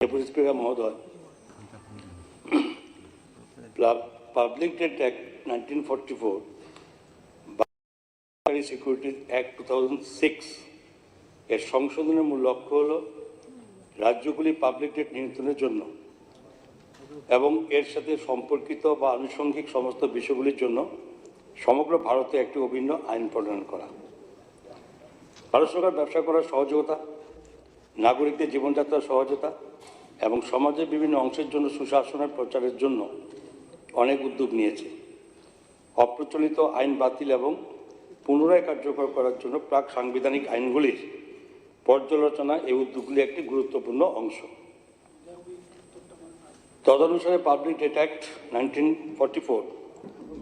Deputy speaker মহোদয়, public debt act 1944, securities act 2006 এর সংশোধনের মূল লক্ষ্য হল রাজ্যগুলি পাবলিক ডেট নিয়ন্ত্রণের জন্য এবং এর সাথে সম্পর্কিত বা আনুষঙ্গিক সমস্ত বিষয়গুলির জন্য সমগ্র ভারতে একটি অভিন্ন আইন প্রণয়ন করা। ভারত সরকার ব্যবসা করার সহযোগিতা, নাগরিকদের জীবনযাত্রার সহজতা এবং সমাজের বিভিন্ন অংশের জন্য সুশাসনের প্রচারের জন্য অনেক উদ্যোগ নিয়েছে। অপ্রচলিত আইন বাতিল এবং পুনরায় কার্যকর করার জন্য প্রাক সাংবিধানিক আইনগুলির পর্যালোচনা এই উদ্যোগগুলি একটি গুরুত্বপূর্ণ অংশ। তদনুসারে পাবলিক ডেট অ্যাক্ট 1944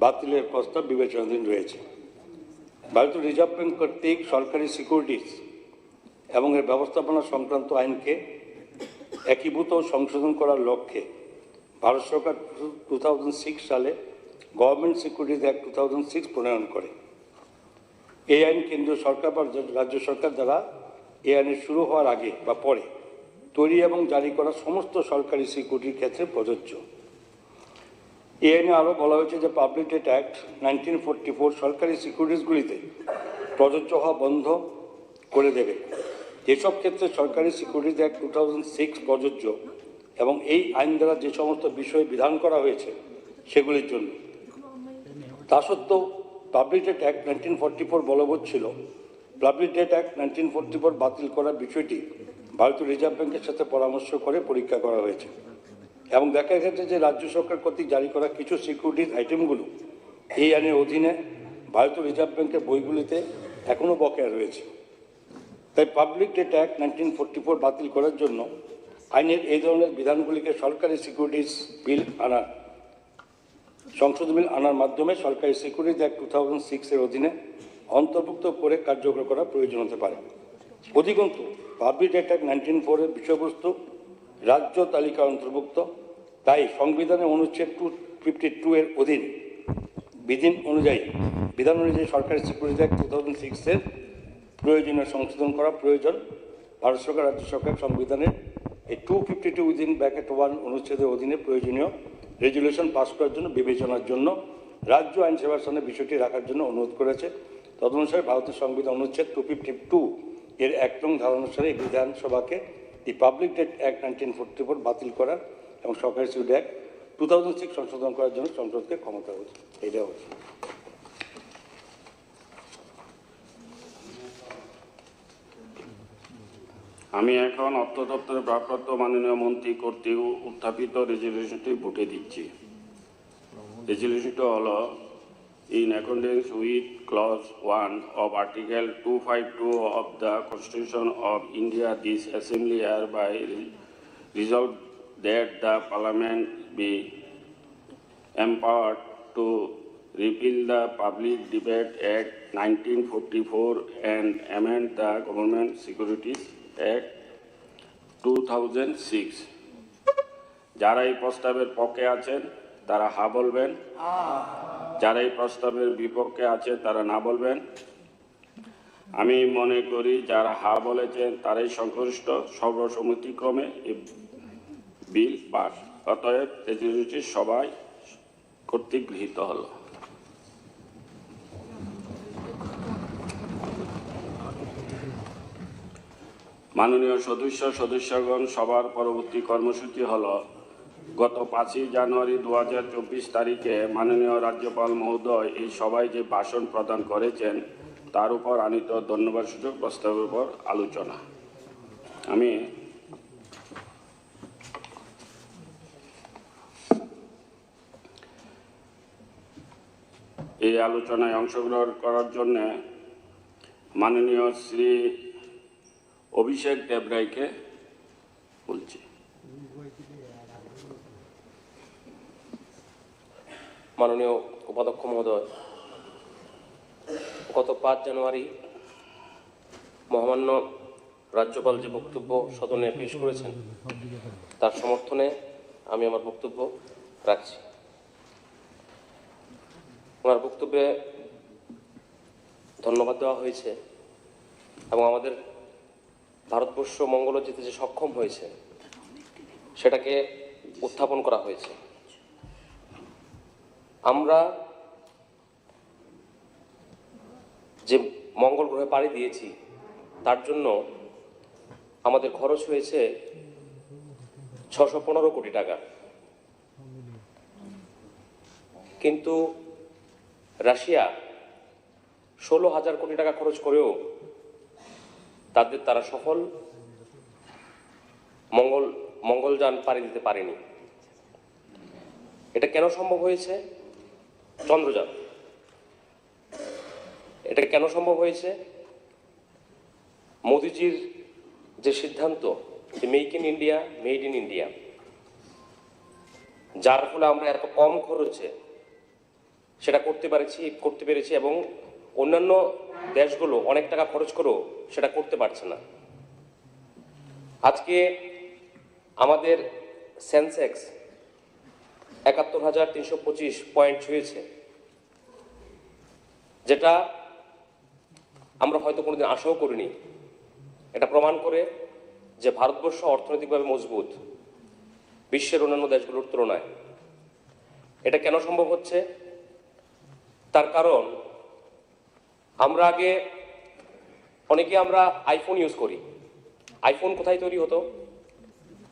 বাতিলের প্রস্তাব বিবেচনাধীন রয়েছে। ভারতীয় রিজার্ভ ব্যাংক কর্তৃক সরকারি সিকিউরিটিজ এবং এর ব্যবস্থাপনা সংক্রান্ত আইনকে একীভূত সংশোধন করার লক্ষ্যে ভারত সরকার 2006 সালে গভর্নমেন্ট সিকিউরিটিজ অ্যাক্ট 2006 প্রণয়ন করে। এই আইন কেন্দ্রীয় সরকার বা রাজ্য সরকার দ্বারা এই আইনের শুরু হওয়ার আগে বা পরে তৈরি এবং জারি করা সমস্ত সরকারি সিকিউরিটির ক্ষেত্রে প্রযোজ্য। এই আইনে আরও বলা হয়েছে যে পাবলিক ডেট অ্যাক্ট 1944 সরকারি সিকিউরিটিজগুলিতে প্রযোজ্য হওয়া বন্ধ করে দেবে যেসব ক্ষেত্রে সরকারি সিকিউরিটিজ অ্যাক্ট 2006 প্রযোজ্য এবং এই আইন দ্বারা যে সমস্ত বিষয় বিধান করা হয়েছে সেগুলির জন্য। তা সত্ত্বেও পাবলিক ডেট অ্যাক্ট 1944 বলবৎ ছিল। পাবলিক ডেট অ্যাক্ট 1944 বাতিল করার বিষয়টি ভারতীয় রিজার্ভ ব্যাংকের সাথে পরামর্শ করে পরীক্ষা করা হয়েছে এবং দেখা গেছে যে রাজ্য সরকার কর্তৃক জারি করা কিছু সিকিউরিটিজ আইটেমগুলো এই আইনের অধীনে ভারতীয় রিজার্ভ ব্যাংকের বইগুলিতে এখনও বকেয়া রয়েছে। তাই পাবলিক ডেট অ্যাক্ট 1944 বাতিল করার জন্য আইনের এই ধরনের বিধানগুলিকে সরকারি সিকিউরিটিজ বিল আনার সংশোধন বিল আনার মাধ্যমে সরকারি সিকিউরিটিজ অ্যাক্ট 2006 এর অধীনে অন্তর্ভুক্ত করে কার্যকর করা প্রয়োজন হতে পারে। অধিকন্তু পাবলিক ডেট অ্যাক্ট 1904 এর বিষয়বস্তু রাজ্য তালিকা অন্তর্ভুক্ত, তাই সংবিধানের অনুচ্ছেদ 252 এর অধীন বিধান অনুযায়ী সরকারি সিকিউরিটিজ অ্যাক্ট 2006 এর প্রয়োজনীয় সংশোধন করা প্রয়োজন। ভারত সরকার রাজ্য সরকার সংবিধানের এই 252(1) অনুচ্ছেদের অধীনে প্রয়োজনীয় রেজুলেশন পাস করার জন্য বিবেচনার জন্য রাজ্য আইন সেবার সামনে বিষয়টি রাখার জন্য অনুরোধ করেছে। তদনুসারে ভারতের সংবিধান অনুচ্ছেদ 252 এর 1 নং ধারা অনুসারে এই বিধানসভাকে এই পাবলিক ডেট অ্যাক্ট 1944 বাতিল করার এবং সরকারি সিকিউরিটি অ্যাক্ট 2006 সংশোধন করার জন্য সংসদকে ক্ষমতা হচ্ছে। এইটা হচ্ছে। আমি এখন অর্থ দপ্তরের ভারপ্রাপ্ত মাননীয় মন্ত্রী কর্তৃক উত্থাপিত রেজলিউশনটি ভোটে দিচ্ছি। রেজলিউশনটি হল in accordance with clause 1 of article 252 of the Constitution of India, this assembly hereby resolved that the parliament be empowered to repeal the Public Debate Act 1944 and amend the Government Securities Act 2006. যারা এই প্রস্তাবের পক্ষে আছেন তারা হা বলবেন, যারা এই প্রস্তাবের বিপক্ষে আছেন তারা না বলবেন। আমি মনে করি যারা হা বলেছেন তারাই সংশ্লিষ্ট, সর্বসম্মতিক্রমে এই বিল পাস। অতএব রেজলিউশনটি সবাই কর্তৃক গৃহীত হল। মাননীয় সদস্যগণ, সবার পরবর্তী কর্মসূচি হল গত 5 জানুয়ারি 2024 তারিখে মাননীয় রাজ্যপাল মহোদয় এই সভায় যে ভাষণ প্রদান করেছেন তার উপর আনীত ধন্যবাদ সূচক প্রস্তাবের উপর আলোচনা। আমি এই আলোচনায় অংশগ্রহণ করার জন্য মাননীয় শ্রী অভিষেক দেবরায়কে বলছি। মাননীয় উপাধ্যক্ষ মহোদয়, গত 5 জানুয়ারি মহামান্য রাজ্যপাল যে বক্তব্য সদনে পেশ করেছেন তার সমর্থনে আমি আমার বক্তব্য রাখছি। ওনার বক্তব্যে ধন্যবাদ দেওয়া হয়েছে এবং আমাদের ভারতবর্ষ মঙ্গলে যেতে যে সক্ষম হয়েছে সেটাকে উত্থাপন করা হয়েছে। আমরা যে মঙ্গল গ্রহে পাড়ি দিয়েছি তার জন্য আমাদের খরচ হয়েছে 615 কোটি টাকা, কিন্তু রাশিয়া 16,000 কোটি টাকা খরচ করেও তারা সফল মঙ্গলযান পাড়ি দিতে পারেনি। এটা কেন সম্ভব হয়েছে? চন্দ্রযান। এটা কেন সম্ভব হয়েছে? মোদিজির যে সিদ্ধান্ত যে make in India, made in India, যার ফলে আমরা এত কম খরচে সেটা করতে পেরেছি এবং অন্যান্য দেশগুলো অনেক টাকা খরচ করেও সেটা করতে পারছে না। আজকে আমাদের সেন্সেক্স 71,325 পয়েন্ট ছুঁয়েছে, যেটা আমরা হয়তো কোনোদিন আশাও করিনি। এটা প্রমাণ করে যে ভারতবর্ষ অর্থনৈতিকভাবে মজবুত বিশ্বের অন্যান্য দেশগুলোর তুলনায়। এটা কেন সম্ভব হচ্ছে? তার কারণ আমরা অনেকে আমরা আইফোন ইউজ করি। আইফোন কোথায় তৈরি হতো?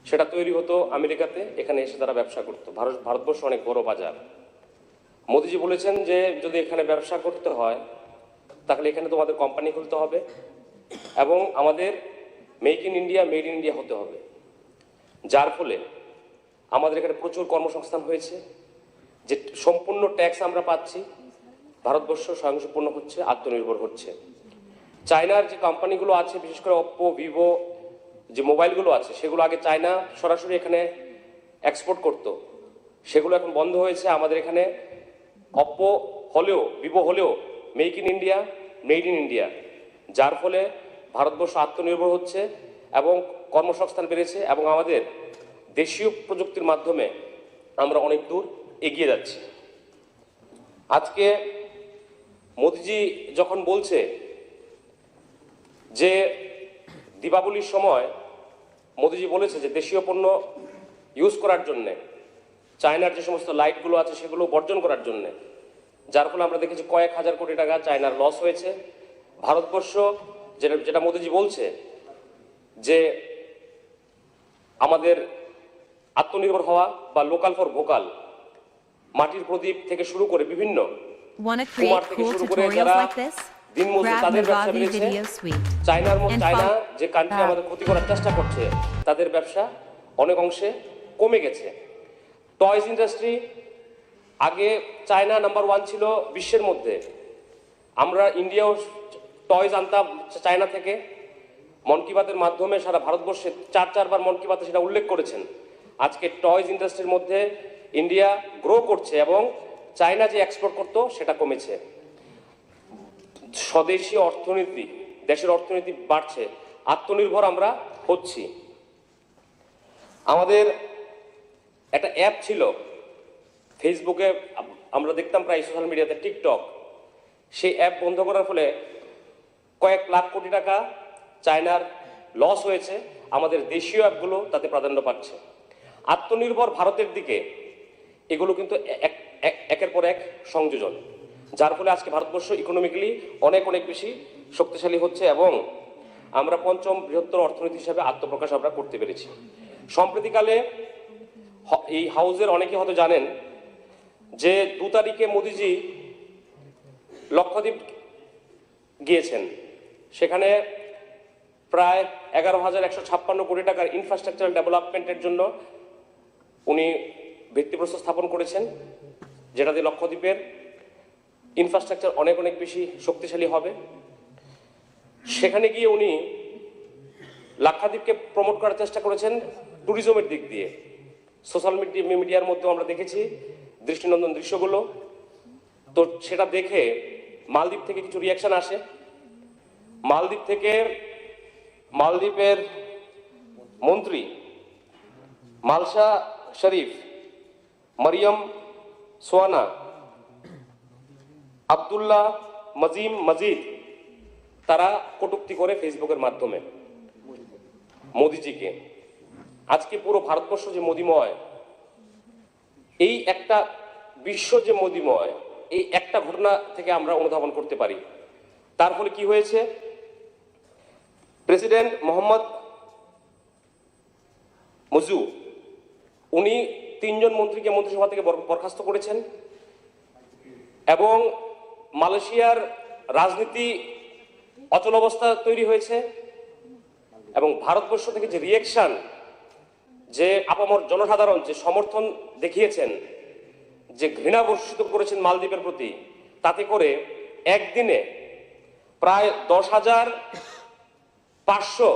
সেটা তৈরি হতো আমেরিকাতে, এখানে এসে তারা ব্যবসা করতো। ভারতবর্ষ অনেক বড় বাজার। মোদিজি বলেছেন যে যদি এখানে ব্যবসা করতে হয় তাহলে এখানে তোমাদের কোম্পানি খুলতে হবে এবং আমাদের make in India, made in India হতে হবে। যার ফলে আমাদের এখানে প্রচুর কর্মসংস্থান হয়েছে, যে সম্পূর্ণ ট্যাক্স আমরা পাচ্ছি। ভারতবর্ষ স্বয়ংসম্পূর্ণ হচ্ছে, আত্মনির্ভর হচ্ছে। চায়নার যে কোম্পানিগুলো আছে, বিশেষ করে অপ্পো, ভিভো, যে মোবাইলগুলো আছে, সেগুলো আগে চায়না সরাসরি এখানে এক্সপোর্ট করতো, সেগুলো এখন বন্ধ হয়েছে। আমাদের এখানে অপ্পো হলেও, ভিভো হলেও make in India, made in India, যার ফলে ভারতবর্ষ আত্মনির্ভর হচ্ছে এবং কর্মসংস্থান বেড়েছে এবং আমাদের দেশীয় প্রযুক্তির মাধ্যমে আমরা অনেক দূর এগিয়ে যাচ্ছি। আজকে মোদিজি যখন বলছে যে দীপাবলির সময় মোদিজি বলেছে যে দেশীয় পণ্য ইউজ করার জন্যে, চায়নার যে সমস্ত লাইটগুলো আছে সেগুলো বর্জন করার জন্যে, যার ফলে আমরা দেখেছি কয়েক হাজার কোটি টাকা চায়নার লস হয়েছে। ভারতবর্ষ যেটা মোদিজি বলছে যে আমাদের আত্মনির্ভর হওয়া বা লোকাল ফর ভোকাল, মাটির প্রদীপ থেকে শুরু করে বিভিন্ন কুমার থেকে শুরু করে যারা দিনমজুর, তাদের ব্যবসা বেড়েছে। চায়না যে কান্ট্রি আমাদের ক্ষতি করার চেষ্টা করছে, তাদের ব্যবসা অনেক অংশে কমে গেছে। টয়জ ইন্ডাস্ট্রি, আগে চায়না নাম্বার 1 ছিল বিশ্বের মধ্যে, আমরা ইন্ডিয়াও টয়জ আনতাম চায়না থেকে। মন কি বাতের মাধ্যমে সারা ভারতবর্ষে 4বার মন কি বাতে সেটা উল্লেখ করেছেন। আজকে টয়জ ইন্ডাস্ট্রির মধ্যে ইন্ডিয়া গ্রো করছে এবং চায়না যে এক্সপোর্ট করতো সেটা কমেছে। স্বদেশী অর্থনীতি, দেশের অর্থনীতি বাড়ছে, আত্মনির্ভর আমরা হচ্ছি। আমাদের একটা অ্যাপ ছিল ফেসবুকে, আমরা দেখতাম প্রায় সোশ্যাল মিডিয়াতে, টিকটক। সেই অ্যাপ বন্ধ করার ফলে কয়েক লাখ কোটি টাকা চায়নার লস হয়েছে। আমাদের দেশীয় অ্যাপগুলো তাতে প্রাধান্য পাচ্ছে। আত্মনির্ভর ভারতের দিকে এগুলো কিন্তু একের পর এক সংযোজন, যার ফলে আজকে ভারতবর্ষ ইকোনমিক্যালি অনেক বেশি শক্তিশালী হচ্ছে এবং আমরা 5ম বৃহত্তর অর্থনীতি হিসাবে আত্মপ্রকাশ আমরা করতে পেরেছি। সম্প্রতিকালে এই হাউসের অনেকে হয়তো জানেন যে 2 তারিখে মোদিজি লক্ষদ্বীপ গিয়েছেন। সেখানে প্রায় 11,156 কোটি টাকার ইনফ্রাস্ট্রাকচারাল ডেভেলপমেন্টের জন্য উনি ভিত্তিপ্রস্তর স্থাপন করেছেন, যেটাতে লক্ষদ্বীপের ইনফ্রাস্ট্রাকচার অনেক বেশি শক্তিশালী হবে। সেখানে গিয়ে উনি লাক্ষাদ্বীপকে প্রমোট করার চেষ্টা করেছেন ট্যুরিজমের দিক দিয়ে। সোশ্যাল মিডিয়ার মধ্যে আমরা দেখেছি দৃষ্টিনন্দন দৃশ্যগুলো। তো সেটা দেখে মালদ্বীপ থেকে কিছু রিয়াকশন আসে। মালদ্বীপের মন্ত্রী মালসা শরীফ, মরিয়ম সোয়ানা, আব্দুল্লাহ মজিদ, তারা কটূক্তি করে ফেসবুকের মাধ্যমে। মোদিজিকে। আজকে পুরো ভারতবর্ষ যে মোদিময়, এই একটা বিশ্ব যে মোদিময়, এই একটা ঘটনা থেকে আমরা অনুধাবন করতে পারি। তার ফলে কি হয়েছে, প্রেসিডেন্ট মোহাম্মদ মুজু উনি 3 জন মন্ত্রীকে মন্ত্রিসভা থেকে বরখাস্ত করেছেন এবং মালয়েশিয়ার রাজনীতি অচল অবস্থা তৈরি হয়েছে এবং ভারতবর্ষ থেকে যে রিয়েকশন, যে আপামর জনসাধারণ যে সমর্থন দেখিয়েছেন, যে ঘৃণা বর্ষিত করেছেন মালদ্বীপের প্রতি, তাতে করে একদিনে প্রায় 10,500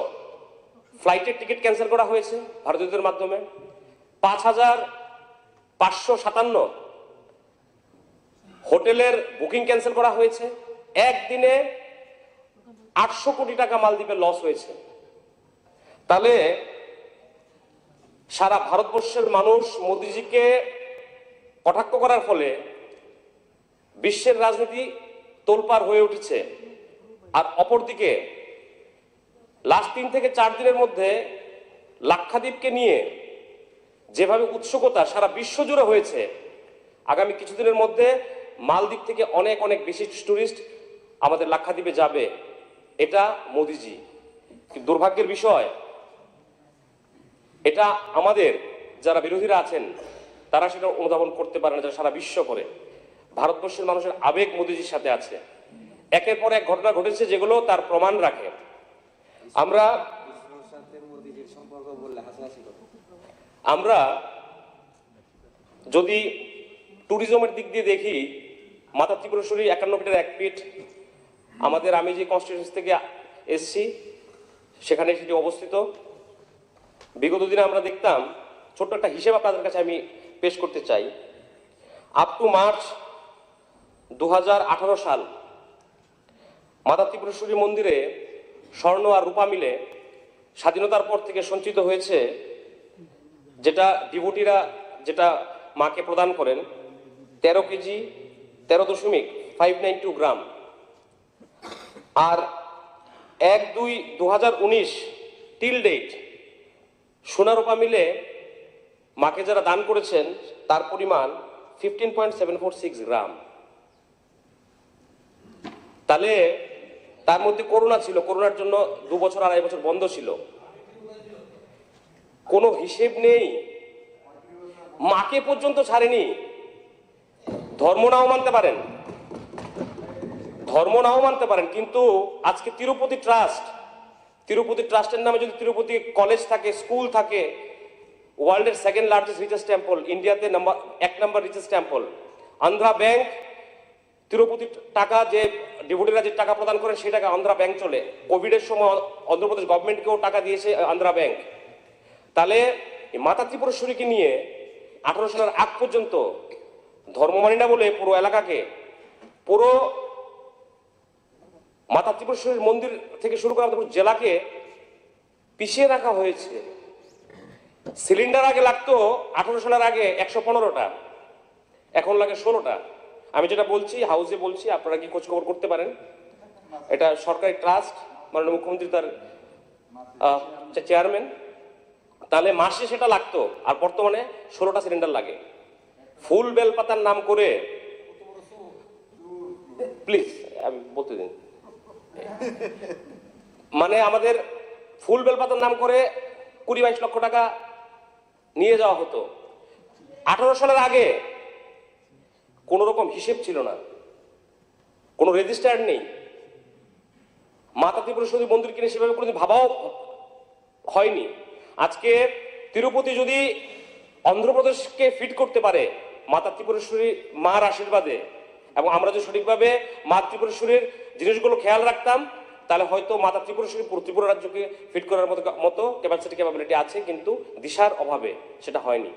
ফ্লাইটের টিকিট ক্যান্সেল করা হয়েছে ভারতীয়দের মাধ্যমে, 5,557 হোটেলের বুকিং ক্যান্সেল করা হয়েছে, একদিনে 800 কোটি টাকা মালদ্বীপের লস হয়েছে। তাহলে সারা ভারতবর্ষের মানুষ মোদিজিকে কটাক্ষ করার ফলে বিশ্বের রাজনীতি তোলপাড় হয়ে উঠেছে। আর অপরদিকে লাস্ট 3 থেকে 4 দিনের মধ্যে লাক্ষাদ্বীপকে নিয়ে যেভাবে উৎসুকতা সারা বিশ্ব জুড়ে হয়েছে, আগামী কিছুদিনের মধ্যে মালদ্বীপ থেকে অনেক অনেক বেশি টুরিস্ট আমাদের লাক্ষাদ্বীপে যাবে। এটা মোদিজি। দুর্ভাগ্যের বিষয়, এটা আমাদের যারা বিরোধীরা আছেন তারা সেটা অনুধাবন করতে পারে না, যারা সারা বিশ্ব করে। ভারতবর্ষের মানুষের আবেগ মোদিজির সাথে আছে। একের পর এক ঘটনা ঘটেছে যেগুলো তার প্রমাণ রাখে। আমরা যদি ট্যুরিজমের দিক দিয়ে দেখি, মাতা ত্রিপুরেশ্বরী 51 ফিটের 1 ফিট, আমাদের আমি যে কনস্টিটিউয়েন্সি থেকে এসছি সেখানে সেটি অবস্থিত। বিগত দিনে আমরা দেখতাম, ছোট্ট একটা হিসেব আপনাদের কাছে আমি পেশ করতে চাই। আপ টু মার্চ 2018 সাল মাতা ত্রিপুরেশ্বরী মন্দিরে স্বর্ণ আর রূপা মিলে স্বাধীনতার পর থেকে সঞ্চিত হয়েছে, যেটা ডিভোটিরা যেটা মাকে প্রদান করেন, 13 কেজি 13.592 গ্রাম। আর 1/2/2019 টিল ডেট সোনা রূপা মিলে মাকে যারা দান করেছেন তার পরিমাণ 15.746 গ্রাম। তাহলে তার মধ্যে করোনা ছিল, করোনার জন্য 2 বছর 2.5 বছর বন্ধ ছিল, কোনো হিসেব নেই। মাকে পর্যন্ত ছাড়েনি। ধর্ম নাও মানতে পারেন, ধর্ম নাও মানতে পারেন, কিন্তু আজকে তিরুপতি ট্রাস্টের নামে যদি তিরুপতি কলেজ থাকে, স্কুল থাকে, ওয়ার্ল্ডের 2nd লার্জেস্ট রিচেস্ট টেম্পল, ইন্ডিয়াতে 1 number richest temple, Andhra bank Tirupati টাকা যে ডিভোটিরা যে টাকা প্রদান করেন সেই টাকা আন্ধ্রা ব্যাংক চলে। কোভিডের সময় অন্ধ্রপ্রদেশ গভর্নমেন্টকেও টাকা দিয়েছে আন্ধ্রা ব্যাংক। তাহলে মাতা ত্রিপুরেশ্বরীকে নিয়ে 18 সালের আগ পর্যন্ত ধর্ম মানি না বলে পুরো এলাকাকে, পুরো মাতা ত্রিপুরেশ্বরীর মন্দির থেকে শুরু করে আমাদের জেলাকে পিছিয়ে রাখা হয়েছে। সিলিন্ডার আগে লাগতো 18 সালের আগে 115টা, এখন লাগে 16টা। আমি যেটা বলছি হাউসে বলছি, আপনারা কি খোঁজখবর করতে পারেন। এটা সরকারি ট্রাস্ট, মাননীয় মুখ্যমন্ত্রী তার চেয়ারম্যান। তাহলে মাসে সেটা লাগতো, আর বর্তমানে 16টা সিলিন্ডার লাগে। ফুল বেলপাতার নাম করে, প্লিজ আমি বলতে দিন, মানে আমাদের ফুল বেলপাতার নাম করে 20-22 লক্ষ টাকা নিয়ে যাওয়া হতো। 18 সালের আগে কোন রকম হিসেব ছিল না, কোনো রেজিস্টার নেই। মাতা ত্রিপুরেশ্বরী মন্দির কিনে সেভাবে কোনোদিন ভাবাও হয়নি। আজকে তিরুপতি যদি অন্ধ্রপ্রদেশকে ফিট করতে পারে মাতা ত্রিপুরেশ্বরী মার আশীর্বাদে, এবং আমরা যদি সঠিকভাবে মা ত্রিপুরেশ্বরীর জিনিসগুলো খেয়াল রাখতাম, তাহলে হয়তো মাতা ত্রিপুরেশ্বরী পুরো ত্রিপুরা রাজ্যকে ফিট করার মতো ক্যাপাবিলিটি আছে, কিন্তু দিশার অভাবে সেটা হয়নি।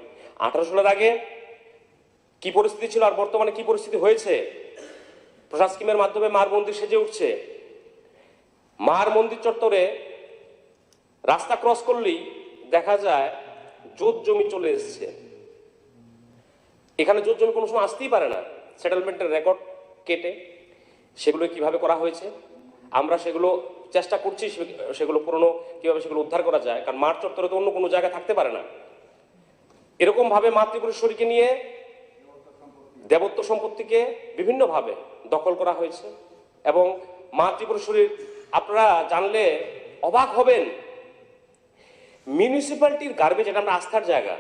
18 সালের আগে কি পরিস্থিতি ছিল আর বর্তমানে কি পরিস্থিতি হয়েছে। প্রসাদ স্কিমের মাধ্যমে মার মন্দির সেজে উঠছে। মার মন্দির চত্বরে রাস্তা ক্রস করলেই দেখা যায় জোত জমি চলে এসছে। এখানে জোত জমি কোনো সময় আসতেই পারে না। সেটেলমেন্টের রেকর্ড কেটে সেগুলো কিভাবে করা হয়েছে আমরা সেগুলো চেষ্টা করছি সেগুলো পুরনো কীভাবে সেগুলো উদ্ধার করা যায়, কারণ মাঠ চত্বরে তো অন্য কোনো জায়গায় থাকতে পারে না। এরকমভাবে মা ত্রিপুরেশ্বরীকে নিয়ে দেবত্ব সম্পত্তিকে বিভিন্নভাবে দখল করা হয়েছে এবং মা ত্রিপুরেশ্বরীর আপনারা জানলে অবাক হবেন, মিউনিসিপ্যালিটির গার্বেজ, এটা আমরা আস্থার জায়গা,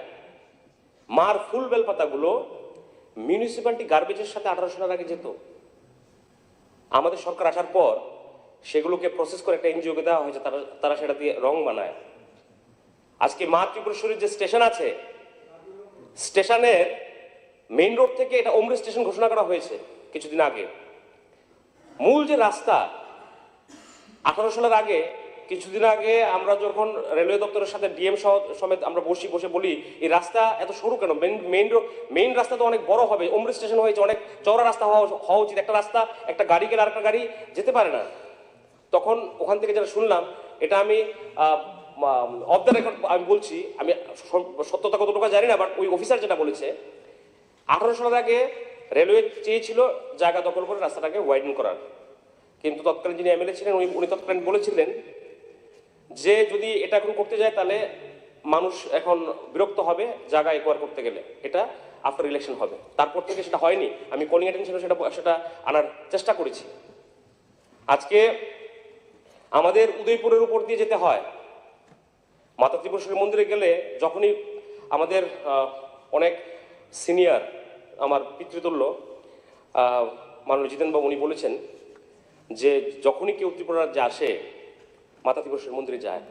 মার ফুল বেলপাতাগুলো মিউনিসিপ্যালিটি গার্বেজের সাথে 18 সালের আগে যেত। আমাদের সরকার আসার পর সেগুলোকে প্রসেস করে একটা এনজিওকে দেওয়া হয়েছে, তারা সেটা দিয়ে রং বানায়। আজকে মা ত্রিপুরেশ্বরীর যে স্টেশন আছে, স্টেশনের মেইন রোড থেকে এটা ওমরে স্টেশন ঘোষণা করা হয়েছে কিছুদিন আগে। মূল যে রাস্তা 18 সালের আগে, কিছুদিন আগে আমরা যখন রেলওয়ে দপ্তরের সাথে ডিএম সমেত আমরা বসে বলি এই রাস্তা এত সরু কেন, মেইন রাস্তা তো অনেক বড় হবে, ওমরে স্টেশন হয়েছে, অনেক চওড়া রাস্তা হওয়া উচিত, একটা রাস্তা একটা গাড়ি গেলে আরেকটা গাড়ি যেতে পারে না। তখন ওখান থেকে যেটা শুনলাম, এটা আমি অফ দ্য রেকর্ড আমি বলছি, আমি সত্যতা কতটুকু জানি না, বাট ওই অফিসার যেটা বলেছে 18 সালের আগে রেলওয়ে চেয়েছিল জায়গা দখল করে রাস্তাটাকে ওয়াইডেন করার, কিন্তু তৎকালীন যিনি এমএলএ ছিলেন উনি তৎকালীন বলেছিলেন যে যদি এটা এখন করতে যায় তাহলে মানুষ এখন বিরক্ত হবে জায়গা একোয়ার করতে গেলে, এটা আফটার ইলেকশন হবে। তারপর থেকে সেটা হয়নি, আমি কলিং অ্যাটেনশনে সেটা আনার চেষ্টা করেছি। আজকে আমাদের উদয়পুরের উপর দিয়ে যেতে হয়, মাতা ত্রিপুরেশ্বরী মন্দিরে গেলে যখনই আমাদের অনেক সিনিয়র আমার পিতৃতুল্য মাননীয় জিতেনবাবু উনি বলেছেন যে যখনই কেউ ত্রিপুরা রাজ্যে আসে মাতা ত্রিপুরেশ্বরী মন্দিরে যায়,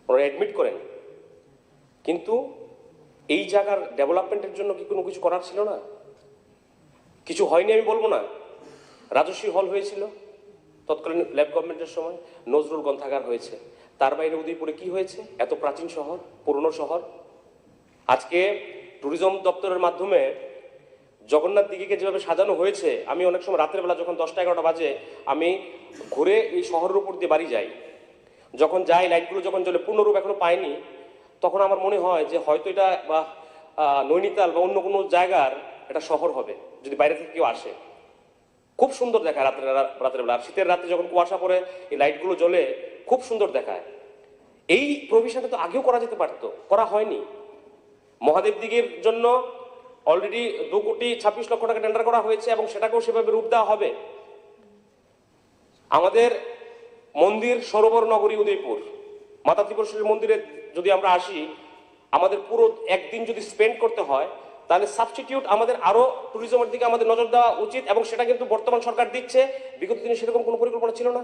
ওনারা অ্যাডমিট করেন, কিন্তু এই জায়গার ডেভেলপমেন্টের জন্য কি কোনো কিছু করার ছিল না? কিছু হয়নি আমি বলবো না, রাজস্বী হল হয়েছিল তৎকালীন ল্যাব গভর্নমেন্টের সময়, নজরুল গ্রন্থাগার হয়েছে, তার বাইরে উদয়পুরে কি হয়েছে? এত প্রাচীন শহর, পুরনো শহর। আজকে ট্যুরিজম দপ্তরের মাধ্যমে জগন্নাথ দিঘিকে যেভাবে সাজানো হয়েছে, আমি অনেক সময় রাতের বেলা যখন 10টা-11টা বাজে আমি ঘুরে এই শহরের উপর দিয়ে বাড়ি যাই, যখন যাই লাইটগুলো যখন জ্বলে, পূর্ণরূপ এখনো পাইনি, তখন আমার মনে হয় যে হয়তো এটা বা নৈনিতাল বা অন্য কোনো জায়গার একটা শহর হবে যদি বাইরে থেকে কেউ আসে। খুব সুন্দর দেখায় রাতের বেলা, আর শীতের রাতে যখন কুয়াশা পড়ে এই লাইটগুলো জ্বলে খুব সুন্দর দেখায়। এই প্রভিশনটা তো আগেও করা যেতে পারতো, করা হয়নি। মহাদেব দিঘির জন্য অলরেডি 2,26,00,000 টাকা টেন্ডার করা হয়েছে এবং সেটাকেও সেভাবে রূপ দেওয়া হবে। আমাদের মন্দির সরোবর নগরী উদয়পুর, মাতা ত্রিপুরেশ্বরী মন্দিরে যদি আমরা আসি, আমাদের পুরো একদিন যদি স্পেন্ড করতে হয় তাহলে সাবস্টিটিউট আমাদের আরো ট্যুরিজমের দিকে আমাদের নজর দেওয়া উচিত, এবং সেটা কিন্তু বর্তমান সরকার দিচ্ছে, বিগত দিনে সেরকম কোনো পরিকল্পনা ছিল না।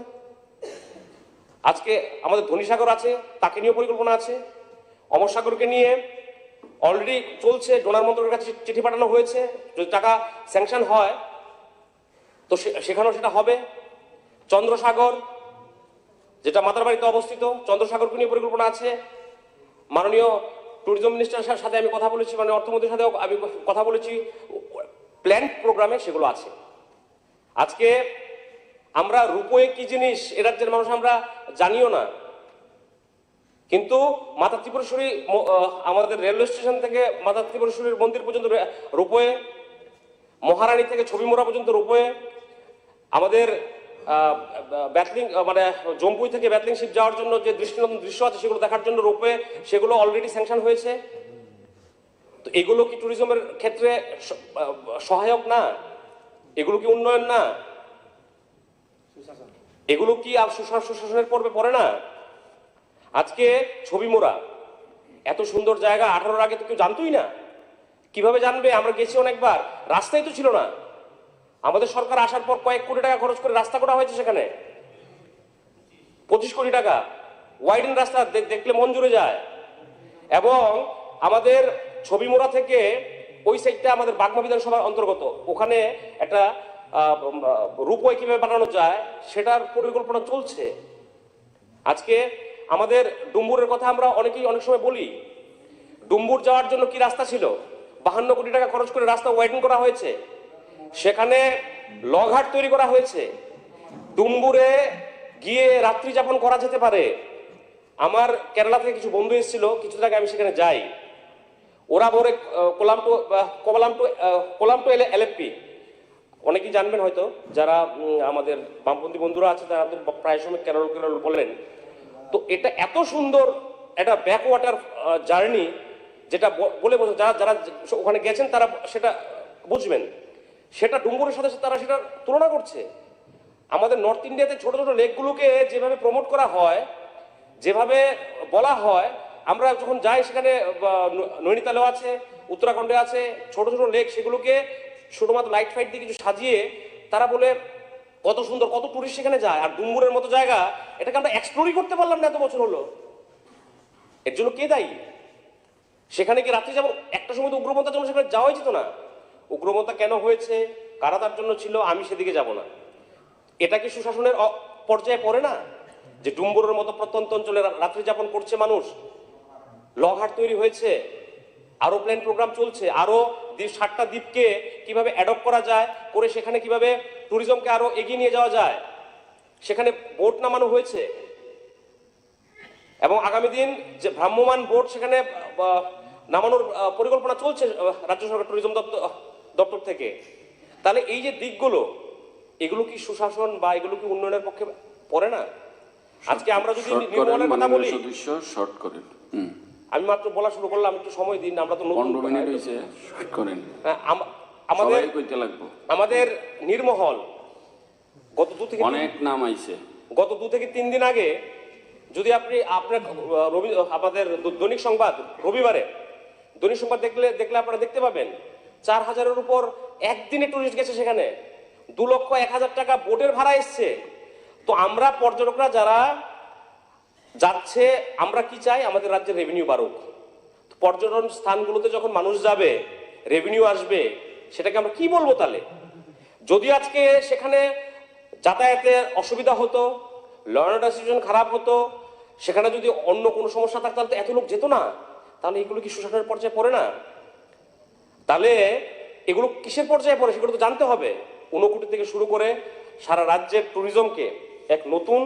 আজকে আমাদের ধনীসাগর আছে, তাকে নিয়েও পরিকল্পনা আছে, অমর সাগরকে নিয়ে অলরেডি চলছে, ডোনার মন্ত্রকের কাছে চিঠি পাঠানো হয়েছে, যদি টাকা স্যাংশন হয় তো সেখানেও সেটা হবে। চন্দ্রসাগর যেটা মাতারবাড়িতে অবস্থিত, চন্দ্রসাগরকে নিয়ে পরিকল্পনা আছে। মাননীয় ট্যুরিজম মিনিস্টারের সাথে আমি কথা বলেছি, মানে অর্থমন্ত্রীর সাথেও আমি কথা বলেছি, প্ল্যান প্রোগ্রামে সেগুলো আছে। আজকে আমরা রূপওয়ে কি জিনিস এ রাজ্যের মানুষ আমরা জানিও না, কিন্তু মাতা ত্রিপুরেশ্বরী আমাদের রেলওয়ে স্টেশন থেকে মাতা ত্রিপুরেশ্বরীর মন্দির পর্যন্ত রূপওয়ে, মহারানী থেকে ছবিমোড়া পর্যন্ত রূপওয়ে, আমাদের ব্যাটলিং মানে জম্পুই থেকে ব্যাটলিং শিপ যাওয়ার জন্য যে দৃষ্টিনন্দন দৃশ্য আছে সেগুলো দেখার জন্য রূপওয়ে, সেগুলো অলরেডি স্যাংশন হয়েছে। তো এগুলো কি ট্যুরিজমের ক্ষেত্রে সহায়ক না? এগুলো কি উন্নয়ন না? এগুলো কি আর সুশাসনের পর্বে পড়ে না? আজকে ছবিমোড়া এত সুন্দর জায়গা, 18 আগে তো কেউ জানতোই না। কিভাবে জানবে? আমরা গেছি অনেকবার, রাস্তাই তো ছিল না। আমাদের সরকার আসার পর কয়েক কোটি টাকা খরচ করে রাস্তা করা হয়েছে, সেখানে 25 কোটি টাকা ওয়াইডেন রাস্তা, দেখলে মন জুড়ে যায়। এবং আমাদের ছবিমোড়া থেকে ওই সাইডটা আমাদের বাগমা বিধানসভার অন্তর্গত, ওখানে একটা রূপওয়ে কিভাবে বানানো যায় সেটার পরিকল্পনা চলছে। আজকে আমাদের ডুম্বুরের কথা আমরা অনেকেই অনেক সময় বলি, ডুম্বুর যাওয়ার জন্য কি রাস্তা ছিল? 52 কোটি টাকা খরচ করে রাস্তা ওয়াইডেন করা হয়েছে, সেখানে লঘাট তৈরি করা হয়েছে। ডুম্বুরে গিয়ে রাত্রি যাপন করা যেতে পারে। আমার কেরালা থেকে কিছু বন্ধু এসেছিল, কিছু আগে আমি সেখানে যাই, ওরা ভোরে কোলাম টু এলএফপি অনেকেই জানবেন হয়তো, যারা আমাদের বামপন্থী বন্ধুরা আছে তারা তো প্রায় সময় কেরল কেরল বলেন। তো এটা এত সুন্দর একটা ব্যাকওয়াটার জার্নি, যেটা বলে যারা যারা ওখানে গেছেন তারা সেটা বুঝবেন। সেটা ডুম্বুরের সাথে তারা সেটা তুলনা করছে। আমাদের নর্থ ইন্ডিয়াতে ছোট ছোট লেকগুলোকে যেভাবে প্রমোট করা হয়, যেভাবে বলা হয়, আমরা যখন যাই সেখানে নৈনিতালেও আছে, উত্তরাখণ্ডে আছে ছোট ছোট লেক, সেগুলোকে শুধুমাত্র লাইট ফাইট দিয়ে কিছু সাজিয়ে তারা বলে কত সুন্দর, কত টুরিস্ট সেখানে যায়। আর ডুম্বুরের মতো জায়গা, এটাকে আমরা এক্সপ্লোরই করতে পারলাম না এত বছর হলো। এর জন্য কে দায়ী? সেখানে কি রাত্রি যেমন একটা সময় তো উগ্রপন্থা যেমন সেখানে যাওয়াই যেত না। উগ্রপন্থা কেন হয়েছে, কারা তার জন্য ছিল, আমি সেদিকে যাব না। এটা কি সুশাসনের পর্যায়ে পড়ে না? যে ডুম্বুরের মতো প্রত্যন্ত অঞ্চলে রাত্রি যাপন করছে মানুষ, লঘাট তৈরি হয়েছে, আরো প্ল্যান প্রোগ্রাম চলছে, আরো 7টা দ্বীপকে কিভাবে অ্যাডপ্ট করা যায়, করে সেখানে কিভাবে ট্যুরিজমকে আরো এগিয়ে নিয়ে যাওয়া যায়, সেখানে বোট নামানো হয়েছে। এবং আগামী দিন যে ভ্রাম্যমান বোট সেখানে নামানোর পরিকল্পনা চলছে রাজ্য সরকার ট্যুরিজম দপ্তর থেকে। তাহলে এই যে দিকগুলো, এগুলো কি সুশাসন বা এগুলো কি উন্নয়নের পক্ষে পড়ে না? আজকে আমরা যদি নির্মলের কথা বলি, আমি মাত্র বলা শুরু করলাম, একটু সময় দিন। আমরা তো আমাদের নির্মহল গত 2 থেকে অনেক নাম আইছে। গত 2 থেকে 3 দিন আগে যদি আপনি আপনার আমাদের দৈনিক সংবাদ রবিবারে দৈনিক সংবাদ দেখলে আপনারা দেখতে পাবেন 4000-এর উপর একদিনে টুরিস্ট গেছে সেখানে, 2,01,000 টাকা বোটের ভাড়া এসছে। তো আমরা পর্যটকরা যারা যাচ্ছে, আমরা কি চাই? আমাদের রাজ্যের রেভিনিউ বাড়ুক। পর্যটন স্থানগুলোতে যখন মানুষ যাবে, রেভিনিউ আসবে, সেটাকে আমরা কি বলবো তাহলে? যদি আজকে সেখানে যাতায়াতের অসুবিধা হতো, ল অ্যান্ড অর্ডার সিচুয়েশন খারাপ হতো, সেখানে যদি অন্য কোনো সমস্যা থাকতো তাহলে তো এত লোক যেত না। তাহলে এগুলো কি সুশাসনের পর্যায়ে পড়ে না? তাহলে এগুলো কিসের পর্যায়ে পড়ে সেগুলো তো জানতে হবে। 59 থেকে শুরু করে সারা রাজ্যের ট্যুরিজমকে এক নতুন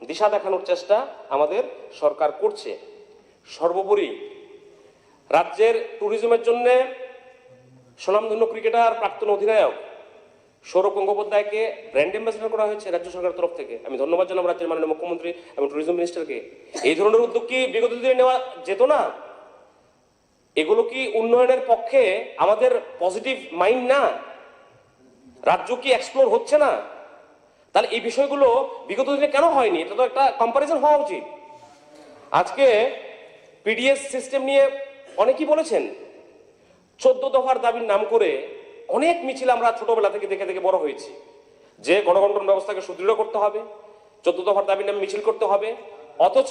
দিশা দেখানোর চেষ্টা আমাদের সরকার করছে। সর্বোপরি রাজ্যের ট্যুরিজমের জন্য স্বনামধন্য ক্রিকেটার প্রাক্তন অধিনায়ক সৌরভ গঙ্গোপাধ্যায়কে ব্র্যান্ড অ্যাম্বাসেডর করা হয়েছে রাজ্য সরকারের তরফ থেকে। আমি ধন্যবাদ জানাব রাজ্যের মাননীয় মুখ্যমন্ত্রী এবং ট্যুরিজম মিনিস্টারকে। এই ধরনের উদ্যোগ কি বিগত দিনে নেওয়া যেত না? এগুলো কি উন্নয়নের পক্ষে আমাদের পজিটিভ মাইন্ড না? রাজ্য কি এক্সপ্লোর হচ্ছে না? তাহলে এই বিষয়গুলো বিগত দিনে কেন হয়নি? এটা তো একটা কম্পারিজন হওয়া উচিত। আজকে পিডিএস সিস্টেম নিয়ে অনেকেই বলেছেন, 14 দফার দাবির নাম করে অনেক মিছিল আমরা ছোটবেলা থেকে দেখে দেখে বড় হয়েছি, যে গণবন্টন ব্যবস্থাকে সুদৃঢ় করতে হবে, 14 দফার দাবির নামে মিছিল করতে হবে। অথচ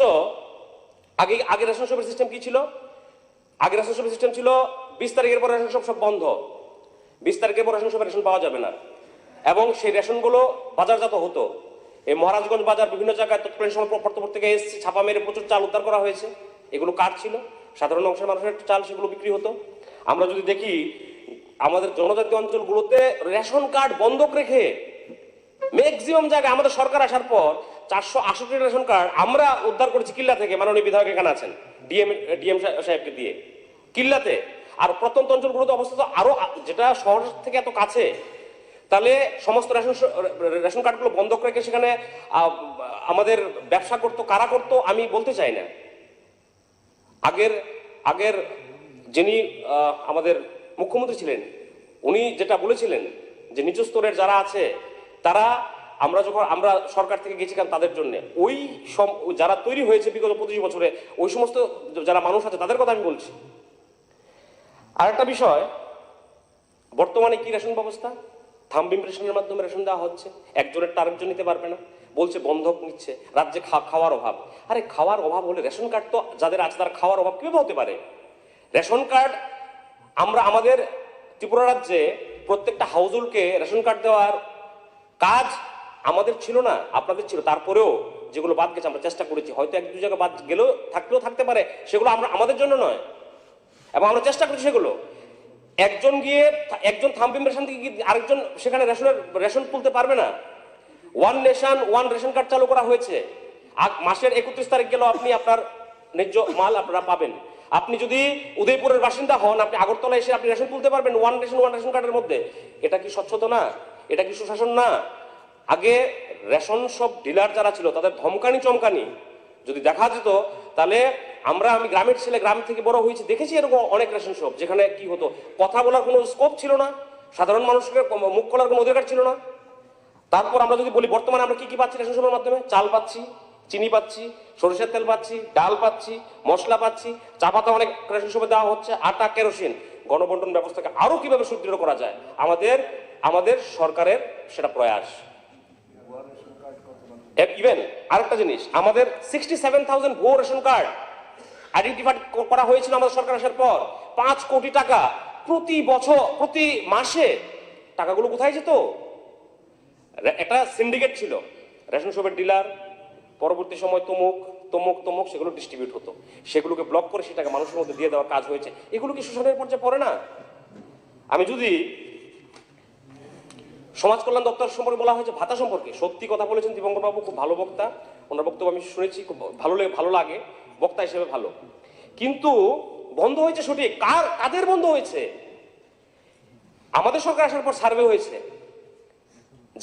আগে রেশন শপের সিস্টেম কি ছিল? আগে রেশন শপের সিস্টেম ছিল 20 তারিখের পর রেশন শপ সব বন্ধ, 20 তারিখের পর রেশন শপে রেশন পাওয়া যাবে না। এবং সেই রেশনগুলো বাজারজাত হতো। এই মহারাজগঞ্জ বাজার বিভিন্ন জায়গায় তৎকালীন সময় পর্তপুর থেকে এসেছে, ছাপা মেরে প্রচুর চাল উদ্ধার করা হয়েছে। এগুলো কার ছিল? সাধারণ অংশের মানুষের চাল, সেগুলো বিক্রি হতো। আমরা যদি দেখি আমাদের জনজাতি অঞ্চলগুলোতে রেশন কার্ড বন্ধক রেখে ম্যাক্সিমাম জায়গায় আমাদের সরকার আসার পর 468 রেশন কার্ড আমরা উদ্ধার করেছি কিল্লা থেকে। মাননীয় বিধায়ক এখানে আছেন, ডিএম সাহেবকে দিয়ে কিল্লাতে। আর প্রত্যন্ত অঞ্চলগুলোতে অবস্থা তো আরো, যেটা শহর থেকে এত কাছে। তাহলে সমস্ত রেশন কার্ডগুলো বন্ধক রেখে সেখানে আমাদের ব্যবসা করতো, কারা করতো আমি বলতে চাই না। আগের যিনি আমাদের মুখ্যমন্ত্রী ছিলেন, উনি যেটা বলেছিলেন যে নিচু স্তরের যারা আছে তারা, আমরা সরকার থেকে গেছিলাম তাদের জন্য, ওই যারা তৈরি হয়েছে বিগত 25 বছরে, ওই সমস্ত যারা মানুষ আছে তাদের কথা আমি বলছি। আর একটা বিষয়, বর্তমানে কি রেশন ব্যবস্থা? থাম্ব ইমপ্রেশনের মাধ্যমে রেশন দেওয়া হচ্ছে, একজনের আরেকজন নিতে পারবে না, বলছে বন্ধক নিচ্ছে। রাজ্যে খাওয়ার অভাব। আরে খাওয়ার অভাব হলে রেশন কার্ড তো যাদের আছে তার খাওয়ার অভাব কিভাবে হতে পারে? রেশন কার্ড আমাদের ত্রিপুরা রাজ্যে প্রত্যেকটা হাউজহোল্ডকে রেশন কার্ড দেওয়ার কাজ আমাদের ছিল না, আপনাদের ছিল। তারপরেও যেগুলো বাদ গেছে আমরা চেষ্টা করেছি, হয়তো 1-2 জায়গা বাদ গেলেও থাকতে পারে, সেগুলো আমাদের জন্য নয়, এবং আমরা চেষ্টা করেছি সেগুলো। একজন থাম্ব ইমপ্রেশন থেকে আরেকজন সেখানে রেশন তুলতে পারবে না। One nation one ration card চালু করা হয়েছে। মাসের 31 তারিখ গেলেও আপনি আপনার ন্যায্য মাল আপনারা পাবেন। আপনি যদি উদয়পুরের বাসিন্দা হন, আপনি আগরতলা এসে আপনি রেশন তুলতে পারবেন ওয়ান নেশন ওয়ান রেশন কার্ডের মধ্যে। এটা কি স্বচ্ছতা না? এটা কি সুশাসন না? আগে রেশন সব ডিলার যারা ছিল তাদের ধমকানি চমকানি যদি দেখা যেত, তাহলে আমি গ্রামের ছেলে, গ্রাম থেকে বড় হয়েছি, দেখেছি এরকম অনেক রেশন শপ যেখানে কি হতো, কথা বলার কোনো স্কোপ ছিল না, সাধারণ মানুষকে মুখ খোলার কোনো অধিকার ছিল না। তারপর আমরা যদি বলি বর্তমানে আমরা কি কি পাচ্ছি রেশন শপের মাধ্যমে, চাল পাচ্ছি, চিনি পাচ্ছি, সরিষার তেল পাচ্ছি, ডাল পাচ্ছি, মশলা পাচ্ছি, চা পাতা অনেক রেশন শপে দেওয়া হচ্ছে, আটা, কেরোসিন। গণবন্টন ব্যবস্থাকে আরো কিভাবে সুদৃঢ় করা যায়, আমাদের সরকারের সেটা প্রয়াস। ইভেন আরেকটা জিনিস, আমাদের 67,000 ভুয়ো রেশন কার্ড আইডেন্টিফাই করা হয়েছিল আমাদের সরকার আসার পর। 5 কোটি টাকা প্রতি বছর, প্রতি মাসে টাকাগুলো কোথায় যেত? একটা সিন্ডিকেট ছিল, রেশন শপের ডিলার, পরবর্তী সময় তমুক সেগুলো ডিস্ট্রিবিউট হতো, সেগুলোকে ব্লক করে সেটাকে মানুষের মধ্যে দিয়ে দেওয়ার কাজ হয়েছে। এগুলো কি শোষণের পর্যায়ে পড়ে না? আমি যদি সমাজ কল্যাণ দপ্তর সম্পর্কে বলা হয়েছে, ভাতা সম্পর্কে সত্যি কথা বলেছেন দিবঙ্কর বাবু, খুব ভালো বক্তা, ওনার বক্তব্য আমি শুনেছি, খুব ভালো লাগে, বক্তা হিসেবে ভালো। কিন্তু বন্ধ হয়েছে সঠিক, কাদের বন্ধ হয়েছে? আমাদের সরকার আসার পর সার্ভে হয়েছে,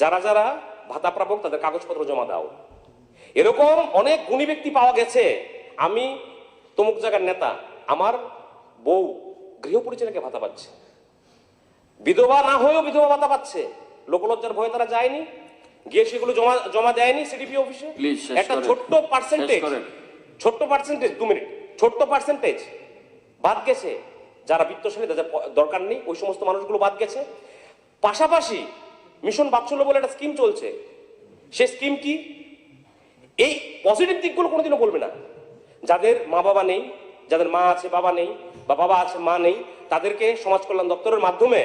যারা যারা ভাতা প্রাপক তাদের কাগজপত্র জমা দাও। এরকম অনেক গুণী ব্যক্তি পাওয়া গেছে। আমি তমুক জায়গার নেতা, আমার বউ গৃহ পরিচালকে ভাতা পাচ্ছে, বিধবা না হয়েও বিধবা ভাতা পাচ্ছে। লোকলজ্জার ভয়ে তারা যায়নি, গিয়ে সেগুলো জমা দেয়নি সিডিপি অফিসে। একটা ছোট্ট পার্সেন্টেজ 2 মিনিট, ছোট্ট পার্সেন্টেজ বাদ গেছে, যারা বিত্তশালী, যাদের দরকার নেই, ওই সমস্ত মানুষগুলো বাদ গেছে। পাশাপাশি মিশন বাৎসল্য বলে একটা স্কিম চলছে, সেই স্কিম কি? এই পজিটিভ দিকগুলো কোনোদিনও বলবে না। যাদের মা বাবা নেই, যাদের মা আছে বাবা নেই, বা বাবা আছে মা নেই, তাদেরকে সমাজ কল্যাণ দপ্তরের মাধ্যমে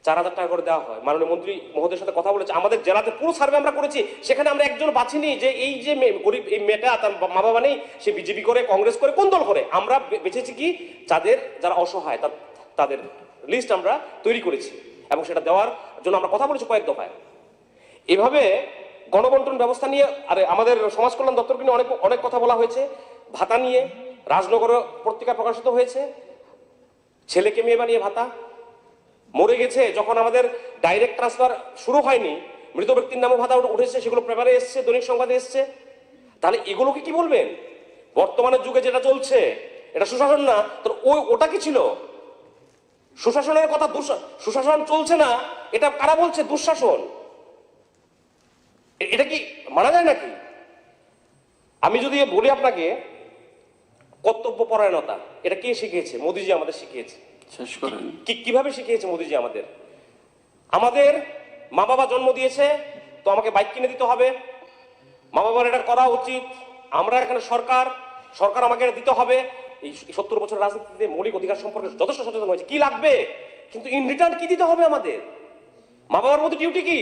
4,000 টাকা করে দেওয়া হয়। মাননীয় মন্ত্রী মহোদয়ের সাথে কথা বলেছে, আমাদের জেলাতে পুরো সার্ভে আমরা করেছি, সেখানে আমরা একজন বাছিনি যে এই যে গরিব এই মেয়েটা, তার মা বাবা নেই, সে বিজেপি করে, কংগ্রেস করে, কোন দল করে। আমরা বেছেছি কি, যারা অসহায় তাদের লিস্ট আমরা তৈরি করেছি, এবং সেটা দেওয়ার জন্য আমরা কথা বলেছি কয়েক দফায়। এভাবে গণবন্টন ব্যবস্থা নিয়ে, আরে আমাদের সমাজ কল্যাণ দপ্তরকে নিয়ে অনেক কথা বলা হয়েছে। ভাতা নিয়ে রাজনগর পত্রিকা প্রকাশিত হয়েছে, ছেলেকে মেয়ে বানিয়ে ভাতা, মরে গেছে যখন আমাদের ডাইরেক্ট ট্রান্সফার শুরু হয়নি, মৃত ব্যক্তির নামে ভাতা উঠেছে, সেগুলো পেপারে এসছে, দৈনিক সংবাদে এসছে। তাহলে এগুলোকে কি বলবেন? বর্তমানের যুগে যেটা চলছে এটা সুশাসন না, তো ওটা কি ছিল? সুশাসনের কথা, সুশাসন চলছে না, এটা কারা বলছে দুঃশাসন? এটা কি মানা যায় নাকি? আমি যদি বলি আপনাকে, কর্তব্য পরায়ণতা, এটা কে শিখিয়েছে? মোদিজি আমাদের শিখিয়েছে। কিভাবে শিখিয়েছে মোদিজি আমাদের? মা বাবা জন্ম দিয়েছে তো আমাকে বাইক কিনে দিতে হবে, মা বাবার এটা করা উচিত। আমরা এখানে সরকার আমাকে এটা দিতে হবে। এই 70 বছর রাজনীতিতে মৌলিক অধিকার সম্পর্কে যথেষ্ট সচেতন হয়েছে, কি লাগবে, কিন্তু ইন রিটার্ন কি দিতে হবে আমাদের? মা বাবার মধ্যে ডিউটি কি?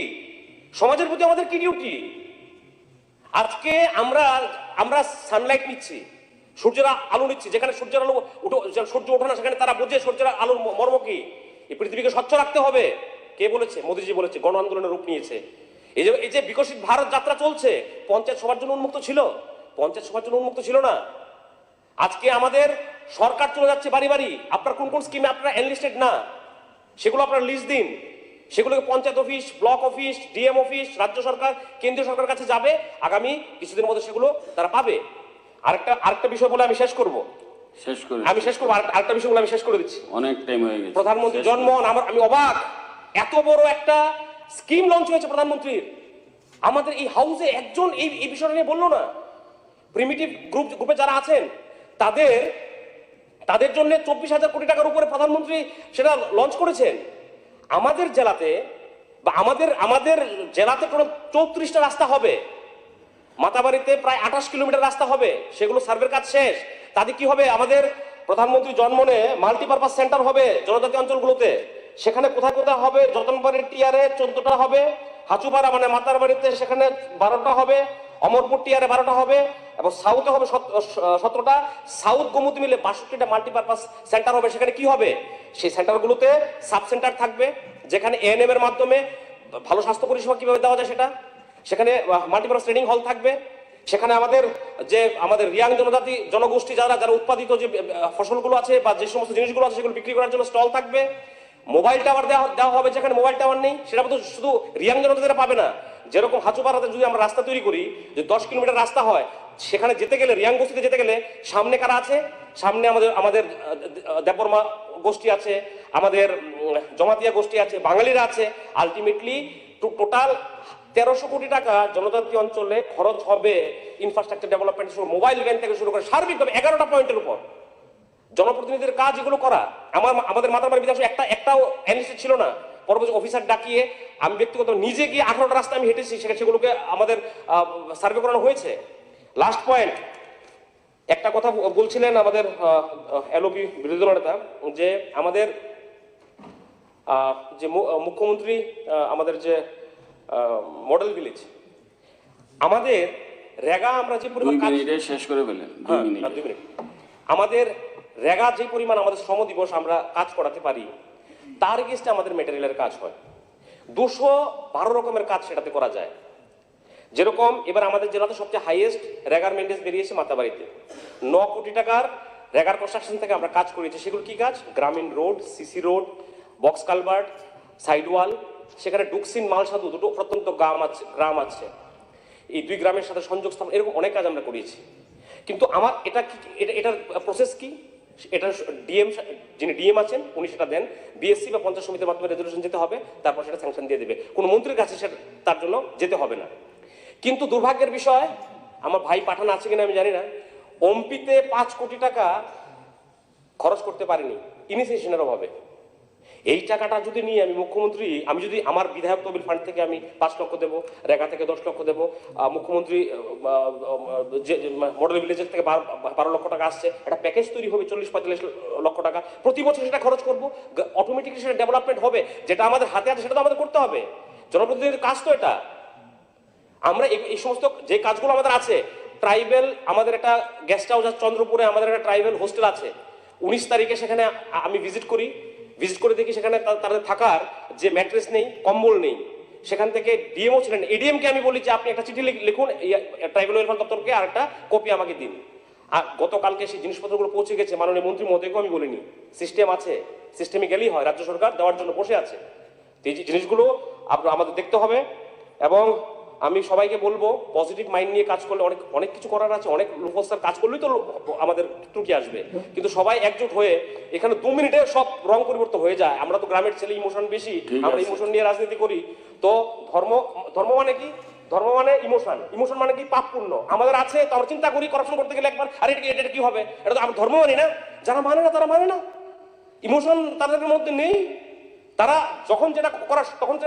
সমাজের প্রতি আমাদের কি ডিউটি? আজকে আমরা সানলাইট নিচ্ছি, সূর্যের আলো নিচ্ছি, যেখানে সূর্যের আলো সূর্য ওঠে না সেখানে তারা বোঝে সূর্যের আলোর মর্ম কি। এই পৃথিবীকে স্বচ্ছ রাখতে হবে। কে বলেছে? মোদিজি বলেছে, গণ আন্দোলনের রূপ নিয়েছে। এই যে বিকশিত ভারত যাত্রা চলছে, পঞ্চায়েত সভার জন্য উন্মুক্ত ছিল? পঞ্চায়েত সভার জন্য উন্মুক্ত ছিল না। আজকে আমাদের সরকার চলে যাচ্ছে বাড়ি বাড়ি, আপনার কোন কোন স্কিমে আপনারা এনলিস্টেড না, সেগুলো আপনারা লিস্ট দিন। সেগুলোকে panchayat office, block office, DM office, রাজ্য সরকার, কেন্দ্রীয় সরকারের কাছে যাবে। আগামী কিছুদিনের মধ্যে সেগুলো তারা পাবে। আরেকটা বিষয় বলে আমি শেষ করব। আরেকটা বিষয় বলে আমি শেষ করে দিচ্ছি, অনেক টাইম হয়ে গেছে। প্রধানমন্ত্রী জন্মদিন, আমি অবাক, এত বড় একটা স্কিম লঞ্চ হয়েছে প্রধানমন্ত্রীর, আমাদের এই হাউসে একজন এই বিষয়টা নিয়ে বললো না। প্রিমিটিভ গ্রুপে যারা আছেন তাদের জন্য 24,000 কোটি টাকার উপরে প্রধানমন্ত্রী সেটা লঞ্চ করেছেন। আমাদের জেলাতে টোটাল 34টা রাস্তা হবে, মাতাবাড়িতে প্রায় 28 কিলোমিটার রাস্তা হবে, সেগুলো সার্ভের কাজ শেষ। তাদের কি হবে? আমাদের প্রধানমন্ত্রী জন্মনে মাল্টিপারপাস সেন্টার হবে জনজাতি অঞ্চলগুলোতে, সেখানে কোথায় কোথায় হবে? যতনবাড়ির টিয়ারে 14টা হবে, হাচুপাড়া মানে মাতার বাড়িতে সেখানে 12টা হবে, অমরপুর টিয়ারে 12টা হবে, এবং সাউথে হবে 17টা। সাউথ গোমতী মিলে 62টা মাল্টিপারপাস সেন্টার হবে। সেখানে কি হবে? সেই সেন্টারগুলোতে সাব সেন্টার থাকবে, যেখানে এএনএম এর মাধ্যমে ভালো স্বাস্থ্য পরিষেবা কিভাবে দেওয়া যায় সেটা। সেখানে মাল্টিপারপাস ট্রেনিং হল থাকবে। সেখানে আমাদের রিয়াং জনগোষ্ঠী যারা উৎপাদিত যে ফসলগুলো আছে বা যে সমস্ত জিনিসগুলো আছে সেগুলো বিক্রি করার জন্য স্টল থাকবে। মোবাইল টাওয়ার দেওয়া হবে যেখানে মোবাইল টাওয়ার নেই, সেটা তো শুধু রিয়াং জনতারা পাবে না। যেরকম হাঁচুপাড়াতে যদি আমরা রাস্তা তৈরি করি, যে 10 কিলোমিটার রাস্তা হয়, সেখানে যেতে গেলে রিয়াং বস্তিতে যেতে গেলে সামনে কারা আছে? সামনে আমাদের দেববর্মা গোষ্ঠী আছে, আমাদের জমাতিয়া গোষ্ঠী আছে, বাঙালিরা আছে। আলটিমেটলি টোটাল 1300 কোটি টাকা জনজাতি অঞ্চলে খরচ হবে ইনফ্রাস্ট্রাকচার ডেভেলপমেন্ট, মোবাইল ভ্যান থেকে শুরু করে সার্বিকভাবে 11টা পয়েন্টের উপর। জনপ্রতিনিধিদের কাজ এগুলো করা। আমাদের মাতারবাড়ি বিধানসভা একটাও অ্যানিস্টেড ছিল না। পরবর্তী অফিসার ডাকিয়ে আমি ব্যক্তিগত নিজে গিয়ে 18টা রাস্তা আমি হেঁটেছি, সেগুলোকে আমাদের সার্ভে করানো হয়েছে। লাস্ট পয়েন্ট, একটা কথা বলছিলেন আমাদের এলওপি বিরোধী দল নেতা, যে আমাদের যে মুখ্যমন্ত্রী আমাদের যে মডেল ভিলেজ, আমাদের রেগা আমরা যে পরিমাণ শেষ করে ফেলেন, 2 মিনিট, আমাদের রেগা যে পরিমাণ আমাদের শ্রম দিবস আমরা কাজ করাতে পারি, তার এগেইনস্টে আমাদের মেটেরিয়ালের কাজ হয় 212 রকমের কাজ সেটাতে করা যায়। যেরকম এবার আমাদের জেলাতে সবচেয়ে হাইয়েস্ট রেগার মেনটেন্স বেরিয়েছে মাতাবাড়িতে। 9 কোটি টাকার রেগার কনস্ট্রাকশন থেকে আমরা কাজ করেছি। সেগুলো কি কাজ? গ্রামীণ road, CC road, box culvert, side ওয়াল। সেখানে ডুকসিন, মালসাধু দুটো প্রত্যন্ত গ্রাম আছে, এই 2 গ্রামের সাথে সংযোগ স্থাপন, এরকম অনেক কাজ আমরা করিয়েছি। কিন্তু আমার এটার প্রসেস কি? এটা ডিএম, যিনি ডিএম আছেন উনি সেটা দেন, বিএসসি বা পঞ্চায়েত সমিতির মাধ্যমে রেজলিউশন যেতে হবে, তারপর সেটা স্যাংশন দিয়ে দেবে। কোনো মন্ত্রীর কাছে সেটা তার জন্য যেতে হবে না। কিন্তু দুর্ভাগ্যের বিষয়, আমার ভাই পাঠান আছে কিনা আমি জানি না, ওমপিতে 5 কোটি টাকা খরচ করতে পারিনি ইনিশিয়েশনের অভাবে। এই টাকাটা যদি নিয়ে আমি যদি আমার বিধায়ক তহবিল ফান্ড থেকে আমি 5 লক্ষ দেবো, রেগা থেকে 10 লক্ষ দেবো, মুখ্যমন্ত্রী যে মডেল ভিলেজের থেকে 12 লক্ষ টাকা আসছে, একটা প্যাকেজ তৈরি হবে 40-45 লক্ষ টাকা, প্রতি বছর সেটা খরচ করবো, অটোমেটিকলি সেটা ডেভেলপমেন্ট হবে। যেটা আমাদের হাতে আছে সেটা তো আমাদের করতে হবে, জনপ্রতিনিধির কাজ তো এটা। আমরা এই সমস্ত যে কাজগুলো আমাদের আছে, ট্রাইবেল আমাদের একটা গেস্ট হাউস আছে চন্দ্রপুরে, আমাদের একটা ট্রাইবেল হোস্টেল আছে। 19 তারিখে সেখানে আমি ভিজিট করে দেখি সেখানে তাদের থাকার যে ম্যাট্রেস নেই, কম্বল নেই। সেখান থেকে ডিএমও ছিলেন, এডিএমকে আমি বলি যে আপনি একটা চিঠি লিখুন ট্রাইবেল ওয়েলফেয়ার দপ্তরকে, আর একটা কপি আমাকে দিন। আর গতকালকে সেই জিনিসপত্রগুলো পৌঁছে গেছে, মাননীয় মন্ত্রী মহোদয়কেও আমি বলিনি। সিস্টেম আছে, সিস্টেমে গেলেই হয়, রাজ্য সরকার দেওয়ার জন্য বসে আছে। এই জিনিসগুলো আমাদের দেখতে হবে। এবং আমি সবাইকে বলবো, পজিটিভ মাইন্ড নিয়ে কাজ করলে অনেক কিছু করার আছে। অনেক লোকস্থার কাজ করলেই তো আমাদের ত্রুটি আসবে, কিন্তু সবাই একজোট হয়ে এখানে 2 মিনিটে সব রং পরিবর্তন হয়ে যায়। আমরা তো গ্রামের ছেলে, ইমোশন বেশি, আমরা ইমোশন নিয়ে রাজনীতি করি। তো ধর্ম মানে কি? ধর্ম মানে ইমোশন মানে কি? পাপ পুণ্য আমাদের আছে, তো আমরা চিন্তা করি করাপশন করতে গেলে একবার, আরে এটা কি হবে, এটা তো আমরা ধর্ম মানি না। যারা মানে না তারা মানে না, ইমোশন তাদের মধ্যে নেই। তারা যখন যেটা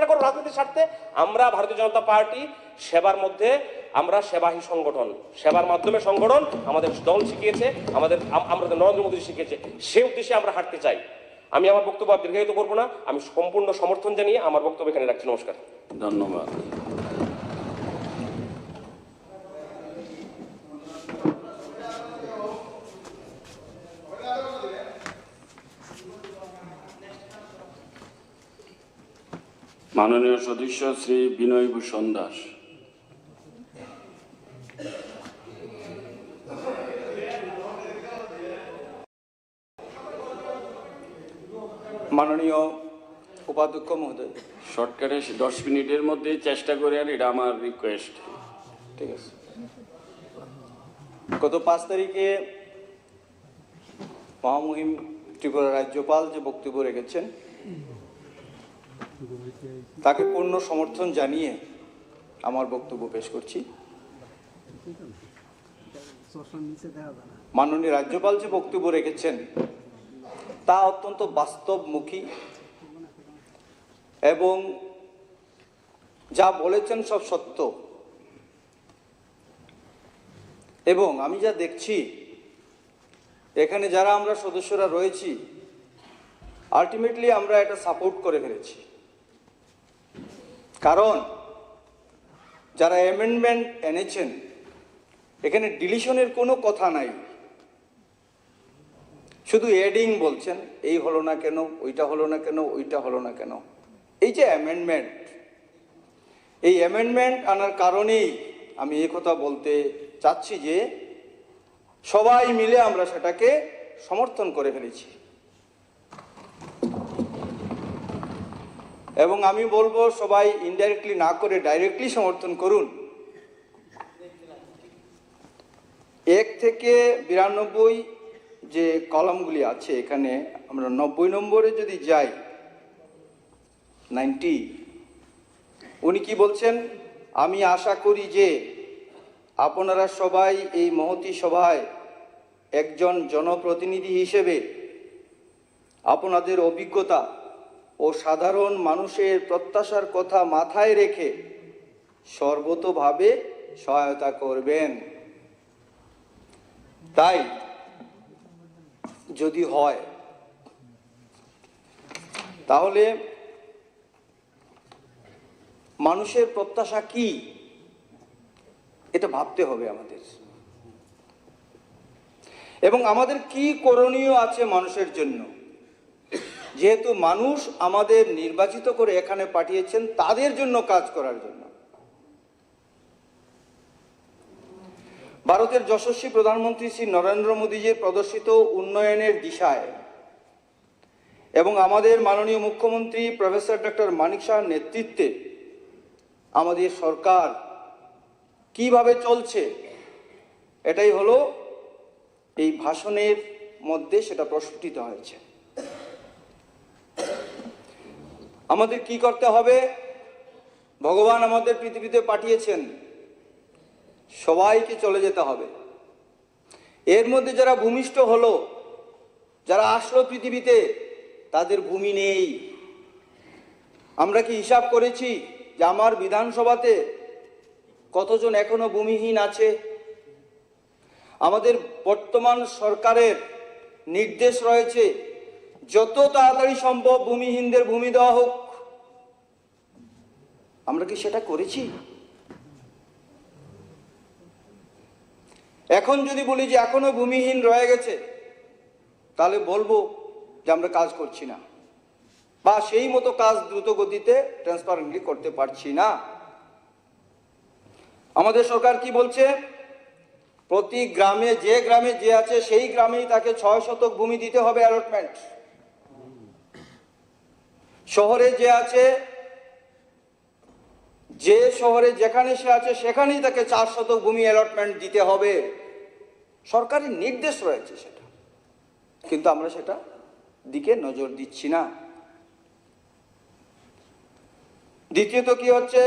করো রাজনীতির স্বার্থে। আমরা ভারতীয় জনতা পার্টি সেবার মধ্যে, আমরা সেবাহী সংগঠন, সেবার মাধ্যমে সংগঠন আমাদের দল শিখিয়েছে, আমাদের নরেন্দ্র মোদী শিখিয়েছে। সেই উদ্দেশ্যে আমরা হাঁটতে চাই। আমি আমার বক্তব্য দীর্ঘায়িত করবো না, আমি সম্পূর্ণ সমর্থন জানিয়ে আমার বক্তব্য এখানে রাখছি। নমস্কার, ধন্যবাদ। মাননীয় সদস্য শ্রী বিনয়ভূষণ দাস। মাননীয় উপাধ্যক্ষ মহোদয়, শর্টকাটে 10 মিনিটের মধ্যে চেষ্টা করে, আর এটা আমার রিকোয়েস্ট। ঠিক আছে। গত 5 তারিখে মহামহিম ত্রিপুরা রাজ্যপাল যে বক্তব্য রেখেছেন, তাকে পূর্ণ সমর্থন জানিয়ে আমার বক্তব্য পেশ করছি। মাননীয় রাজ্যপাল যে বক্তব্য রেখেছেন তা অত্যন্ত বাস্তবমুখী এবং যা বলেছেন সব সত্য। এবং আমি যা দেখছি, এখানে যারা আমরা সদস্যরা রয়েছি, আলটিমেটলি আমরা এটা সাপোর্ট করে ফেলেছি। কারণ যারা অ্যামেন্ডমেন্ট এনেছেন, এখানে ডিলিশনের কোনো কথা নাই, শুধু এডিং বলছেন, এই হলো না কেন, ওইটা হলো না কেন, ওইটা হলো না কেন। এই যে অ্যামেন্ডমেন্ট, এই অ্যামেন্ডমেন্ট আনার কারণেই আমি এই কথা বলতে চাচ্ছি যে সবাই মিলে আমরা সেটাকে সমর্থন করে ফেলেছি। এবং আমি বলবো সবাই ইনডাইরেক্টলি না করে ডাইরেক্টলি সমর্থন করুন। 1 থেকে 92 যে কলামগুলি আছে এখানে আমরা 90 নম্বরে যদি যাই 90, উনি কি বলছেন? আমি আশা করি যে আপনারা সবাই এই মহতী সভায় একজন জনপ্রতিনিধি হিসেবে আপনাদের অভিজ্ঞতা ও সাধারণ মানুষের প্রত্যাশার কথা মাথায় রেখে সর্বতোভাবে সহায়তা করবেন। তাই যদি হয় তাহলে মানুষের প্রত্যাশা কি এটা ভাবতে হবে আমাদের, এবং আমাদের কি করণীয় আছে মানুষের জন্য। যেহেতু মানুষ আমাদের নির্বাচিত করে এখানে পাঠিয়েছেন তাদের জন্য কাজ করার জন্য। ভারতের যশস্বী প্রধানমন্ত্রী শ্রী নরেন্দ্র মোদীজির প্রদর্শিত উন্নয়নের দিশায় এবং আমাদের মাননীয় মুখ্যমন্ত্রী প্রফেসর ডক্টর মানিক শাহর নেতৃত্বে আমাদের সরকার কিভাবে চলছে এটাই হলো এই ভাষণের মধ্যে সেটা প্রস্ফুটিত হয়েছে। আমাদের কি করতে হবে? ভগবান আমাদের পৃথিবীতে পাঠিয়েছেন, সবাইকে চলে যেতে হবে। এর মধ্যে যারা ভূমিষ্ঠ হলো, যারা আসলো পৃথিবীতে, তাদের ভূমি নেই। আমরা কি হিসাব করেছি যে আমার বিধানসভাতে কতজন এখনো ভূমিহীন আছে? আমাদের বর্তমান সরকারের নির্দেশ রয়েছে যত তাড়াতাড়ি সম্ভব ভূমিহীনদের ভূমি দেওয়া হোক। আমরা কি সেটা করেছি? এখন যদি বলি যে এখনো ভূমিহীন রয়ে গেছে, তাহলে বলবো যে আমরা কাজ করছি না, বা সেই মতো কাজ দ্রুত গতিতে ট্রান্সপারেন্টলি করতে পারছি না। আমাদের সরকার কি বলছে? প্রতি গ্রামে যে আছে সেই গ্রামেই তাকে 6 শতক ভূমি দিতে হবে অ্যালটমেন্ট। শহরে যে আছে, যে শহরে যেখানে সে আছে সেখানেই তাকে 4 শতক ভূমি অ্যালটমেন্ট দিতে হবে। সরকারি নির্দেশ রয়েছে সেটা, কিন্তু আমরা সেটা দিকে নজর দিচ্ছি না। দ্বিতীয়ত কি হচ্ছে?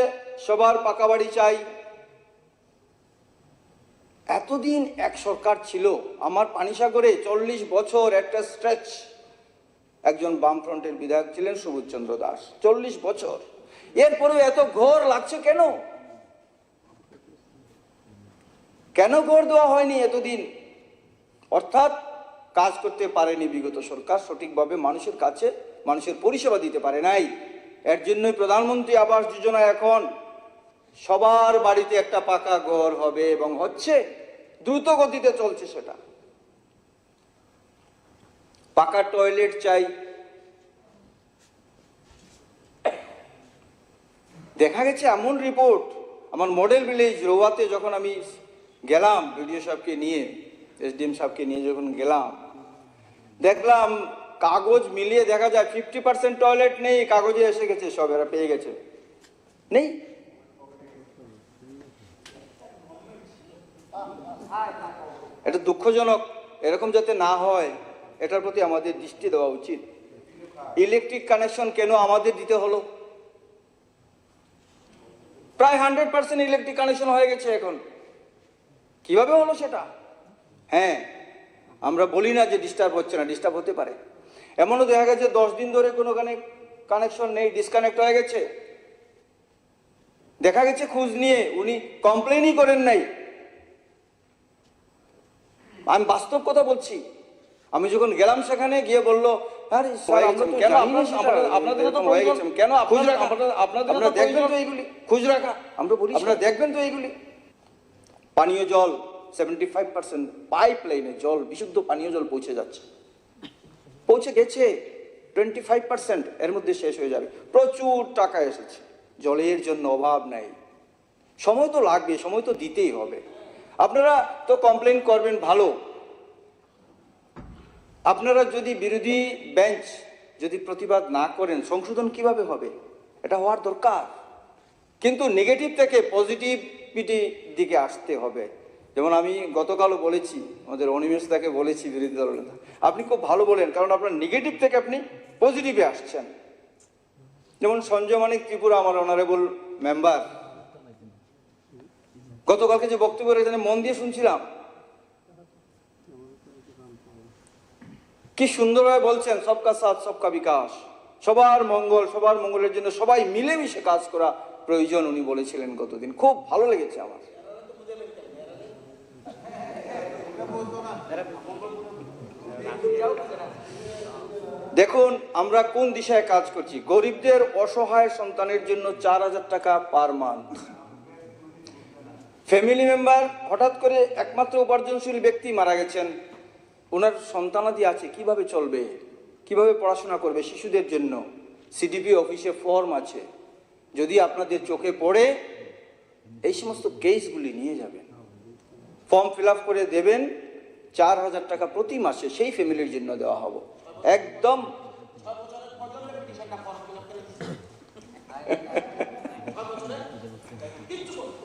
সবার পাকা বাড়ি চাই। এতদিন এক সরকার ছিল, আমার পানিসাগরে 40 বছর একটা স্ট্রেচ একজন বামফ্রন্টের বিধায়ক ছিলেন সুবোধ চন্দ্র দাস, 40 বছর। এরপরে এত ঘর লাগছে কেন? কেন ঘর দেওয়া হয়নি এতদিন? অর্থাৎ কাজ করতে পারেনি বিগত সরকার, সঠিকভাবে মানুষের কাছে মানুষের পরিষেবা দিতে পারে নাই। এর জন্যই প্রধানমন্ত্রী আবাস যোজনা এখন সবার বাড়িতে একটা পাকা ঘর হবে, এবং হচ্ছে, দ্রুত গতিতে চলছে সেটা। পাকা টয়লেট চাই। দেখা গেছে এমন রিপোর্ট, আমার মডেল ভিলেজ রোয়াতে যখন আমি গেলাম বিডিও সাহেবকে নিয়ে, এসডিএম সাহেবকে নিয়ে যখন গেলাম, দেখলাম কাগজ মিলিয়ে দেখা যায় 50% টয়লেট নেই, কাগজে এসে গেছে, সব এরা পেয়ে গেছে, নেই। এটা দুঃখজনক। এরকম যাতে না হয় এটার প্রতি আমাদের দৃষ্টি দেওয়া উচিত। ইলেকট্রিক কানেকশন কেন আমাদের দিতে হলো? প্রায় 100% ইলেকট্রিক কানেকশন হয়ে গেছে এখন। কিভাবে হলো সেটা? হ্যাঁ, আমরা বলি না যে ডিস্টার্ব হচ্ছে না, ডিস্টার্ব হতে পারে। এমনও দেখা গেছে 10 দিন ধরে কোনো কানেকশন নেই, ডিসকানেক্ট হয়ে গেছে। দেখা গেছে খোঁজ নিয়ে উনি কমপ্লেনই করেন নাই। আমি বাস্তব কথা বলছি। আমি যখন গেলাম সেখানে গিয়ে বললো, আরে কেন আপনারা দেখবেন তো এইগুলি, খোঁজ রাখা। আমরা বলি আপনারা দেখবেন তো এইগুলি। পানীয় জল 75% পাইপ লাইনে জল, বিশুদ্ধ পানীয় জল পৌঁছে গেছে 25%, এর মধ্যে শেষ হয়ে যাবে। প্রচুর টাকা এসেছে, জলের জন্য অভাব নাই। সময় তো লাগবে, সময় তো দিতেই হবে। আপনারা তো কমপ্লেন করবেন, ভালো। আপনারা যদি বিরোধী বেঞ্চ যদি প্রতিবাদ না করেন, সংশোধন কিভাবে হবে? এটা হওয়ার দরকার, কিন্তু নেগেটিভ থেকে পজিটিভিটি দিকে আসতে হবে। যেমন আমি গতকালও বলেছি, আমাদের অনিমেষ দাকে বলেছি, বিরোধী দলনেতা, আপনি খুব ভালো বলেন, কারণ আপনার নেগেটিভ থেকে আপনি পজিটিভে আসছেন। যেমন সঞ্জয় মানিক ত্রিপুরা, আমার অনারেবল মেম্বার, গতকালকে যে বক্তব্য এখানে মন দিয়ে শুনছিলাম, কি সুন্দরভাবে বলছেন সবকা সাথ সবকা বিকাশ, সবার মঙ্গল, সবার মঙ্গলের জন্য সবাই মিলেমিশে কাজ করা প্রয়োজন, উনি বলেছিলেন গতদিন। খুব ভালো লেগেছে আমার। দেখুন আমরা কোন দিশায় কাজ করছি। গরিবদের অসহায় সন্তানের জন্য 4,000 টাকা পার মান্থ। ফ্যামিলি মেম্বার হঠাৎ করে একমাত্র উপার্জনশীল ব্যক্তি মারা গেছেন, ওনার সন্তানাদি আছে, কিভাবে চলবে, কিভাবে পড়াশোনা করবে? শিশুদের জন্য সিডিপি অফিসে ফর্ম আছে, যদি আপনাদের চোখে পড়ে এই সমস্ত কেসগুলি নিয়ে যাবেন, ফর্ম ফিল আপ করে দেবেন। 4,000 টাকা প্রতি মাসে সেই ফ্যামিলির জন্য দেওয়া হবে। একদম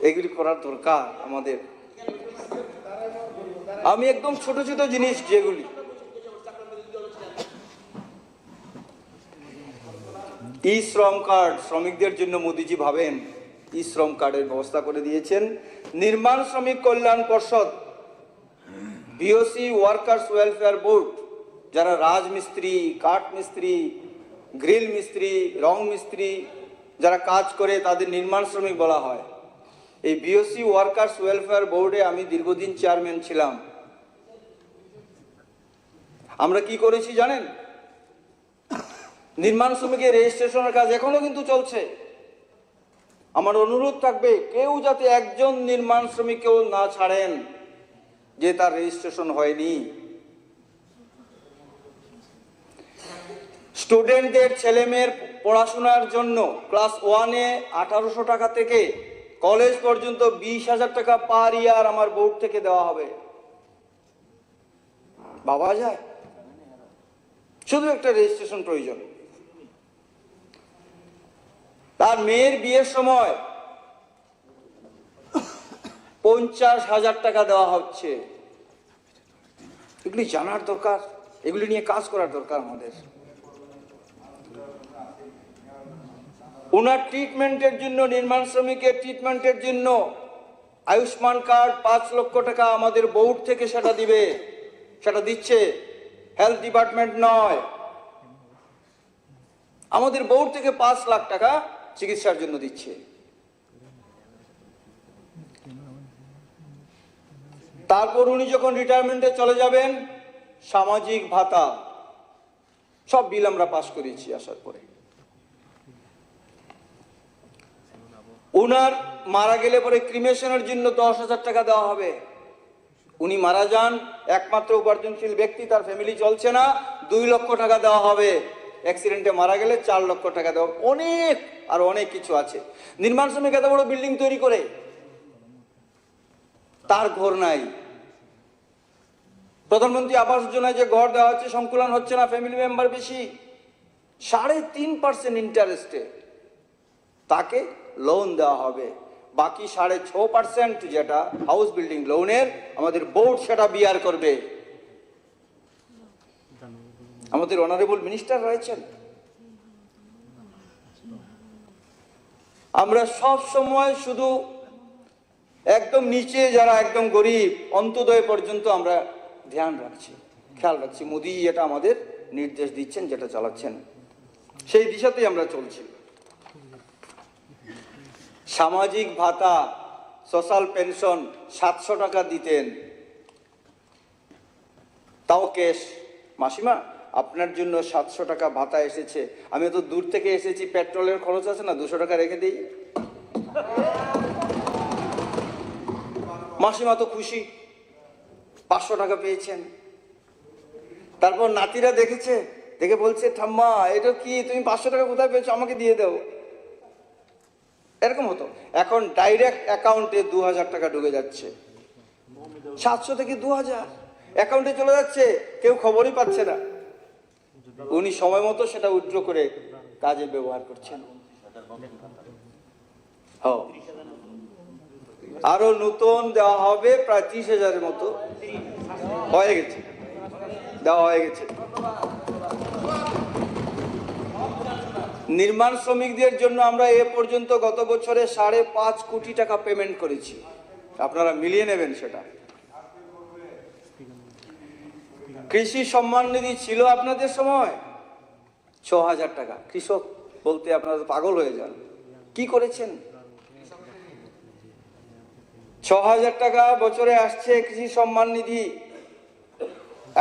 এগুলি করার দরকার আমাদের। আমি একদম ছোট ছোট জিনিস যেগুলি, ই শ্রম কার্ড শ্রমিকদের জন্য মোদিজি ভাবেন ই শ্রম কার্ডের ব্যবস্থা করে দিয়েছেন। নির্মাণ শ্রমিক কল্যাণ পর্ষদ, বিওসি ওয়ার্কার্স ওয়েলফেয়ার বোর্ড, যারা রাজমিস্ত্রি, কাঠ মিস্ত্রি, গ্রিল মিস্ত্রি, রং মিস্ত্রি যারা কাজ করে তাদের নির্মাণ শ্রমিক বলা হয়। এই বিওসি ওয়ার্কার্স ওয়েলফেয়ার বোর্ডে আমি দীর্ঘদিন চেয়ারম্যান ছিলাম। আমরা কি করেছি জানেন? নির্মাণ শ্রমিকের রেজিস্ট্রেশনের কাজ এখনো কিন্তু চলছে। আমার অনুরোধ থাকবে, কেউ যাতে একজন নির্মাণ শ্রমিককেও না ছাড়েন যে তার রেজিস্ট্রেশন হয়নি। স্টুডেন্টদের ছেলেমেয়ের পড়াশোনার জন্য ক্লাস 1-এ 1800 টাকা থেকে কলেজ পর্যন্ত 20,000 টাকা পার ইয়ার আমার বোর্ড থেকে দেওয়া হবে। ভাবা যায়? শুধু একটা রেজিস্ট্রেশন প্রয়োজন। তার মেয়ের বিয়ের সময় 50,000 টাকা দেওয়া হচ্ছে। এগুলি জানার দরকার, এগুলি নিয়ে কাজ করার দরকার আমাদের। ওনার ট্রিটমেন্টের জন্য, নির্মাণ শ্রমিকের ট্রিটমেন্টের জন্য আয়ুষ্মান কার্ড 5 লক্ষ টাকা আমাদের বোর্ড থেকে সেটা দিবে, সেটা দিচ্ছে, হেলথ ডিপার্টমেন্ট নয়। আমাদের বোর্ড থেকে 5 লাখ টাকা চিকিৎসার জন্য দিচ্ছে। তারপর উনি যখন রিটায়ারমেন্টে চলে যাবেন, সামাজিক ভাতা সব বিল আমরা পাস করেছি আসার পরে। উনার মারা গেলে পরে ক্রিমেশনের জন্য 10,000 টাকা দেওয়া হবে। উনি মারা যান, একমাত্র উপার্জনশীল ব্যক্তি, তার ফ্যামিলি চলছে না, 2 লক্ষ টাকা দেওয়া হবে। অ্যাক্সিডেন্টে মারা গেলে 4 লক্ষ টাকা দেওয়া। অনেক আর অনেক কিছু আছে। নির্মাণ শ্রমিক এত বড় বিল্ডিং তৈরি করে তার ঘর নাই। প্রধানমন্ত্রী আবাস যোজনায় যে ঘর দেওয়া হচ্ছে সংকুলন হচ্ছে না, ফ্যামিলি মেম্বার বেশি, 3.5% ইন্টারেস্টে তাকে লোন দেওয়া হবে। বাকি 6.5% যেটা হাউস বিল্ডিং লোনের আমাদের বোর্ড সেটা বিয়ার করবে। আমাদের অনারেবল মিনিস্টার রয়েছেন। আমরা সব সময় শুধু একদম নিচে যারা একদম গরিব, অন্তোদয় পর্যন্ত আমরা ধ্যান রাখছি, খেয়াল রাখছি। মোদি এটা আমাদের নির্দেশ দিচ্ছেন, যেটা চালাচ্ছেন, সেই দিশাতেই আমরা চলছি। সামাজিক ভাতা, সোশ্যাল পেনশন 700 টাকা দিতেন, তাও ক্যাশ। মাসিমা আপনার জন্য 700 টাকা ভাতা এসেছে, আমি তো দূর থেকে এসেছি, পেট্রোলের খরচ আছে না, 200 টাকা রেখে দিই। মাসিমা তো খুশি, 500 টাকা পেয়েছেন। তারপর নাতিরা দেখেছে, দেখে বলছে, ঠাম্মা এটা কি, তুমি 500 টাকা কোথায় পেয়েছো, আমাকে দিয়ে দাও। এরকম হতো। এখন ডাইরেক্ট অ্যাকাউন্টে 2,000 টাকা ঢুকে যাচ্ছে, 700 থেকে 2,000 অ্যাকাউন্টে চলে যাচ্ছে, কেউ খবরই পাচ্ছে না। উনি সময় মতো সেটা উইথড্র করে কাজে ব্যবহার করছেন। আরো নতুন দেওয়া হবে প্রায় 30,000-এর মতো হয়ে গেছে, দেওয়া হয়ে গেছে। নির্মাণ শ্রমিকদের জন্য আমরা এ পর্যন্ত গত বছরে 5.5 কোটি টাকা পেমেন্ট করেছি, আপনারা মিলিয়ে নেবেন সেটা। কৃষি সম্মান নিধি ছিল আপনাদের সময় 6,000 টাকা, কৃষক বলতে আপনারা পাগল হয়ে যান। কি করেছেন? 6,000 টাকা বছরে আসছে কৃষি সম্মান নিধি।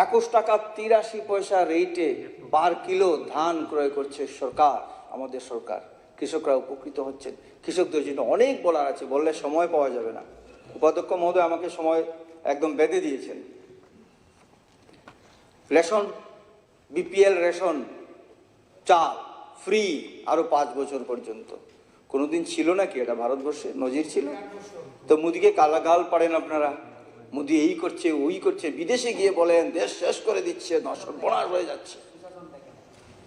21 টাকা 83 পয়সা রেটে পার কিলো ধান ক্রয় করছে সরকার, আমাদের সরকার। কৃষকরা উপকৃত হচ্ছেন। কৃষকদের জন্য অনেক বলার আছে, বললে সময় পাওয়া যাবে না। উপাধ্যক্ষ মহোদয় আমাকে সময় একদম বেঁধে দিয়েছেন। রেশন, বিপিএল রেশন চাল ফ্রি আরো 5 বছর পর্যন্ত। কোনোদিন ছিল নাকি এটা ভারতবর্ষে? নজির ছিল? তো মোদিকে কালাগাল পারেন আপনারা, মোদি এই করছে ওই করছে, বিদেশে গিয়ে বলেন দেশ শেষ করে দিচ্ছে, সর্বনাশ হয়ে যাচ্ছে।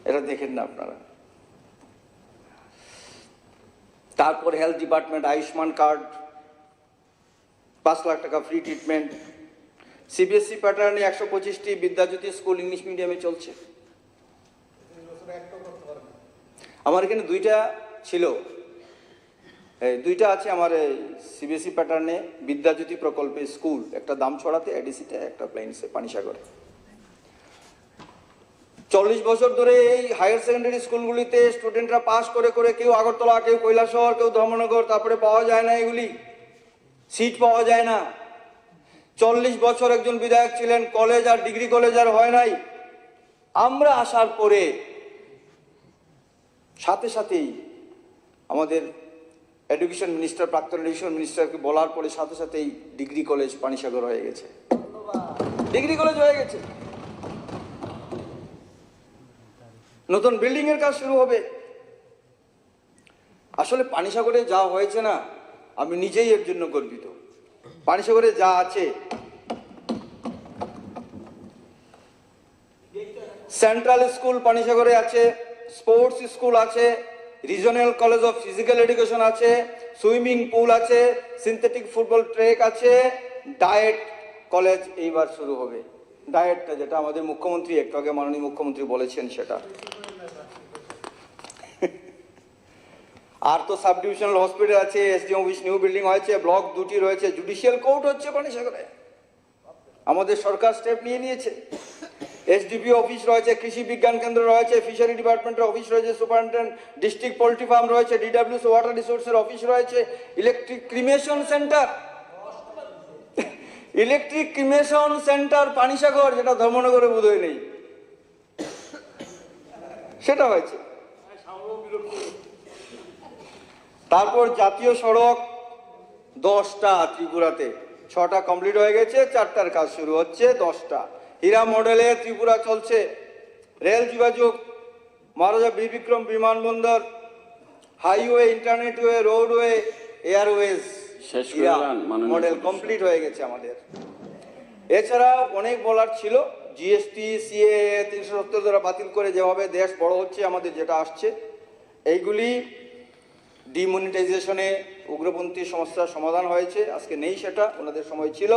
এটা দেখেন না আপনারা। তারপর health department, Ayushman card, 5 lakh টাকা ফ্রি ট্রিটমেন্ট। সিবিএসসি প্যাটার্নে 125টি বিদ্যাজ্যোতি স্কুল ইংলিশ মিডিয়ামে চলছে। আমার এখানে 2টা ছিল, 2টা আছে আমার সিবিএসসি প্যাটার্নে বিদ্যাজ্যোতি প্রকল্পে স্কুল, একটা দামছড়াতে এডিসিতে, একটা প্লেন্সে পানিসাগরে। 40 বছর ধরে এই হায়ার সেকেন্ডারি স্কুলগুলিতে স্টুডেন্টরা পাস করে করে কেউ আগরতলা, কেউ কৈলাসহর, কেউ ধর্মনগর, তারপরে পাওয়া যায় না, এগুলি সিট পাওয়া যায় না। 40 বছর একজন বিধায়ক ছিলেন, কলেজ আর ডিগ্রি কলেজ আর হয় নাই। আমরা আসার পরে সাথে সাথেই আমাদের এডুকেশন মিনিস্টার, প্রাক্তন এডুকেশন মিনিস্টারকে বলার পরে সাথে সাথেই ডিগ্রি কলেজ পানিসাগর হয়ে গেছে, ডিগ্রি কলেজ হয়ে গেছে। নতুন বিল্ডিং এর কাজ শুরু হবে। আসলে পানিসাগরে যা হয়েছে না, আমি নিজেই এর জন্য গর্বিত। পানিসাগরে যা আছে, সেন্ট্রাল স্কুল পানিসাগরে আছে, স্পোর্টস স্কুল আছে, regional college of physical education আছে, সুইমিং পুল আছে, সিনথেটিক ফুটবল ট্র্যাক আছে, ডায়েট কলেজ এইবার শুরু হবে। ডায়েটটা যেটা আমাদের মুখ্যমন্ত্রী একটু আগে মাননীয় মুখ্যমন্ত্রী বলেছেন সেটা। আর তো সাব ডিভিশনাল হসপিটাল আছে, এসডিএম অফিস নিউ বিল্ডিং হয়েছে, ব্লক 2টি রয়েছে, জুডিশিয়াল কোর্ট হচ্ছে পানিসাগরে। আমাদের সরকার স্টেপ নিয়ে নিয়েছে। এসডিপি অফিস রয়েছে, কৃষি বিজ্ঞান কেন্দ্র রয়েছে, ফিশারি ডিপার্টমেন্টের অফিস রয়েছে, সুপারিনটেন্ডেন্ট ডিস্ট্রিক্ট পোল্ট্রি ফার্ম রয়েছে, ডিডব্লিউসি ওয়াটার রিসোর্সের অফিস রয়েছে, electric cremation centre, electric cremation centre Panisagar, যেটা ধর্মনগরে বোধহয় নেই, সেটা হয়েছে। তারপর জাতীয় সড়ক 10টা ত্রিপুরাতে, 6টা কমপ্লিট হয়ে গেছে, 4টার কাজ শুরু হচ্ছে, 10টা। হীরা মডেলে ত্রিপুরা চলছে। রেল যোগাযোগ, মহারাজা বীর বিক্রম বিমানবন্দর, হাইওয়ে, ইন্টারনেটওয়ে, রোডওয়ে, এয়ারওয়েজ, হীরা মডেল কমপ্লিট হয়ে গেছে আমাদের। এছাড়া অনেক বলার ছিল। জিএসটি, সিএ 370 দ্বারা বাতিল করে যেভাবে দেশ বড় হচ্ছে, আমাদের যেটা আসছে, এইগুলি ডিমনিটাইজেশনে উগ্রপন্থী সমস্যার সমাধান হয়েছে। আজকে নেই সেটা, ওনাদের সময় ছিল।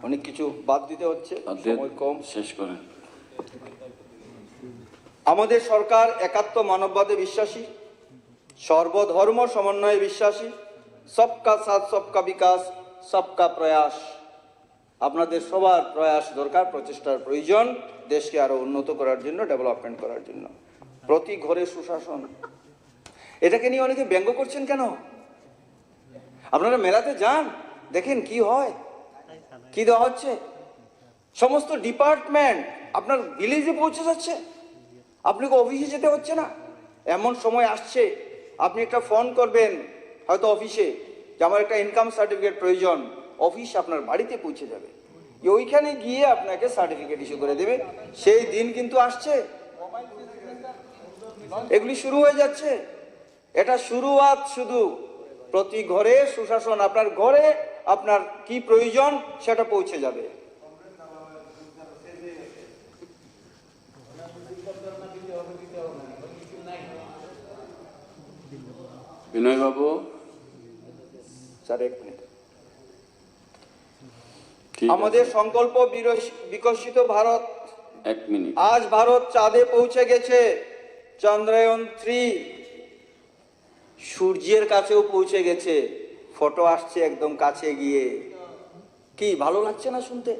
অনেক কিছু বাদ দিতে হচ্ছে, সময় কম। শেষ করে। আমাদের সরকার একাত্ম মানববাদে বিশ্বাসী, সর্বধর্ম সমন্বয়ে বিশ্বাসী, সবকা সাথ সবকা বিকাশ, সবকা প্রয়াস। আপনাদের সবার প্রয়াস দরকার, প্রচেষ্টার প্রয়োজন দেশকে আরো উন্নত করার জন্য, ডেভেলপমেন্ট করার জন্য। প্রতি ঘরে সুশাসন, এটাকে নিয়ে অনেকে ব্যঙ্গ করছেন কেন? আপনারা মেলাতে যান, দেখেন কি হয়, কি দেওয়া হচ্ছে। সমস্ত ডিপার্টমেন্ট আপনার ভিলেজে পৌঁছে যাচ্ছে, আপনাকে অফিসে যেতে হচ্ছে না। এমন সময় আসছে, আপনি একটা ফোন করবেন হয়তো অফিসে যে আমার একটা ইনকাম সার্টিফিকেট প্রয়োজন, অফিস আপনার বাড়িতে পৌঁছে যাবে, ওইখানে গিয়ে আপনাকে সার্টিফিকেট ইস্যু করে দেবে। সেই দিন কিন্তু আসছে, এগুলি শুরু হয়ে যাচ্ছে। এটা শুরুয়াত শুধু। প্রতি ঘরে সুশাসন, আপনার ঘরে আপনার কি প্রয়োজন সেটা পৌঁছে যাবে। বিনয়বাবু, স্যার এক মিনিট। ঠিক আমাদের আছে, সংকল্প বিকশিত ভারত, 1 মিনিট। আজ ভারত চাঁদে পৌঁছে গেছে। চন্দ্রায়ন 3 সূর্যের কাছেও পৌঁছে গেছে। ফটো আসছে একদম কাছে গিয়ে। কি ভালো লাগছে না শুনতে?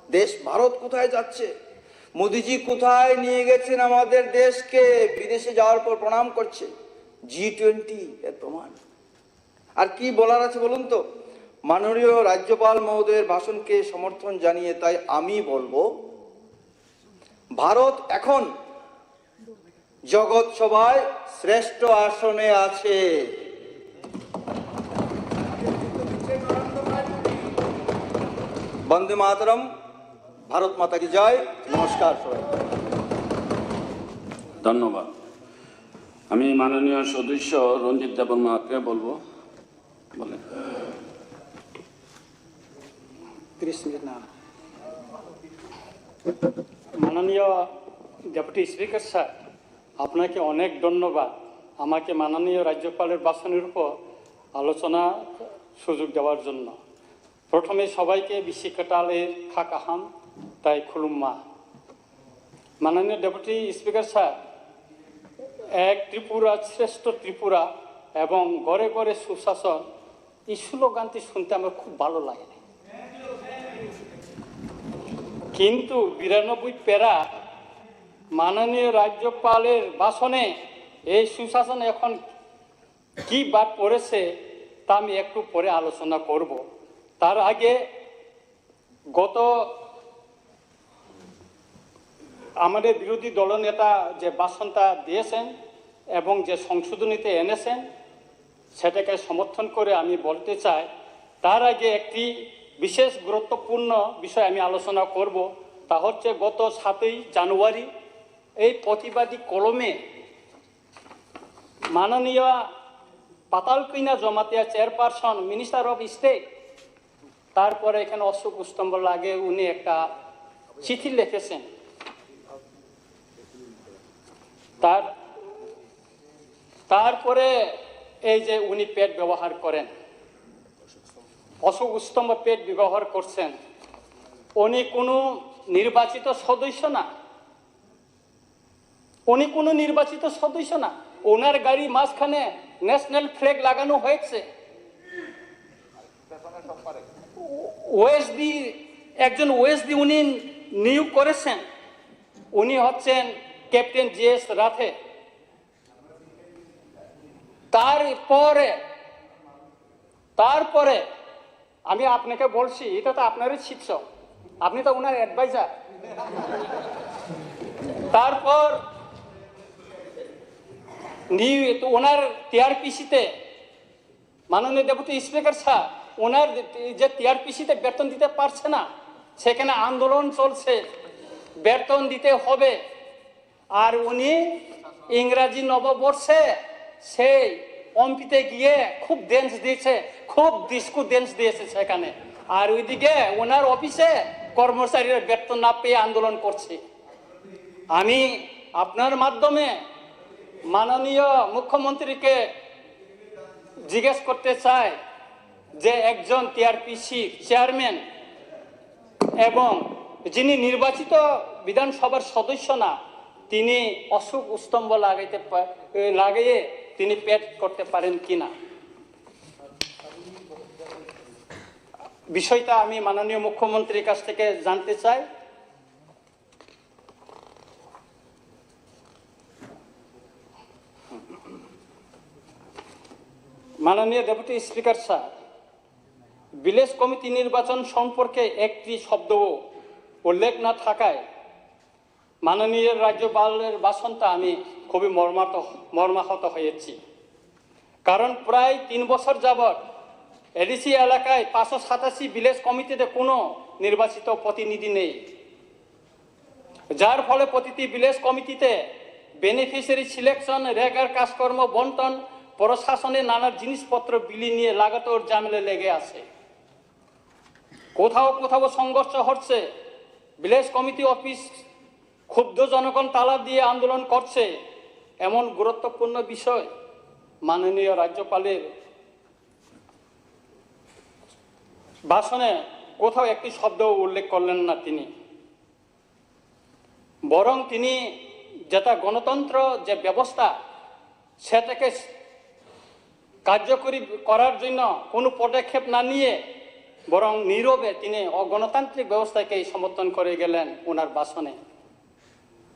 দেশ ভারত কোথায় যাচ্ছে, মোদিজি কোথায় নিয়ে গেছেন আমাদের দেশকে, বিদেশে যাওয়ার পর প্রণাম করছে। G20 এর প্রমাণ। আর কি বলার আছে বলুন তো? মাননীয় রাজ্যপাল মহোদয়ের ভাষণকে সমর্থন জানিয়ে তাই আমি বলবো, ভারত এখন জগৎ সভায় শ্রেষ্ঠ আসনে আছে। বন্দে মাতরম, ভারত মাতা কি জয়। নমস্কার সবাই। ধন্যবাদ। আমি মাননীয় সদস্য রঞ্জিত দেববর্মাকে বলবো, বলেন। 30 মিনিট না। মাননীয় ডেপুটি স্পিকার স্যার, আপনাকে অনেক ধন্যবাদ আমাকে মাননীয় রাজ্যপালের ভাষণের উপর আলোচনা সুযোগ দেওয়ার জন্য। প্রথমে সবাইকে বিশিকাটালের খাকাহাম তাই খুলুম্মা। মাননীয় ডেপুটি স্পিকার স্যার, এক ত্রিপুরা শ্রেষ্ঠ ত্রিপুরা এবং ঘরে ঘরে সুশাসন, এই স্লোগানটি শুনতে আমার খুব ভালো লাগে। কিন্তু 92 প্যারা মাননীয় রাজ্যপালের ভাষণে এই সুশাসন এখন কি বাদ পড়েছে তা আমি একটু পরে আলোচনা করব। তার আগে গত আমাদের বিরোধী দলনেতা যে ভাষণটা দিয়েছেন এবং যে সংশোধনীতে এনেছেন সেটাকে সমর্থন করে আমি বলতে চাই, তার আগে একটি বিশেষ গুরুত্বপূর্ণ বিষয় আমি আলোচনা করব। তা হচ্ছে গত 7ই জানুয়ারি এই প্রতিবাদী কলমে মাননীয় Patalkanya Jamatia chairperson, minister of state, তারপরে এখানে অশোক স্তম্ভ লাগে উনি একটা চিঠি লিখেছেন। তারপরে এই যে উনি পেট ব্যবহার করেন, অশোক স্তম্ভ পেট ব্যবহার করছেন। উনি কোনো নির্বাচিত সদস্য না, উনি কোনো নির্বাচিত সদস্য না। ওনার গাড়ি মাঝখানে ন্যাশনাল ফ্ল্যাগ লাগানো হয়েছে। ওএসডি, একজন ওএসডি উনি নিয়োগ করেছেন, উনি হচ্ছেন ক্যাপ্টেন জিএস রাথে। তারপরে আমি আপনাকে বলছি, এটা তো আপনারই শিক্ষক, আপনি তো ওনার অ্যাডভাইজার। তারপর ওনার টিআরপিসিতে মাননীয় ডেপুটি স্পিকার স্যার, ওনার যে টিআরপিসিতে বেতন দিতে পারছে না, সেখানে আন্দোলন চলছে, বেতন দিতে হবে। আর উনি ইংরাজি নববর্ষে সেই অম্পিতে গিয়ে খুব ড্যান্স দিয়েছে, খুব ডিস্কো ড্যান্স দিয়েছে সেখানে। আর ওইদিকে ওনার অফিসে কর্মচারীরা বেতন না পেয়ে আন্দোলন করছে। আমি আপনার মাধ্যমে মাননীয় মুখ্যমন্ত্রীকে জিজ্ঞেস করতে চাই যে একজন টিআরপিসি চেয়ারম্যান এবং যিনি নির্বাচিত বিধানসভার সদস্য না, তিনি অশোক স্তম্ভ লাগিয়ে তিনি পেট করতে পারেন কিনা, বিষয়টা আমি মাননীয় মুখ্যমন্ত্রীর কাছ থেকে জানতে চাই। মাননীয় deputy speaker sir, village committee নির্বাচন সম্পর্কে একটি শব্দও উল্লেখ না থাকায় মাননীয় রাজ্যপালের ভাষণটা আমি খুবই মর্মাহত হয়েছি। কারণ প্রায় 3 বছর যাবৎ এডিসি এলাকায় 587 ভিলেজ কমিটিতে কোনো নির্বাচিত প্রতিনিধি নেই, যার ফলে প্রতিটি ভিলেজ কমিটিতে বেনিফিশিয়ারি সিলেকশন, রেগার কাজকর্ম বন্টন, প্রশাসনে নানা জিনিসপত্র বিলি নিয়ে লাগাতার ঝামেলা লেগে আছে। কোথাও কোথাও সংঘর্ষ হচ্ছে, ভিলেজ কমিটি অফিস ক্ষুব্ধ জনগণ তালা দিয়ে আন্দোলন করছে। এমন গুরুত্বপূর্ণ বিষয় মাননীয় রাজ্যপালের ভাষণে কোথাও একটি শব্দ উল্লেখ করলেন না তিনি, বরং তিনি যেটা গণতন্ত্র যে ব্যবস্থা সেটাকে কার্যকরী করার জন্য কোনো পদক্ষেপ না নিয়ে বরং নীরবে তিনি অগণতান্ত্রিক ব্যবস্থাকে সমর্থন করে গেলেন ওনার ভাষণে।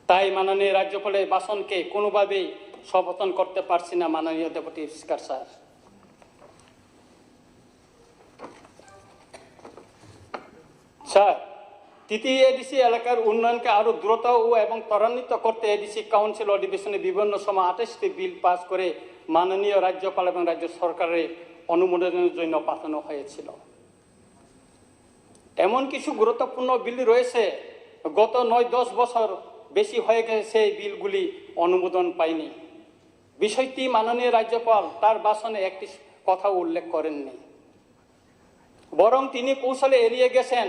তাই মাননীয় রাজ্যপালের ভাষণকে কোনোভাবেই সমর্থন করতে পারছি না মাননীয় ডেপুটি স্পিকার স্যার। স্যার, তৃতীয় এডিসি এলাকার উন্নয়নকে আরও দ্রুত এবং ত্বরান্বিত করতে এডিসি কাউন্সিল অধিবেশনে বিভিন্ন সময় 28টি বিল পাস করে মাননীয় রাজ্যপাল এবং রাজ্য সরকারের অনুমোদনের জন্য পাঠানো হয়েছিল। এমন কিছু গুরুত্বপূর্ণ বিল রয়েছে গত 9-10 বছর বেশি হয়ে গেছে সেই বিলগুলি অনুমোদন পায়নি। বিষয়টি মাননীয় রাজ্যপাল তার ভাষণে একটি কথা উল্লেখ করেননি, বরং তিনি কৌশলে এড়িয়ে গেছেন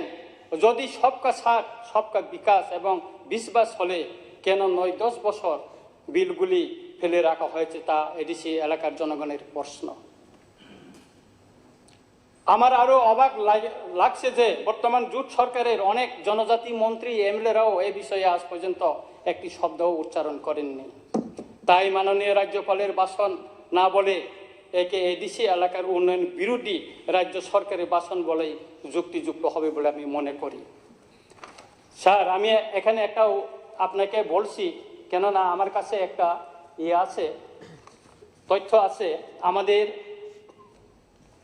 যদি সবকা সাথ সবকা বিকাশ এবং বিশ্বাস হলে কেন 9-10 বছর বিলগুলি ফেলে রাখা হয়েছে তা এডিসি এলাকার জনগণের প্রশ্ন। আমার আরও অবাক লাগছে যে বর্তমান জোট সরকারের অনেক জনজাতি মন্ত্রী এমএলএরাও এই বিষয়ে আজ পর্যন্ত একটি শব্দও উচ্চারণ করেননি। তাই মাননীয় রাজ্যপালের ভাষণ না বলে একে এডিসি এলাকার উন্নয়ন বিরোধী রাজ্য সরকারের ভাষণ বলেই যুক্তিযুক্ত হবে বলে আমি মনে করি। স্যার, আমি এখানে একটা আপনাকে বলছি, কেননা আমার কাছে একটা আছে, তথ্য আছে। আমাদের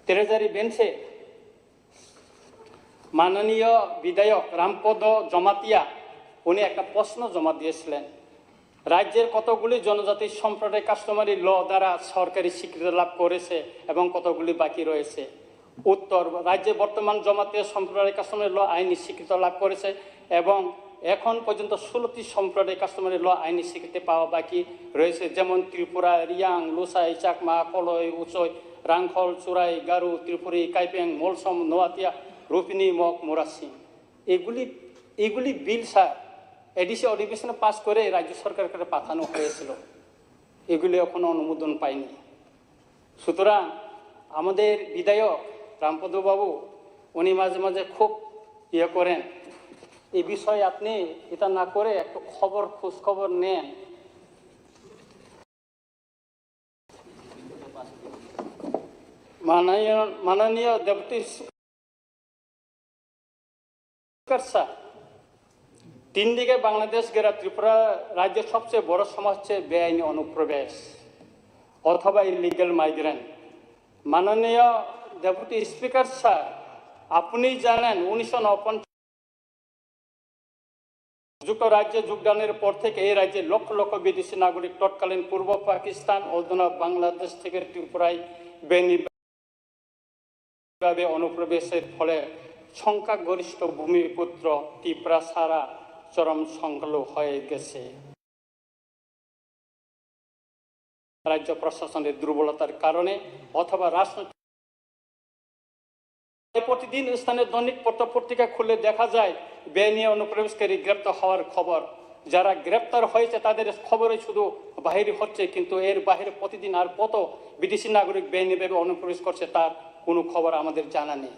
ট্রেজারি বেঞ্চে মাননীয় বিধায়ক রামপদ জমাতিয়া উনি একটা প্রশ্ন জমা দিয়েছিলেন, রাজ্যের কতগুলি জনজাতি সম্প্রদায় কাস্টমারি ল দ্বারা সরকারি স্বীকৃতি লাভ করেছে এবং কতগুলি বাকি রয়েছে। উত্তর, রাজ্যে বর্তমান জমাতীয় সম্প্রদায় কাস্টমারি ল আইনি স্বীকৃতি লাভ করেছে এবং এখন পর্যন্ত 16টি সম্প্রদায় কাস্টমারি ল আইনি স্বীকৃতি পাওয়া বাকি রয়েছে, যেমন ত্রিপুরা, রিয়াং, লুসাই, চাকমা, কলই, উচই, রাংখল, চুরাই, গারু, ত্রিপুরি, কাইপেং, মলসম, নোয়াতিয়া, রুপিনি, মগ, মোরাসিং। এগুলি বিল স্যার এডিসি অধিবেশনে পাস করে রাজ্য সরকারকে পাঠানো হয়েছিল, এগুলি এখনো অনুমোদন পায়নি। সুতরাং আমাদের বিধায়ক রামপদবাবু উনি মাঝে মাঝে খুব করেন, এই বিষয়ে আপনি এটা না করে একটু খোঁজখবর নেন। মাননীয় ডেপুটি স্পিকার স্যার, 3 দিকে বাংলাদেশ ঘেরা ত্রিপুরা রাজ্যের সবচেয়ে বড় সমস্যা হচ্ছে বেআইনি অনুপ্রবেশ অথবা ইলিগ্যাল মাইগ্রেন্ট। মাননীয় ডেপুটি স্পিকার স্যার, আপনি জানেন 1949 যুক্তরাজ্যে যোগদানের পর থেকে এই রাজ্যে লক্ষ লক্ষ বিদেশি নাগরিক তৎকালীন পূর্ব পাকিস্তান অধুনা বাংলাদেশ থেকে ত্রিপুরায় বেআইনিভাবে অনুপ্রবেশের ফলে সংখ্যাগরিষ্ঠ ভূমিপুত্র ত্রিপুরা সারা চরম সংখ্যালঘু হয়ে গেছে। রাজ্য প্রশাসনের দুর্বলতার কারণে অথবা রাজনৈতিক প্রতিদিন স্থানীয় দৈনিক পত্রিকা খুলে দেখা যায় বেআইনি অনুপ্রবেশকারী গ্রেপ্তার হওয়ার খবর। যারা গ্রেপ্তার হয়েছে তাদের খবরই শুধু বাহির হচ্ছে, কিন্তু এর বাহিরে প্রতিদিন আর কত বিদেশি নাগরিক বেআইনিভাবে অনুপ্রবেশ করছে তার কোনো খবর আমাদের জানা নেই।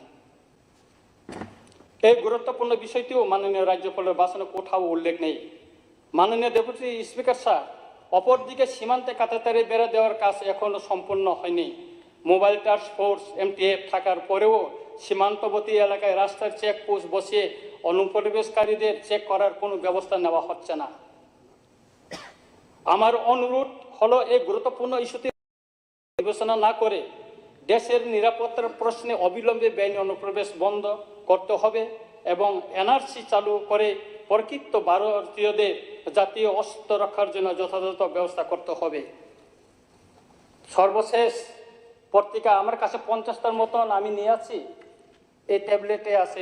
এই গুরুত্বপূর্ণ বিষয়টিও মাননীয় রাজ্যপালের ভাষণে কোথাও উল্লেখ নেই। মাননীয় ডেপুটি স্পিকার স্যার, অপরদিকে সীমান্তে কাঁটাতারে বেড়া দেওয়ার কাজ এখনো সম্পূর্ণ হয়নি। মোবাইল টাস্ক ফোর্স MTF থাকার পরেও সীমান্তবর্তী এলাকায় রাস্তার চেকপোস্ট বসিয়ে অনুপ্রবেশকারীদের চেক করার কোনো ব্যবস্থা নেওয়া হচ্ছে না। আমার অনুরোধ হলো এই গুরুত্বপূর্ণ ইস্যুটি বিবেচনা না করে দেশের নিরাপত্তার প্রশ্নে অবিলম্বে বেআইনি অনুপ্রবেশ বন্ধ করতে হবে এবং NRC চালু করে প্রকৃত ভারতীয়দের জাতীয় অস্তিত্ব রক্ষার জন্য যথাযথ ব্যবস্থা করতে হবে। সর্বশেষ পত্রিকা আমার কাছে 50টার মতন আমি নিয়ে আছি, এই ট্যাবলেটে আছে।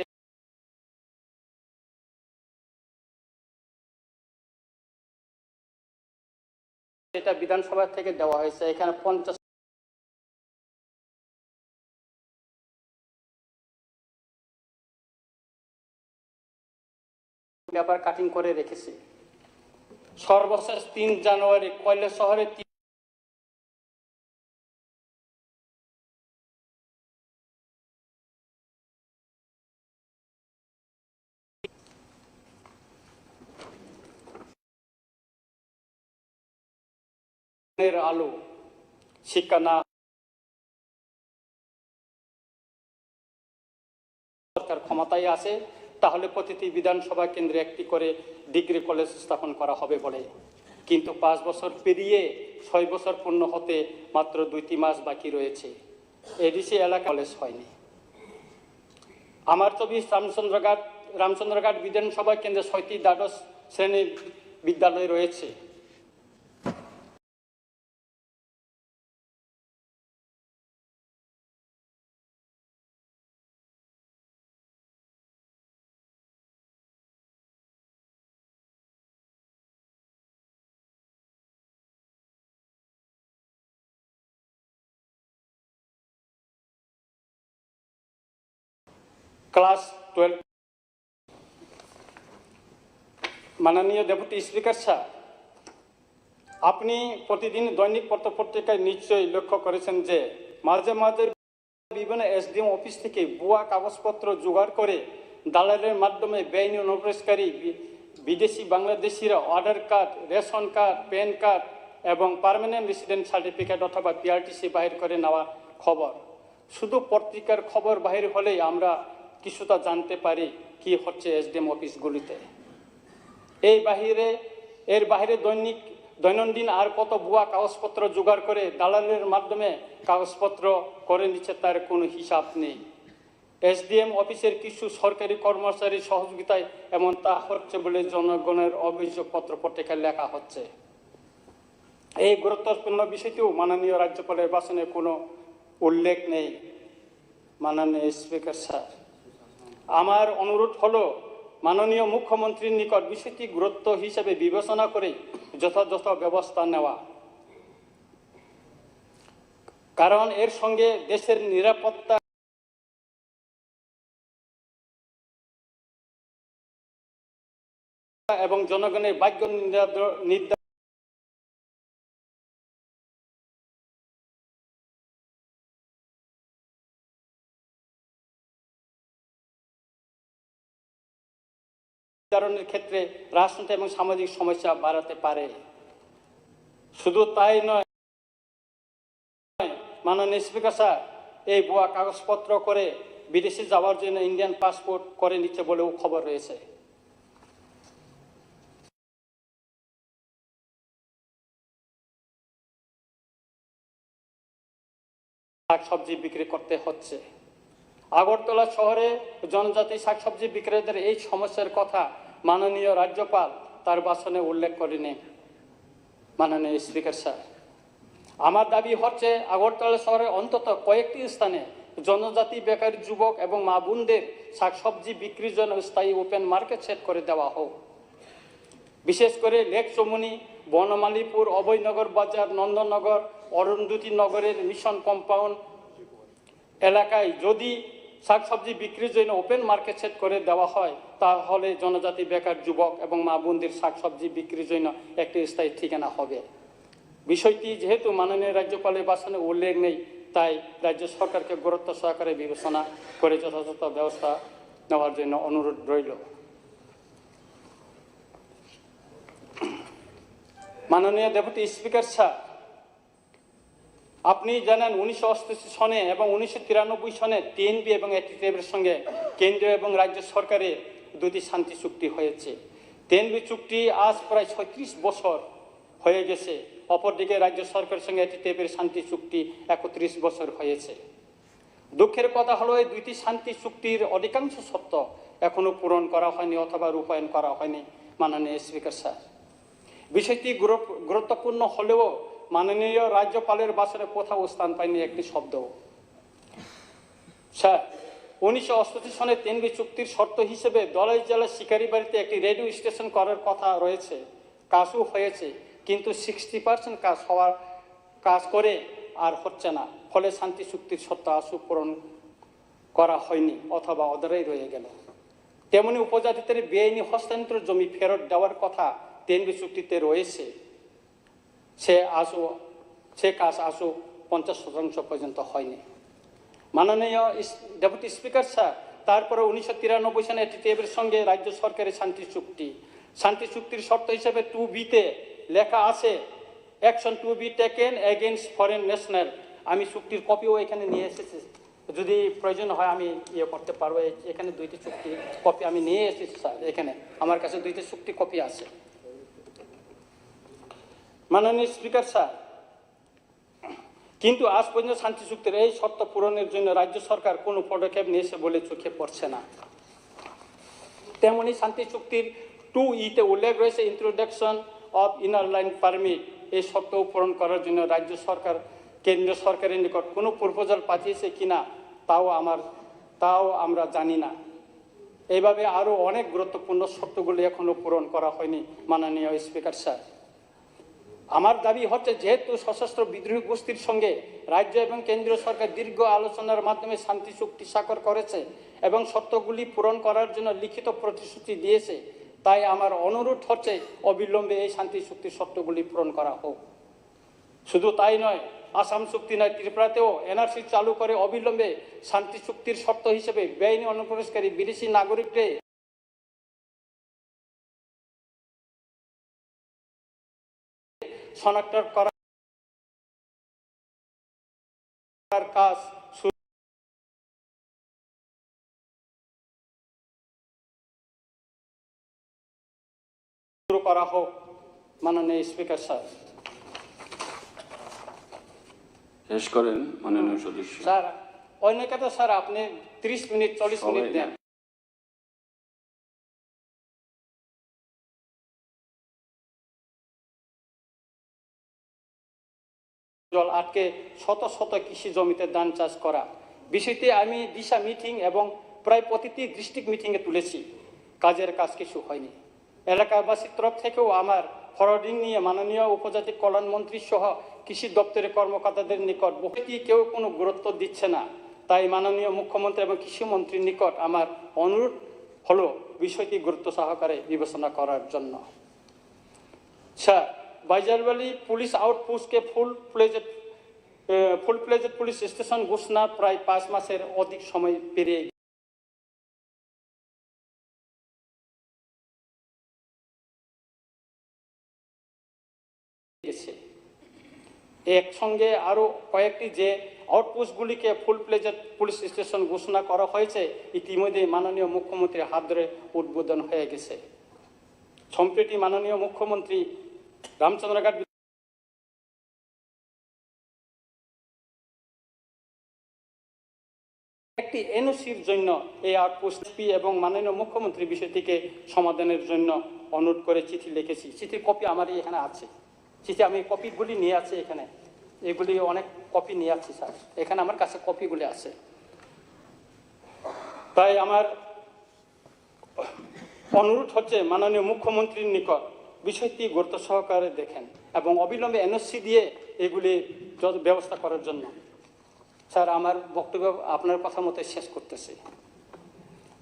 এটা বিধানসভা থেকে দেওয়া হয়েছে, এখানে 50 পেপার কাটিং করে রেখেছি। সর্বশেষ 3 জানুয়ারি কৈলাসহরে এর আলো শিক্ষা না সরকার ক্ষমতায় আছে, তাহলে প্রতিটি বিধানসভা কেন্দ্রে একটি করে ডিগ্রি কলেজ স্থাপন করা হবে বলে। কিন্তু 5 বছর পেরিয়ে 6 বছর পূর্ণ হতে মাত্র 2টি মাস বাকি রয়েছে, এডিসি এলাকা কলেজ হয়নি। আমার 24 রামচন্দ্রঘাট বিধানসভা কেন্দ্রে 6টি দ্বাদশ শ্রেণীর বিদ্যালয় রয়েছে। ক্লাস 12 মাননীয় ডেপুটি স্পিকার স্যার, আপনি প্রতিদিন দৈনিক পত্রপত্রিকায় নিশ্চয়ই লক্ষ্য করেছেন যে মাঝে মাঝে বিভিন্ন এসডিএম অফিস থেকে ভুয়া কাগজপত্র জোগাড় করে দালালের মাধ্যমে বেআইনি অনুপ্রবেশকারী বিদেশি বাংলাদেশিরা Aadhaar card, ration card, PAN card এবং পার্মানেন্ট রেসিডেন্ট সার্টিফিকেট অথবা পিআরটিসি বাহির করে নেওয়া খবর। শুধু পত্রিকার খবর বাহির হলেই আমরা কিছুটা জানতে পারি কি হচ্ছে এসডিএম অফিসগুলিতে। এর বাইরে দৈনন্দিন আর কত ভুয়া কাগজপত্র জোগাড় করে দালালের মাধ্যমে কাগজপত্র করে নিচ্ছে তার কোনো হিসাব নেই। এসডিএম অফিসের কিছু সরকারি কর্মচারীর সহযোগিতায় এমন তা হচ্ছে বলে জনগণের অভিযোগ পত্রপত্রিকায় লেখা হচ্ছে। এই গুরুত্বপূর্ণ বিষয়টিও মাননীয় রাজ্যপালের ভাষণে কোনো উল্লেখ নেই। মাননীয় স্পিকার স্যার, আমার অনুরোধ হলো মাননীয় মুখ্যমন্ত্রীর নিকট বিষয়টি গুরুত্ব হিসেবে বিবেচনা করে যথাযথ ব্যবস্থা নেওয়া, কারণ এর সঙ্গে দেশের নিরাপত্তা এবং জনগণের ভাগ্য নির্ধারণ নির্ধারণের ক্ষেত্রে রাজনৈতিক এবং সামাজিক সমস্যা বাড়াতে পারে। শুধু তাই নয়, মাননীয় স্পিকার স্যার, এই ভুয়া কাগজপত্র করে বিদেশে যাওয়ার জন্য ইন্ডিয়ান পাসপোর্ট করে নিচ্ছে বলেও খবর রয়েছে। শাকসবজি বিক্রি করতে হচ্ছে। আগরতলা শহরে জনজাতি শাকসবজি বিক্রেতাদের এই সমস্যার কথা মাননীয় রাজ্যপাল তার ভাষণে উল্লেখ করেনি। মাননীয় স্পিকার স্যার, আমার দাবি হচ্ছে আগরতলা শহরে অন্তত কয়েকটি স্থানে জনজাতি বেকার যুবক এবং মা বোনদের শাকসবজি বিক্রির জন্য স্থায়ী ওপেন মার্কেট সেট করে দেওয়া হোক। বিশেষ করে লেক চমুনি, বনমালীপুর, অভয়নগর বাজার, নন্দননগর, অরুন্ধতী নগরের মিশন কম্পাউন্ড এলাকায় যদি শাকসবজি বিক্রির জন্য ওপেন মার্কেট সেট করে দেওয়া হয়, তাহলে জনজাতি বেকার যুবক এবং মা বোনদের শাকসবজি বিক্রির জন্য একটি স্থায়ী ঠিকানা হবে। বিষয়টি যেহেতু মাননীয় রাজ্যপালের ভাষণে উল্লেখ নেই, তাই রাজ্য সরকারকে গুরুত্ব সহকারে বিবেচনা করে যথাযথ ব্যবস্থা নেওয়ার জন্য অনুরোধ রইল। মাননীয় ডেপুটি স্পিকার স্যার, আপনি জানেন 1988 সনে এবং 1993 সনে টিএনবি এবং এটিটিএফের সঙ্গে কেন্দ্রীয় এবং রাজ্য সরকারের 2টি শান্তি চুক্তি হয়েছে। টিএনবি চুক্তি আজ প্রায় 36 বছর হয়ে গেছে। অপরদিকে রাজ্য সরকারের সঙ্গে এটিটিএফের শান্তি চুক্তি 31 বছর হয়েছে। দুঃখের কথা হলো এই 2টি শান্তি চুক্তির অধিকাংশ শর্ত এখনো পূরণ করা হয়নি অথবা রূপায়ণ করা হয়নি। মাননীয় স্পিকার স্যার, বিষয়টি গুরুত্বপূর্ণ হলেও মাননীয় রাজ্যপালের ভাষণে কোথাও স্থান পায়নি একটি শব্দ। স্যার, 1988 সনে টিএনবি চুক্তির শর্ত হিসেবে দলাই জেলার শিকারিবাড়িতে একটি রেডিও স্টেশন করার কথা রয়েছে, কাজও হয়েছে, কিন্তু 60% কাজ করে আর হচ্ছে না। ফলে শান্তি চুক্তির শর্ত আশু পূরণ করা হয়নি অথবা অধরাই রয়ে গেল। তেমনি উপজাতিদের বেআইনি হস্তান্তর জমি ফেরত দেওয়ার কথা টিএনবি চুক্তিতে রয়েছে, সে কাজ আজও 50% পর্যন্ত হয়নি। মাননীয় ডেপুটি স্পিকার স্যার, তারপরে 1993 সনে এটিটিএফের সঙ্গে রাজ্য সরকারের শান্তি চুক্তির শর্ত হিসেবে 2B তে লেখা আছে action to be taken against foreign national. আমি চুক্তির কপিও এখানে নিয়ে এসেছি, যদি প্রয়োজন হয় আমি ইয়ে করতে পারবো। এখানে 2টি চুক্তি কপি আমি নিয়ে এসেছি স্যার, এখানে আমার কাছে 2টি চুক্তি কপি আছে। মাননীয় স্পিকার স্যার, কিন্তু আজ পর্যন্ত শান্তি চুক্তির এই শর্ত পূরণের জন্য রাজ্য সরকার কোনো পদক্ষেপ নিয়েছে বলে চোখে পড়ছে না। তেমনি শান্তি চুক্তির 2E-তে উল্লেখ রয়েছে introduction of inner line permit. এই শর্ত পূরণ করার জন্য রাজ্য সরকার কেন্দ্রীয় সরকারের নিকট কোনো প্রপোজাল পাঠিয়েছে কিনা তাও আমরা জানি না। এইভাবে আরও অনেক গুরুত্বপূর্ণ শর্তগুলি এখনও পূরণ করা হয়নি। মাননীয় স্পিকার স্যার, আমার দাবি হচ্ছে, যেহেতু সশস্ত্র বিদ্রোহী গোষ্ঠীর সঙ্গে রাজ্য এবং কেন্দ্রীয় সরকার দীর্ঘ আলোচনার মাধ্যমে শান্তি চুক্তি স্বাক্ষর করেছে এবং শর্তগুলি পূরণ করার জন্য লিখিত প্রতিশ্রুতি দিয়েছে, তাই আমার অনুরোধ হচ্ছে অবিলম্বে এই শান্তি চুক্তির শর্তগুলি পূরণ করা হোক। শুধু তাই নয়, আসাম চুক্তি নয়, ত্রিপুরাতেও এনআরসি চালু করে অবিলম্বে শান্তি চুক্তির শর্ত হিসেবে বেআইনি অনুপ্রবেশকারী বিদেশি নাগরিকদের শনাক্ত করার কাজ শুরু করা হোক। মাননীয় স্পিকার স্যার। শেষ করেন মাননীয় সদস্য। স্যার, অন্য কথা স্যার, আপনি 30 মিনিট 40 মিনিট দেন। জল আটকে শত শত কৃষি জমিতে ধান চাষ করা বিষয়টি আমি দিশা মিটিং এবং প্রায় প্রতিটি ডিস্ট্রিক্ট মিটিংয়ে তুলেছি। কাজের কাজ কিছু হয়নি। এলাকাবাসীর তরফ থেকেও আমার ফরওয়ার্ডিং নিয়ে মাননীয় উপজাতি কল্যাণ মন্ত্রী সহ কৃষি দপ্তরের কর্মকর্তাদের নিকট বহুটি কেউ কোনো গুরুত্ব দিচ্ছে না। তাই মাননীয় মুখ্যমন্ত্রী এবং কৃষিমন্ত্রীর নিকট আমার অনুরোধ হলো বিষয়টি গুরুত্ব সহকারে বিবেচনা করার জন্য। স্যার, বাইজারবালি পুলিশ আউটপোস্টকে ফুল প্লেজেড পুলিশ স্টেশন ঘোষণা প্রায় 5 মাসের অধিক সময় পেরিয়ে গেছে। একসঙ্গে আরও কয়েকটি যে আউটপোস্টগুলিকে ফুল প্লেজেড পুলিশ স্টেশন ঘোষণা করা হয়েছে, ইতিমধ্যে মাননীয় মুখ্যমন্ত্রীর হাত ধরে উদ্বোধন হয়ে গেছে। সম্প্রতি মাননীয় মুখ্যমন্ত্রী রামচন্দ্রঘাট একটি এনওসির জন্য এই আউটপোস্ট এবং মাননীয় মুখ্যমন্ত্রী বিষয়টিকে সমাধানের জন্য অনুরোধ করে চিঠি লিখেছি। চিঠির কপি আমারই এখানে আছে। চিঠি আমি কপিগুলি নিয়ে আছি এখানে, এগুলি অনেক কপি নিয়ে আছি স্যার, এখানে আমার কাছে কপিগুলি আছে। তাই আমার অনুরোধ হচ্ছে মাননীয় মুখ্যমন্ত্রীর নিকট বিষয়টি গুরুত্ব সহকারে দেখেন এবং অবিলম্বে এনওসি দিয়ে এগুলি ব্যবস্থা করার জন্য। স্যার, আমার বক্তব্য আপনার কথা মতো শেষ করতেছি।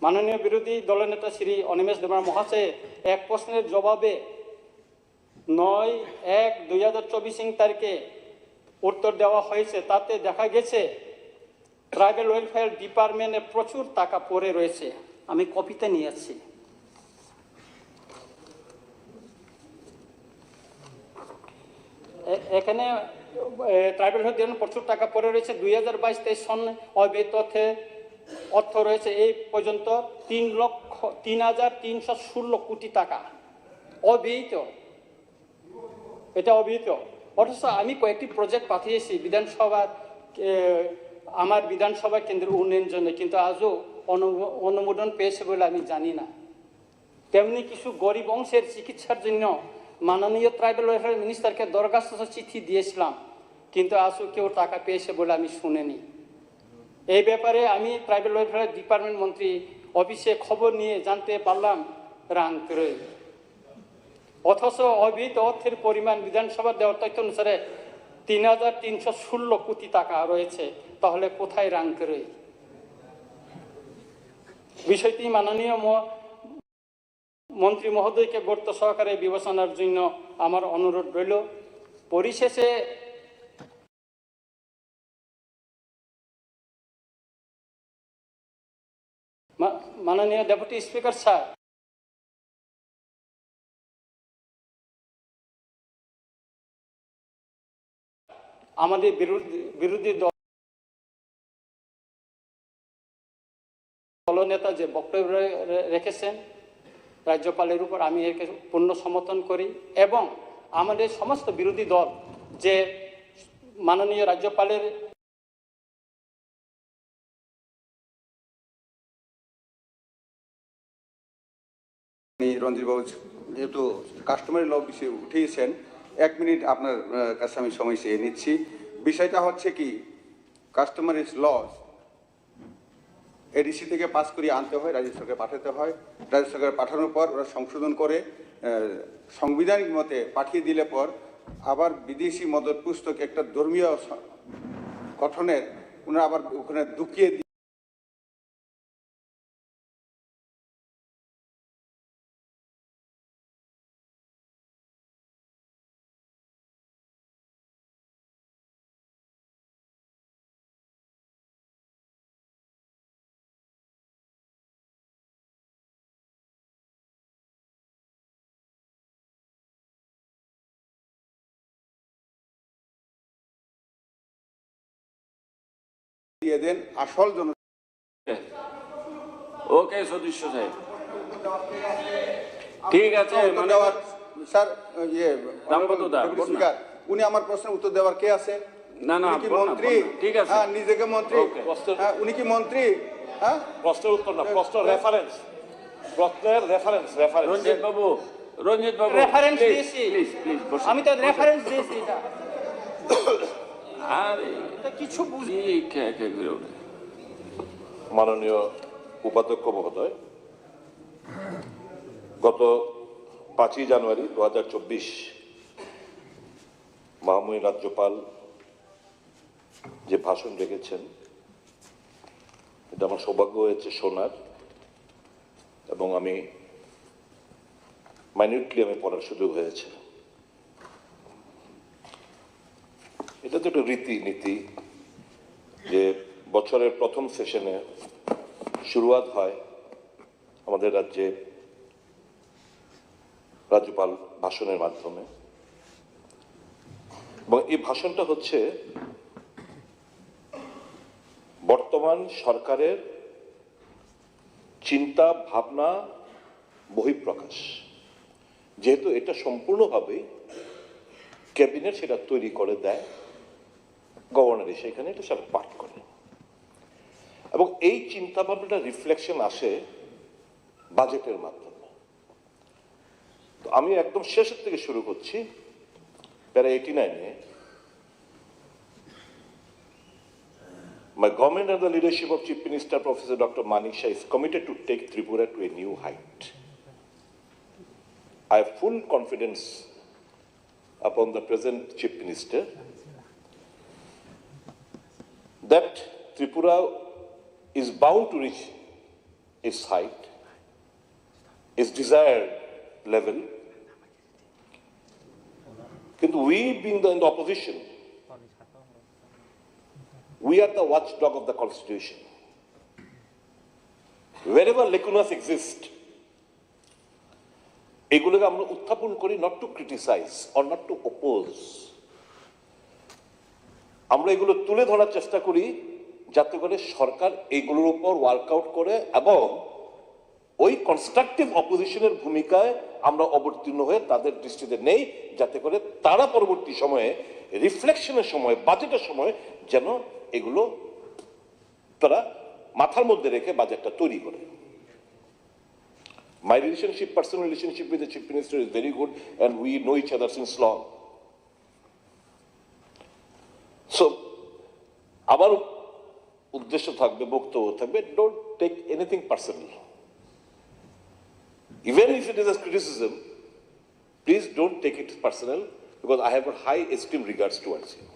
মাননীয় বিরোধী দলনেতা শ্রী অনিমেষ দেবরা মহাশয়ের এক প্রশ্নের জবাবে 9/1/2024 তারিখে উত্তর দেওয়া হয়েছে। তাতে দেখা গেছে ট্রাইবাল ওয়েলফেয়ার ডিপার্টমেন্টে প্রচুর টাকা পড়ে রয়েছে। আমি কপিতে নিয়ে আসছি। এখানে ট্রাইবাল ওয়েলফেয়ার প্রচুর টাকা পড়ে রয়েছে। 2022-23 সন অব্যয়িত অর্থ রয়েছে এই পর্যন্ত 3,316 কোটি টাকা অব্যয়িত। এটা অব্যয়িত। অথচ আমি কয়েকটি প্রজেক্ট পাঠিয়েছি আমার বিধানসভা কেন্দ্রের উন্নয়নের জন্য, কিন্তু আজও অনুমোদন পেয়েছে বলে আমি জানি না। তেমনি কিছু গরিব অংশের চিকিৎসার জন্য মাননীয় ট্রাইবাল ওয়েলফেয়ার মিনিস্টারকে দরখাস্ত চিঠি দিয়েছিলাম, কিন্তু আজও কেউ টাকা পেয়েছে বলে আমি শুনিনি। এই ব্যাপারে আমি ট্রাইবাল ওয়েলফেয়ার ডিপার্টমেন্ট মন্ত্রী অফিসে খবর নিয়ে জানতে পারলাম রাংক্রয়। অথচ অব্যয়িত অর্থের পরিমাণ বিধানসভা দেওয়ার তথ্য অনুসারে 3,316 কোটি টাকা রয়েছে। তাহলে কোথায় রাংক্রয়? বিষয়টি মাননীয় মন্ত্রী মহোদয়কে গুরুত্ব সহকারে বিবেচনার জন্য আমার অনুরোধ রইল। পরিশেষে মাননীয় ডেপুটি স্পিকার স্যার, আমাদের বিরোধী দলনেতা যে বক্তব্য রেখেছেন রাজ্যপালের উপর, আমি একে পূর্ণ সমর্থন করি। এবং আমাদের সমস্ত বিরোধী দল যে মাননীয় রাজ্যপালের রঞ্জিত বাবু যেহেতু কাস্টমারি ল বিষয়ে উঠিয়েছেন, 1 মিনিট আপনার কাছে আমি সময় চেয়ে নিচ্ছি। বিষয়টা হচ্ছে কি, কাস্টমারি ল এডিসি থেকে পাস করিয়ে আনতে হয়, রাজ্য সরকার পাঠাতে হয়, রাজ্য সরকার পাঠানোর পর ওরা সংশোধন করে সাংবিধানিক মতে পাঠিয়ে দিলে পর আবার বিদেশি মদত পুস্তক একটা ধর্মীয় গঠনের ওনারা আবার ওখানে ঢুকিয়ে দিয়ে দেন আসল জন। ওকে সদস্য সাহেব, ঠিক আছে। মানে স্যার ইয়ে দাম্পত্য স্পিকার, উনি আমার প্রশ্নের উত্তর দেওয়ার কে আছে? না না, উনি কি মন্ত্রী? ঠিক আছে, হ্যাঁ, নিজেকে মন্ত্রী। হ্যাঁ, উনি কি মন্ত্রী? হ্যাঁ, প্রশ্নের উত্তর না, প্রশ্ন রেফারেন্স, প্রশ্নের রেফারেন্স। রঞ্জিত বাবু রেফারেন্স দিয়েছি, প্লিজ আমি তো রেফারেন্স দিয়েছি। এটা আরে এটা কিছু বুঝি। মাননীয় উপাধ্যক্ষ মহোদয়, গত 5ই জানুয়ারি 2024 মহামহিম রাজ্যপাল যে ভাষণ রেখেছেন, এটা আমার সৌভাগ্য হয়েছে শোনার, এবং আমি মাইনিউটলি পড়ার সুযোগ হয়েছে। এটা তো একটা রীতি যে বছরের প্রথম সেশনে শুরুয়াত হয় আমাদের রাজ্যে রাজ্যপাল ভাষণের মাধ্যমে, এবং এই ভাষণটা হচ্ছে বর্তমান সরকারের চিন্তা ভাবনা বহিঃপ্রকাশ। যেহেতু এটা সম্পূর্ণভাবে ক্যাবিনেট সেটা তৈরি করে দেয়, গভর্নর সেখানে এটা সব পাঠ করে, এবং এই চিন্তা ভাবনাটা রিফ্লেকশন আসে বাজেটের মাধ্যমে। তো আমি একদম শেষের থেকে শুরু করছি, প্যারা 89-এ My government under the leadership of Chief Minister Professor Dr. Manik Shah is committed to take Tripura to a new height. I have full confidence upon the present Chief Minister that Tripura is bound to reach its height, its desired level. কিন্তু we being in the opposition, we are the watchdog of the Constitution. Wherever lacunas exist, এগুলোকে আমরা উত্থাপন করি, not to criticize or not to oppose. আমরা এগুলো তুলে ধরার চেষ্টা করি যাতে করে সরকার এগুলোর উপর ওয়ার্কআউট করে, এবং ওই কনস্ট্রাকটিভ অপোজিশনের ভূমিকায় আমরা অবতীর্ণ হয়ে তাদের দৃষ্টিতে নেই, যাতে করে তারা পরবর্তী সময়ে রিফ্লেকশনের সময়, বাজেটের সময় যেন এগুলো তারা মাথার মধ্যে রেখে বাজেটটা তৈরি করে। My relationship, personal relationship with the Chief Minister is very good, and we know each other since long. So, আমার উদ্দেশ্য থাকবে, বক্তব্য থাকবে, don't take anything personal. Even if it is a criticism, please don't take it personal, because I have got high esteem regards towards you.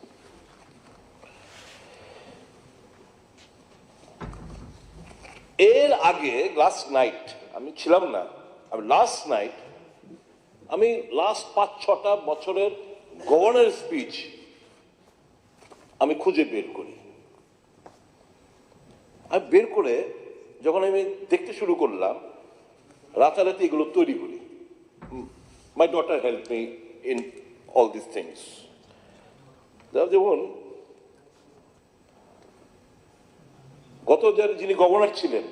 এর আগে last night আমি ছিলাম না, আমি লাস্ট নাইট আমি লাস্ট 5-6টা বছরের গভর্নর স্পিচ আমি খুঁজে বের করি। আমি বের করে যখন আমি দেখতে শুরু করলাম, রাতারাতি এগুলো তৈরি করি। My daughter help me in all this things. যেমন গত যিনি গভর্নর ছিলেন,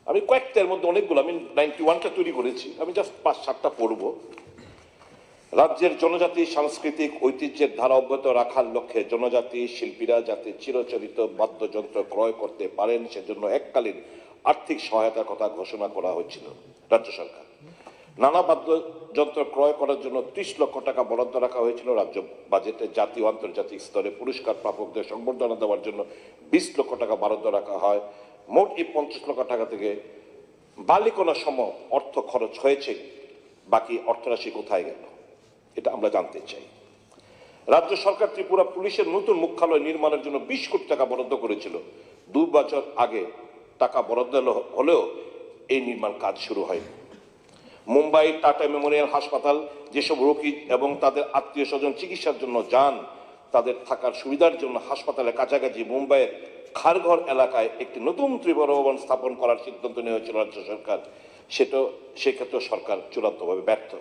আমি কয়েকটার মধ্যে অনেকগুলো, আমি 91টা তৈরি করেছি, আমি জাস্ট 5-7টা পড়ব। রাজ্যের জনজাতি সাংস্কৃতিক ঐতিহ্যের ধারা অব্যাহত রাখার লক্ষ্যে জনজাতি শিল্পীরা যাতে চিরচরিত বাদ্যযন্ত্র ক্রয় করতে পারেন সেজন্য এককালীন আর্থিক সহায়তার কথা ঘোষণা করা হয়েছিল রাজ্য সরকার। নানা বাদ্যযন্ত্র ক্রয় করার জন্য 30 লক্ষ টাকা বরাদ্দ রাখা হয়েছিল রাজ্য বাজেটে। জাতীয় আন্তর্জাতিক স্তরে পুরস্কার প্রাপকদের সংবর্ধনা দেওয়ার জন্য 20 লক্ষ টাকা বরাদ্দ রাখা হয়। মোট এই 50 লক্ষ টাকা থেকে বালিকোনা সম অর্থ খরচ হয়েছে, বাকি অর্থরাশি কোথায় গেল এটা আমরা জানতে চাই। রাজ্য সরকার ত্রিপুরা পুলিশের নতুন মুখ্যালয় নির্মাণের জন্য 20 কোটি টাকা বরাদ্দ করেছিল। 2 বছর আগে টাকা বরাদ্দ হলেও এই নির্মাণ কাজ শুরু হয়নি। মুম্বাই টাটা মেমোরিয়াল হাসপাতাল যেসব রোগী এবং তাদের আত্মীয় স্বজন চিকিৎসার জন্য যান, তাদের থাকার সুবিধার জন্য হাসপাতালের কাছাকাছি মুম্বাইয়ের খারঘর এলাকায় একটি নতুন ত্রিপুরা ভবন স্থাপন করার সিদ্ধান্ত নেওয়া হয়েছিল রাজ্য সরকার। সেক্ষেত্রে সরকার চূড়ান্তভাবে ব্যর্থ।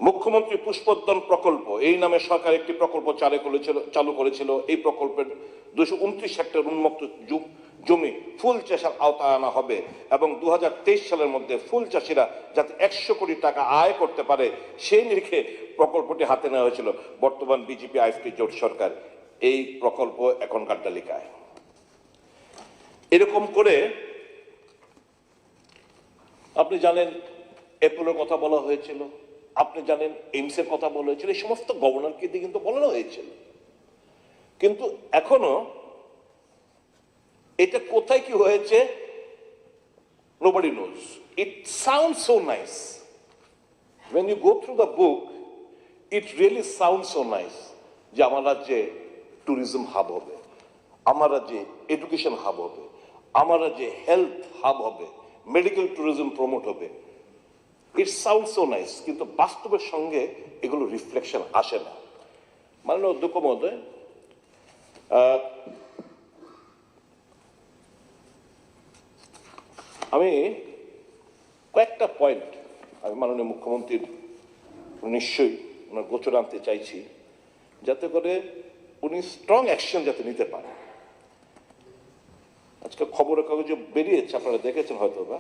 মুখ্যমন্ত্রী পুষ্পোদ্যান প্রকল্প এই নামে সরকার একটি প্রকল্প চালু করেছিল। এই প্রকল্পের 229 হেক্টর উন্মুক্ত জমি ফুল চাষের আওতায় আনা হবে এবং 2023 সালের মধ্যে ফুল চাষিরা যাতে 100 কোটি টাকা আয় করতে পারে সেই নিরিখে প্রকল্পটি হাতে নেওয়া হয়েছিল। বর্তমান বিজেপি আইএফটি জোট সরকার এই প্রকল্প এখনকার তালিকায়। এরকম করে আপনি জানেন অ্যাপোলোর কথা বলা হয়েছিল, আপনি জানেন এইমসের কথা বলা হয়েছিল, এই সমস্ত গভর্নরকে দিয়ে কিন্তু বলানো হয়েছিল। কিন্তু এখনো এটা কোথায় কি হয়েছে nobody knows. It sounds so nice. When you go through the book, it really sounds so nice. যে আমার রাজ্যে ট্যুরিজম হাব হবে, আমার রাজ্যে এডুকেশন হাব হবে, আমার রাজ্যে হেলথ হাব হবে, মেডিকেল ট্যুরিজম প্রমোট হবে। ইট সাউন্ড সো নাইস, কিন্তু বাস্তবের সঙ্গে এগুলো রিফ্লেকশন আসে না। মাননীয় অধ্যক্ষ মহোদয়, আমি কয়েকটা পয়েন্ট আমি মাননীয় মুখ্যমন্ত্রীর নিশ্চয়ই ওনার গোচর আনতে চাইছি, যাতে করে উনি স্ট্রং অ্যাকশন যাতে নিতে পারেন। আজকে খবরের কাগজে বেরিয়েছে, আপনারা দেখেছেন হয়তো বা,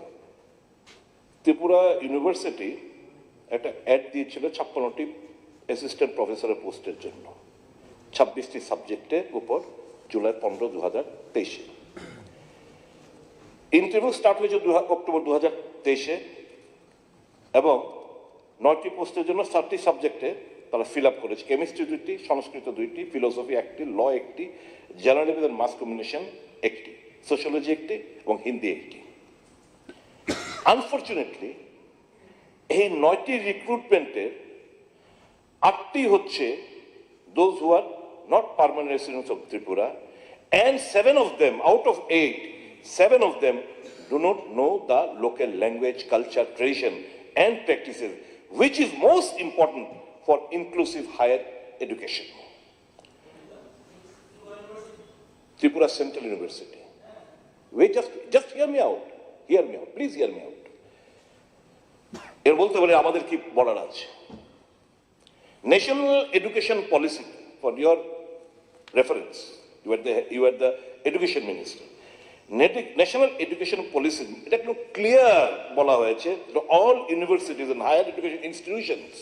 ত্রিপুরা ইউনিভার্সিটি একটা অ্যাড দিয়েছিল 56টি অ্যাসিস্ট্যান্ট প্রফেসরের পোস্টের জন্য 26টি সাবজেক্টের উপর জুলাই 15, 2023। ইন্টারভিউ স্টার্ট হয়েছে অক্টোবর 2023 এবং 9টি পোস্টের জন্য 7টি সাবজেক্টে তারা ফিল আপ করেছে। কেমিস্ট্রি 2টি, সংস্কৃত 2টি, ফিলোসফি 1টি, ল 1টি, জার্নালিজম এন্ড মাস কমিউনিকেশন 1টি, সোশ্যোলজি 1টি এবং হিন্দি 1টি। আনফরচুনেটলি এই 9টি রিক্রুটমেন্টের 8টি হচ্ছে those who are not permanent residents of Tripura, and 7 of them out of 8, 7 of them do not know the local language, culture, tradition and practices, which is most important for inclusive higher education. Tripura Central University. Wait, just hear me out. Hear me out. Please hear me out. এর বলতে পারে আমাদের কি বলার আছে। National education policy, for your reference, you are the education minister. National education policy এটা একটু clear বলা হয়েছে, all universities and higher education institutions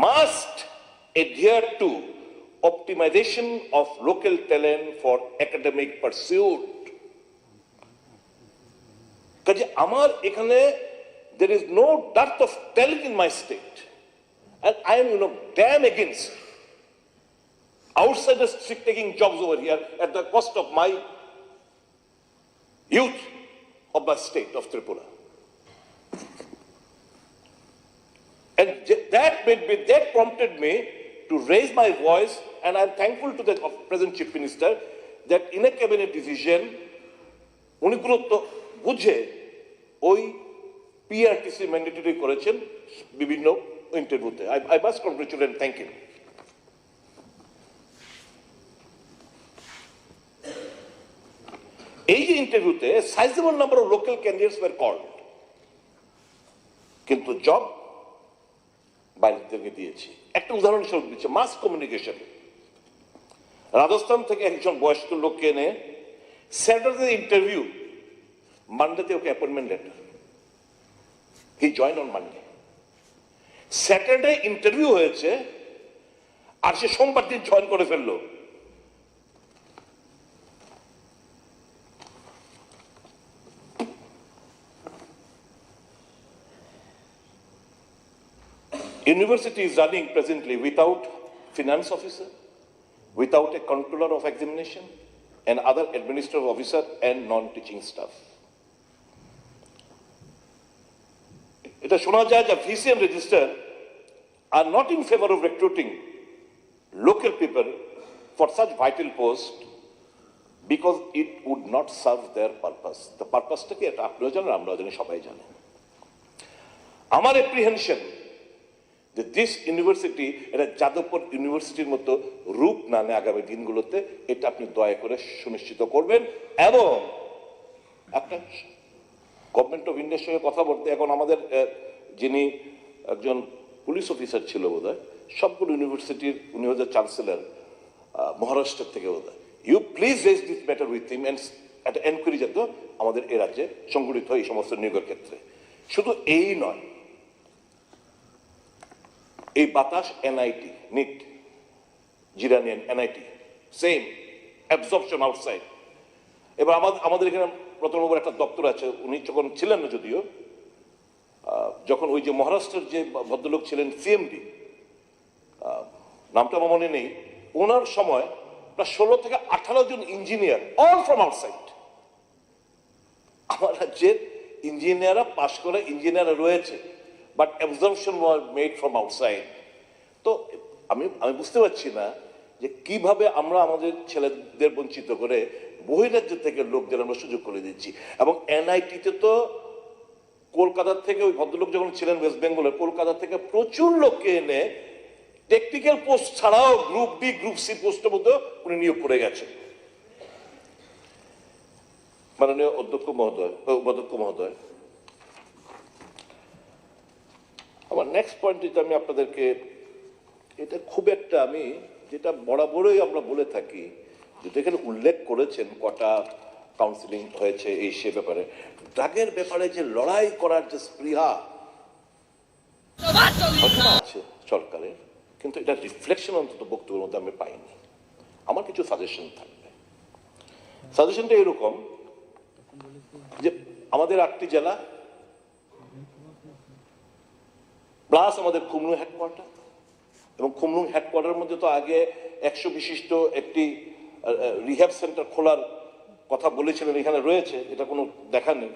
must adhere to optimization of local talent for academic pursuit. কাজে আমার এখানে there is no dearth of talent in my state, and I am damn against outsiders taking jobs over here at the cost of my youth of my state of Tripura. And that prompted me to raise my voice, and I am thankful to the present Chief Minister that in a cabinet decision উনি গুরুত্ব বুঝে ওই PRTC mandatory করেছেন বিভিন্ন ইন্টারভিউতে। I must congratulate and thank him. এই যে ইন্টারভিউতে sizeable number of local candidates were called, কিন্তু জব বাইরে থেকে দিয়েছি। একটা উদাহরণস্বরূপ দিচ্ছি, মাস কমিউনিকেশন। রাজস্থান থেকে একজন বয়স্ক লোককে এনে স্যাটারডে ইন্টারভিউ, মানডেতে okay appointment letter, he join on Monday. Saturday interview হয়েছে আর সে সোমবার দিন জয়েন করে ফেললো। University is running presently without finance officer, without a controller of examination, and other administrative officer and non-teaching staff. এটা শোনা যায় যে VC and register are not in favor of recruiting local people for such vital post because it would not serve their purpose. The purpose টা কি এটা আপনিও জানেন, আমরাও জানি, সবাই জানে। আমার apprehension যে দিস ইউনিভার্সিটি এটা যাদবপুর ইউনিভার্সিটির মতো রূপ না নেয় আগামী দিনগুলোতে, এটা আপনি দয়া করে সুনিশ্চিত করবেন। এবং একটা গভর্নমেন্ট অফ ইন্ডিয়ার সঙ্গে কথা বলতে, এখন আমাদের যিনি একজন পুলিশ অফিসার ছিল বোধহয়, সবগুলো ইউনিভার্সিটির, উনি হচ্ছে চ্যান্সেলর মহারাষ্ট্র থেকে বোধহয়, you please raise this matter with him and একটা এনকোয়ারি যাতে আমাদের এ রাজ্যে সংগঠিত হয় এই সমস্ত নিয়োগের ক্ষেত্রে। শুধু এই নয়, এই বাতাস এনআইটি, নিট, জিরানিয়ান, এনআইটি, সেম অ্যাবজর্পশন আউটসাইড। এবার আমাদের এখানে রতনবাবুর একটা দপ্তর আছে, উনি যখন ছিলেন না যদিও, যখন ওই যে মহারাষ্ট্রের যে ভদ্রলোক ছিলেন সিএমডি, নামটা আমার মনে নেই, ওনার সময় প্রায় 16 থেকে 18 জন ইঞ্জিনিয়ার, অল ফ্রম আউটসাইড। আমার রাজ্যের ইঞ্জিনিয়াররা পাশ করে ইঞ্জিনিয়ার রয়েছে, but absorption was made from outside. তো আমি বুঝতে পারছি না যে কিভাবে আমরা আমাদের ছেলেদের বঞ্চিত করে বহিরাজ্য থেকে লোকদের আমরা সুযোগ করে দিচ্ছি। এবং এনআইটিতে তো কলকাতা থেকে, ওই ভদ্রলোক যখন ছিলেন ওয়েস্ট বেঙ্গলের, কলকাতা থেকে প্রচুর লোককে এনে টেকনিক্যাল পোস্ট ছাড়াও গ্রুপ বি, গ্রুপ সি পোস্টের মধ্যে উনি নিয়োগ করে গেছেন। মাননীয় উপাধ্যক্ষ মহোদয়, আমার নেক্সট পয়েন্ট যেটা আমি আপনাদেরকে, এটা খুব একটা, আমি যেটা বরাবরই আমরা বলে থাকি, যেটা এখানে উল্লেখ করেছেন কটা কাউন্সিলিং হয়েছে এই সে ব্যাপারে, ড্রাগের ব্যাপারে যে লড়াই করার যে স্পৃহা আছে সরকারের, কিন্তু এটা রিফ্লেকশন অন্তত বক্তব্যের মধ্যে আমি পাইনি। আমার কিছু সাজেশন থাকবে। সাজেশনটা এরকম যে আমাদের 8টি জেলা প্লাস আমাদের খুমলুং হেডকোয়ার্টার, এবং খুমলুং হেডকোয়ার্টারের মধ্যে তো আগে 100 বিশিষ্ট একটি রিহ্যাব সেন্টার খোলার কথা বলেছিলেন, এখানে রয়েছে, এটা কোনো দেখা নেই।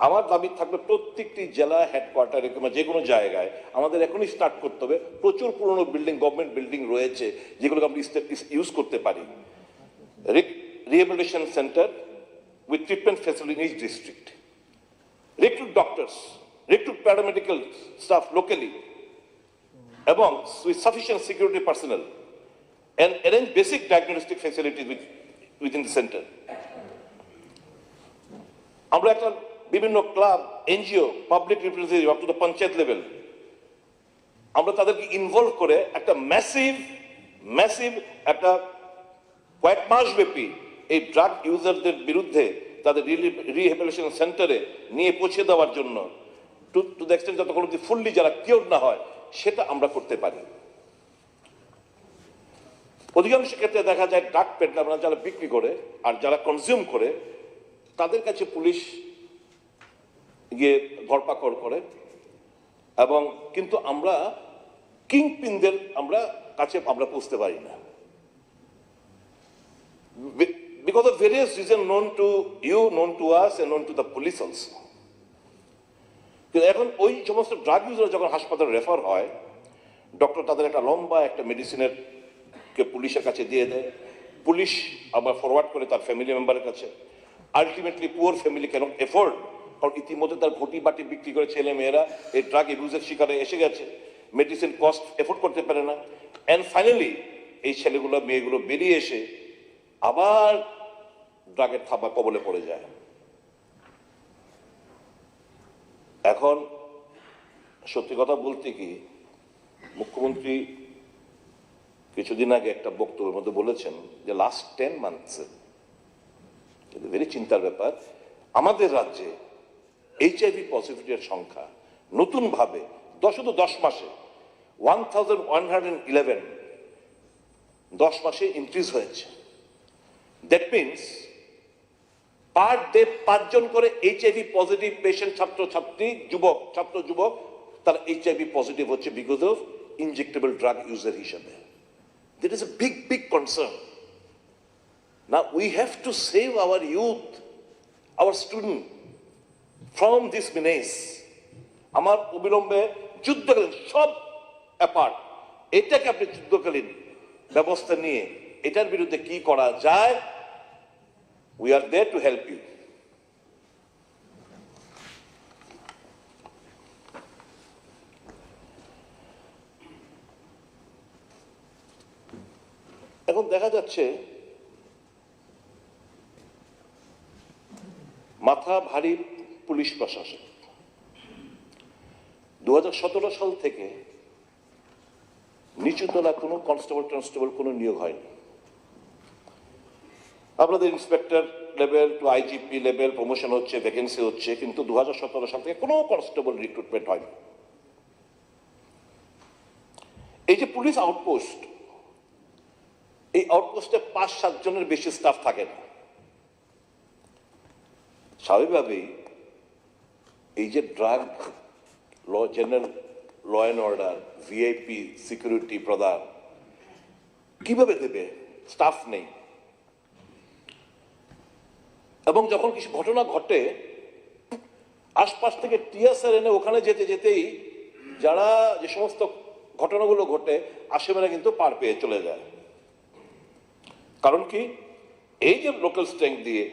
আমার দাবি থাকবে প্রত্যেকটি জেলা হেডকোয়ার্টারে কিংবা যে কোনো জায়গায় আমাদের এখনই স্টার্ট করতে হবে। প্রচুর পুরনো বিল্ডিং, গভর্নমেন্ট বিল্ডিং রয়েছে যেগুলোকে আমরা ইউজ করতে পারি। Rehabilitation centre with treatment facility in each district, recruit doctors, recruit paramedical staff locally, এবং with sufficient security personnel, and arrange basic diagnostic facilities within the center. আমরা একটা বিভিন্ন club, NGO, public representative up to the panchayat level, আমরা তাদেরকে involve করে একটা massive একটা কয়েক মাস ব্যাপী এই ড্রাগ ইউজারদের বিরুদ্ধে তাদের রিহ্যাবিলিটেশন সেন্টারে নিয়ে পৌঁছে দেওয়ার জন্য, টু দ্য এক্সটেন্ট যতক্ষণ অব্দি ফুললি যারা কিওর না হয়, সেটা আমরা করতে পারি। অধিকাংশ ক্ষেত্রে দেখা যায় ড্রাগ পেডলাররা যারা বিক্রি করে আর যারা কনজিউম করে তাদের কাছে পুলিশ গিয়ে ধরপাকড় করে, এবং কিন্তু আমরা কিংপিনদের কাছে আমরা পৌঁছতে পারি না, because of various reasons known to you, known to us, and known to the police also. এখন ওই সমস্ত ড্রাগ ইউজার যখন হাসপাতালে রেফার হয়, ডক্টর তাদের একটা লম্বা একটা মেডিসিনের কে পুলিশের কাছে দিয়ে দেয়, পুলিশ আবার ফরওয়ার্ড করে তার ফ্যামিলি মেম্বারের কাছে। Ultimately poor family can not afford, কারণ ইতিমধ্যে তার ঘটি বাটি বিক্রি করে ছেলে মেয়েরা এই ড্রাগ অ্যাবিউজের শিকারে এসে গেছে, মেডিসিন কস্ট এফোর্ড করতে পারে না, অ্যান্ড ফাইনালি এই ছেলেগুলো মেয়েগুলো বেরিয়ে এসে আবার ড্রাগের থাবা কবলে পড়ে যায়। এখন সত্যি কথা বলতে কি, মুখ্যমন্ত্রী কিছুদিন আগে একটা বক্তব্যের মধ্যে বলেছেন যে লাস্ট 10 মান্থসে, ভেরি চিন্তার ব্যাপার, আমাদের রাজ্যে HIV পজিটিভিটির সংখ্যা নতুনভাবে শুধু 10 মাসে 1111 10 মাসে ইনক্রিজ হয়েছে। দ্যাট মিনস পার ডে 5 জন করে HIV পজিটিভ পেশেন্ট, ছাত্রছাত্রী, ছাত্র যুবক তারা HIV পজিটিভ হচ্ছে because of injectable drug user হিসেবে। That is a big concern. Now we have to save our youth, our student from this menace. আমার অবিলম্বে যুদ্ধকালীন সব অ্যাপার্ট, এটাকে আপনি যুদ্ধকালীন ব্যবস্থা নিয়ে এটার বিরুদ্ধে কি করা যায়, we are there to help you. এখন দেখা যাচ্ছে মাথা ভারী পুলিশ প্রশাসন। 2017 সাল থেকে নিচুতলা কোনো কনস্টেবল কোনো নিয়োগ হয়নি। আপনাদের inspector level to IGP level promotion হচ্ছে, ভ্যাকেন্সি হচ্ছে, কিন্তু 2017 সাল থেকে কোনো কনস্টেবল রিক্রুটমেন্ট হয়নি। এই যে পুলিশ আউটপোস্ট, এই আউটপোস্টে 5-7 জনের বেশি স্টাফ থাকে না। স্বাভাবিকভাবেই এই যে drug general law and order, VIP security প্রদান কিভাবে দেবে? স্টাফ নেই। এবং যখন কিছু ঘটনা ঘটে, আশপাশ থেকে টিয়ারসার এনে ওখানে যেতেই যারা যে সমস্ত ঘটনাগুলো ঘটে আসামিরা কিন্তু পার পেয়ে চলে যায়। কারণ কি? এই যে লোকাল স্ট্রেংথ দিয়ে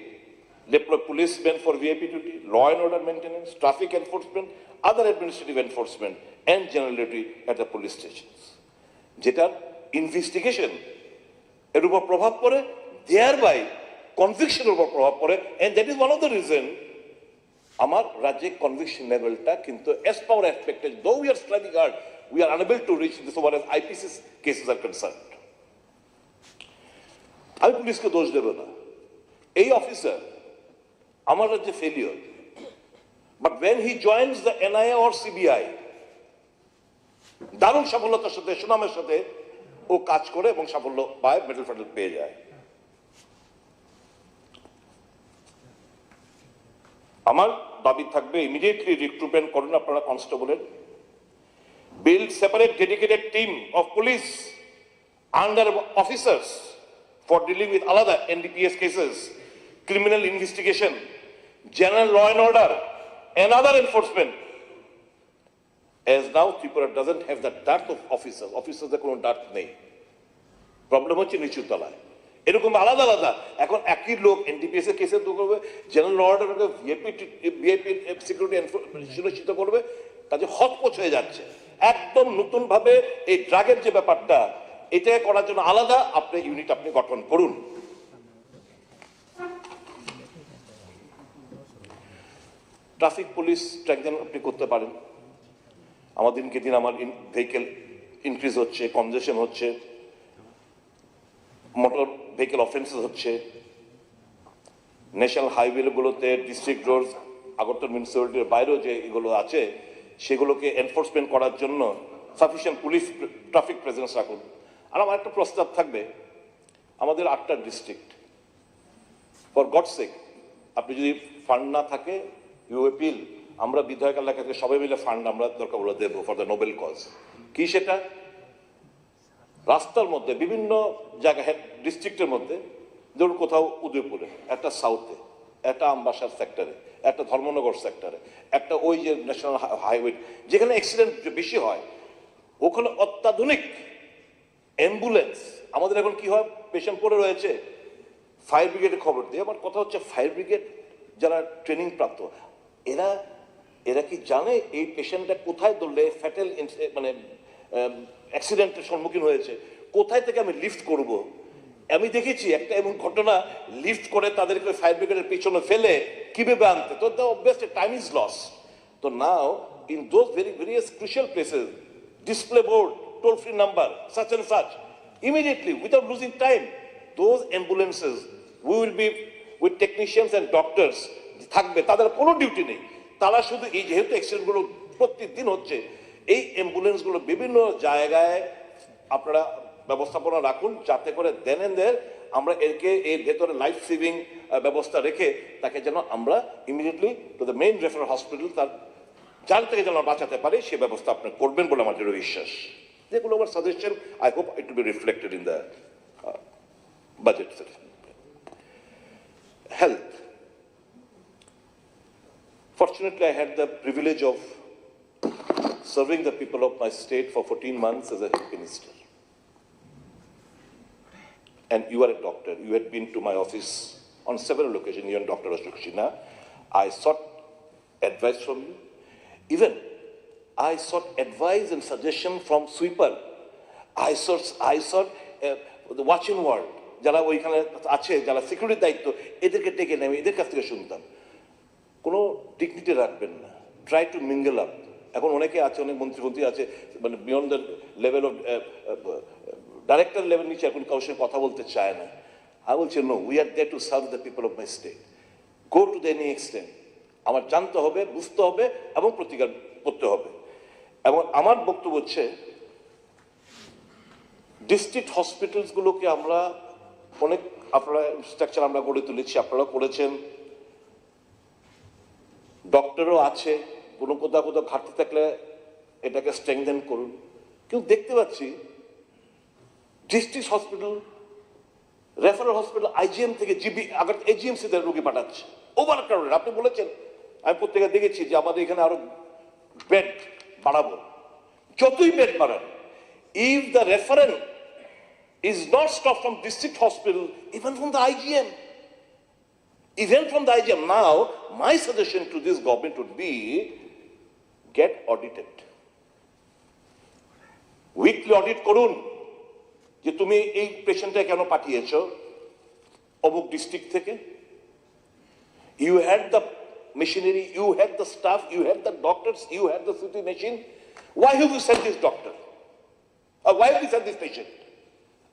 deploy policemen for VIP duty, law and order maintenance, traffic enforcement, other administrative enforcement, and general duty at the police stations. যেটার ইনভেস্টিগেশন এর উপর প্রভাব পড়ে, thereby কনভিকশনের উপর প্রভাব পড়ে, and that is one of the reason আমার রাজ্যে কনভিকশন লেভেলটা কিন্তু as per expected, though we are striving hard, we are unable to reach this over as IPC cases are concerned. আমি পুলিশকে দোষ দেব না, এই অফিসার আমার রাজ্যে failure, but when he joins the NIA or CBI, দারুণ সফলতার সাথে, সুনামের সাথে ও কাজ করে এবং সাফল্য পায়, মেডেল ফেডেল পেয়ে যায়। আমার দাবি থাকবে ইমিডিয়েটলি রিক্রুটমেন্ট করুন আপনারা কনস্টেবলের, build separate dedicated team of police under officers for dealing with alada NDPS cases, criminal investigation, general law and order, and other enforcement. As now Tripura doesn't have the dearth of officers. Officers there কোনো dearth নেই। Problem হচ্ছে নিচু তলায়। এরকম আলাদা আলাদা এখন একই লোক NDPS এর কেসে করবে, জেনারেল ল অর্ডার করবে, VIP সিকিউরিটি সুনিশ্চিত করবে, কাজে হতপচ হয়ে যাচ্ছে। একদম নতুন ভাবে এই ড্রাগের যে ব্যাপারটা, এটা করার জন্য আলাদা আপনি ইউনিট আপনি গঠন করুন। ট্রাফিক পুলিশ স্ট্রেংথেন আপনি করতে পারেন। আমার দিনকে দিন আমার ভেহিকেল ইনক্রিজ হচ্ছে, কনজেশন হচ্ছে, মোটর ভেহিকেল অফেন্সেস হচ্ছে, ন্যাশনাল হাইওয়েগুলোতে, ডিস্ট্রিক্ট রোড, আগরতলা মিউনিসিপ্যালিটির বাইরেও যে এগুলো আছে সেগুলোকে এনফোর্সমেন্ট করার জন্য সাফিসিয়েন্ট পুলিশ ট্রাফিক প্রেজেন্স রাখুন। আর আমার একটা প্রস্তাব থাকবে, আমাদের 8টা ডিস্ট্রিক্ট, ফর গড সেক আপনি যদি ফান্ড না থাকে ইউ অ্যাপিল, আমরা বিধায়ক এলাকাকে সবাই মিলে ফান্ড আমরা দরকার বলে দেবো ফর দ্য নোবেল কজ। কি সেটা? রাস্তার মধ্যে বিভিন্ন জায়গায় ডিস্ট্রিক্টের মধ্যে, ধরুন কোথাও উদয়পুরে, একটা সাউথে, একটা আমবাসার সেক্টরে, একটা ধর্মনগর সেক্টরে, একটা ওই যে ন্যাশনাল হাইওয়ে যেখানে অ্যাক্সিডেন্ট বেশি হয়, ওখানে অত্যাধুনিক অ্যাম্বুলেন্স। আমাদের এখন কি হয়, পেশেন্ট পড়ে রয়েছে, ফায়ার ব্রিগেডে খবর দিয়ে। আমার কথা হচ্ছে ফায়ার ব্রিগেড যারা ট্রেনিং প্রাপ্ত, এরা কি জানে এই পেশেন্টটা কোথায় ধরলে ফ্যাটাল মানে অ্যাক্সিডেন্টের সম্মুখীন হয়েছে, কোথায় থেকে আমি লিফট করব? আমি দেখেছি একটা এমন ঘটনা, লিফট করে তাদেরকে ফায়ার ব্রিগেডের পিছনে ফেলে কিভাবে আনতে, তো অবভিয়াসলি টাইম ইজ লস। তো now in those various crucial places, display board, toll-free number, such and such. Immediately, without losing time, those ambulances, we will be with technicians and doctors, থাকবে, তাদের কোনো ডিউটি নেই, তারা শুধু এই যেহেতু অ্যাক্সিডেন্টগুলো প্রত্যেকদিন হচ্ছে, এই অ্যাম্বুলেন্সগুলো বিভিন্ন জায়গায় আপনারা ব্যবস্থাপনা রাখুন, যাতে করে দেন এন্ড দেয়ার আমরা এর ভেতরে লাইফ সেভিং ব্যবস্থা রেখে তাকে যেন আমরা immediately to the main referral hospital তার যার থেকে যেন বাঁচাতে পারে সে ব্যবস্থা আপনি করবেন বলে আমার দৃঢ় বিশ্বাস। যেগুলো আমার suggestion, I hope it will B reflected in the budget. Health. Fortunately, I had the privilege of serving the people of my state for 14 months as a health minister. And you are a doctor. You had been to my office on several occasions. You and Dr. Khwna. I sought advice from you. Even I sought advice and suggestion from sweeper. I sought the watching ward. যারা ওইখানে আছে, যারা সিকিউরিটির দায়িত্ব, এদেরকে ডেকে নেবে, এদের কাছ থেকে শুনতাম। কোনো ডিগনিটি রাখবেন না, ট্রাই টু মিঙ্গল আপ। এখন অনেকে আছে, অনেক মন্ত্রী আছে, মানে beyond the level of director level নিচে এখন কারোর সঙ্গে কথা বলতে চায় না। আই বলছি no, we are there to serve the people of my state. Go to the any extent. আমার জানতে হবে, বুঝতে হবে এবং প্রতিকার করতে হবে। এবং আমার বক্তব্য হচ্ছে ডিস্ট্রিক্ট হসপিটালসগুলোকে আমরা অনেক আপনারা স্ট্রাকচার আমরা গড়ে তুলেছি, আপনারা করেছেন, ডক্টরও আছে, কোনো কোথাও ঘাটতি থাকলে এটাকে স্ট্রেংথেন করুন। কিন্তু দেখতে পাচ্ছি district hospital, referral hospital, IgM থেকে জিবি আগে এজিএমসিতে রোগী পাঠাচ্ছে ওভার ক্রাউডেড। আপনি বলেছেন, আমি প্রত্যেকে দেখেছি যে আমাদের এখানে আরো বেড বাড়াবো। যতই বেড বাড়ান, if the referral is not stopped from district hospital, even from the IGM. Now, my suggestion to this government would be, get audited. Weekly audit করুন যে তুমি এই পেশেন্টটা কেন পাঠিয়েছো অমুক ডিস্ট্রিক্ট থেকে। You had the machinery, you had the staff, you had the doctors, you had the CT machine. Why have you sent this doctor? Or why have you sent this patient?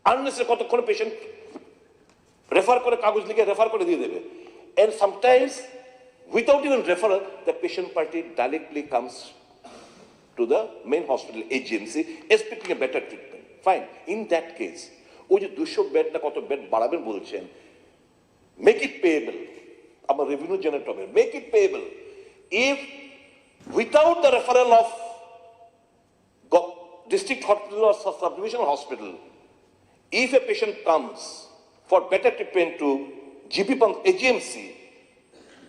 আননেসে কতক্ষণ patient refer করে, কাগজ লিখে refer করে দিয়ে দেবে। And sometimes without even referral, the patient party directly comes to the main hospital agency expecting a better treatment. Fine. In that case, ওই যে 200 bed না কত বেড বাড়াবেন বলছেন, make it payable. আমার রেভিনিউ জেনারেট হবে, make it payable. If without the referral of district hospital or sub-divisional hospital, if a patient comes for better treatment to GP AGMC,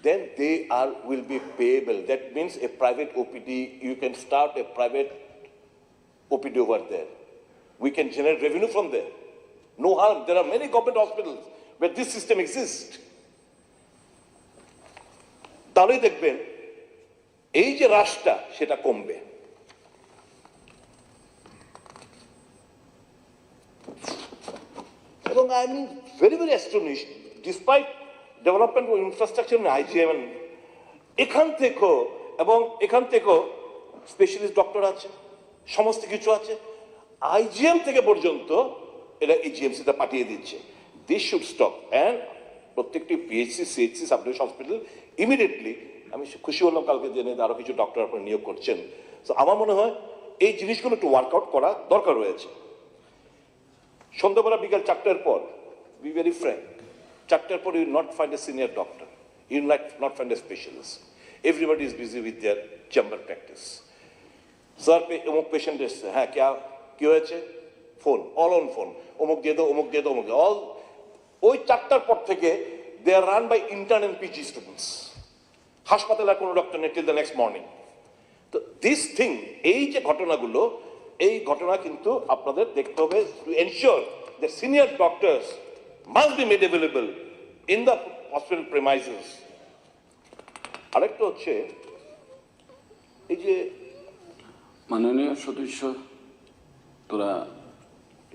then they will be payable. That means a private OPD, you can start a private OPD over there. We can generate revenue from there. No harm. There are many government hospitals where this system exists. তাহলেই দেখবেন এই যে রাশটা সেটা কমবে। এবং I am very very astonished, despite development of infrastructure in IgM, এখান থেকেও specialist doctor আছে, সমস্ত কিছু আছে, আইজিএম থেকে পর্যন্ত এরা এজিএমসিতে পাঠিয়ে দিচ্ছে। This should stop. অ্যান্ড প্রত্যেকটি PHC, CHC, sub division hospital immediately, আমি খুশি হলাম কালকে জেনে আরো কিছু ডক্টর আপনারা নিয়োগ করছেন। তো আমার মনে হয় এই জিনিসগুলো একটু ওয়ার্কআউট করা দরকার রয়েছে। সন্ধ্যাবেলা বিকাল 4টার পর, বি ভেরি ফ্র্যাঙ্ক, 4টার পর you not find a senior doctor, you not find a specialist. Everybody is busy with their chamber practice. Sir অমুক পেশেন্ট এসছে, হ্যাঁ কি হয়েছে, ফোন, অল অন ফোন, অমুক দিয়ে দাও, অমুক দিয়ে দাও, অমুক, অল। ওই 4টার পর থেকে they are run by intern and PG students. হাসপাতালে কোনো ডক্টর নেই টিল দ্য নেক্সট মর্নিং। তো দিস থিং, এই যে ঘটনাগুলো, এই ঘটনা কিন্তু আপনাদের দেখতে হবে to ensure that senior doctors must be made available in the hospital premises. আরেকটা হচ্ছে এই যে মাননীয় সদস্য, তোরা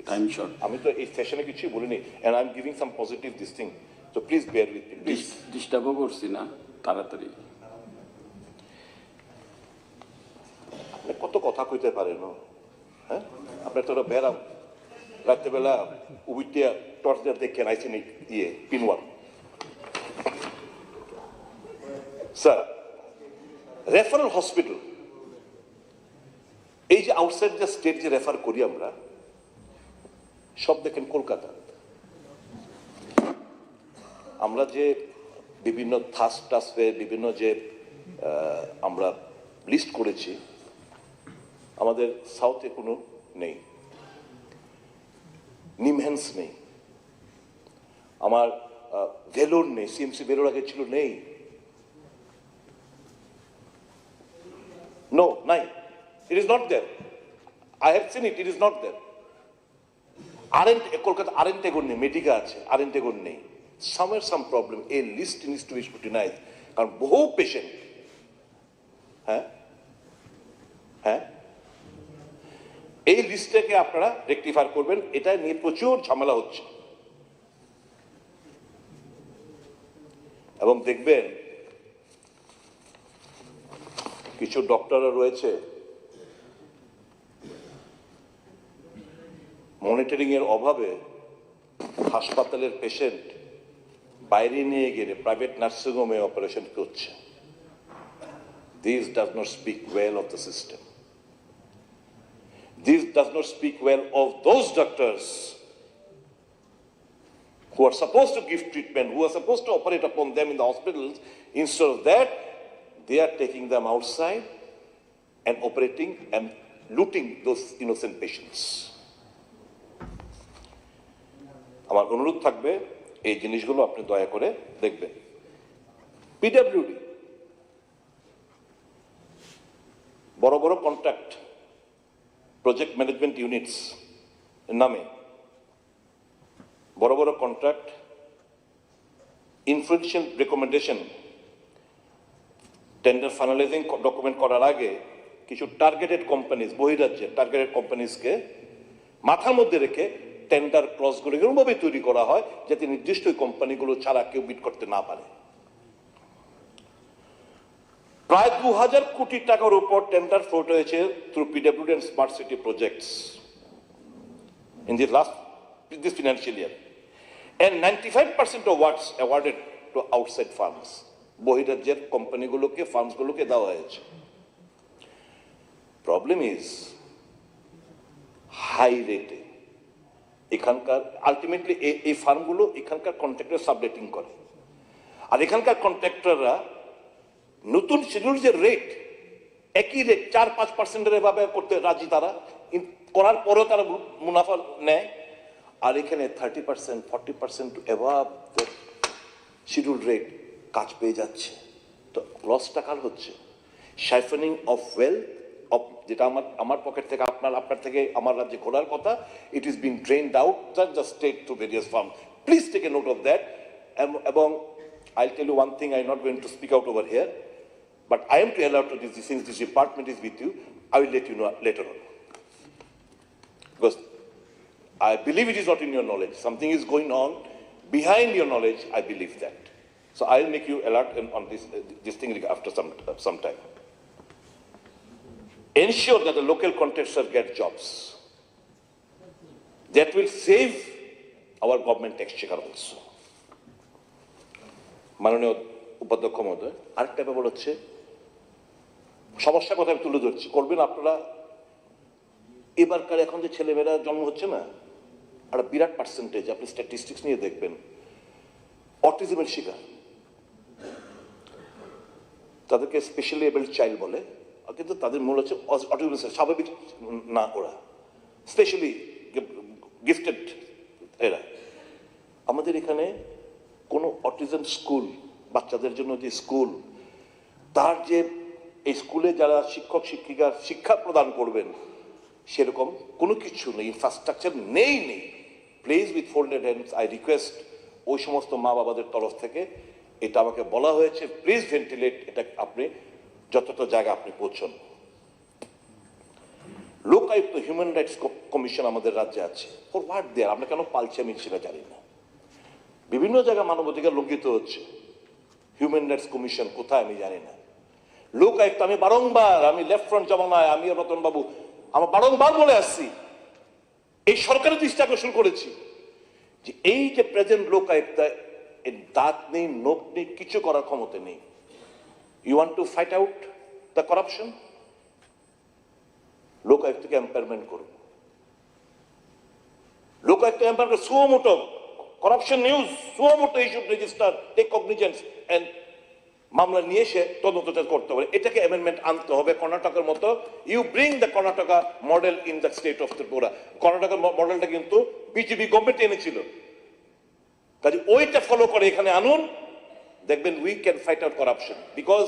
টাইম শর্ট, আমি তো এই সেশনে কিছুই বলিনি, and I am giving some positive this thing, so please bear with me, please. ডিস্টার্বও করছি না, তাড়াতাড়ি। কত কথা কইতে পারেন, হ্যাঁ, আপনার তো বেড়াম রাত্রেবেলা উবিটিয়া টর্চ দিয়ে দেখেন আইসিনি পিনওয়ার স্যার রেফারেল হসপিটাল এই যে আউটসাইড যে স্টেট যে রেফার করি আমরা সব দেখেন কলকাতা আমরা যে বিভিন্ন টাস্টে বিভিন্ন যে আমরা লিস্ট করেছি আমাদের সাউথে কোনো নেই নিমহ্যান্স নেই আমার ভেলোর নেই সিএমসি ভেলোর আগে ছিল নেই নো নাই it is not there I have seen it is not there Kolkata আরেন্টেগর নেই মেডিকা আছে আরেন্টেগর নেই some problem a list needs to be scrutinised কারণ বহু পেশেন্ট হ্যাঁ এই লিস্টটাকে আপনারা রেকটিফাই করবেন এটা নিয়ে প্রচুর ঝামেলা হচ্ছে এবং দেখবেন কিছু ডক্টররা রয়েছে মনিটরিং এর অভাবে হাসপাতালের পেশেন্ট বাইরে নিয়ে গেলে প্রাইভেট নার্সিং হোমে অপারেশন করছে this does not speak well of the system this does not speak well of those doctors who are supposed to give treatment, who are supposed to operate upon them in the hospitals. Instead of that, they are taking them outside and operating and looting those innocent patients. আমার অনুরোধ থাকবে এই জিনিসগুলো আপনি দয়া করে দেখবেন PWD বড় বড় কন্ট্রাক্ট প্রজেক্ট ম্যানেজমেন্ট ইউনিটস নামে বড় বড় contract influential recommendation tender finalising document করার আগে কিছু টার্গেটেড কোম্পানিজ বহিরাজ্যের টার্গেটেড কোম্পানিজকে মাথার মধ্যে রেখে টেন্ডার ক্লজগুলো এরকমভাবে তৈরি করা হয় যাতে নির্দিষ্ট ওই কোম্পানিগুলো ছাড়া কেউ বিড করতে না পারে প্রায় 2000 কোটি টাকার উপর টেন্ডার ফ্লোট হয়েছে through PWD and smart city projects in this financial year and 95% of what's awarded to outside firms বহিরাজ্যের কোম্পানিগুলোকে ফার্মসগুলোকে দেওয়া হয়েছে প্রবলেম ইজ হাই রেটে এখানকার আলটিমেটলি এই ফার্মগুলো এখানকার কন্ট্রাক্টর সাবলেটিং করে আর এখানকার কন্ট্রাক্টররা নতুন শিডিউল যে রেট একই রেট 4-5% এভাবে করতে রাজি তারা করার পরেও তারা মুনাফা নেয় আর এখানে 30% 40% এভাব শিডিউল রেট কাজ পেয়ে যাচ্ছে তো লসটা কার হচ্ছে সাইফনিং অফ ওয়েলথ অফ যেটা আমার পকেট থেকে আপনার থেকে আমার রাজ্যে ঘোরার কথা it is being drained out the state to various firm please take a note of that এবং I'll tell you one thing, I'm not going to speak out over here, but I am to allow to this, since this department is with you, I will let you know later on. Because I believe it is not in your knowledge. Something is going on behind your knowledge, I believe that. So I'll make you alert on this thing after some time. Ensure that the local contractors get jobs. That will save our government exchequer also. মাননীয় উপাধ্যক্ষ মহোদয় আরেকটা ব্যাপার হচ্ছে সমস্যার কথা আমি তুলে ধরছি করবেন আপনারা এবারকার এখন যে ছেলেমেয়েরা জন্ম হচ্ছে না একটা বিরাট পার্সেন্টেজ আপনি স্ট্যাটিস্টিক্স নিয়ে দেখবেন অটিজমের শিকার তাদেরকে স্পেশালি এবেলড চাইল্ড বলে কিন্তু তাদের মূল হচ্ছে অটিজম স্বাভাবিক না ওরা স্পেশালি গিফটেড এরা আমাদের এখানে কোনো অটিজম স্কুল বাচ্চাদের জন্য যে স্কুল তার যে এই স্কুলে যারা শিক্ষক শিক্ষিকা শিক্ষা প্রদান করবেন সেরকম কোনো কিছু নেই ইনফ্রাস্ট্রাকচার নেই please with folded hands I request ওই সমস্ত মা বাবাদের তরফ থেকে এটা আমাকে বলা হয়েছে প্লিজ ভেন্টিলেট এটা আপনি যতটা জায়গা আপনি পৌঁছন লোকায়ুক্ত হিউম্যান রাইটস কমিশন আমাদের রাজ্যে আছে ফর হোয়াট দেয়ার আমরা কেন পালছি আমি সেটা জানি না বিভিন্ন জায়গায় মানবাধিকার লঙ্ঘিত হচ্ছে হিউম্যান রাইটস কমিশন কোথায় আমি জানি না লোকায়ুক্ত আমি বারংবার আমি লেফট ফ্রন্ট জমানায় আমি রতন বাবু আমার বারংবার বলে আসছি এই সরকারের দৃষ্টি আকর্ষণ করেছি যে এই যে প্রেজেন্ট লোকায়ুক্তা, এর দাঁত নেই, নোখ নেই, কিছু করার ক্ষমতা নেই। You want to fight out the corruption, লোকায়ুক্তকে এম্পাওয়ারমেন্ট করুন। Lokayukta empowerment suo motu corruption news, suo motu এই should register, take cognizance and মামলা নিয়ে এসে তদন্তটা করতে হবে। এটাকে অ্যামেন্ডমেন্ট আনতে হবে কর্ণাটকের মতো। You bring the Karnataka model in the state of Tripura. কর্ণাটকের মডেলটা কিন্তু বিজেপি গভর্নমেন্ট এনেছিল, কাজে ওইটা ফলো করে এখানে আনুন, দেখবেন we can fight out corruption. Because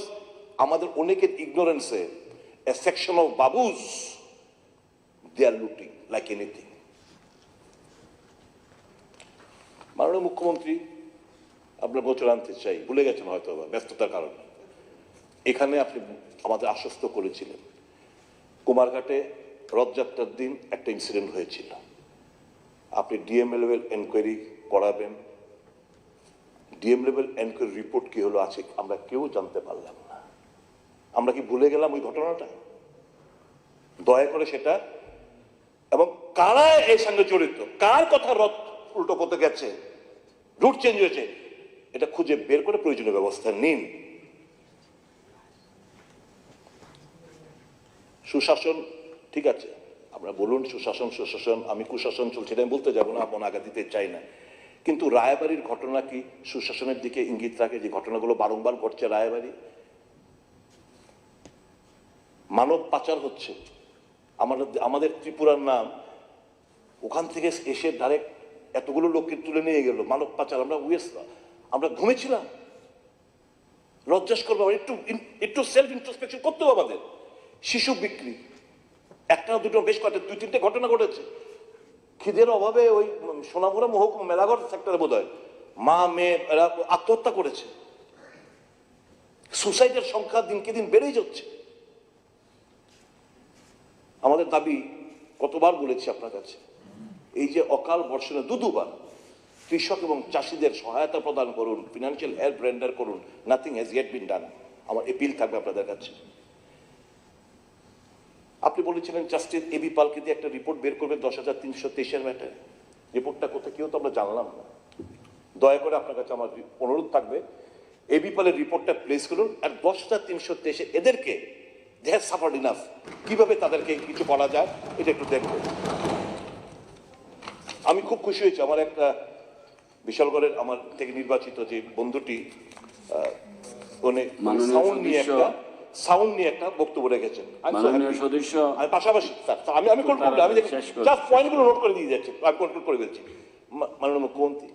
আমাদের অনেকের ইগনোরেন্সে a section of babus they are looting like anything. মাননীয় মুখ্যমন্ত্রী, আপনার গোচর আনতে চাই, ভুলে গেছেন হয়তো ব্যস্ততার কারণে। এখানে আপনি আমাদের আশ্বস্ত করেছিলেন কুমারঘাটে রথযাত্রার দিন একটা ইনসিডেন্ট হয়েছিল, আপনি ডিএম লেভেল এনকোয়ারি করাবেন। ডিএম লেভেল এনকোয়ারি রিপোর্ট কি হলো আছে আমরা কেউ জানতে পারলাম না। আমরা কি ভুলে গেলাম ওই ঘটনাটা? দয়া করে সেটা, এবং কারা এর সঙ্গে জড়িত, কার কথা রথ উল্টো পথে গেছে, রুট চেঞ্জ হয়েছে, এটা খুঁজে বের করে প্রয়োজনীয় ব্যবস্থা নিন। সুশাসন ঠিক আছে, আমরা বলুন সুশাসন সুশাসন, আমি কুশাসন চলছে এটা আমি বলতে যাবো না, আপন আগা দিতে চাই না। কিন্তু রায়বাড়ির ঘটনা কি সুশাসনের দিকে ইঙ্গিত রাখে? যে ঘটনাগুলো বারংবার ঘটছে রায়বাড়ি, মানব পাচার হচ্ছে, আমাদের ত্রিপুরার নাম ওখান থেকে এসে ডাইরেক্ট এতগুলো লোককে তুলে নিয়ে গেল, মানব পাচার। আমরা ঘুমেছিলাম, লজ্জাস করবো, একটু সেলফ ইন্ট্রোস্পেকশন করতে হবে আমাদের। শিশু বিক্রি, একটা দুটো বেশ কয়েকটা 2-3টে ঘটনা ঘটেছে। খিদের অভাবে ওই সোনামুড়া মহকুমা মেলাঘর সেক্টরে বোধ হয় মা মেয়ে এরা আত্মহত্যা করেছে। সুসাইডের সংখ্যা দিনকে দিন বেড়েই যাচ্ছে। আমাদের দাবি কতবার বলেছি আপনার কাছে, এই যে অকাল বর্ষণে দুবার কৃষক এবং চাষিদের সহায়তা প্রদান করুন, ফিনান্সিয়াল হেল্প রেন্ডার করুন। নাথিং হ্যাজ ইয়েট বিন ডান। আমার এপিল থাকবে আপনাদের কাছে। আপনি বলেছিলেন জাস্টিস এবি পালকে দিয়ে একটা রিপোর্ট বের করবে 10,323 ম্যাটারে। রিপোর্টটা কোথায় কেউ তো আমরা জানলাম না। দয়া করে আপনার কাছে আমার অনুরোধ থাকবে, এবি পালের রিপোর্টটা প্লেস করুন, আর 10,323 এদেরকে দে হ্যাভ সাফার্ড ইনাফ, কিভাবে তাদেরকে কিছু করা যায় এটা একটু দেখবেন। আমি খুব খুশি হয়েছি, আমার একটা বিশালগড়ের আমার থেকে নির্বাচিত যে বন্ধুটি উনি সাউন্ড নিয়ে একটা বক্তব্য রেখেছেন। আমি পাশাপাশি আমি জাস্ট পয়েন্টগুলো নোট করে দিয়ে যাচ্ছি, আমি কন্ট্রোল করে ফেলছি। মাননীয় মুখ্যমন্ত্রী,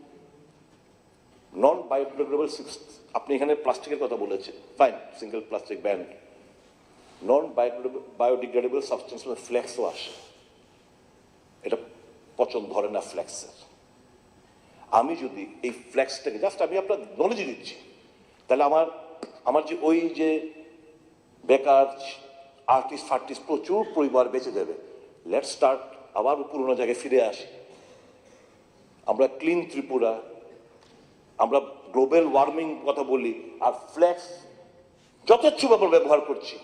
নন বায়োডিগ্রেডেবল, আপনি এখানে প্লাস্টিকের কথা বলেছেন, fine, single plastic ban. Non biodegradable substance ফ্লেক্সও আসে, এটা পচন ধরে না ফ্লেক্সের। আমি যদি এই ফ্লেক্সটাকে জাস্ট আমি আপনার নলেজে দিচ্ছি, তাহলে আমার যে ওই যে বেকার আর্টিস্ট ফার্টিস্ট প্রচুর পরিবার বেঁচে যাবে। লেটস স্টার্ট, আবার পুরোনো জায়গায় ফিরে আসি। আমরা ক্লিন ত্রিপুরা, আমরা গ্লোবাল ওয়ার্মিং কথা বলি, আর ফ্লেক্স যথেচ্ছভাবে ব্যবহার করছি।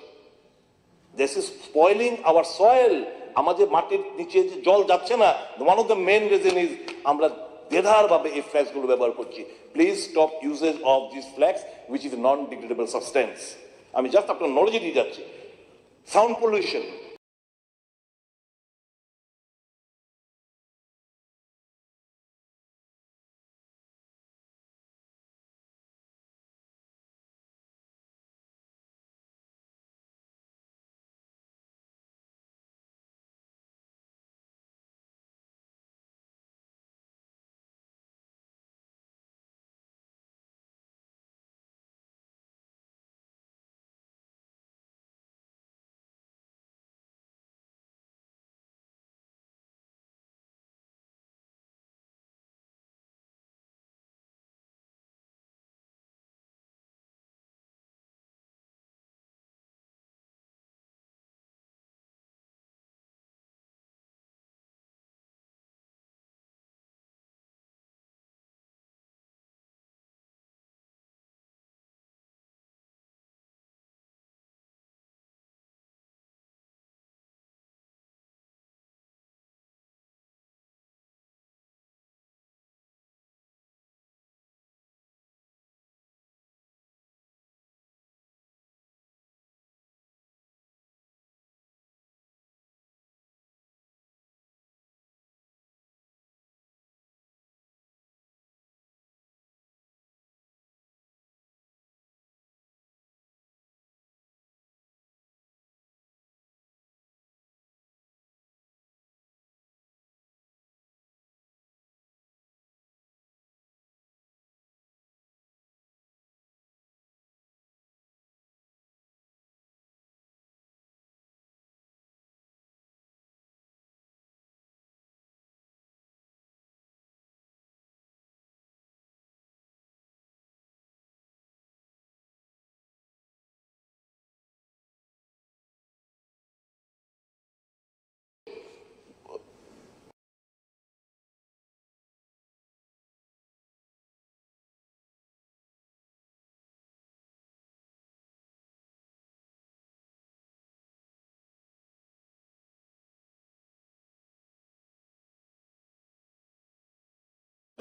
This is spoiling our soil. আমাদের মাটির নিচে যে জল যাচ্ছে না, one of the main reason is আমরা দেধারভাবে এই ফ্লেক্সগুলো ব্যবহার করছি। Please stop usage of this flex which is non degradable substance. আমি জাস্ট আপনার নলেজে দিয়ে যাচ্ছি। সাউন্ড পলিউশন,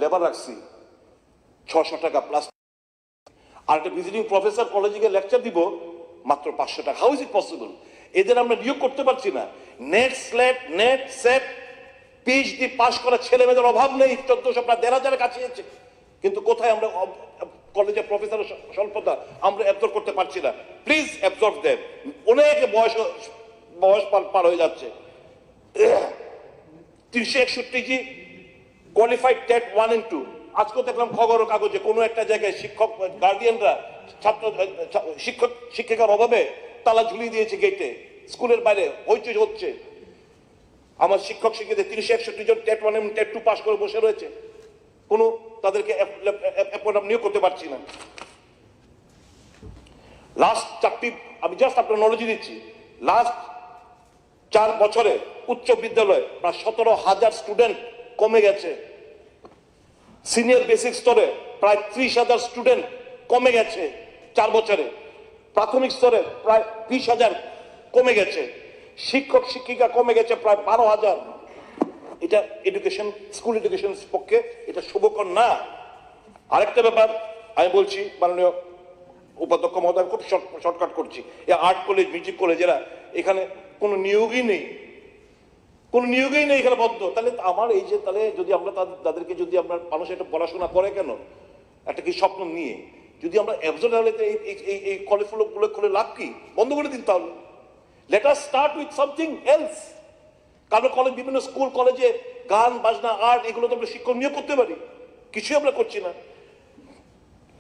লেবার রাখছি 600 টাকা প্লাস, আর একটা ভিজিটিং প্রফেসর কলেজে গিয়ে লেকচার দিব মাত্র 500 টাকা। How is it possible? এদের আমরা নিয়োগ করতে পারছি না। Net slate, net set, PhD pass করা ছেলে মেয়েদের অভাব নেই, 1400 প্রায় 1500 কাছে গেছে, কিন্তু কোথায় আমরা কলেজের প্রফেসরের স্বল্পতা আমরা অ্যাবজর্ব করতে পারছি না। প্লিজ অ্যাবজর্ব দেন। অনেক বয়স পার হয়ে যাচ্ছে। 361 কোয়ালিফাইড টেট 1 and 2। আজকে দেখলাম খবর কাগজে কোনো একটা জায়গায় শিক্ষক গার্ডিয়ানরা শিক্ষিকার অভাবে তালা ঝুলিয়ে দিয়েছে গেটে, স্কুলের বাইরে হইচই হচ্ছে। আমার শিক্ষক শিক্ষিকাদের 361 জন টেট 1 এবং টেট 2 পাস করে বসে রয়েছে, কোনো তাদেরকে নিয়োগ করতে পারছি না। লাস্ট 4টি আমি জাস্ট আপনার নলেজ দিচ্ছি, লাস্ট 4 বছরে উচ্চ বিদ্যালয়ে প্রায় 17,000 স্টুডেন্ট কমে গেছে। সিনিয়র বেসিক স্তরে প্রায় 30,000 স্টুডেন্ট কমে গেছে 4 বছরে। প্রাথমিক স্তরে প্রায় 20,000 কমে গেছে। শিক্ষক শিক্ষিকা কমে গেছে প্রায় 12,000। এটা এডুকেশন, স্কুল এডুকেশন পক্ষে এটা শুভকর না। আরেকটা ব্যাপার আমি বলছি মাননীয় উপাধ্যক্ষ মহোদয়, খুব শর্টকাট করছি, এই আর্ট কলেজ, মিউজিক কলেজ, এরা এখানে কোনো নিয়োগই নেই, কোনো নিয়োগই নেই এখানে বদ্ধ। তাহলে আমার এই যে, তাহলে যদি আমরা তাদেরকে যদি আমরা মানুষ একটা পড়াশোনা করে কেন একটা কি স্বপ্ন নিয়ে, যদি আমরা অ্যাবজর্ভ হলে এই কলেজগুলো খুলে লাভ কি? বন্ধ করে দিন তাহলে। Let us start with something else. কারণ কলেজ, বিভিন্ন স্কুল কলেজে গান বাজনা আর্ট এগুলো তো আমরা শিক্ষক নিয়োগ করতে পারি, কিছুই আমরা করছি না।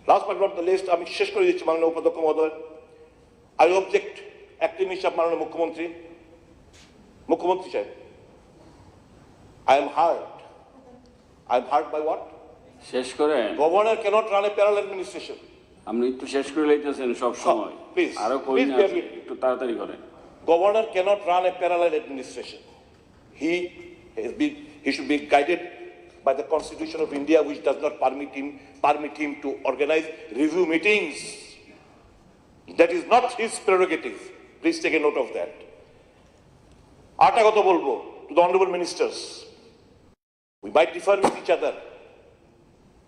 Last but not the least, আমি শেষ করে দিচ্ছি মাননীয় উপাধ্যক্ষ মহোদয়। আই অবজেক্ট অ্যাক্টিং হিসাব মাননীয় মুখ্যমন্ত্রী সাহেব, I am hurt by what? শেষ করেন। Governor cannot run a parallel administration. আপনি একটু শেষ করে লাইতেছেন সব সময়, প্লিজ আরো কই না, একটু তাড়াতাড়ি করেন। Governor cannot run a parallel administration. He should be guided by the Constitution of India, which does not permit him to organize review meetings. That is not his prerogative. Please take a note of that. আরেকটা কথা বলবো to the honorable ministers. We might differ with each other,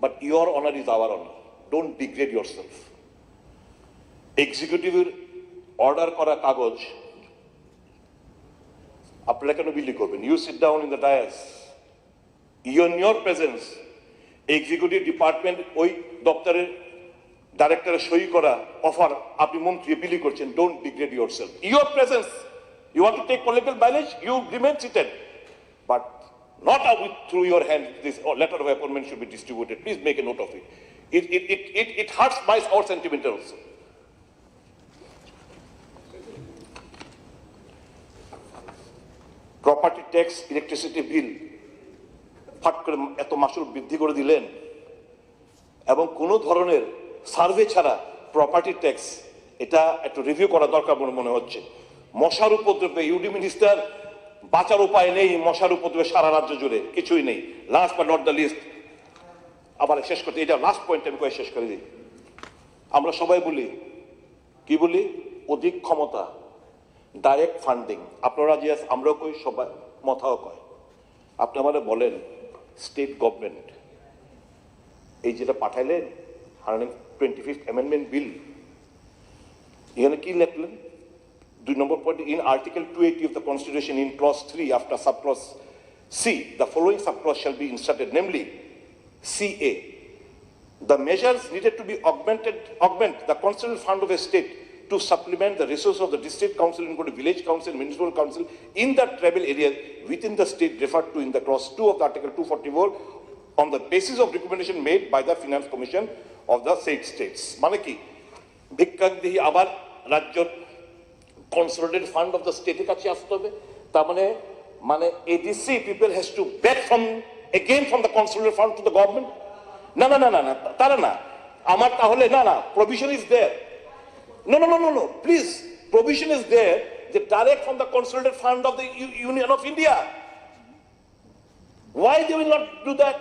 but your honor is our honor. Don't degrade yourself. Executive order kora kagoj আপনারা কেন বিলি করবেন? You sit down in the dais. In your presence, executive department ওই দপ্তরের ডাইরেক্টরের সই করা offer আপনি মন্ত্রী বিলি করছেন। Don't degrade yourself. Your presence, you want to take political mileage, you remain seated, but not through your hand. This letter of appointment should be distributed. Please make a note of it. It hurts our sentiment also. Property tax, electricity bill ফাট করে এত মাসুল বৃদ্ধি করে দিলেন, এবং কোনো ধরনের সার্ভে ছাড়া প্রপার্টি ট্যাক্স এটা একটু রিভিউ করা দরকার বলে মনে হচ্ছে। মশার উপদ্রবে ইউডি মিনিস্টার, বাঁচার উপায় নেই, মশার উপদ্রবে সারা রাজ্য জুড়ে কিছুই নেই। Last but not the least, আবার শেষ করতে, এটা লাস্ট পয়েন্ট আমি কয়ে শেষ করে দিই। আমরা সবাই বলি, কি বলি? অধিক ক্ষমতা, ডাইরেক্ট ফান্ডিং। আপনারা যে আমরাও কই, সবাই মথাও কয়। আপনি আমাদের বলেন স্টেট গভর্নমেন্ট এই যেটা পাঠাইলেন 125th অ্যামেন্ডমেন্ট বিল, এখানে কি লিখলেন? 2 নম্বর point, in Article 280 of the Constitution, in Clause 3 after subclause C, the following subclause shall be inserted, namely CA. The measures needed to be augment the constitutional fund of a state to supplement the resources of the district council, including village council, municipal council in the tribal areas within the state referred to in the clause 2 of the Article 244 on the basis of recommendation made by the Finance Commission of the said states. মানে কি? ভিক্ষাক দিহি আবার রাজ্য consolidated fund of the state কাছে আসতে হবে। তার মানে ADC people has to beg from the consolidated fund to the government. না না না না না, তারা না, আমার তাহলে না, provision is there. No, please, provision is there, the direct from the consolidated fund of the Union of India. Why they will not do that?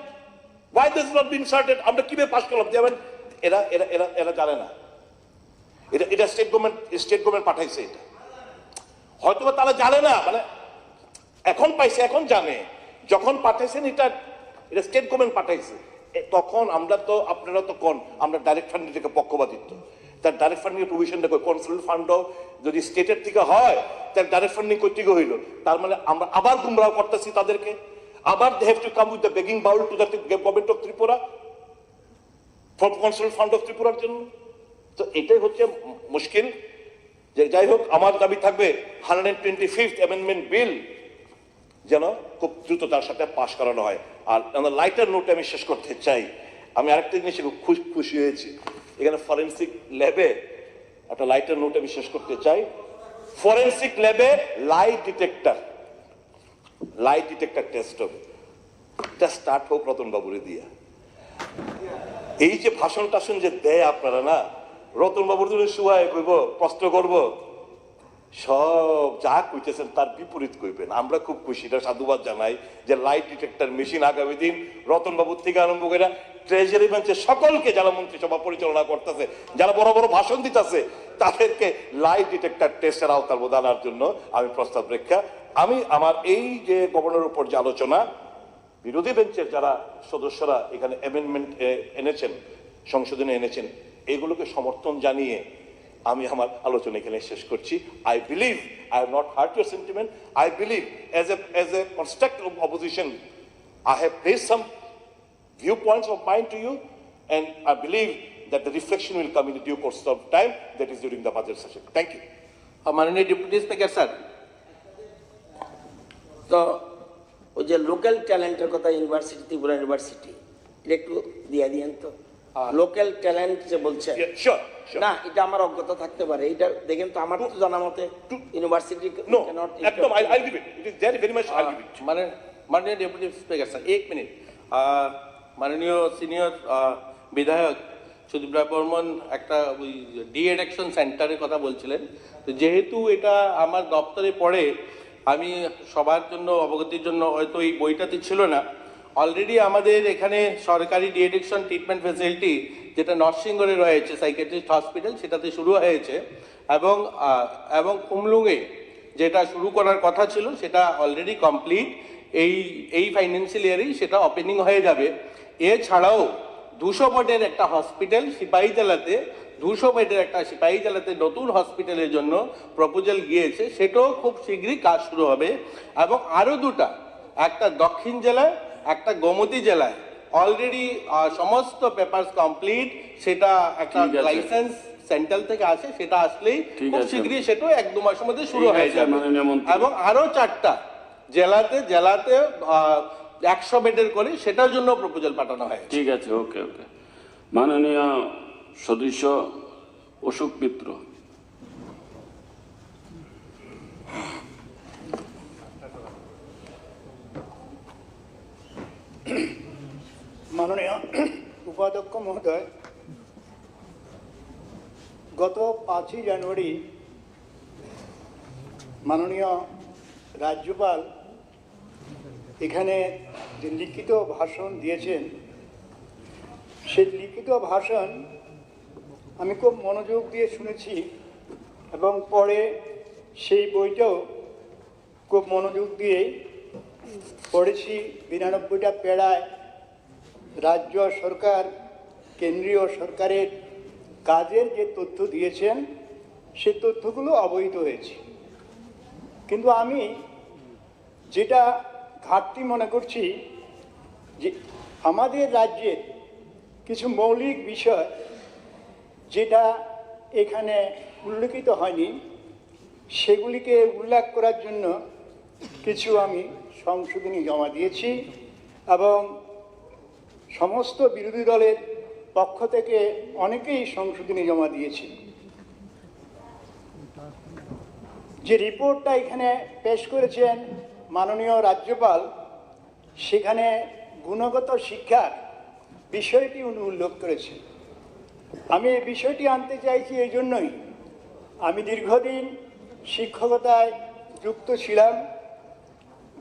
Why this has not been inserted? আমরা কিভাবে pass করলাম? দেবেন এরা জানে না, এটা state government পাঠাইছে। এটা হয়তো তারা জানে না, মানে এখন পাইছে, এখন জানে। যখন পাঠাইছেন এটা স্টেট গভর্নমেন্ট পাঠাইছে, তখন আমরা তো আপনারা তো কোন আমরা ডাইরেক্ট ফান্ডিং থেকে পক্ষপাতিত্ব, তার ডাইরেক্ট ফান্ডিং এর প্রভিশনটা কনসাল ফান্ডও যদি স্টেটের থেকে হয় তার ডাইরেক্ট ফান্ডিং করতে হইল, তার মানে আমরা আবার গুমরাহ করতেছি তাদেরকে, আবার they have to come with the begging bowl to the government of Tripura for consul fund of ত্রিপুরার জন্য। তো এটাই হচ্ছে মুশকিল। যে যাই হোক, আমার দাবি থাকবে 125th অ্যামেন্ডমেন্ট বিল যেন খুব দ্রুত তার সাথে পাশ করানো হয়। আর লাইটার নোটে আমি শেষ করতে চাই, আমি আরেকটা জিনিসে খুব খুশি হয়েছি, এখানে ফরেন্সিক ল্যাবে একটা লাইটার নোট আমি শেষ করতে চাই। ফরেন্সিক ল্যাবে লাই ডিটেক্টর টেস্ট হবে, এটা স্টার্ট হোক রতন বাবুরে দিয়া। এই যে ভাষণ টাষণ যে দেয় আপনারা না, রতন বাবুর জন্য শুয়ায় কইব, প্রশ্ন করব, সব যা কইতেছেন তার বিপরীত কইবেন। আমরা খুব খুশি, এটা সাধুবাদ জানাই যে লাইট ডিটেক্টর মেশিন আগামী দিন রতন বাবুর থেকে আরম্ভ করে ট্রেজারি বেঞ্চের সকলকে যারা মন্ত্রিসভা পরিচালনা করতেছে, যারা বড় বড় ভাষণ দিতেছে, তাদেরকে লাইট ডিটেক্টর টেস্টের আওতার মধ্যে আনার জন্য আমি প্রস্তাব রেখা আমি আমার এই যে গভর্নরের উপর যে আলোচনা, বিরোধী বেঞ্চের যারা সদস্যরা এখানে অ্যামেন্ডমেন্ট এনেছেন, সংশোধনে এনেছেন, এগুলোকে সমর্থন জানিয়ে আমি আমার আলোচনা এখানে শেষ করছি। I believe I have not heart your sentiment. I believe as a constructive opposition I have placed some viewpoints of mine to you, and I believe that the reflection will come in the due course of time, that is during the budget session. Thank you. মাননীয় deputy speaker sir, তো ওই যে local ট্যালেন্টের কথা university, Tripura university, এটা একটু দিয়ে দিয়েন তো। লোকাল ট্যালেন্ট যে বলছে, Yeah, sure. না এটা আমার অজ্ঞতা থাকতে পারে, এটা দেখেন তো আমার তো জানা মতে ইউনিভার্সিটি No, একদম, I'll give it. It is there very much, I'll give it. মাননীয় ডেপুটি স্পিকার স্যার, এক মিনিট। মাননীয় সিনিয়র বিধায়ক সুদীপ রায় বর্মন একটা ওই ডি এডুকেশন সেন্টারের কথা বলছিলেন, তো যেহেতু এটা আমার দপ্তরে পড়ে, আমি সবার জন্য অবগতির জন্য, হয়তো এই বইটাতে ছিল না, অলরেডি আমাদের এখানে সরকারি ডি এডুকেশন ট্রিটমেন্ট ফ্যাসিলিটি যেটা নরসিংগড়ে রয়েছে সাইকিয়াট্রিস্ট হসপিটাল, সেটাতে শুরু হয়েছে, এবং খুমলুঙে যেটা শুরু করার কথা ছিল সেটা অলরেডি কমপ্লিট, এই ফাইন্যান্সিয়াল ইয়ারেই সেটা ওপেনিং হয়ে যাবে। এছাড়াও 200 বেডের একটা হসপিটাল সিপাহীজলাতে, 200 বেডের একটা সিপাহীজলাতে নতুন হসপিটালের জন্য প্রপোজাল গিয়েছে, সেটাও খুব শীঘ্রই কাজ শুরু হবে। এবং আরও দুটা, একটা দক্ষিণ জেলায়, একটা গোমতী জেলায় অলরেডি সমস্ত পেপারস কমপ্লিট, সেটা একটা লাইসেন্স সেন্ট্রাল থেকে আসে, সেটা আসলেই খুব শীঘ্রই সেটাও 1-2 মাসের মধ্যে শুরু হয়ে যাবে। এবং আরও 4টা জেলাতে 100 বেডের করে সেটার জন্য প্রপোজাল পাঠানো হয়। ঠিক আছে, ওকে। মাননীয় সদস্য অশোক মিত্র। মাননীয় উপাধ্যক্ষ মহোদয়, গত 5ই জানুয়ারি মাননীয় রাজ্যপাল এখানে যে লিখিত ভাষণ দিয়েছেন, সেই লিখিত ভাষণ আমি খুব মনোযোগ দিয়ে শুনেছি, এবং পরে সেই বইটাও খুব মনোযোগ দিয়ে পড়েছি। 92টা প্যারায় রাজ্য সরকার, কেন্দ্রীয় সরকারের কাজের যে তথ্য দিয়েছেন, সে তথ্যগুলো অবহিত হয়েছে। কিন্তু আমি যেটা ঘাটতি মনে করছি, যে আমাদের রাজ্যের কিছু মৌলিক বিষয় যেটা এখানে উল্লেখিত হয়নি, সেগুলিকে উল্লেখ করার জন্য কিছু আমি সংশোধনী জমা দিয়েছি, এবং সমস্ত বিরোধী দলের পক্ষ থেকে অনেকেই সংশোধনী জমা দিয়েছে। যে রিপোর্টটা এখানে পেশ করেছেন মাননীয় রাজ্যপাল, সেখানে গুণগত শিক্ষার বিষয়টি উনি উল্লেখ করেছেন। আমি এই বিষয়টি আনতে চাইছি এই জন্যই, আমি দীর্ঘদিন শিক্ষকতায় যুক্ত ছিলাম,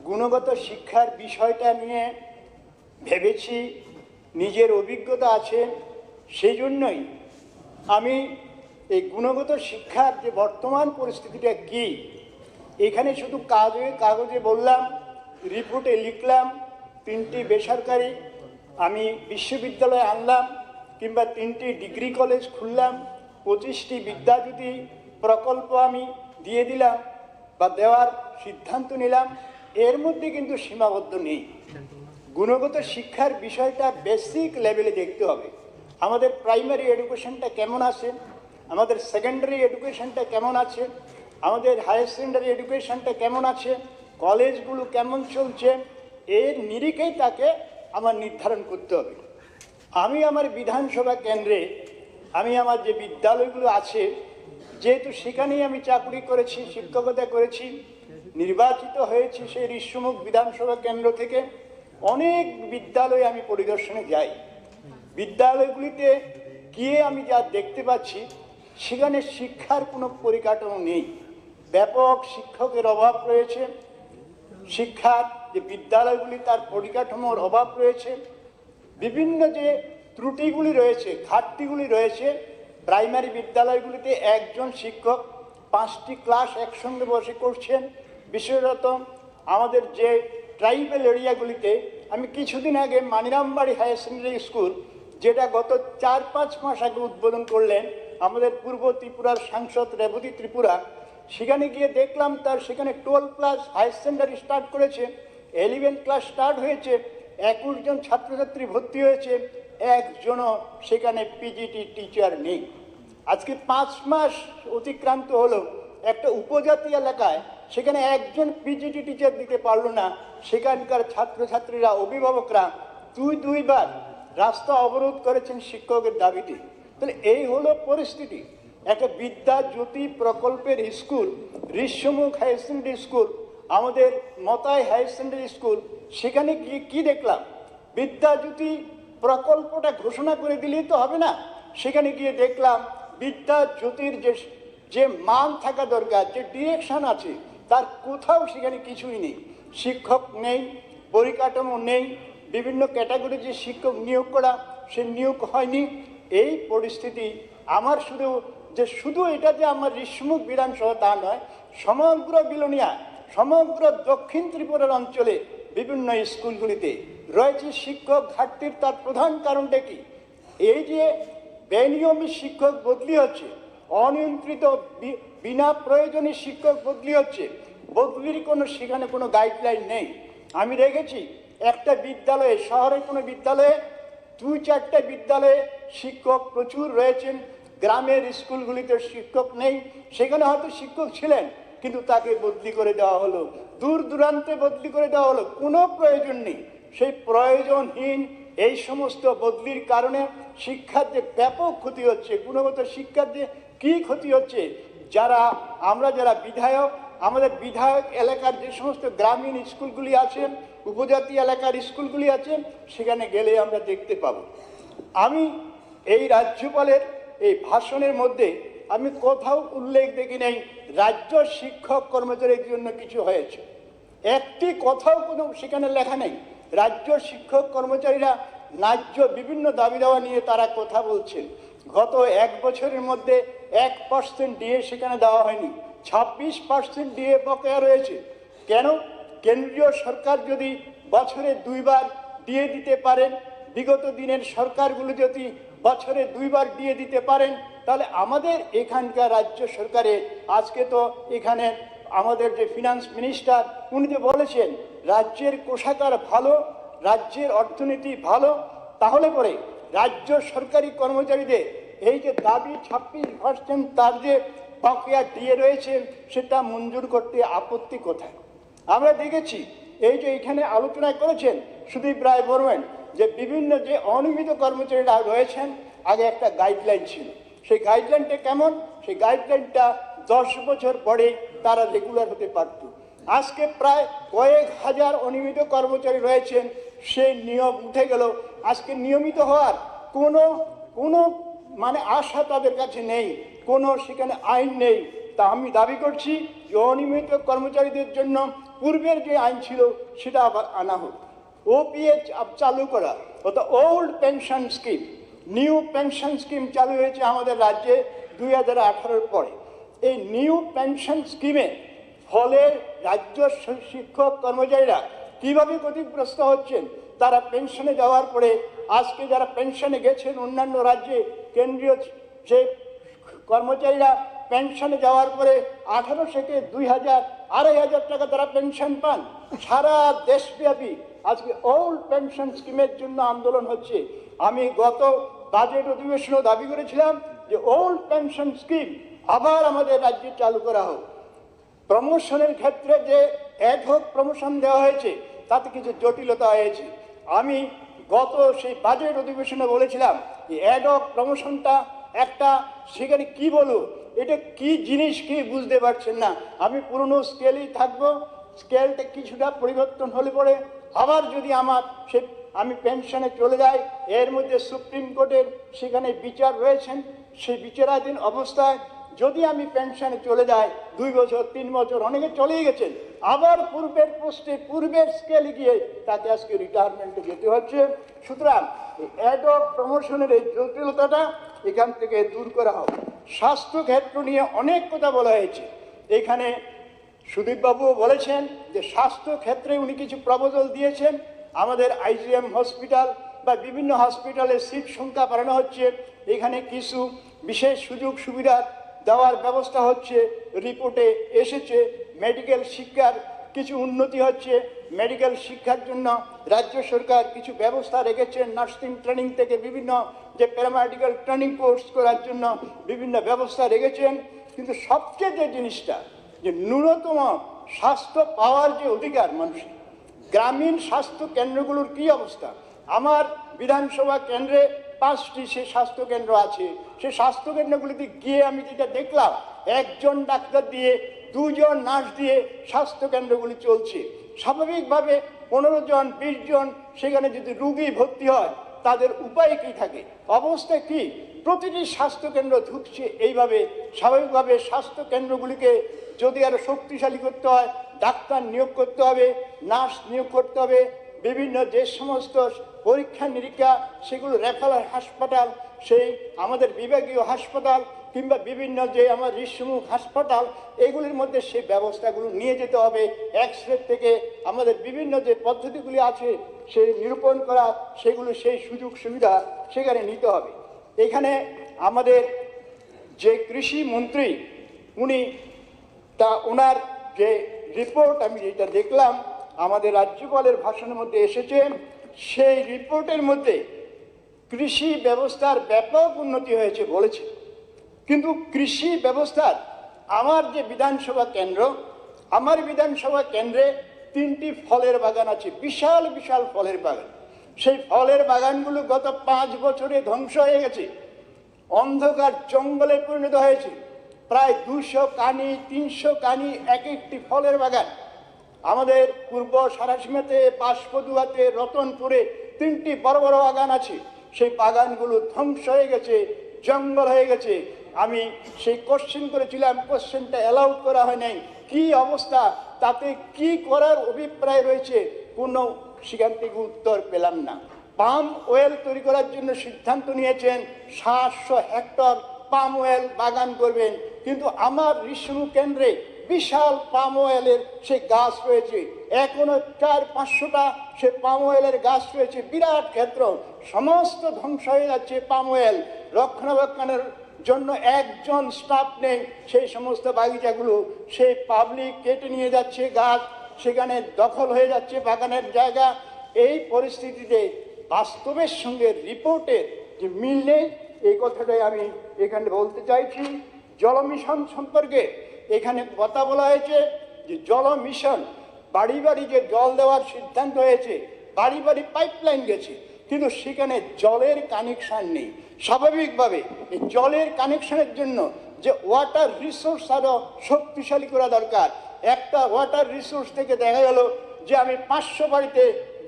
গুণগত শিক্ষার বিষয়টা নিয়ে ভেবেছি, নিজের অভিজ্ঞতা আছে, সেই জন্যই আমি এই গুণগত শিক্ষার যে বর্তমান পরিস্থিতিটা কি, এখানে শুধু কাগজে বললাম, রিপোর্টে লিখলাম, 3টি বেসরকারি আমি বিশ্ববিদ্যালয় আনলাম কিংবা 3টি ডিগ্রি কলেজ খুললাম, 25টি বিদ্যাজ্যোতি প্রকল্প আমি দিয়ে দিলাম বা দেওয়ার সিদ্ধান্ত নিলাম, এর মধ্যে কিন্তু সীমাবদ্ধ নেই। গুণগত শিক্ষার বিষয়টা বেসিক লেভেলে দেখতে হবে। আমাদের প্রাইমারি এডুকেশনটা কেমন আছে, আমাদের সেকেন্ডারি এডুকেশনটা কেমন আছে, আমাদের হায়ার সেকেন্ডারি এডুকেশনটা কেমন আছে, কলেজগুলো কেমন চলছে, এর নিরিখেই তাকে আমার নির্ধারণ করতে হবে। আমি আমার বিধানসভা কেন্দ্রে আমি আমার যে বিদ্যালয়গুলো আছে, যেহেতু সেখানেই আমি চাকরি করেছি, শিক্ষকতা করেছি, নির্বাচিত হয়েছি সেই ঋষ্যমুখ বিধানসভা কেন্দ্র থেকে, অনেক বিদ্যালয়ে আমি পরিদর্শনে যাই। বিদ্যালয়গুলিতে গিয়ে আমি যা দেখতে পাচ্ছি, সেখানে শিক্ষার কোনো পরিকাঠামো নেই, ব্যাপক শিক্ষকের অভাব রয়েছে, শিক্ষার যে বিদ্যালয়গুলি তার পরিকাঠামোর অভাব রয়েছে, বিভিন্ন যে ত্রুটিগুলি রয়েছে, ঘাটতিগুলি রয়েছে। প্রাইমারি বিদ্যালয়গুলিতে একজন শিক্ষক 5টি ক্লাস একসঙ্গে বসে করছেন। বিশেষত আমাদের যে ট্রাইবেল এরিয়াগুলিতে, আমি কিছুদিন আগে মানিরামবাড়ি হায়ার সেকেন্ডারি স্কুল, যেটা গত 4-5 মাস আগে উদ্বোধন করলেন আমাদের পূর্ব ত্রিপুরার সাংসদ রেবতী ত্রিপুরা, সেখানে গিয়ে দেখলাম তার সেখানে 12 ক্লাস হায়ার সেকেন্ডারি স্টার্ট করেছে, 11 ক্লাস স্টার্ট হয়েছে, 21 জন ছাত্রছাত্রী ভর্তি হয়েছে, একজনও সেখানে পিজিটি টিচার নেই। আজকে 5 মাস অতিক্রান্ত হলো, একটা উপজাতি এলাকায় সেখানে একজন পিজিটি টিচার দিতে পারলো না। সেখানকার ছাত্রছাত্রীরা, অভিভাবকরা দুইবার রাস্তা অবরোধ করেছেন শিক্ষকের দাবিতে। তাহলে এই হলো পরিস্থিতি। একটা বিদ্যাজ্যোতি প্রকল্পের school, Rishyamukh higher secondary school, আমাদের মতাই হায়ার সেকেন্ডারি স্কুল, সেখানে গিয়ে কী দেখলাম? বিদ্যাজ্যোতি প্রকল্পটা ঘোষণা করে দিলেই তো হবে না, সেখানে গিয়ে দেখলাম বিদ্যাজ্যোতির যে মান থাকা দরকার, যে ডিরেকশন আছে, তার কোথাও সেখানে কিছুই নেই। শিক্ষক নেই, পরিকাঠামো নেই, বিভিন্ন ক্যাটাগরি যে শিক্ষক নিয়োগ করা, সে নিয়োগ হয়নি। এই পরিস্থিতি আমার শুধু এটা যে আমার ঋষ্যমুখ বিধানসভা তা নয়, সমগ্র বিলোনিয়া, সমগ্র দক্ষিণ ত্রিপুরার অঞ্চলে বিভিন্ন স্কুলগুলিতে রয়েছে শিক্ষক ঘাটতির। তার প্রধান কারণটা কি? এই যে বেনিয়মিত শিক্ষক বদলি হচ্ছে, অনিয়ন্ত্রিত বিনা প্রয়োজনে শিক্ষক বদলি হচ্ছে, বদলির সেখানে কোনো গাইডলাইন নেই। আমি দেখেছি একটা বিদ্যালয়ে, শহরের কোনো বিদ্যালয়ে 2-4টা বিদ্যালয়ে শিক্ষক প্রচুর রয়েছেন, গ্রামের স্কুলগুলিতে শিক্ষক নেই। সেখানে হয়তো শিক্ষক ছিলেন, কিন্তু তাকে বদলি করে দেওয়া হলো, দূর দূরান্তে বদলি করে দেওয়া হলো, কোনো প্রয়োজন নেই। সেই প্রয়োজনহীন এই সমস্ত বদলির কারণে শিক্ষার যে ব্যাপক ক্ষতি হচ্ছে, গুণগত শিক্ষার যে কী ক্ষতি হচ্ছে, আমরা যারা বিধায়ক, আমাদের বিধায়ক এলাকার যে সমস্ত গ্রামীণ স্কুলগুলি আছে, উপজাতি এলাকার স্কুলগুলি আছে, সেখানে গেলে আমরা দেখতে পাব। আমি এই রাজ্যপালের এই ভাষণের মধ্যে আমি কোথাও উল্লেখ দেখি নাই রাজ্য শিক্ষক কর্মচারীর জন্য কিছু হয়েছে। একটি কথাও কোনো সেখানে লেখা নেই। রাজ্য শিক্ষক কর্মচারীরা ন্যায্য বিভিন্ন দাবি দাওয়া নিয়ে তারা কথা বলছেন। গত 1 বছরের মধ্যে 1% ডিএ সেখানে দেওয়া হয়নি, 26% ডিএ বকেয়া রয়েছে। কেন? কেন্দ্রীয় সরকার যদি বছরে 2 বার ডিএ দিতে পারেন, বিগত দিনের সরকারগুলো যদি বছরে 2 বার ডিএ দিতে পারেন, তাহলে আমাদের এখানকার রাজ্য সরকারে আজকে তো এখানে আমাদের যে ফিনান্স মিনিস্টার, উনি যে বলেছেন রাজ্যের কোষাগার ভালো, রাজ্যের অর্থনীতি ভালো, তাহলে পরে রাজ্য সরকারি কর্মচারীদের এই যে দাবি 26% তার যে বকেয়া ডিএ রয়েছে, সেটা মঞ্জুর করতে আপত্তি কোথায়? আমরা দেখেছি এই যে এখানে আলোচনা করেছেন সুদীপ রায় বর্মন, যে বিভিন্ন যে অনিয়মিত কর্মচারীরা রয়েছেন, আগে একটা গাইডলাইন ছিল। সেই গাইডলাইনটা কেমন? সেই গাইডলাইনটা 10 বছর পরে তারা রেগুলার হতে পারত। আজকে প্রায় কয়েক হাজার অনিয়মিত কর্মচারী রয়েছেন, সেই নিয়ম উঠে গেল। আজকে নিয়মিত হওয়ার কোনো আশা তাদের কাছে নেই, কোনো সেখানে আইন নেই। তা আমি দাবি করছি যে অনিয়মিত কর্মচারীদের জন্য পূর্বের যে আইন ছিল সেটা আবার আনা হোক। ওপিএচ চালু করা, অর্থাৎ old pension scheme, new pension scheme চালু হয়েছে আমাদের রাজ্যে 2018 পরে। এই নিউ পেনশন স্কিমে ফলে রাজ্য শিক্ষক কর্মচারীরা কীভাবে ক্ষতিগ্রস্ত হচ্ছেন, তারা পেনশনে যাওয়ার পরে আজকে যারা পেনশনে গেছেন অন্যান্য রাজ্যে কেন্দ্রীয় যে কর্মচারীরা পেনশনে যাওয়ার পরে 18 থেকে 2000 2500 টাকা তারা পেনশন পান। সারা দেশব্যাপী আজকে ওল্ড পেনশন স্কিমের জন্য আন্দোলন হচ্ছে। আমি গত বাজেট অধিবেশনেও দাবি করেছিলাম যে ওল্ড পেনশন স্কিম আবার আমাদের রাজ্যে চালু করা হোক। প্রমোশনের ক্ষেত্রে যে অ্যাডহক প্রমোশন দেওয়া হয়েছে তাতে কিছু জটিলতা হয়েছে। আমি গত সেই বাজেট অধিবেশনে বলেছিলাম যে অ্যাডহক প্রমোশনটা একটা সেখানে কি বলুন, এটা কি জিনিস কি বুঝতে পারছেন না। আমি পুরনো স্কেলেই থাকবো, স্কেলটা কিছুটা পরিবর্তন হলে পরে আবার যদি আমি পেনশনে চলে যাই, এর মধ্যে সুপ্রিম কোর্টের সেখানে বিচার রয়েছেন, সেই বিচারাধীন অবস্থায় যদি আমি পেনশনে চলে যাই 2 বছর 3 বছর অনেকে চলেই গেছেন, আবার পূর্বের পোস্টে পূর্বের স্কেলে গিয়ে তাকে আজকে রিটায়ারমেন্টে যেতে হচ্ছে। সুতরাং অ্যাডহক প্রমোশনের এই জটিলতাটা এখান থেকে দূর করা হোক। স্বাস্থ্য ক্ষেত্র নিয়ে অনেক কথা বলা হয়েছে। এখানে সুদীপবাবুও বলেছেন যে স্বাস্থ্য ক্ষেত্রে উনি কিছু প্রপোজাল দিয়েছেন। আমাদের আইজিএম হসপিটাল বা বিভিন্ন হসপিটালের সিট সংখ্যা বাড়ানো হচ্ছে, এখানে কিছু বিশেষ সুযোগ সুবিধা দেওয়ার ব্যবস্থা হচ্ছে, রিপোর্টে এসেছে। মেডিকেল শিক্ষার কিছু উন্নতি হচ্ছে, মেডিকেল শিক্ষার জন্য রাজ্য সরকার কিছু ব্যবস্থা রেখেছেন, নার্সিং ট্রেনিং থেকে বিভিন্ন যে প্যারামেডিক্যাল ট্রেনিং কোর্স করার জন্য বিভিন্ন ব্যবস্থা রেখেছেন। কিন্তু সবচেয়ে যে জিনিসটা যে ন্যূনতম স্বাস্থ্য পাওয়ার যে অধিকার মানুষের, গ্রামীণ স্বাস্থ্য কেন্দ্রগুলোর কি অবস্থা? আমার বিধানসভা কেন্দ্রে 5টি সে স্বাস্থ্য কেন্দ্র আছে। সে স্বাস্থ্য কেন্দ্রগুলিতে গিয়ে আমি যেটা দেখলাম, 1জন ডাক্তার দিয়ে 2জন নার্স দিয়ে স্বাস্থ্য কেন্দ্রগুলি চলছে। স্বাভাবিকভাবে 15 জন 20 জন সেখানে যদি রুগী ভর্তি হয় তাদের উপায় কি থাকে, অবস্থা কি? প্রতিটি স্বাস্থ্য কেন্দ্র ঢুকছে এইভাবে। স্বাভাবিকভাবে স্বাস্থ্য কেন্দ্রগুলিকে যদি আরো শক্তিশালী করতে হয়, ডাক্তার নিয়োগ করতে হবে, নার্স নিয়োগ করতে হবে, বিভিন্ন যে সমস্ত পরীক্ষা নিরীক্ষা সেগুলো রেফারেল হাসপাতাল, সেই আমাদের বিভাগীয় হাসপাতাল কিংবা বিভিন্ন যে আমার ঋষিমুখ হাসপাতাল, এগুলির মধ্যে সেই ব্যবস্থাগুলো নিয়ে যেতে হবে। এক্সরে থেকে আমাদের বিভিন্ন যে পদ্ধতিগুলি আছে সেই নিরূপণ করা, সেগুলো সেই সুযোগ সুবিধা সেখানে নিতে হবে। এখানে আমাদের যে কৃষি মন্ত্রী উনি ওনার যে রিপোর্ট আমি যেটা দেখলাম আমাদের রাজ্যপালের ভাষণের মধ্যে এসেছে, সেই রিপোর্টের মধ্যে কৃষি ব্যবস্থার ব্যাপক উন্নতি হয়েছে বলেছে। কিন্তু কৃষি ব্যবস্থার আমার যে বিধানসভা কেন্দ্র, আমার বিধানসভা কেন্দ্রে 3টি ফলের বাগান আছে, বিশাল বিশাল ফলের বাগান। সেই ফলের বাগানগুলো গত 5 বছরে ধ্বংস হয়ে গেছে, অন্ধকার জঙ্গলে পরিণত হয়েছে। প্রায় 200 কানি 300 কানি এক একটি ফলের বাগান। আমাদের পূর্ব সারাসীমাতে, বাঁশপদুয়াতে, রতনপুরে 3টি বড় বড় বাগান আছে। সেই বাগানগুলো ধ্বংস হয়ে গেছে, জঙ্গল হয়ে গেছে। আমি সেই কোশ্চেন করেছিলাম, কোশ্চেনটা অ্যালাউ করা হয় নাই। কি অবস্থা, তাতে কি করার অভিপ্রায় রয়েছে, কোনো সেখান থেকে উত্তর পেলাম না। পাম অয়েল তৈরি করার জন্য সিদ্ধান্ত নিয়েছেন, 700 হেক্টর পাম অয়েল বাগান করবেন। কিন্তু আমার ঋষিমুখ কেন্দ্রে বিশাল পাম অয়েলের সে গাছ রয়েছে, এখনো 400-500টা সে পাম অয়েলের গাছ রয়েছে, বিরাট ক্ষেত্র। সমস্ত ধ্বংস হয়ে যাচ্ছে পাম অয়েল। রক্ষণাবেক্ষণের জন্য 1জন স্টাফ নেই। সেই সমস্ত বাগিচাগুলো সেই পাবলিক কেটে নিয়ে যাচ্ছে গাছ, সেখানে দখল হয়ে যাচ্ছে বাগানের জায়গা। এই পরিস্থিতিতে বাস্তবের সঙ্গে রিপোর্টের যে মিল নেই, এই কথাটাই আমি এখানে বলতে চাইছি। জল মিশন সম্পর্কে এখানে কথা বলা হয়েছে যে জল মিশন, বাড়ি বাড়ি যে জল দেওয়ার সিদ্ধান্ত হয়েছে, বাড়ি বাড়ি পাইপলাইন গেছে, কিন্তু সেখানে জলের কানেকশন নেই। স্বাভাবিকভাবে এই জলের কানেকশনের জন্য যে ওয়াটার রিসোর্স আরও শক্তিশালী করা দরকার। একটা ওয়াটার রিসোর্স থেকে দেখা গেল যে আমি 500 বাড়িতে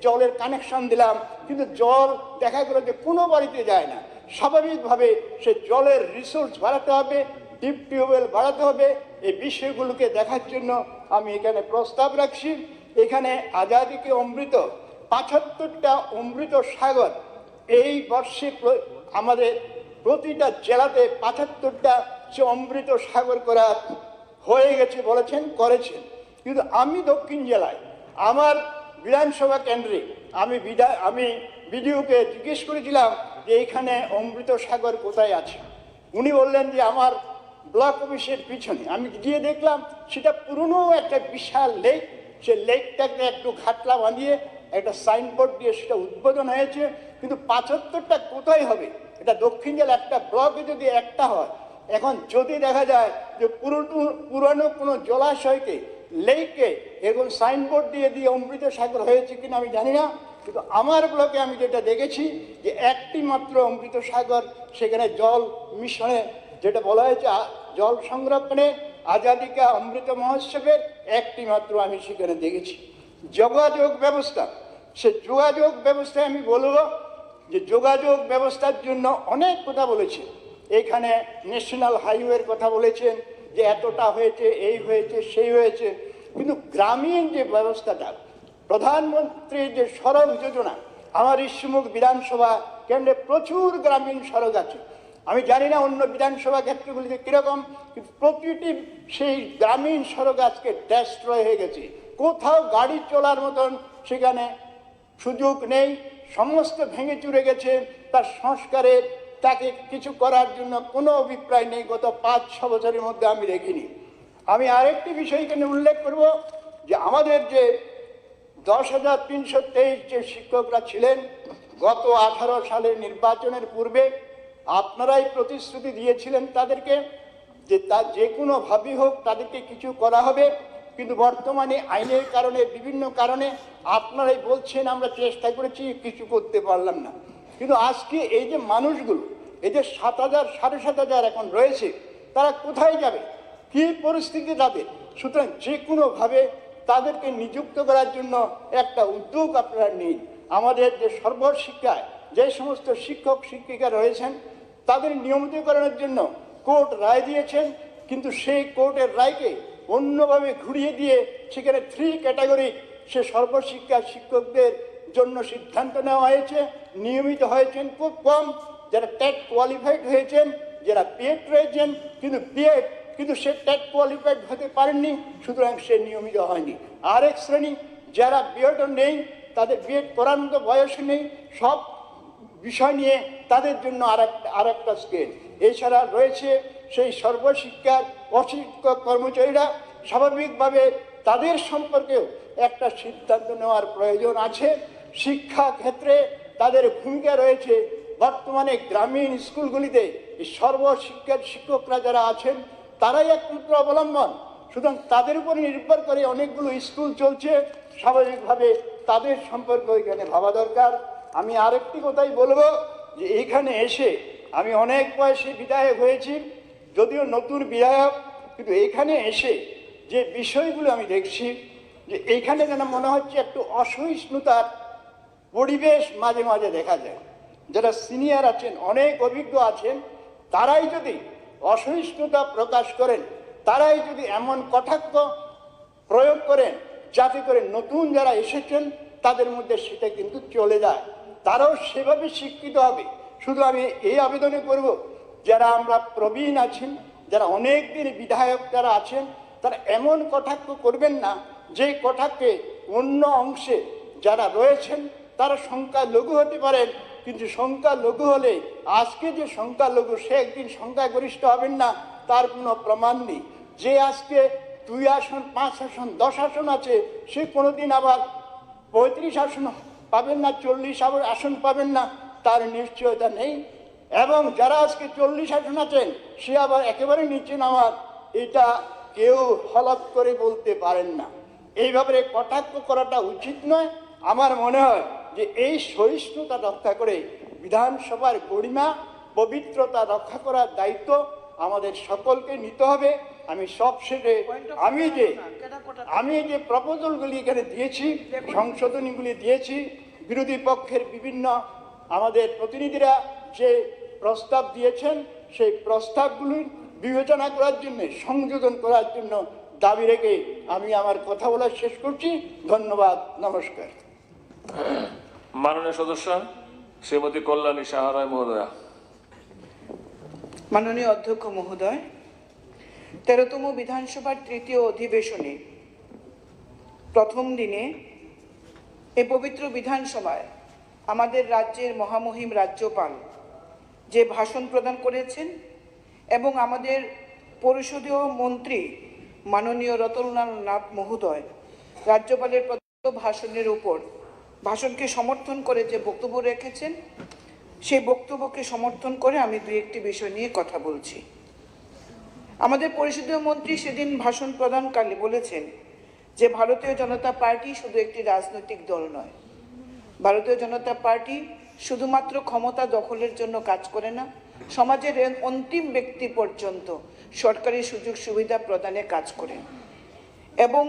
জলের কানেকশন দিলাম, কিন্তু জল দেখা গেল যে কোনো বাড়িতে যায় না। স্বাভাবিকভাবে সে জলের রিসোর্স বাড়াতে হবে, ডিপ টিউবওয়েল বাড়াতে হবে। এই বিষয়গুলোকে দেখার জন্য আমি এখানে প্রস্তাব রাখছি। এখানে আজাদিকে অমৃত 75টা অমৃত সাগর এই বর্ষে আমাদের প্রতিটা জেলাতে 75টা সে অমৃত সাগর করা হয়ে গেছে বলেছেন, করেছেন। কিন্তু আমি দক্ষিণ জেলায় আমার বিধানসভা কেন্দ্রে আমি বিডিওকে জিজ্ঞেস করেছিলাম যে এখানে অমৃত সাগর কোথায় আছে। উনি বললেন যে আমার ব্লক অফিসের পিছনে। আমি গিয়ে দেখলাম সেটা পুরনো একটা বিশাল লেক। সে লেকটাকে একটু ঘাটলা বাঁধিয়ে একটা সাইনবোর্ড দিয়ে সেটা উদ্বোধন হয়েছে, কিন্তু ৭৫টা কোথায় হবে? এটা দক্ষিণ জেলা একটা ব্লকে যদি একটা হয়। এখন যদি দেখা যায় যে পুরনো কোনো জলাশয়কে লেককে এখন সাইনবোর্ড দিয়ে অমৃত সাগর হয়েছে কিনা আমি জানি না, কিন্তু আমার ব্লকে আমি যেটা দেখেছি যে একটি মাত্র অমৃত সাগর, সেখানে জল মিশনে যেটা বলা হয়েছে জল সংরক্ষণে আজাদিকা অমৃত মহোৎসবের একটি মাত্র আমি সেখানে দেখেছি। যোগাযোগ ব্যবস্থা, সে যোগাযোগ ব্যবস্থায় আমি বলবো যে যোগাযোগ ব্যবস্থার জন্য অনেক কথা বলেছে। এখানে ন্যাশনাল হাইওয়ের কথা বলেছেন যে এতটা হয়েছে, এই হয়েছে, সেই হয়েছে, কিন্তু গ্রামীণ যে ব্যবস্থাটা, প্রধানমন্ত্রীর যে সড়ক যোজনা, আমার ইস্যুমুখ বিধানসভা কেন্দ্রে প্রচুর গ্রামীণ সড়ক আছে। আমি জানি না অন্য বিধানসভা ক্ষেত্রগুলিতে কীরকম, কিন্তু প্রতিটি সেই গ্রামীণ সড়ক আজকে ডেস্ট্রয় হয়ে গেছে। কোথাও গাড়ি চলার মতন সেখানে সুযোগ নেই, সমস্ত ভেঙে চুরে গেছে। তার সংস্কারের তাকে কিছু করার জন্য কোনো অভিপ্রায় নেই। গত ৫-৬ বছরের মধ্যে আমি দেখিনি। আমি আরেকটি বিষয় এখানে উল্লেখ করব যে আমাদের যে ১০,৩২৩ যে শিক্ষকরা ছিলেন গত ১৮ সালের নির্বাচনের পূর্বে, আপনারাই প্রতিশ্রুতি দিয়েছিলেন তাদেরকে যে যে কোনোভাবেই হোক তাদেরকে কিছু করা হবে, কিন্তু বর্তমানে আইনের কারণে, বিভিন্ন কারণে আপনারাই বলছেন আমরা চেষ্টা করেছি, কিছু করতে পারলাম না। কিন্তু আজকে এই যে মানুষগুলো, এই যে ৭,০০০, ৭,৫০০ এখন রয়েছে, তারা কোথায় যাবে, কী পরিস্থিতি তাদের? সুতরাং যে কোনোভাবে তাদেরকে নিযুক্ত করার জন্য একটা উদ্যোগ আপনারা নিন। আমাদের যে সর্বশিক্ষায় যে সমস্ত শিক্ষক শিক্ষিকা রয়েছেন তাদের নিয়মিতকরণের জন্য কোর্ট রায় দিয়েছেন, কিন্তু সেই কোর্টের রায়কে অন্যভাবে ঘুরিয়ে দিয়ে সেখানে 3 ক্যাটাগরি সে সর্বশিক্ষা শিক্ষকদের জন্য সিদ্ধান্ত নেওয়া হয়েছে। নিয়মিত হয়েছেন খুব কম, যারা টেট কোয়ালিফাইড হয়েছেন, যারা বিএড রয়েছেন কিন্তু সে টেট কোয়ালিফাইড হতে পারেননি, সুতরাং সে নিয়মিত হয়নি। আরেক শ্রেণী যারা বিএডও নেই, তাদের বিএড করার মতো বয়স নেই, সব বিষয় নিয়ে তাদের জন্য আরেকটা স্কেল। এছাড়া রয়েছে সেই সর্বশিক্ষার অশিক্ষক কর্মচারীরা, স্বাভাবিকভাবে তাদের সম্পর্কেও একটা সিদ্ধান্ত নেওয়ার প্রয়োজন আছে। শিক্ষা ক্ষেত্রে তাদের ভূমিকা রয়েছে। বর্তমানে গ্রামীণ স্কুলগুলিতে সর্বশিক্ষার শিক্ষকরা যারা আছেন তারাই একমাত্র অবলম্বন, সুতরাং তাদের উপর নির্ভর করে অনেকগুলো স্কুল চলছে। স্বাভাবিকভাবে তাদের সম্পর্ক এখানে ভাবা দরকার। আমি আরেকটি কথাই বলবো যে এইখানে এসে আমি অনেক বয়সে বিধায়ক হয়েছি, যদিও নতুন বিধায়ক, কিন্তু এখানে এসে যে বিষয়গুলো আমি দেখছি যে এইখানে যেন মনে হচ্ছে একটু অসহিষ্ণুতার পরিবেশ মাঝে মাঝে দেখা যায়। যারা সিনিয়র আছেন, অনেক অভিজ্ঞ আছেন, তারাই যদি অসহিষ্ণুতা প্রকাশ করেন, তারাই যদি এমন কটাক্ষ প্রয়োগ করেন যাতে করে নতুন যারা এসেছেন তাদের মধ্যে সেটা কিন্তু চলে যায়, তারাও সেভাবে শিক্ষিত হবে। শুধু আমি এই আবেদনে করব, যারা আমরা প্রবীণ আছেন, যারা অনেক দিন বিধায়ক যারা আছেন, তারা এমন কটাক্ষ করবেন না যে কটাক্ষে অন্য অংশে যারা রয়েছেন তারা সংখ্যালঘু হতে পারেন, কিন্তু সংখ্যালঘু হলে আজকে যে সংখ্যালঘু সে একদিন সংখ্যাগরিষ্ঠ হবেন না, তার কোনো প্রমাণ নেই। যে আজকে 2 আসন, 5 আসন, 10 আসন আছে, সে কোনোদিন আবার 35 আসন পাবেন না, 40 আসন পাবেন না, তার নিশ্চয়তা নেই। এবং যারা আজকে 40 আসন আছেন সে আবার একেবারে নিচে নামার, এটা কেউ হলফ করে বলতে পারেন না। এইভাবে কটাক্ষ করাটা উচিত নয়। আমার মনে হয় যে এই সহিষ্ণুতা রক্ষা করে বিধানসভার গরিমা পবিত্রতা রক্ষা করার দায়িত্ব আমাদের সকলকে নিতে হবে। আমি সবশেষে আমি যে প্রপোজালগুলি এখানে দিয়েছি, সংশোধনীগুলি দিয়েছি, বিরোধী পক্ষের বিভিন্ন আমাদের প্রতিনিধিরা যে প্রস্তাব দিয়েছেন সেই প্রস্তাবগুলি বিবেচনা করার জন্য, সংযোজন করার জন্য দাবি রেখে আমি আমার কথা বলা শেষ করছি। ধন্যবাদ, নমস্কার। মাননীয় সদস্য শ্রীমতী কল্যাণী সাহারায় মহোদয়া। মাননীয় অধ্যক্ষ মহোদয়, 13তম বিধানসভার 3য় অধিবেশনে প্রথম দিনে এই পবিত্র বিধানসভায় আমাদের রাজ্যের মহামহিম রাজ্যপাল যে ভাষণ প্রদান করেছেন এবং আমাদের পরিষদীয় মন্ত্রী মাননীয় রতনলাল নাথ মহোদয় রাজ্যপালের প্রদত্ত ভাষণের উপর ভাষণকে সমর্থন করে যে বক্তব্য রেখেছেন, সেই বক্তব্যকে সমর্থন করে আমি দুই একটি বিষয় নিয়ে কথা বলছি। আমাদের পরিষদীয় মন্ত্রী সেদিন ভাষণ প্রদানকালে বলেছেন যে ভারতীয় জনতা পার্টি শুধু একটি রাজনৈতিক দল নয়, ভারতীয় জনতা পার্টি শুধুমাত্র ক্ষমতা দখলের জন্য কাজ করে না, সমাজের অন্তিম ব্যক্তি পর্যন্ত সরকারি সুযোগ সুবিধা প্রদানে কাজ করে এবং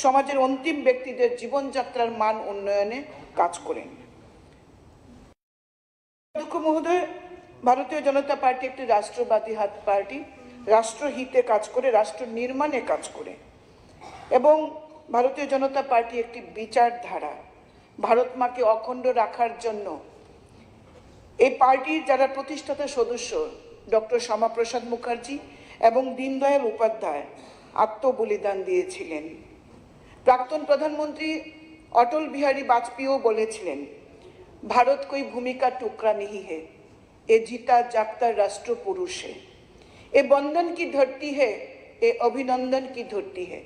সমাজের অন্তিম ব্যক্তিদের জীবনযাত্রার মান উন্নয়নে কাজ করেন। অধ্যক্ষ মহোদয়, ভারতীয় জনতা পার্টি একটি রাষ্ট্রবাদী পার্টি, রাষ্ট্রহিতে কাজ করে, রাষ্ট্র নির্মাণে কাজ করে এবং ভারতীয় জনতা পার্টি একটি বিচারধারা। ভারত মাকে অখণ্ড রাখার জন্য এই পার্টির যারা প্রতিষ্ঠাতা সদস্য ডক্টর শ্যামাপ্রসাদ মুখার্জি এবং দীনদয়াল উপাধ্যায় আত্মবলিদান দিয়েছিলেন। প্রাক্তন প্রধানমন্ত্রী অটল বিহারী বাজপেয়ীও বলেছিলেন, ভারত कोई भूमि का टुकड़ा नहीं है, ये जीता जागता राष्ट्र पुरुष है, ये बंधन की धरती है, ये अभिनंदन की धरती है,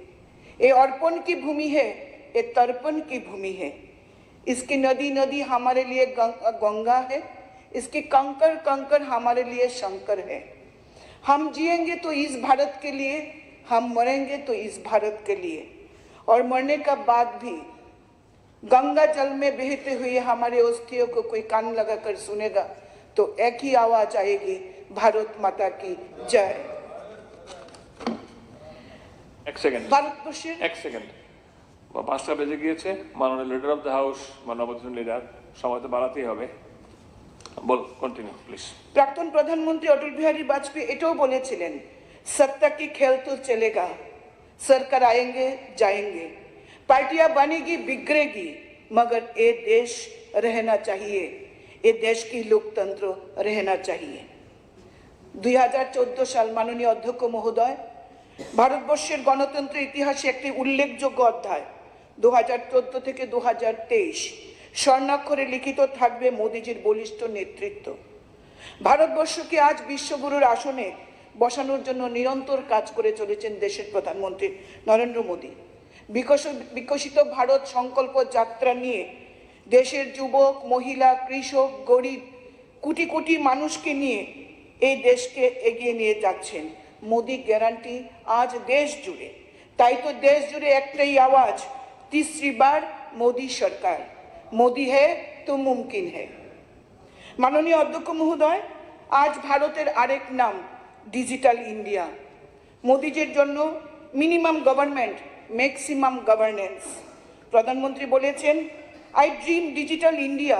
ये अर्पण की भूमि है, ये तर्पण की भूमि है। इसकी नदी नदी हमारे लिए गंगा है, इसके कंकर कंकर हमारे लिए शंकर है। हम जिएंगे तो इस भारत के लिए, हम मरेंगे तो इस भारत के लिए, और मरने का बाद भी गंगा जल में बहते हुए हमारे अस्थियों को कोई कान लगाकर सुनेगा तो एक ही आवाज आएगी, भारत माता की जय। এক সেকেন্ড ভারতবর্ষের 1 সেকেন্ড 5টা বেজে গিয়েছে। মাননীয় লিডার অফ দ্য হাউস, মাননীয় লিডার, সময় তো বাড়াতেই হবে। বল, কন্টিনিউ প্লিজ। প্রাক্তন প্রধানমন্ত্রী অটল বিহারী বাজপেয়ী এটাও বলেছিলেন, सत्ता की खेल तो चलेगा, सरकार आएंगे जाएंगे, पार्टियां बनेगी बिगड़ेगी, मगर ये देश रहना चाहिए, ये देश की लोकतंत्र रहना चाहिए। 2014 সাল মাননীয় অধ্যক্ষ মহোদয়, ভারতবর্ষের গণতন্ত্রের ইতিহাসে একটি উল্লেখযোগ্য অধ্যায় 2014 থেকে 2023 স্বর্ণাক্ষরে লিখিত থাকবে মোদিজির বলিষ্ঠ নেতৃত্ব। ভারতবর্ষকে আজ বিশ্বগুরুর আসনে বসানোর জন্য নিরন্তর কাজ করে চলেছেন দেশের প্রধানমন্ত্রী নরেন্দ্র মোদী। বিকশিত ভারত সংকল্প যাত্রা নিয়ে দেশের যুবক, মহিলা, কৃষক, গরিব, কোটি কোটি মানুষকে নিয়ে এই দেশকে এগিয়ে নিয়ে যাচ্ছেন। মোদি গ্যারান্টি আজ দেশ জুড়ে, তাই তো দেশ জুড়ে একটাই আওয়াজ, तीसरी बार मोदी सरकार, मोदी है तो मुमकिन है। माननीय अध्यक्ष महोदय, आज भारतेर आरेक नाम डिजिटल इंडिया। मोदीजिर जन्य मिनिमाम गवर्नमेंट मैक्सिमाम गवर्नेंस। प्रधानमंत्री बोलेছেন, I dream digital India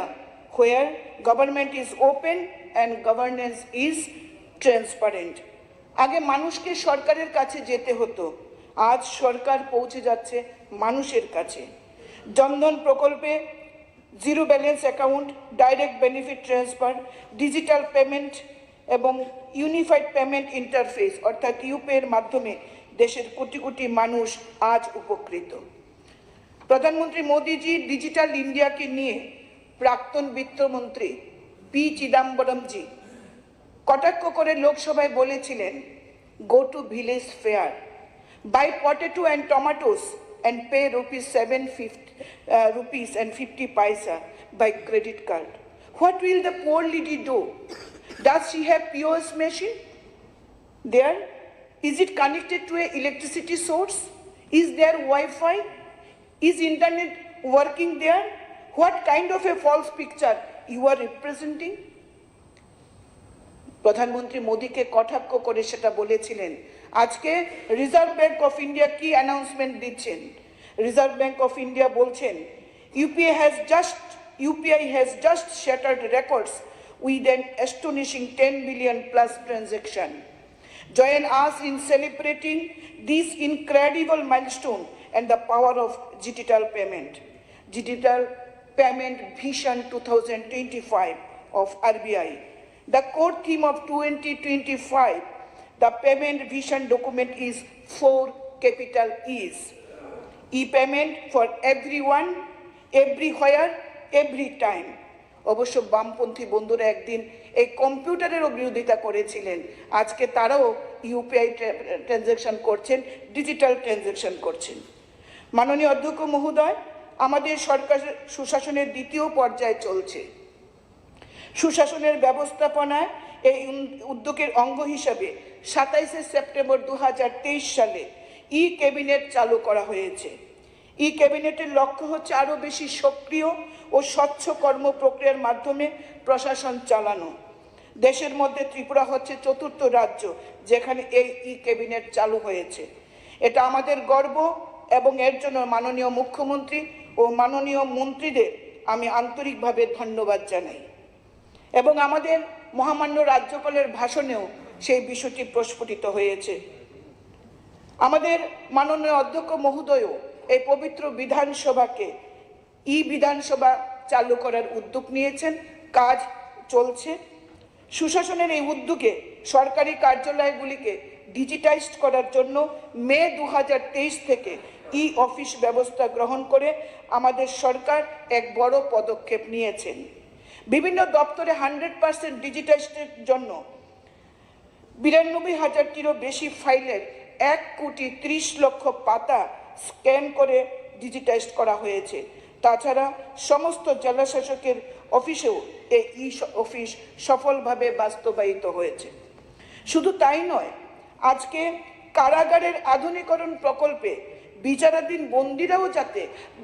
where government is open and governance is transparent। आगे মানুষকে সরকারের কাছে যেতে হতো, आज সরকার পৌঁছে যাচ্ছে মানুষের কাছে। জনধন প্রকল্পে zero balance account, direct benefit transfer, digital payment এবং ইউনিফাইড পেমেন্ট ইন্টারফেস অর্থাৎ ইউপিআইয়ের মাধ্যমে দেশের কোটি কোটি মানুষ আজ উপকৃত। প্রধানমন্ত্রী মোদীজি ডিজিটাল ইন্ডিয়াকে নিয়ে প্রাক্তন বিত্তমন্ত্রী পি চিদম্বরমজি কটাক্ষ করে লোকসভায় বলেছিলেন, go to village fair, buy potato and tomatoes and pay ₹7.50 by credit card. What will the poor lady do? Does she have POS machine there? Is it connected to an electricity source? Is there Wi-Fi? Is internet working there? What kind of a false picture you are representing? প্রধানমন্ত্রী মোদীকে কটাক্ষ করে সেটা বলেছিলেন। আজকে reserve bank of India কি announcement দিচ্ছেন? Reserve bank of India বলছেন, UPI has just shattered records with an astonishing 10 billion plus transaction. Join us in celebrating this incredible milestone and the power of digital payment. Digital Payment Vision 2025 of RBI. The core theme of 2025, the payment vision document is 4 capital E's. E-payment for everyone, everywhere every time. অবশ্য বামপন্থী বন্ধুরা একদিন এই কম্পিউটারেরও বিরোধিতা করেছিলেন, আজকে তারাও UPI transaction করছেন, ডিজিটাল ট্রানজ্যাকশন করছেন। মাননীয় অধ্যক্ষ মহোদয়, আমাদের সরকার সুশাসনের দ্বিতীয় পর্যায়ে চলছে। সুশাসনের ব্যবস্থাপনায় এই উদ্যোগের অঙ্গ হিসাবে 27 সেপ্টেম্বর 2023 সালে ই ক্যাবিনেট চালু করা হয়েছে। ই ক্যাবিনেটের লক্ষ্য হচ্ছে আরও বেশি সক্রিয় ও স্বচ্ছ কর্ম প্রক্রিয়ার মাধ্যমে প্রশাসন চালানো। দেশের মধ্যে ত্রিপুরা হচ্ছে চতুর্থ রাজ্য যেখানে এই ই ক্যাবিনেট চালু হয়েছে। এটা আমাদের গর্ব এবং এর জন্য মাননীয় মুখ্যমন্ত্রী ও মাননীয় মন্ত্রীদের আমি আন্তরিকভাবে ধন্যবাদ জানাই এবং আমাদের মহামান্য রাজ্যপালের ভাষণেও সেই বিষয়টি প্রস্ফুটিত হয়েছে। আমাদের মাননীয় অধ্যক্ষ মহোদয়ও এই পবিত্র বিধানসভাকে ই বিধানসভা চালু করার উদ্যোগ নিয়েছেন, কাজ চলছে। সুশাসনের এই উদ্যোগে সরকারি কার্যালয়গুলিকে ডিজিটাইজড করার জন্য মে 2023 থেকে ই অফিস ব্যবস্থা গ্রহণ করে আমাদের সরকার এক বড় পদক্ষেপ নিয়েছেন। বিভিন্ন দপ্তরে 100% ডিজিটাইজের জন্য 92,000-টিরও বেশি ফাইলের 1,30,00,000 পাতা স্ক্যান করে ডিজিটাইজ করা হয়েছে। তাছাড়া সমস্ত জেলা শাসকের অফিসেও এই ই অফিস সফলভাবে বাস্তবায়িত হয়েছে। শুধু তাই নয়, আজকে কারাগারের আধুনিকরণ প্রকল্পে বিচারাধীন বন্দীরাও যাতে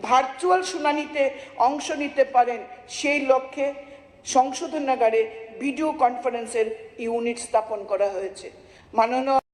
ভার্চুয়াল শুনানিতে অংশ নিতে পারেন সেই লক্ষ্যে সংশোধনাগারে ভিডিও কনফারেন্সের ইউনিট স্থাপন করা হয়েছে। মাননীয়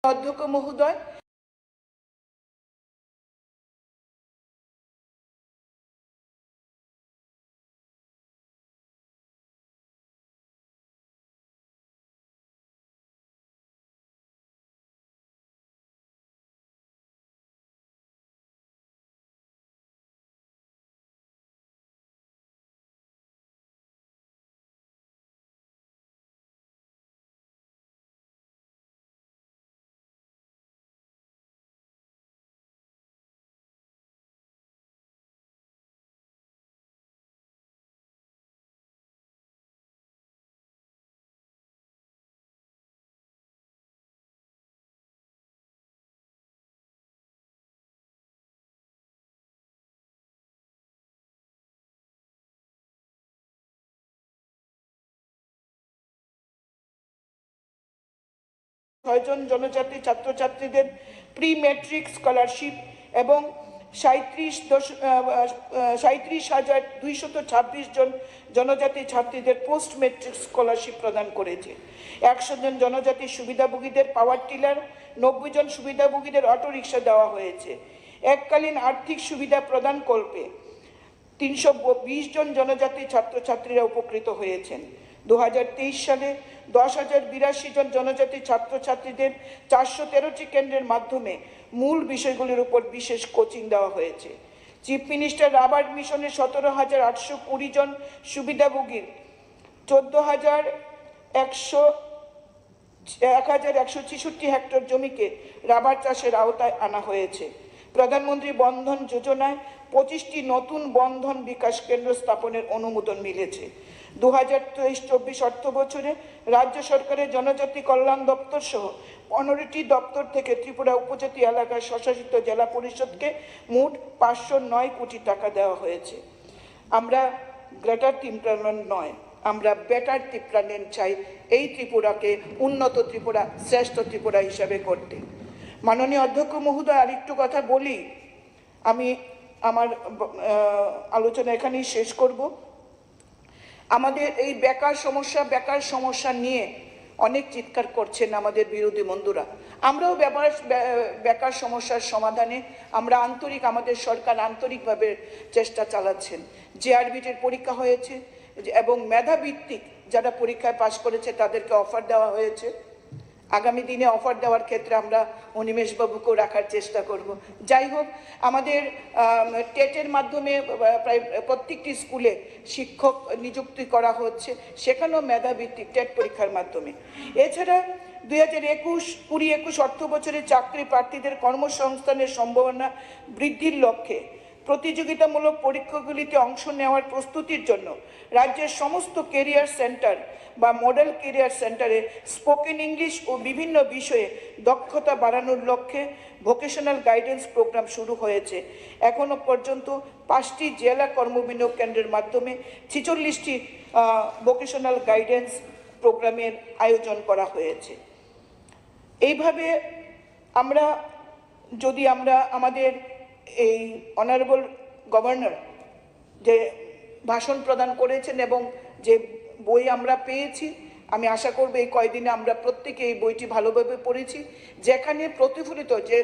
অধ্যক্ষ মহোদয়, ছয়জন জনজাতি ছাত্রছাত্রীদের প্রি ম্যাট্রিক স্কলারশিপ এবং 37,226 জন জনজাতি ছাত্রীদের পোস্ট মেট্রিক স্কলারশিপ প্রদান করেছে। 100 জন জনজাতি সুবিধাভোগীদের পাওয়ার টিলার, 90 জন সুবিধাভোগীদের অটোরিকশা দেওয়া হয়েছে। এককালীন আর্থিক সুবিধা প্রদান কল্পে 320 জন জনজাতি ছাত্রছাত্রীরা উপকৃত হয়েছেন। 2023 সালে 10,082 জন জনজাতি ছাত্রছাত্রীদের 413টি কেন্দ্রের মাধ্যমে মূল বিষয়গুলির উপর বিশেষ কোচিং দেওয়া হয়েছে। চিফ মিনিস্টার রাবার মিশনে 17,820 জন সুবিধাভোগীর 1,166 হেক্টর জমিকে রাবার চাষের আওতায় আনা হয়েছে। প্রধানমন্ত্রী বন্ধন যোজনায় 25টি নতুন বন্ধন বিকাশ কেন্দ্র স্থাপনের অনুমোদন মিলেছে। 2023-24 অর্থ বছরে রাজ্য সরকারের জনজাতি কল্যাণ দপ্তর সহ 15টি দপ্তর থেকে ত্রিপুরা উপজাতি এলাকার স্বশাসিত জেলা পরিষদকে মোট 509 কোটি টাকা দেওয়া হয়েছে। আমরা গ্রেটার ত্রিপুরাল্যান্ড নয়, আমরা বেটার ত্রিপুরাল্যান্ড চাই, এই ত্রিপুরাকে উন্নত ত্রিপুরা, শ্রেষ্ঠ ত্রিপুরা হিসাবে করতে। মাননীয় অধ্যক্ষ মহোদয়, আরেকটু কথা বলি, আমি আমার আলোচনা এখানেই শেষ করব। আমাদের এই বেকার সমস্যা নিয়ে অনেক চিৎকার করছেন আমাদের বিরোধী বন্ধুরা। আমরাও বেকার সমস্যার সমাধানে আমরা আন্তরিক, আমাদের সরকার আন্তরিকভাবে চেষ্টা চালাচ্ছেন। জেআরবিটির পরীক্ষা হয়েছে এবং মেধাভিত্তিক যারা পরীক্ষায় পাশ করেছে তাদেরকে অফার দেওয়া হয়েছে। আগামী দিনে অফার দেওয়ার ক্ষেত্রে আমরা অনিমেষবাবুকেও রাখার চেষ্টা করব। যাই হোক, আমাদের টেটের মাধ্যমে প্রায় প্রত্যেকটি স্কুলে শিক্ষক নিযুক্তি করা হচ্ছে, সেখানেও মেধাভিত্তিক টেট পরীক্ষার মাধ্যমে। এছাড়া 2021 অর্থ বছরে চাকরি প্রার্থীদের কর্মসংস্থানের সম্ভাবনা বৃদ্ধির লক্ষ্যে প্রতিযোগিতামূলক পরীক্ষাগুলিতে অংশ নেওয়ার প্রস্তুতির জন্য রাজ্যের সমস্ত কেরিয়ার সেন্টার বা মডেল কেরিয়ার সেন্টারে স্পোকেন ইংলিশ ও বিভিন্ন বিষয়ে দক্ষতা বাড়ানোর লক্ষ্যে ভোকেশনাল গাইডেন্স প্রোগ্রাম শুরু হয়েছে। এখনও পর্যন্ত 5টি জেলা কর্মবিনিয়োগ কেন্দ্রের মাধ্যমে 46টি ভোকেশনাল গাইডেন্স প্রোগ্রামের আয়োজন করা হয়েছে। এইভাবে আমরা আমাদের এই অনারেবল গভর্নর যে ভাষণ প্রদান করেছেন এবং যে বই আমরা পেয়েছি, আমি আশা করব এই কয়দিনে আমরা প্রত্যেকে এই বইটি ভালোভাবে পড়েছি, যেখানে প্রতিফলিত, যে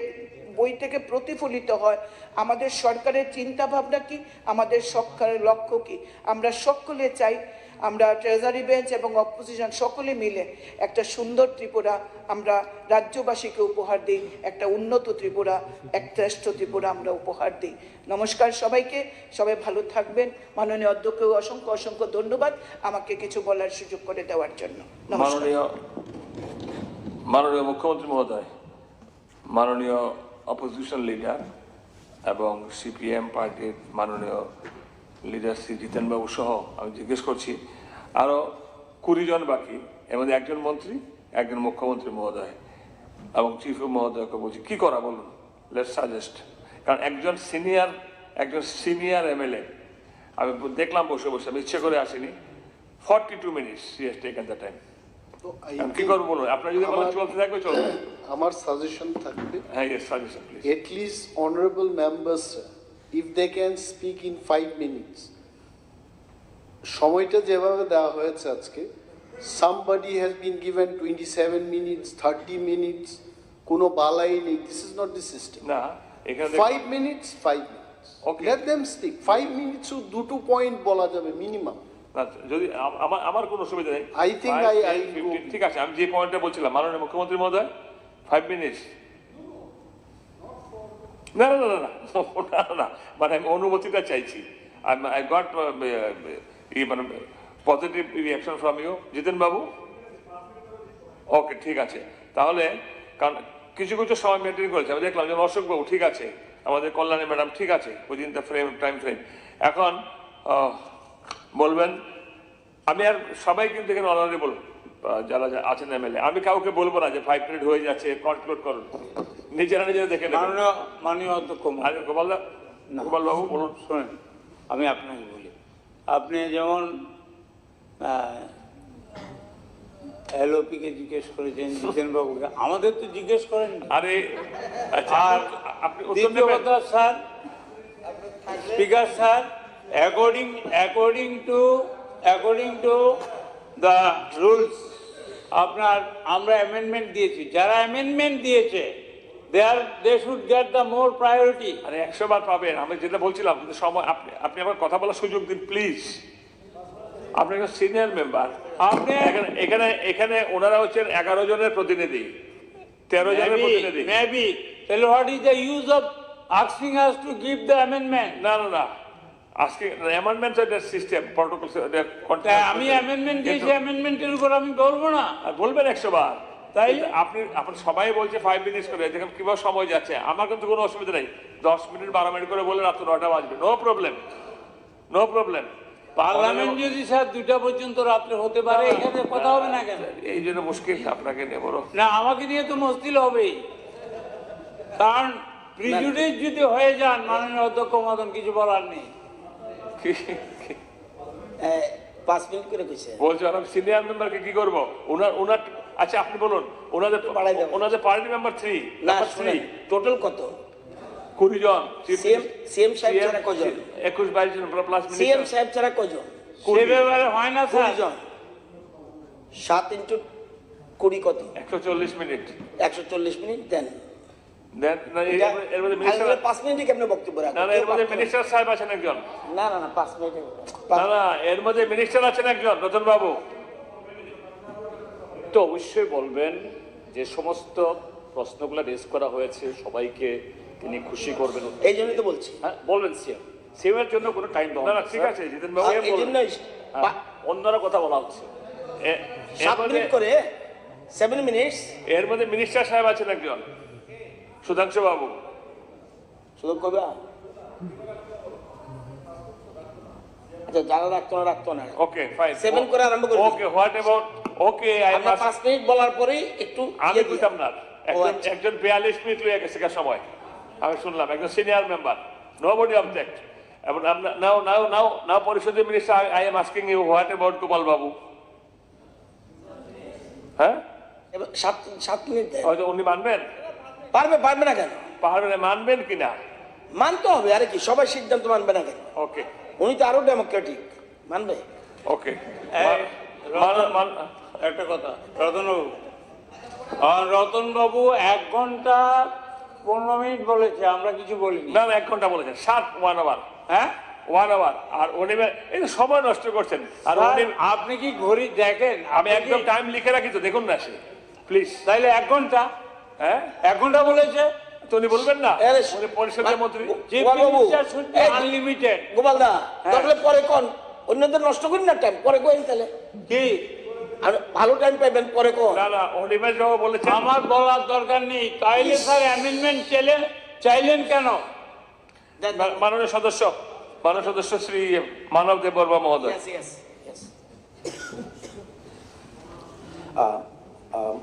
বই থেকে প্রতিফলিত হয় আমাদের সরকারের চিন্তাভাবনা কি, আমাদের সরকারের লক্ষ্য কি। আমরা সকলে চাই আমরা ট্রেজারি বেঞ্চ এবং অপোজিশন সকলে মিলে একটা সুন্দর ত্রিপুরা আমরা রাজ্যবাসীকে উপহার দিই, একটা উন্নত ত্রিপুরা, এক শ্রেষ্ঠ ত্রিপুরা আমরা উপহার দিই। নমস্কার সবাইকে, সবাই ভালো থাকবেন। মাননীয় অধ্যক্ষকে অসংখ্য ধন্যবাদ আমাকে কিছু বলার সুযোগ করে দেওয়ার জন্য। মাননীয় মুখ্যমন্ত্রী মহোদয়, মাননীয় অপোজিশন লিডার এবং সিপিএম পার্টির মাননীয় লিডার শ্রী জিতেনবাবু সহ আমি জিজ্ঞেস করছি, আরও 20 জন বাকি, এর মধ্যে একজন মন্ত্রী, একজন মুখ্যমন্ত্রী মহোদয় এবং চিফ মহোদয়কে বলছি কি করা বলুন, লেটস সাজেস্ট। কারণ একজন সিনিয়র এমএলএ আমি দেখলাম বসে আমি ইচ্ছে করে আসিনি, 42 minutes he has taken the time. কি করবো বলুন, আপনার যদি বলেন চলতে থাকবে চলবে। আমার সাজেশন থাকবে, হ্যাঁ yes suggestion please. at least honorable members if they can speak in 5 minutes, সময়টা যেভাবে দেওয়া হয়েছে আজকে, somebody has been given 27 minutes 30 minutes, কোনো বালাই নেই, this is not the system। না, এখানে 5 minutes okay, let them speak 5 minutes ও 2 পয়েন্ট বলা যাবে মিনিমাম। যদি আমার কোনো সুবিধা নেই, I think I ঠিক আছে, আমি যে পয়েন্টটা বলছিলাম মাননীয় মুখ্যমন্ত্রী মহোদয় 5 মিনিটস। না না না না না, মানে আমি অনুমতিটা চাইছি। I got মানে পজিটিভ রিয়াকশন ফ্রম ইউ জিতেন বাবু। ওকে ঠিক আছে, তাহলে কারণ কিছু সময় মেনটেন করেছে, আমি দেখলাম যে অশোক বাবু ঠিক আছে, আমাদের কল্যাণী ম্যাডাম ঠিক আছে, উইদিন দ্য টাইম ফ্রেম। এখন বলবেন, আমি আর সবাই কিন্তু এখানে অনারেবল যারা আছেন এমএলএ, আমি কাউকে বলবো না যে 5 মিনিট হয়ে যাচ্ছে কনক্লুড করুন, নিজেরা দেখে নেবেন। মাননীয় অধ্যক্ষ গোপাল বাবু বলুন। শোনেন, আমি আপনাকে বলি, আপনি যেমন এলওপিকে জিজ্ঞেস করেছেন জিতেন বাবুকে, আমাদের তো জিজ্ঞেস করেন। আরে আর দ্বিতীয় কথা sir, Speaker sir, according to the rules, আপনার আমরা অ্যামেন্ডমেন্ট দিয়েছি, যারা অ্যামেন্ডমেন্ট দিয়েছে they should get the more priority. আরে 100 বার পাবেন, আমি যেটা বলছিলাম কিন্তু সময় আপনি আমার কথা বলার সুযোগ দিন প্লিজ। আপনি একটা সিনিয়র মেম্বার, আপনি এখানে ওনারা হচ্ছেন 11 জনের প্রতিনিধি, 13 জনের প্রতিনিধি। Maybe. Tell what is the use of asking us to give the amendment? না আজকে অ্যামেন্ডমেন্টস এর সিস্টেম প্রটোকল আমি অ্যামেন্ডমেন্ট দিয়েছি, অ্যামেন্ডমেন্টের উপর আমি বলবো না? বলবেন 100 বার। তাই আপনি সবাই বলছে 5 মিনিট করে, দেখেন কিভাবে সময় যাচ্ছে। আমার কিন্তু কোনো অসুবিধা নেই, 10 মিনিট 12 মিনিট করে বলে রাত 9টা বাজবে, নো প্রবলেম। পার্লামেন্ট যদি স্যার 2টা পর্যন্ত রাত্রে হতে পারে, এখানে কথা হবে না কেন? এই জন্য মুশকিল আপনাকে নিয়ে বড় না, আমাকে নিয়ে তো মুশকিল হবেই, কারণ প্রিজুডিস যদি হয়ে যান মাননীয় অধ্যক্ষ মহোদয় কিছু বলার নেই। 5 মিনিট করে কইছে বলছি আমি সিনিয়র মেম্বারকে কি করব? ওনার আচ্ছা আপনি বলুন, ওনাদের পার্টি মেম্বার 3 না, 3 টোটাল কত? 20 জন। সিএম সাহেব ছাড়া কজন? 21-22 জন প্লাস মিনিস্টার। সিএম সাহেব ছাড়া কজন? সেভাবে হয় না স্যার। 20 জন 7 × 20 কত? 140 মিনিট। 140 মিনিট দেন। এর মধ্যে মিনিস্টার 5 মিনিটে কেমনে বক্তব্য রাখবেন? না এর মধ্যে মিনিস্টার সাহেব আছেন একজন। না 5 মিনিটে না এর মধ্যে মিনিস্টার আছেন একজন, রতন বাবু। তো অবশ্যই বলবেন যে সমস্ত প্রশ্নগুলো রেজ করা হয়েছে সবাইকে তিনি খুশি করবেন, এই জন্যই তো বলছি। হ্যাঁ বলবেন সিএমের জন্য কোনো টাইম দাও না ঠিক আছে জিতেন বাবু, এই জন্য অন্যরা কথা বলা হচ্ছে 7 মিনিট করে 7 মিনিটস। এর মধ্যে মিনিস্টার সাহেব আছেন একজন, সুধাংশু বাবু। শুধু কইবা আচ্ছা, যারা রাখতো না। ওকে ফাইন, 7 করে আরম্ভ করি। Okay what about okay I আমরা 5 মিনিট বলার পরে একটু আমি কইতাম না, একজন 42 মিনিট লইয়া গেছে সময় আমি শুনলাম, একজন সিনিয়র মেম্বার, নোবডি অবজেক্ট। এবং নাও পরিষদের minister I am asking you what about Gopal babu? হ্যাঁ 7 মিনিট হয়তো উনি মানবেন, পারবে না কেন? মানবেন কিনা? মানতে হবে, আরে কি সবাই সিদ্ধান্ত মানবে না কেন? ওকে, উনি তো আরো ডেমোক্রেটিক, মানবে। ওকে একটা কথা রতনবাবু 1 ঘন্টা 15 মিনিট বলেছে, আমরা কিছু বলিনি। না 1 ঘন্টা বলেছেন, 1 আওয়ার। হ্যাঁ 1 আওয়ার। আর উনি এই সময় নষ্ট করছেন। আর আপনি কি ঘড়ি দেখেন? আমি একদম টাইম লিখে রাখি তো, দেখুন না সে প্লিজ। তাইলে 1 ঘন্টা, হ্যাঁ 1 ঘন্টা বলেছে তো উনি বলবেন না, উনি পরিষদের মন্ত্রী। আনলিমিটেড। গোপাল দা তাহলে পরে কোন অন্যদের নষ্ট করি না টাইম, পরে কোন তাহলে কি আর ভালো টাইম পাইবেন, পরে কোন? না অনিমেষ বাবু বলেছেন আমার বলার দরকার নেই। তাইলে স্যার অ্যামেন্ডমেন্ট চাইলেন কেন? মাননীয় সদস্য শ্রী মানব দেব বর্মা মহোদয়।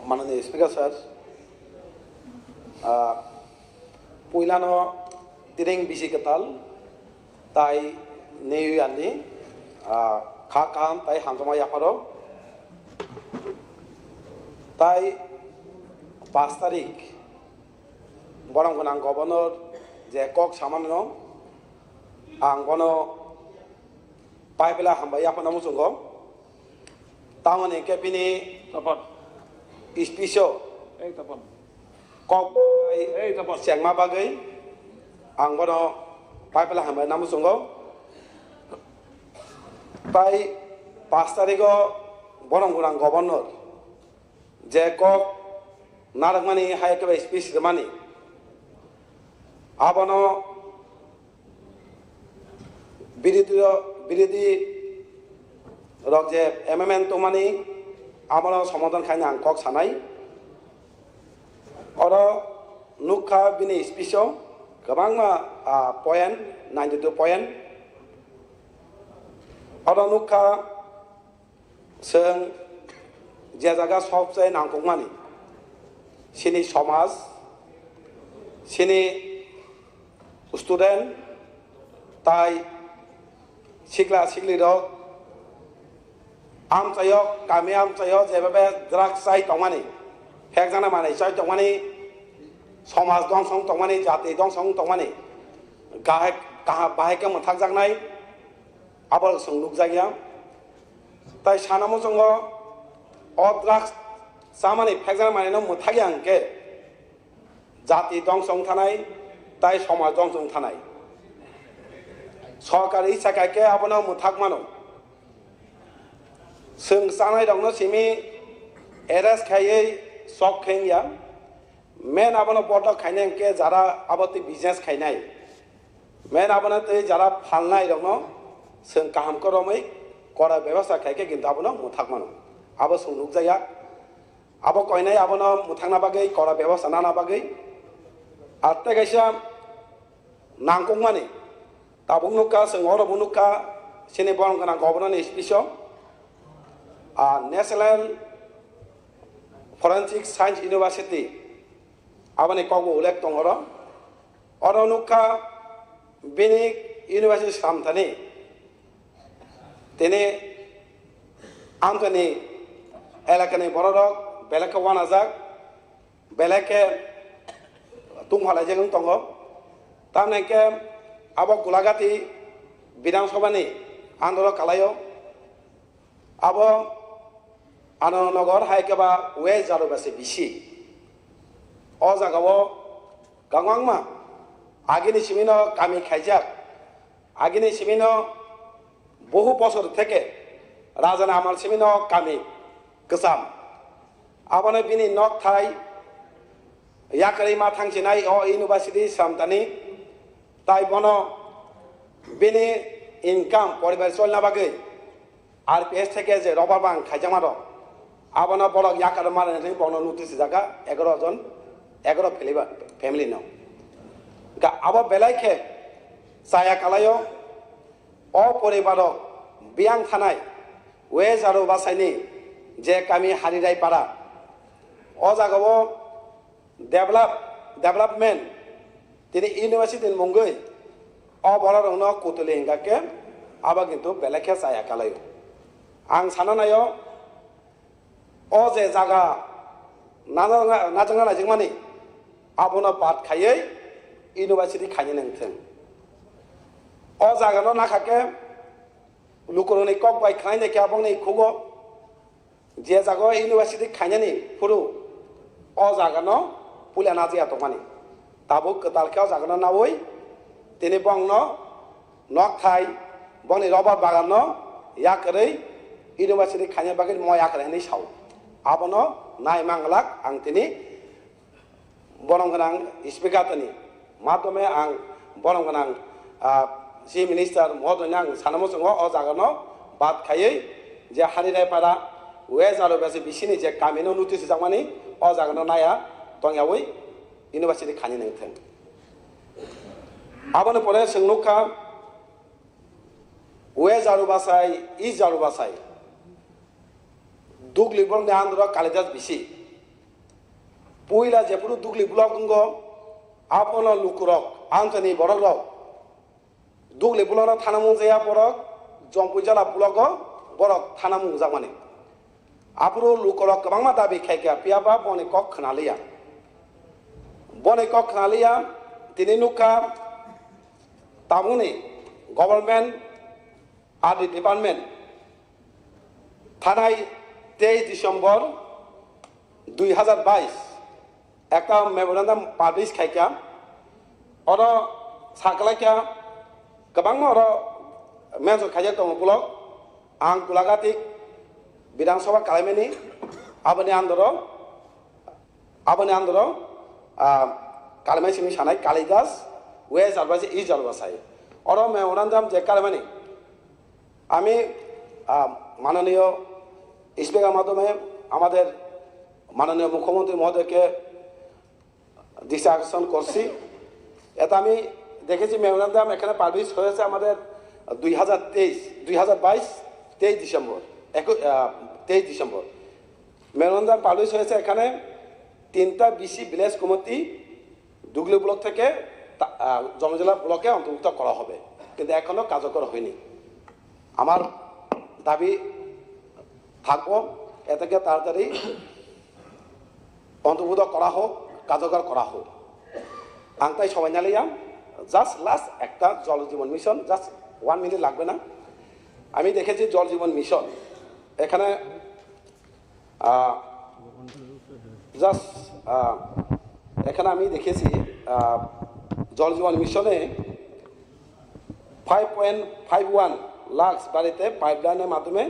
মাননীয় স্পিকার স্যার, পইলানো তিরেং বিসি কেতাল তাই নেই আনি খা কাম তাই হামজমা ইয়াফারো তাই 5 তারিখ বরং গোনাं গভর্নর যে কক সামান্য আं গনো পাইপেলা হামবাই আপনা মুসুঙ্গ তামনে কেপিনি তপন ইস্পিসো এই তপন কক এই তপন চেংমা বাগৈ আं গনো পাইপেলা হামবাই নামুসুঙ্গ তাই 5 তারিখ বরং গোনাं গভর্নর যে কক নারকমানি হাইকেবা স্পিচ মানি আবনো বিরোধী রক যে এমএমএন তো মানে আমার সমাধান খাইনি আং কক সানাই অর নুখা বিনি স্পিচও गोबां पয়েন্ট 92 पয়েন্ट অর নুখা जों যে জায়গা সবচেয়ে নাংগौमानि सिनि समाज सिनि स्टुडेन्ट তাই सिख्ला सिख्लिरक आमचायक गामि आमचायक जेबाबे द्राग्स चाइ तंमानि हेकजाना माने चाइ तंमानि समाज दंसं तंमानि जाति दंसं तंमानि কাহা বাহাইকে মোথাক জাগনাই আবার সংলুক জায়গা তাই সানামো সঙ্গ অ ড্রাগস চামানি ফেকজার মানিनो মোথাগে আংকে জাতি দংসং থানাই তাই সমাজ দংসং থানাই সরকারি সাকাইকে আবনো মোথাক মানো जों जानाय दंनो सिमी एरेस्ट खायै सक खेंया मेन आबनो बट खाइने के जारा आबति बिजनेस खाइनाय मेन आबनो ते जारा फालनाय दंनो जों काहाम करमै करा व्यवस्था खाइके किन्तु आबनो मुथाक मानो आबो सुनुक जाया आबो कयनाय आबनो मुथाकना बागै करा व्यवस्था नाना बागै आत्ते गायसा नांगं माने ताबुनुका जों अरबुनुका सिनि बरंगना गवर्नर स्पिसो नेशनल फरेंसिक साइंस यूनिवर्सिटी आबने कगो उलेख दङ र अरनुका बेनिक यूनिवर्सिटी सामथानि तेने आंतनि एलाकानि बररक बेलेके वानाजाक बेलेके तुंगहालायजों दङ तामनेके आबो गुलागाति विधानसभानि आन्दोलन खालायो आबो आनन्दनगर हाइकेबा वे जारुबासे बिसि अ जागाव गांगांमा आगिनि सिमिनो गामि खाइजाक आगिनि सिमिनो बहु बছর থেকে राजाना आमाल सिमिनो गामि गोसाम आबानो बिनि नकथाय याकरै मा थांसिनाय अ इउनिभार्सिटी सामतानि ताइ बनो बिनि इनकाम परिबार चलना बागै आरपीएस থেকে যে রবার বাং খাইজামা দं आबना बलक याकार मारने बनो नोटिस जागा 11 जन 11 फैमिली न गा अब बेलाइखे साया कालायो अ परिबार बियां थानाय वे जारु बासाइनि जे गामि हारिराय पारा अ जागाव डेभलपमेन्ट तिनि इउनिभार्सिटी मुंगै अ बलरंनो कुतुलि हिंगाके आबा किन्तु बेलाइखे साया कालायो आं साननायो अ जे जागा नाजोंना नायजोंमानि आबनो बाद खायै इउनिभार्सिटी खायनो नोंथों अ जागानो नाखाके लुकुरनि कक बाय खायने के आबंनि खुगो जे जागा इउनिभार्सिटी खायनानि फुरु अ जागानो पुलिया नाजिया तमानि ताबो कतालखाव जागानो नावै तिनि बंनो नकथाय बंनि रबर बागानो याकरै इउनिभार्सिटी खायनो बागै म याकरै साव आबनो नाय मांगलाक आं तिनि बरंगनां स्पिकातनि माध्यमे आं बरंगनां चीफ मिनिस्टार महोदयनि आं सानमो संगो अ जागानो बाद खायै जे हारिराय पारा वे जारुबासे बिसिनि जे गामिनो नोटिस जामानि अ जागानो नाया तंयावै इउनिभार्सिटी खानि नोंथों आबनो परे सोंनुखा वे जारुबासाय इ जारुबासाय दुगली ब्लक ने आंध्र कालिदास बिसि पुइला जेपुरु दुगली ब्लक गंगो आपनो लुकुरक आंतनि बररक दुगली ब्लक थाना मुंजाया बरक जमपुइजाला ब्लक बरक थाना मुंजा माने आपुरु लुकुरक गोबांमा दाबि खायका पियाबा बने कक खनालिया तिनि नुका तामुनि गभर्नमेंट आदि डिपार्टमेंट थानाय 23 डिसेम्बर 2022 একটা মেমোরেন্ডাম পাবলিশ খাইকা অর সাকলাইকা गोबां अर मेजर खाइजा दङ ब्लक आं गुलागाति विधानसभा कालायमेनि आबनि आन्दर कालायमाय सिनि सानाय कालिदास वे जारबासे इ जारबासाय अर मेमोरेंडाम जे कालायमानि আমি মাননীয় স্পিকার মাধ্যমে আমাদের মাননীয় মুখ্যমন্ত্রী মহোদয়কে দৃষ্টি আকর্ষণ করছি এটা আমি দেখেছি মেমোরেন্ডাম এখানে পাবলিশ হয়েছে আমাদের 23 ডিসেম্বর 23 ডিসেম্বর মেমোরেন্ডাম পাবলিশ হয়েছে এখানে 3টা বিসি ভিলেজ কমিটি দুগলি ব্লক থেকে জমজলা ব্লকে অন্তর্ভুক্ত করা হবে কিন্তু এখনো কার্যকর হয়নি আমার দাবি থাকবো এটাকে তাড়াতাড়ি অন্তর্ভুক্ত করা হোক কার্যকর করা হোক आं ताई सबायनालिया জাস্ট লাস্ট একটা জল জীবন মিশন, জাস্ট 1 মিনিট লাগবে না। আমি দেখেছি জল জীবন মিশন এখানে জাস্ট এখানে আমি দেখেছি জল জীবন মিশনে 5.51 লাখ বাড়িতে পাইপলাইনের মাধ্যমে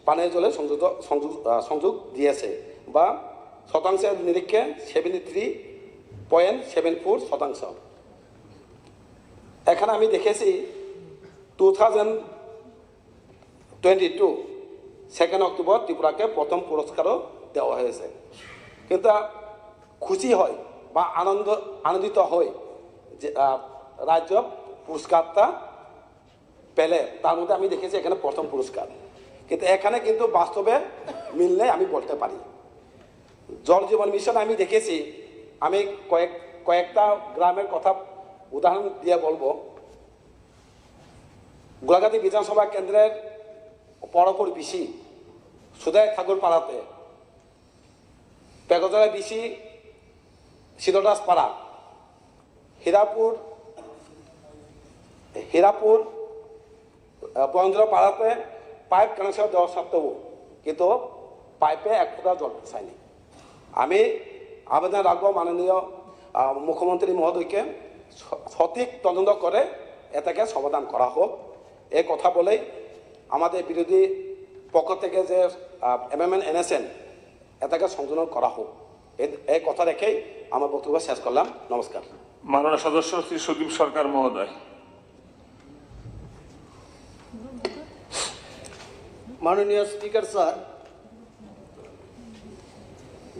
পানীয় জলের সংযোগ দিয়েছে, বা শতাংশের নিরীক্ষে 73.74%। এখানে আমি দেখেছি 2022 2 অক্টোবর ত্রিপুরাকে প্রথম পুরস্কারও দেওয়া হয়েছে। কিন্তু খুশি হয় বা আনন্দিত হয় যে রাজ্য পুরস্কারটা পেলে, তার মধ্যে আমি দেখেছি এখানে প্রথম পুরস্কার। কিন্তু এখানে কিন্তু বাস্তবে মিললে আমি বলতে পারি জল জীবন মিশন আমি দেখেছি। আমি কয়েকটা গ্রামের কথা উদাহরণ দিয়ে বলবো। গোলাঘাটি বিধানসভা কেন্দ্রের পরপর বিসি সুদয় ঠাকুর পাড়াতে, পেগজলা বিসি শীতদাস পাড়া, হীরাপুর বন্দ্র পাড়াতে পাইপ কানেকশন দেওয়া সত্ত্বেও কিন্তু পাইপে এক ফোঁটা জল পৌঁছায়নি। আমি আবেদন রাখবো মাননীয় মুখ্যমন্ত্রী মহোদয়কে সঠিক তদন্ত করে এটাকে সমাধান করা হোক। এই কথা বলেই আমাদের বিরোধী পক্ষ থেকে যে অ্যামেন্ডমেন্ট এনেছেন এটাকে সংশোধন করা হোক, এই কথা রেখেই আমার বক্তব্য শেষ করলাম। নমস্কার। মাননীয় সদস্য শ্রী সুদীপ সরকার মহোদয়। মাননীয় স্পিকার স্যার,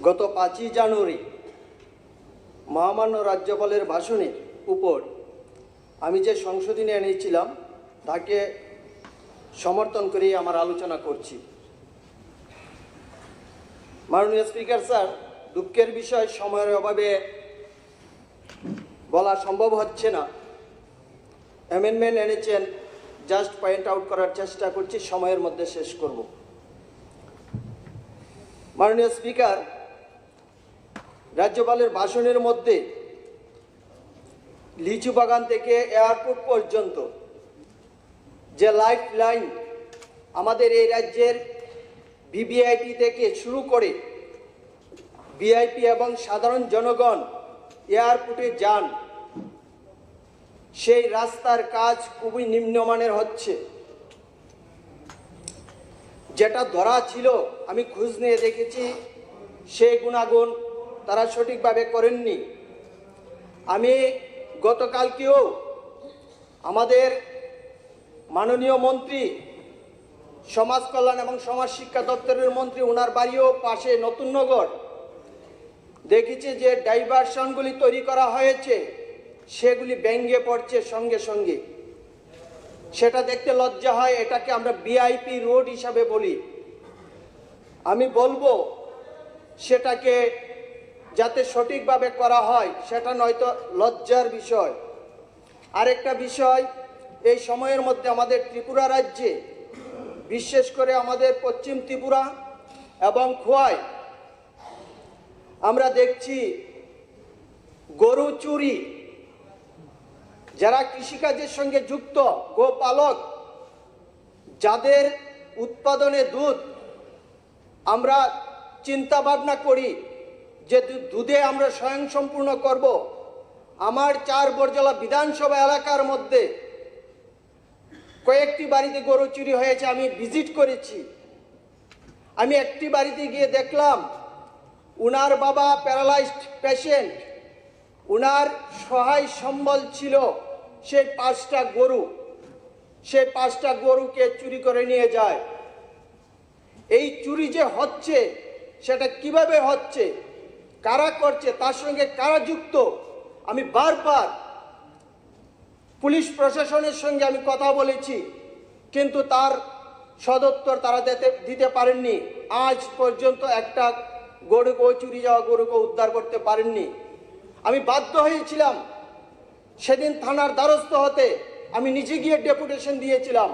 গত 5ই জানুয়ারি মহামান্য রাজ্যপালের ভাষণের উপর আমি যে সংশোধনী এনেছিলাম তাকে সমর্থন করে আমার আলোচনা করছি। মাননীয় স্পিকার স্যার, দুঃখের বিষয় সময়ের অভাবে বলা সম্ভব হচ্ছে না। অ্যামেন্ডমেন্ট এনেছেন, জাস্ট পয়েন্ট আউট করার চেষ্টা করছি, সময়ের মধ্যে শেষ করব। মাননীয় স্পিকার, রাজ্যপালের ভাষণের মধ্যে লিচু বাগান থেকে এয়ারপোর্ট পর্যন্ত যে লাইফ লাইন আমাদের এই রাজ্যের ভিভিআইপি থেকে শুরু করে ভিআইপি এবং সাধারণ জনগণ এয়ারপোর্টে যান, সেই রাস্তার কাজ খুবই নিম্নমানের হচ্ছে। যেটা ধরা ছিল আমি খোঁজ নিয়ে দেখেছি সেই গুণাগুণ তারা সঠিকভাবে করেননি। আমি গতকালকেও আমাদের মাননীয় মন্ত্রী সমাজ কল্যাণ এবং সমাজ শিক্ষা দপ্তরের মন্ত্রী, ওনার বাড়িও পাশে নতুননগর, দেখেছি যে ডাইভারশনগুলি তৈরি করা হয়েছে সেগুলি ভেঙে পড়ছে সঙ্গে সঙ্গে। সেটা দেখতে লজ্জা হয়। এটাকে আমরা ভিআইপি রোড হিসাবে বলি। আমি বলবো সেটাকে যাতে সঠিকভাবে করা হয়, সেটা নয়তো লজ্জার বিষয়। আরেকটা বিষয়, এই সময়ের মধ্যে আমাদের ত্রিপুরা রাজ্যে, বিশেষ করে আমাদের পশ্চিম ত্রিপুরা এবং খোয়াই, আমরা দেখছি গরু চুরি। যারা কৃষিকাজের সঙ্গে যুক্ত গোপালক, যাদের উৎপাদনে দুধ আমরা চিন্তা ভাবনা করি যে দুধে আমরা স্বয়ংসম্পূর্ণ করব, আমার 4 বরজলা বিধানসভা এলাকার মধ্যে কয়েকটি বাড়িতে গরু চুরি হয়েছে। আমি ভিজিট করেছি। আমি একটি বাড়িতে গিয়ে দেখলাম উনার বাবা প্যারালাইজড পেশেন্ট, উনার সহায় সম্বল ছিল সেই 5টা গরু, সেই 5টা গরুকে চুরি করে নিয়ে যায়। এই চুরি যে হচ্ছে সেটা কিভাবে হচ্ছে, কারা করছে, তার সঙ্গে কারা যুক্ত, আমি বারবার পুলিশ প্রশাসনের সঙ্গে আমি কথা বলেছি, কিন্তু তার সদুত্তর তারা দিতে পারেননি। আজ পর্যন্ত একটা গরুকে, চুরি যাওয়া গরুকে উদ্ধার করতে পারেননি। আমি বাধ্য হয়েছিলাম সেদিন থানার দ্বারস্থ হতে। আমি নিজে গিয়ে ডেপুটেশন দিয়েছিলাম।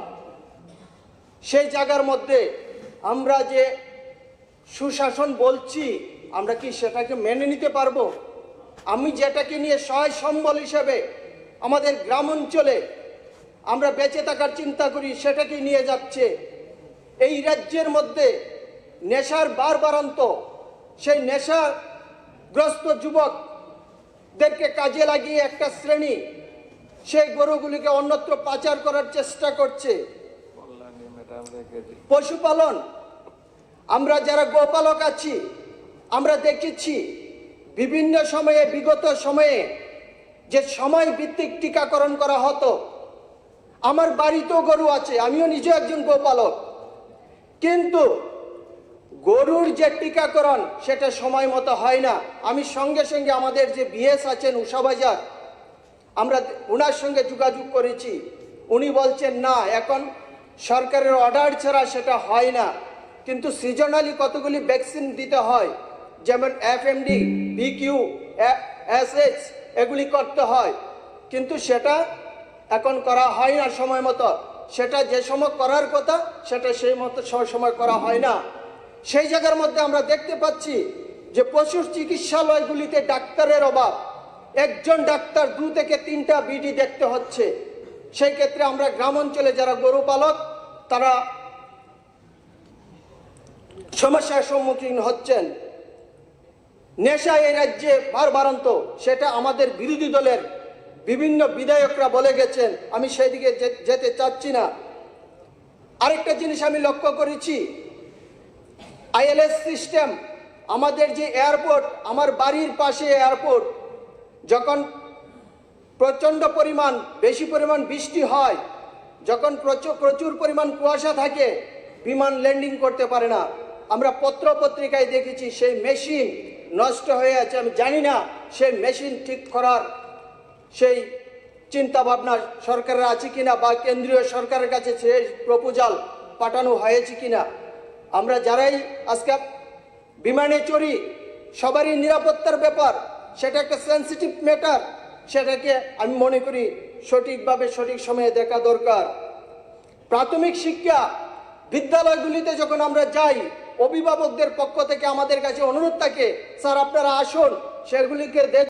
সেই জায়গার মধ্যে আমরা যে সুশাসন বলছি, আমরা কি সেটাকে মেনে নিতে পারবো? আমি যেটাকে নিয়ে সহায় সম্বল হিসেবে আমাদের গ্রাম অঞ্চলে আমরা বেঁচে থাকার চিন্তা করি সেটাকে নিয়ে যাচ্ছে। এই রাজ্যের মধ্যে নেশার বারবারান্ত, সেই নেশাগ্রস্ত যুবকদেরকে কাজে লাগিয়ে একটা শ্রেণী সেই গরুগুলিকে অন্যত্র পাচার করার চেষ্টা করছে। পশুপালন, আমরা যারা গোপালক আছি আমরা দেখেছি বিভিন্ন সময়ে, বিগত সময়ে যে সময় ভিত্তিক টিকাকরণ করা হতো। আমার বাড়িতেও গরু আছে, আমিও নিজে একজন গোপালক, কিন্তু গরুর যে টিকাকরণ সেটা সময় মতো হয় না। আমি সঙ্গে সঙ্গে আমাদের যে বিএস আছেন উষাবাজার, আমরা ওনার সঙ্গে যোগাযোগ করেছি। উনি বলছেন না, এখন সরকারের অর্ডার ছাড়া সেটা হয় না, কিন্তু সিজনালি কতগুলি ভ্যাকসিন দিতে হয়, যেমন এফএমডি, বিকিউ, এসএক্স, এগুলি করতে হয়, কিন্তু সেটা এখন করা হয় না সময় মতো। সেটা যে সময় করার কথা সেটা সেই মতো সময় করা হয় না। সেই জায়গার মধ্যে আমরা দেখতে পাচ্ছি যে পশুর চিকিৎসালয়গুলিতে ডাক্তারের অভাব, একজন ডাক্তার 2 থেকে 3টা বিডি দেখতে হচ্ছে। সেই ক্ষেত্রে আমরা গ্রাম অঞ্চলে যারা গরু পালক তারা সমস্যার সম্মুখীন হচ্ছেন। নেশা এই রাজ্যে বারবারান্ত, সেটা আমাদের বিরোধী দলের বিভিন্ন বিধায়করা বলে গেছেন, আমি সেদিকে যেতে চাচ্ছি না। আরেকটা জিনিস আমি লক্ষ্য করেছি, আইএলএস সিস্টেম, আমাদের যে এয়ারপোর্ট, আমার বাড়ির পাশে এয়ারপোর্ট, যখন প্রচণ্ড পরিমাণ বেশি পরিমাণ বৃষ্টি হয়, যখন প্রচুর পরিমাণ কুয়াশা থাকে, বিমান ল্যান্ডিং করতে পারে না। আমরা পত্রিকায় দেখেছি সেই মেশিন নষ্ট হয়ে আছে। আমি জানি না সেই মেশিন ঠিক করার সেই চিন্তা ভাবনা সরকারের আছে কিনা, বা কেন্দ্রীয় সরকারের কাছে সেই প্রপোজাল পাঠানো হয়েছে কিনা। আমরা যারাই আজকে বিমানে চড়ি সবারই নিরাপত্তার ব্যাপার, সেটা একটা সেন্সিটিভ ম্যাটার, সেটাকে আমি মনে করি সঠিকভাবে সঠিক সময়ে দেখা দরকার। প্রাথমিক শিক্ষা বিদ্যালয়গুলিতে যখন আমরা যাই, অভিভাবকদের পক্ষ থেকে আমাদের কাছে অনুরোধ থাকে, স্যার আপনারা আসুন, সেগুলিকে দেখ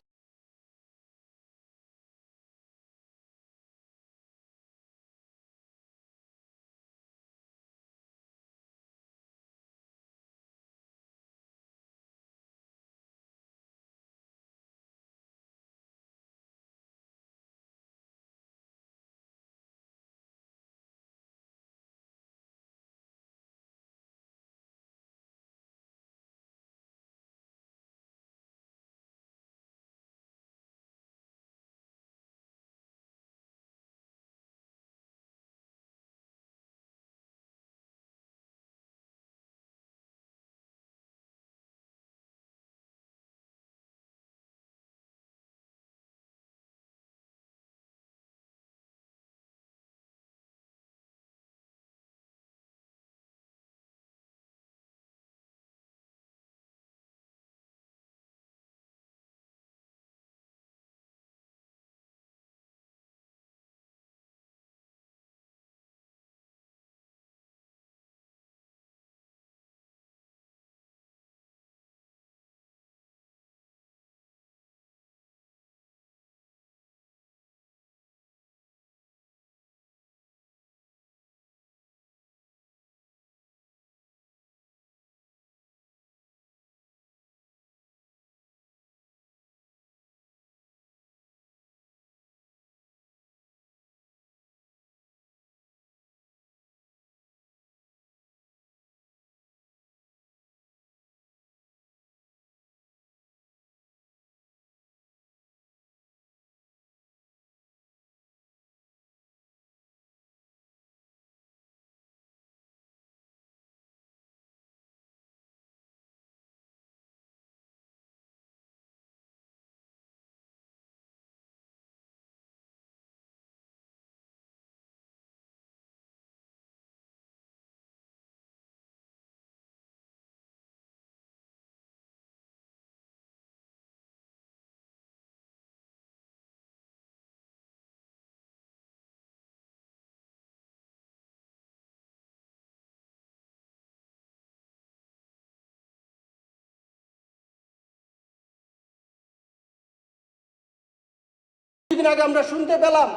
কিছুদিন আগে আমরা শুনতে পেলাম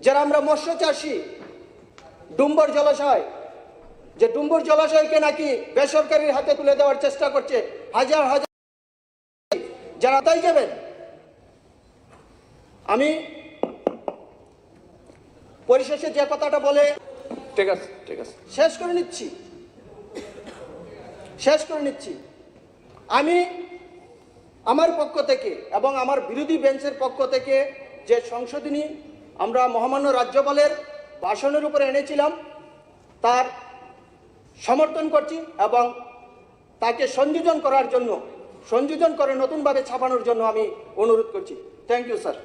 যারা আমরা মৎস্য চাষী, ডুম্বর জলাশয়, যে ডুম্বর জলাশয়কে নাকি বেসরকারির হাতে তুলে দেওয়ার চেষ্টা করছে হাজার হাজার, যারা তাই যাবেন। আমি পরিশেষে যে কথাটা বলে ঠিক আছে শেষ করে নিচ্ছি আমি আমার পক্ষ থেকে এবং আমার বিরোধী বেঞ্চের পক্ষ থেকে যে সংশোধনী আমরা মহামান্য রাজ্যপালের ভাষণের উপরে এনেছিলাম তার সমর্থন করছি এবং তাকে সংযোজন করে নতুনভাবে ছাপানোর জন্য আমি অনুরোধ করছি। Thank you sir.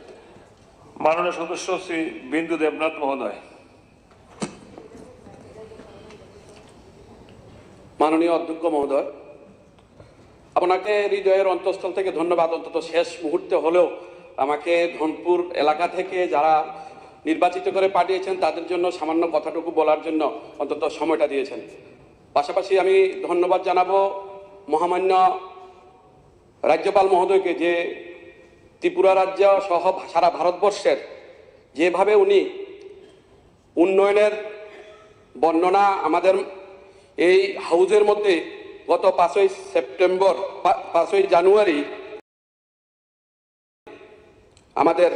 মাননীয় সদস্য শ্রী বিন্দু দেবনাথ মহোদয়। মাননীয় অধ্যক্ষ মহোদয়, আপনাকে হৃদয়ের অন্তঃস্থল থেকে ধন্যবাদ। অন্তত শেষ মুহূর্তে হলেও আমাকে ধনপুর এলাকা থেকে যারা নির্বাচিত করে পাঠিয়েছেন তাদের জন্য সামান্য কথাটুকু বলার জন্য অন্তত সময়টা দিয়েছেন। পাশাপাশি আমি ধন্যবাদ জানাবো মহামান্য রাজ্যপাল মহোদয়কে, যে ত্রিপুরা রাজ্য সহ সারা ভারতবর্ষের যেভাবে উনি উন্নয়নের বর্ণনা আমাদের এই হাউজের মধ্যে গত 5ই জানুয়ারি আমাদের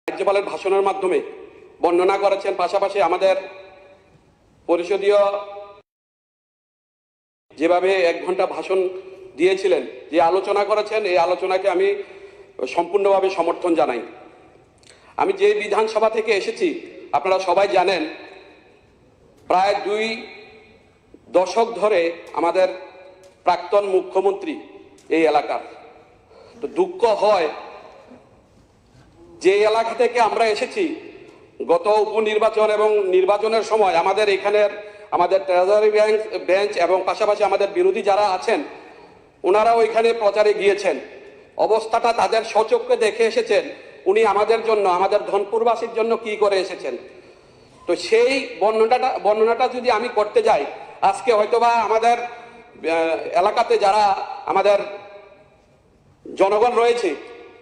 রাজ্যপালের ভাষণের মাধ্যমে বর্ণনা করেছেন। পাশাপাশি আমাদের পরিষদীয় যেভাবে 1 ঘন্টা ভাষণ দিয়েছিলেন, যে আলোচনা করেছেন, এই আলোচনাকে আমি সম্পূর্ণভাবে সমর্থন জানাই। আমি যে বিধানসভা থেকে এসেছি আপনারা সবাই জানেন, প্রায় 2 দশক ধরে আমাদের প্রাক্তন মুখ্যমন্ত্রী এই এলাকার। তো দুঃখ হয় যে এলাকা থেকে আমরা এসেছি, গত উপনির্বাচন এবং নির্বাচনের সময় আমাদের ট্রেজারি বেঞ্চ এবং পাশাপাশি আমাদের বিরোধী যারা আছেন ওনারা ওইখানে প্রচারে গিয়েছেন। অবস্থাটা তাদের স্বচক্ষে দেখে এসেছেন, উনি আমাদের জন্য, আমাদের ধনপুরবাসীর জন্য কি করে এসেছেন। তো সেই বর্ণনাটা যদি আমি করতে যাই, আজকে হয়তোবা আমাদের এলাকাতে যারা আমাদের জনগণ রয়েছে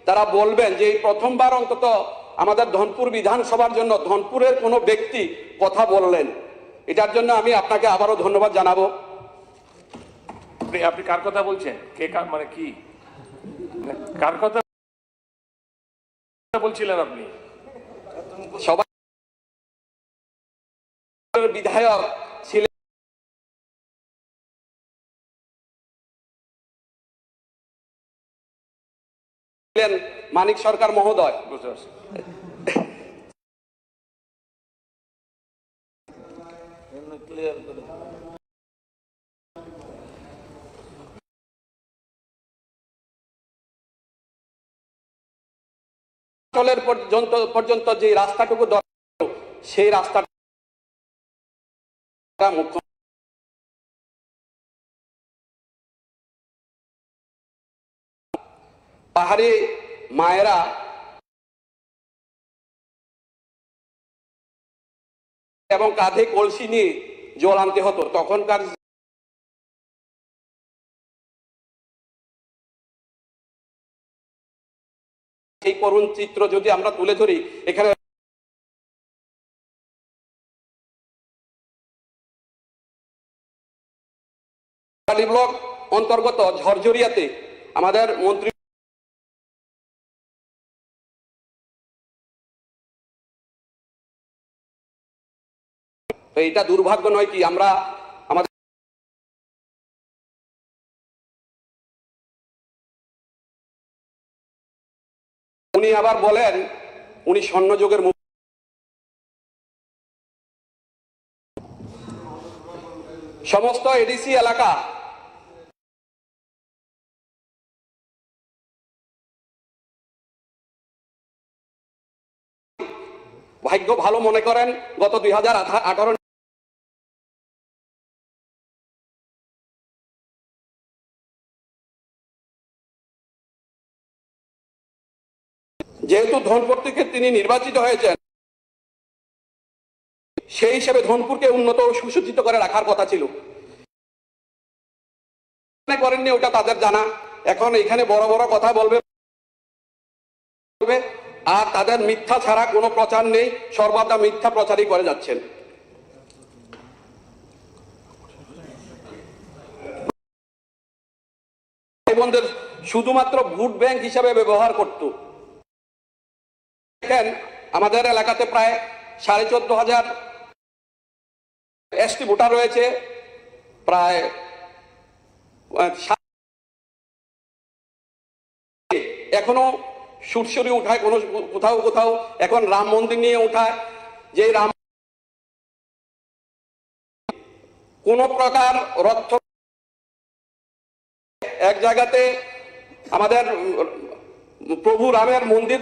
তারা বলবেন যে এই প্রথমবার অন্তত আমাদের ধনপুর বিধানসভার জন্য ধনপুরের কোনো ব্যক্তি কথা বললেন। এটার জন্য আমি আপনাকে আবারও ধন্যবাদ জানাবো। আপনি কার কথা বলছেন? কে কার, মানে কি, কার কথা বলছিলেন আপনি? সবাই বিধায়ক ছিলেন মানিক সরকার মহোদয়। বুঝতে পারছি। অঞ্চলের পর্যন্ত যে রাস্তাটুকু দরকার সেই রাস্তাটা মুখ্য পাহাড়ি মায়েরা এবং কাঁধে কলসি নিয়ে জল আনতে হতো। তখনকার এই করুণ চিত্র যদি আমরা তুলে ধরি, এখানে ব্লক অন্তর্গত ঝরঝরিয়াতে আমাদের মন্ত্রী তো এটা দুর্ভাগ্য নয় কি আমরা আমাদের উনি আবার বলেন উনি স্বর্ণযুগের সমস্ত এডিসি এলাকা ভাগ্য ভালো মনে করেন গত 2018 যেহেতু ধনপুর থেকে তিনি নির্বাচিত হয়েছেন, সেই হিসেবে ধনপুরকে উন্নত ও সুসজ্জিত করে রাখার কথা ছিল। করেননি ওটা তাদের জানা। এখন এখানে বড় বড় কথা বলবে আর তাদের মিথ্যা ছাড়া কোনো প্রচার নেই, সর্বদা মিথ্যা প্রচারই করে যাচ্ছেন। বন্ধুদের শুধুমাত্র ভোট ব্যাংক হিসাবে ব্যবহার করত। দেখেন আমাদের এলাকাতে প্রায় 14,500 এসটি ভোটার রয়েছে, প্রায় এখনো সুরসুরি উঠায় কোথাও কোথাও, এখন রাম মন্দির নিয়ে উঠায়, যে রাম কোন প্রকার রথ এক জায়গাতে আমাদের প্রভু রামের মন্দির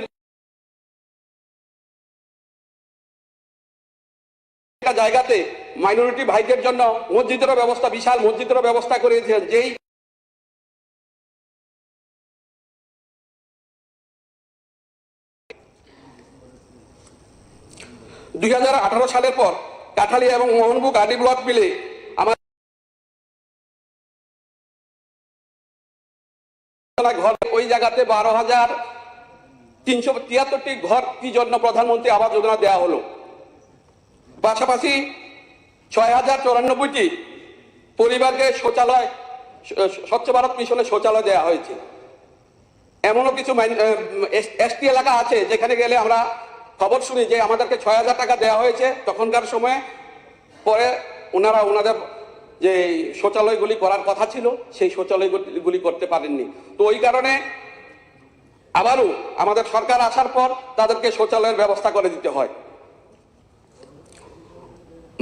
জায়গাতে মাইনরিটি ভাইদের জন্য মসজিদের ব্যবস্থা, বিশাল মসজিদের ব্যবস্থা করেছেন। যেই 2018 সালের পর কাঠালিয়া এবং মোহনবুক আডি ব্লক মিলে আমার ঘর, ওই জায়গাতে 12,373টি ঘর কি জন্য প্রধানমন্ত্রী আবাস যোজনা দেওয়া হলো। পাশাপাশি 6,094টি পরিবারকে শৌচালয়, স্বচ্ছ ভারত মিশনে শৌচালয় দেওয়া হয়েছে। এমনও কিছু এসটি এলাকা আছে যেখানে গেলে আমরা খবর শুনি যে আমাদেরকে 6,000 টাকা দেওয়া হয়েছে তখনকার সময়ে, পরে ওনাদের যে শৌচালয়গুলি করার কথা ছিল সেই শৌচালয়গুলি করতে পারেননি। তো ওই কারণে আবারও আমাদের সরকার আসার পর তাদেরকে শৌচালয়ের ব্যবস্থা করে দিতে হয়।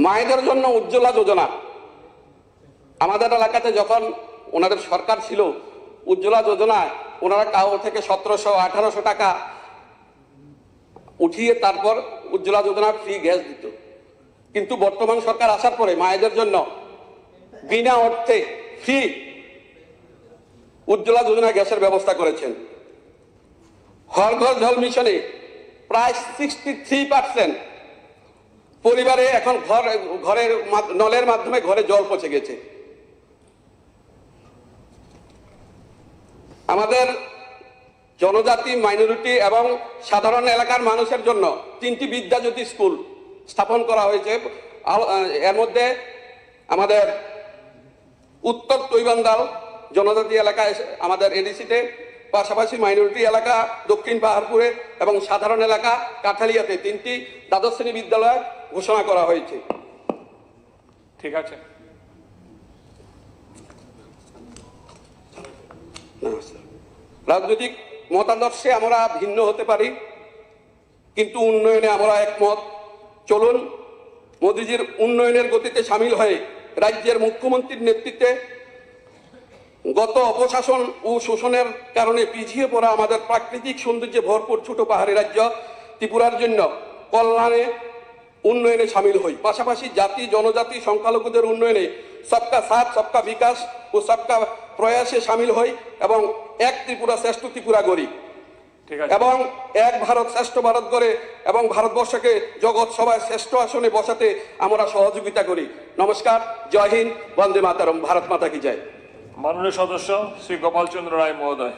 মায়েদের জন্য উজ্জ্বলা যোজনা, আমাদের এলাকাতে যখন ওনাদের সরকার ছিল, উজ্জ্বলা যোজনায় ওনারা কাউ থেকে 1700-1800 টাকা উঠিয়ে তারপর উজ্জ্বলা যোজনা ফ্রি গ্যাস দিত। কিন্তু বর্তমান সরকার আসার পরে মায়েদের জন্য বিনা অর্থে ফ্রি উজ্জ্বলা যোজনা গ্যাসের ব্যবস্থা করেছেন। হর ঘর জল মিশনে প্রায় 63% পরিবারে এখন ঘরের নলের মাধ্যমে ঘরে জল পৌঁছে গেছে। আমাদের জনজাতি, মাইনরিটি এবং সাধারণ এলাকার মানুষের জন্য 3টি বিদ্যাজ্যোতি স্কুল স্থাপন করা হয়েছে। এর মধ্যে আমাদের উত্তর তৈবান্দাল জনজাতি এলাকায় আমাদের এডিসিতে, পাশাপাশি মাইনরিটি এলাকা দক্ষিণ পাহাড়পুরে এবং সাধারণ এলাকা কাঠালিয়াতে 3টি দ্বাদশ শ্রেণী বিদ্যালয় ঘোষণা করা হয়েছে। ঠিক আছে, রাজনৈতিক মতাদর্শে আমরা ভিন্ন হতে পারি, কিন্তু উন্নয়নে আমরা একমত। চলুন মোদিজির উন্নয়নের গতিতে সামিল হয়ে রাজ্যের মুখ্যমন্ত্রীর নেতৃত্বে গত অপশাসন ও শোষণের কারণে পিছিয়ে পড়া আমাদের প্রাকৃতিক সৌন্দর্যে ভরপুর ছোট পাহাড়ি রাজ্য ত্রিপুরার জন্য কল্যাণে উন্নয়নে সামিল হই। পাশাপাশি জাতি, জনজাতি, সংখ্যালঘুদের উন্নয়নে সবকা সাথ, সবকা বিকাশ ও সবকা প্রয়াসে সামিল হই এবং এক ত্রিপুরা শ্রেষ্ঠ ত্রিপুরা গড়ি এবং এক ভারত শ্রেষ্ঠ ভারত গড়ে এবং ভারতবর্ষকে জগৎ সভায় শ্রেষ্ঠ আসনে বসাতে আমরা সহযোগিতা করি। নমস্কার, জয় হিন্দ, বন্দে মাতরম, ভারত মাতা কি জয়। মাননীয় সদস্য শ্রী গোপাল চন্দ্র রায় মহোদয়।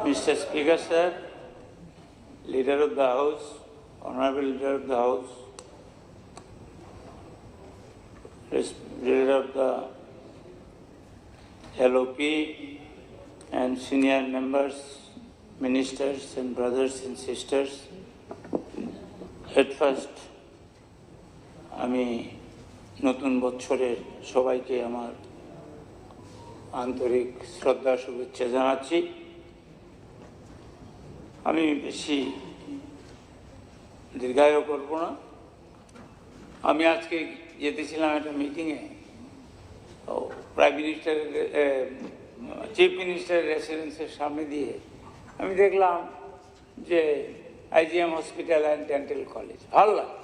Mr. Speaker, sir, Leader of the House, Honorable Leader of the House, Leader of the LOP and senior members, ministers and brothers and sisters, at first, আমি নতুন বছরের সবাইকে আমার আন্তরিক শ্রদ্ধা শুভেচ্ছা জানাচ্ছি। আমি বেশি দীর্ঘায়ু করব না। আমি আজকে যেতেছিলাম একটা মিটিংয়ে, প্রাইম মিনিস্টারের চিফ মিনিস্টারের রেসিডেন্সের সামনে দিয়ে আমি দেখলাম যে IGM hospital and dental college. ভালো লাগে।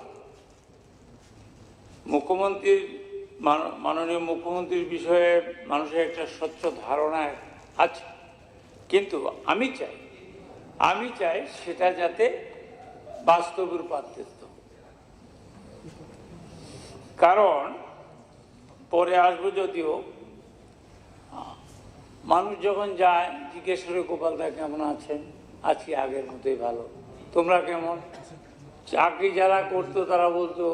মুখ্যমন্ত্রীর, মাননীয় মুখ্যমন্ত্রীর বিষয়ে মানুষের একটা স্বচ্ছ ধারণা আছে, কিন্তু আমি চাই আমি চাই সেটা যাতে বাস্তব রূপান্তরিত, কারণ পরে আসবো যদিও মানুষ যখন যায় জিজ্ঞেস করে গোপালদা কেমন আছেন, আজকে আগের মতোই ভালো, তোমরা কেমন? চাকরি যারা করতো তারা বলতো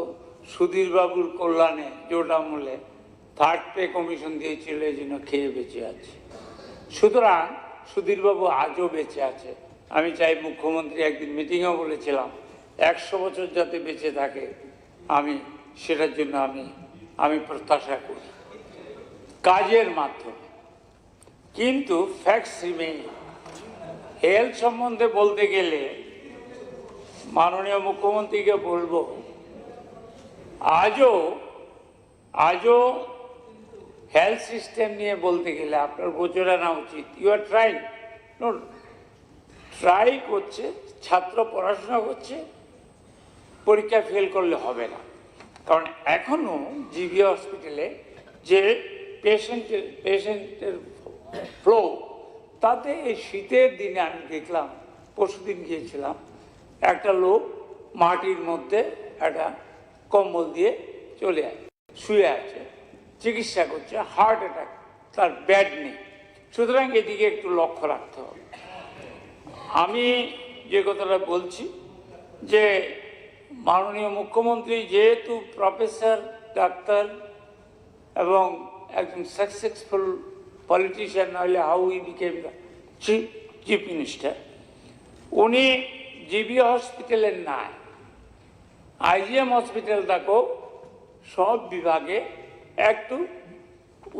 সুধীর বাবুর কল্যাণে জোট আমলে 3rd পে কমিশন দিয়েছিল, এই জন্য খেয়ে বেঁচে আছে। সুতরাং সুধীরবাবু আজও বেঁচে আছে। আমি চাই, মুখ্যমন্ত্রী একদিন মিটিংয়েও বলেছিলাম 100 বছর যাতে বেঁচে থাকে, আমি সেটার জন্য আমি প্রত্যাশা করি কাজের মাধ্যমে। কিন্তু ফ্যাক্টস রিমেইন। হেলথ সম্বন্ধে বলতে গেলে মাননীয় মুখ্যমন্ত্রীকে বলবো, আজও হেলথ সিস্টেম নিয়ে বলতে গেলে আপনার গোচর আনা উচিত। ইউ আর ট্রাই করছে, ছাত্র পড়াশোনা করছে, পরীক্ষা ফেল করলে হবে না। কারণ এখনো জিবি হসপিটালে যে পেশেন্টের ফ্লো, তাতে এই শীতের দিনে আমি দেখলাম, পরশুদিন গিয়েছিলাম, একটা লোক মাটির মধ্যে একটা কম্বল দিয়ে শুয়ে আছে, চিকিৎসা করছে, হার্ট অ্যাটাক, তার ব্যাড নেই। সুতরাং এদিকে একটু লক্ষ্য রাখতে হবে। আমি যে কথাটা বলছি যে মাননীয় মুখ্যমন্ত্রী যেহেতু প্রফেসর, ডাক্তার এবং একজন সাকসেসফুল পলিটিশিয়ান, নাহলে how he became chief minister, উনি জিবি হসপিটালের নাই, আইজিএম হসপিটালটাকেও সব বিভাগে একটু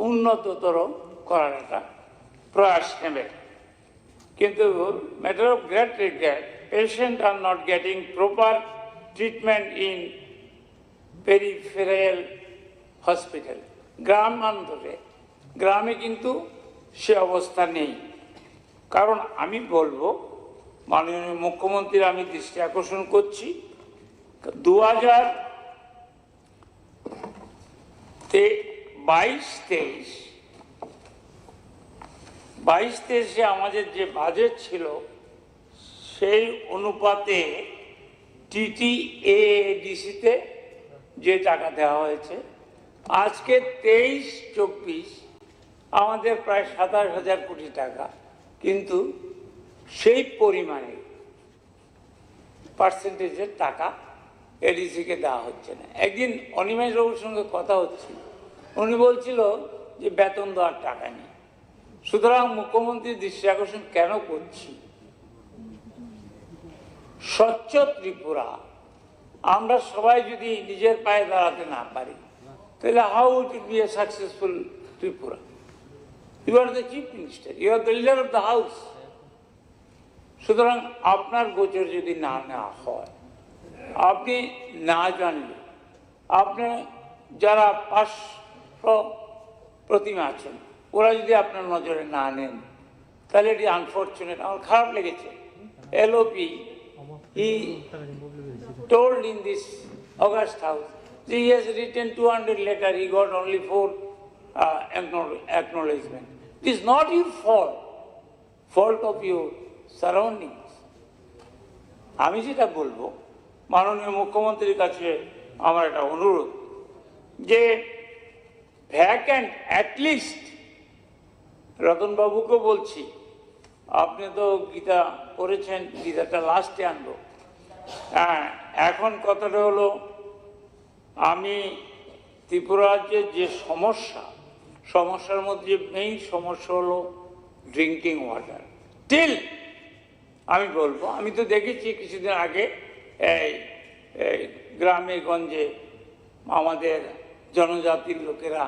উন্নততর করার একটা প্রয়াস নেবে। কিন্তু matter of great regret, patient are not getting proper treatment in peripheral hospital. গ্রামান্তরে, গ্রামে কিন্তু সে অবস্থা নেই। কারণ আমি বলবো, মাননীয় মুখ্যমন্ত্রীর আমি দৃষ্টি আকর্ষণ করছি, 2022-23 আমাদের যে বাজেট ছিল সেই অনুপাতে TTADC-তে যে টাকা দেওয়া হয়েছে, আজকে 23-24 আমাদের প্রায় 27,000 কোটি টাকা, কিন্তু সেই পরিমাণে পার্সেন্টেজের টাকা এডিসিকে দেওয়া হচ্ছে না। একদিন অনিমেষবাবুর সঙ্গে কথা হচ্ছিল, উনি বলছিল যে বেতন দেওয়ার টাকা নেই। সুতরাং মুখ্যমন্ত্রীর দৃষ্টি আকর্ষণ কেন করছি, স্বচ্ছ ত্রিপুরা আমরা সবাই যদি নিজের পায়ে দাঁড়াতে না পারি, তাহলে how it will be a successful Tripura? You are the chief minister, you are the leader of the house. সুতরাং আপনার গোচর যদি না নেওয়া হয়, আপনি না জানলে, আপনি যারা প্রতিমা আছেন ওরা যদি আপনার নজরে না নেন, তাহলে এটি আনফর্চুনেট। আমার খারাপ লেগেছে। LOP, he told in this August House, he has written 200 letters, he got only 4 acknowledgement. It is not your fault of your surroundings. আমি যেটা বলবো, মাননীয় মুখ্যমন্ত্রীর কাছে আমার একটা অনুরোধ, যে ভ্যাকেন্ট অ্যাটলিস্ট, রতনবাবুকেও বলছি, আপনি তো গীতা পড়েছেন, গীতাটা লাস্টে আনবো। হ্যাঁ, এখন কথাটা হলো, আমি ত্রিপুরা রাজ্যে যে সমস্যার মধ্যে মেইন সমস্যা হলো ড্রিঙ্কিং ওয়াটার। টিল আমি বলবো, আমি তো দেখেছি কিছুদিন আগে গ্রামে গঞ্জে আমাদের জনজাতির লোকেরা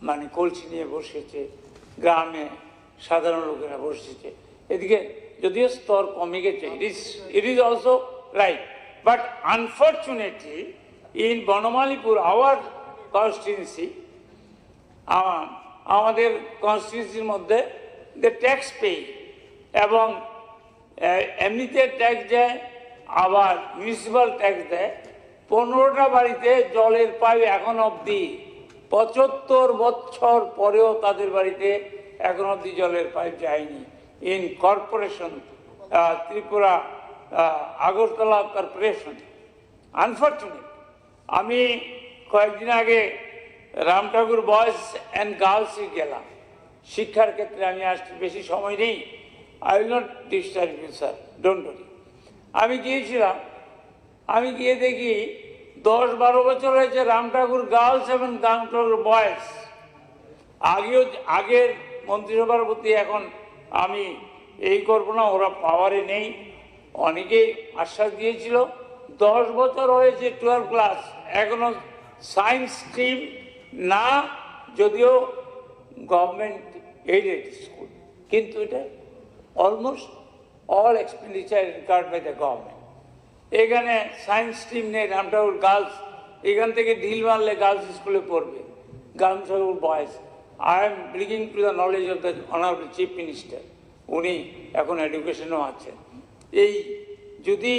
মানে কলসি নিয়ে বসেছে, গ্রামে সাধারণ লোকেরা বসেছে। এদিকে যদিও স্তর কমে গেছে, it is also right, but unfortunately in Banamalipur, our constituency, আমাদের কনস্টিটিউন্সির মধ্যে দ্য ট্যাক্স পে, এবং এমনিতে ট্যাক্স দেয়, আবার মিউনিসিপ্যাল ট্যাক্স দেয়। 15টা বাড়িতে জলের পাইপ এখন অবধি 75 বছর পরেও তাদের বাড়িতে এখন অবধি জলের পাইপ যায়নি। In corporation Tripura Agartala corporation. Unfortunate, আমি কয়েকদিন আগে রাম ঠাকুর বয়েজ অ্যান্ড গার্লসে গেলাম। শিক্ষার ক্ষেত্রে আমি আসতে বেশি সময় নেই, I will not disturb you sir, don't worry. আমি গিয়েছিলাম, আমি গিয়ে দেখি 10-12 বছর হয়েছে রাম ঠাকুর গার্লস এবং রাম ঠাকুর বয়েজ। আগের মন্ত্রিসভার প্রতি এখন আমি এই করবো না, ওরা পাওয়ারে নেই। অনেকেই আশ্বাস দিয়েছিল, 10 বছর হয়েছে 12 ক্লাস, এখনো সায়েন্স স্ট্রিম না, যদিও গভর্নমেন্ট এইডেড স্কুল, কিন্তু এটা almost all expenditure incurred by the government. এখানে সায়েন্স স্ট্রিম নেই, রাম ঠাকুর গার্লস, এখান থেকে ঢিল মারলে গার্লস স্কুলে পড়বে, Ram Thakur boys. I am bringing to the knowledge of the honourable chief minister, উনি এখন এডুকেশনও আছেন। এই যদি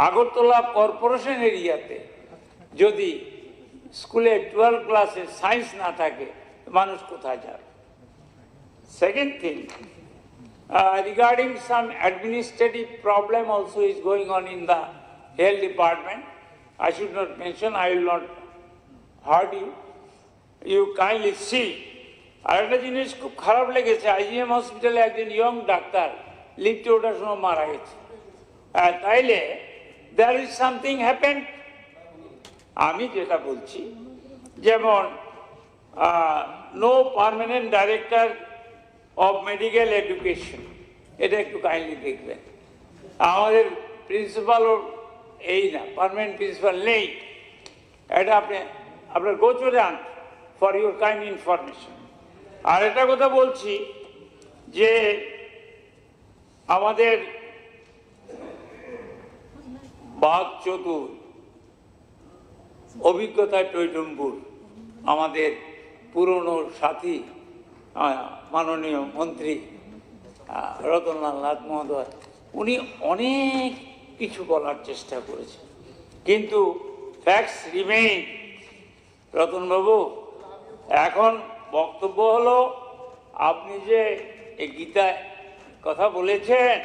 আগরতলা কর্পোরেশন এরিয়াতে যদি স্কুলে 12 ক্লাসে সায়েন্স না থাকে, মানুষ কোথায় যাবে? Second thing, regarding some administrative problem also is going on in the health department. I should not mention, I will not hurt you. You kindly see. আর একটা জিনিস খুব খারাপ লেগেছে, IGM হসপিটালে একজন ইয়ং ডাক্তার লিফটে ওঠার সময় মারা গেছে। তাইলে there is something happened. আমি যেটা বলছি, যেমন no permanent director of medical education, এটা একটু কাইন্ডলি দেখবেন। আমাদের প্রিন্সিপালও এই না, পার্মানেন্ট প্রিন্সিপাল নেই, এটা আপনার গোচরে আন ফর ইউর কাইন্ড ইনফরমেশন। আর একটা কথা বলছি যে আমাদের বাঘ চতুর অভিজ্ঞতায় টৈটম্বুর, আমাদের পুরনো সাথী মাননীয় মন্ত্রী রতনলাল নাথ মহোদয়, উনি অনেক কিছু বলার চেষ্টা করেছেন, কিন্তু ফ্যাক্টস রিমেইন। রতনবাবু, এখন বক্তব্য হলো, আপনি যে এই গীতায় কথা বলেছেন,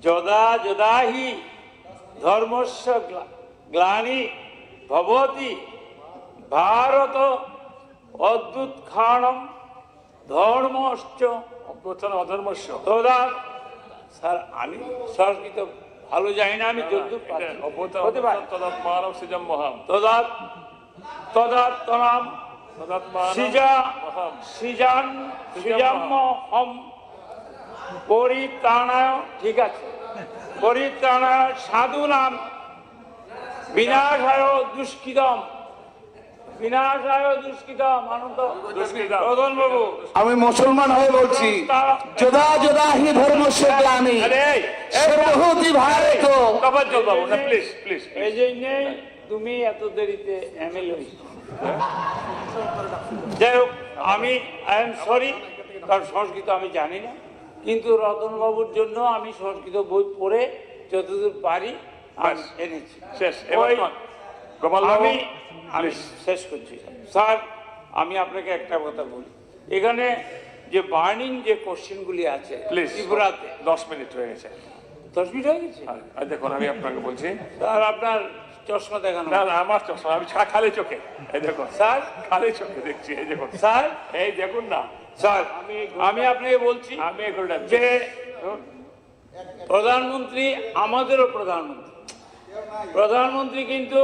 যদা যদাহি ধর্মস্য গ্লানি ভবতি ভারত অদ্যুৎখানম ধর্মশ্চ অধর্মস্য তদা। স্যার, আমি সংস্কৃত ভালো জানি না, আমি যদ্দূর তদাত্মনাম পরিত্রাণায়, ঠিক আছে, পরিত্রাণায় সাধুনাম বিনাশায় দুষ্কৃতম, বিনাশায় দুষ্কৃতম। আনন্দ বাবু, আমি মুসলমান হয়ে বলছি, যদা যদা হি ধর্মস্য গ্লানি সর্বভূতি ভারত। প্লিজ প্লিজ, এই যে নেই, তুমি এত দেরিতে এমএলএ হয়েছো। যাই হোক, আমি আই এম সরি, কারণ সংস্কৃত আমি জানি না, কিন্তু রতনবাবুর জন্য আমি সংস্কৃত বই পড়ে যতদূর পারি এনেছি। আমি শেষ করছি স্যার। আমি আপনাকে একটা কথা বলি, এখানে যে বার্নিং যে কোশ্চেনগুলি আছে ত্রিপুরাতে, 10 মিনিট হয়ে গেছে। 10 মিনিট হয়ে গেছে? দেখুন, আমি আপনাকে বলছি স্যার, আপনার চশমা দেখানো। না, আমার চশমা, আমি খালি চোখে, এই দেখুন স্যার, খালি চোখে দেখছি, এই দেখুন স্যার, এই দেখুন না স্যার। আমি আপনাকে বলছি যে প্রধানমন্ত্রী আমাদেরও প্রধানমন্ত্রী কিন্তু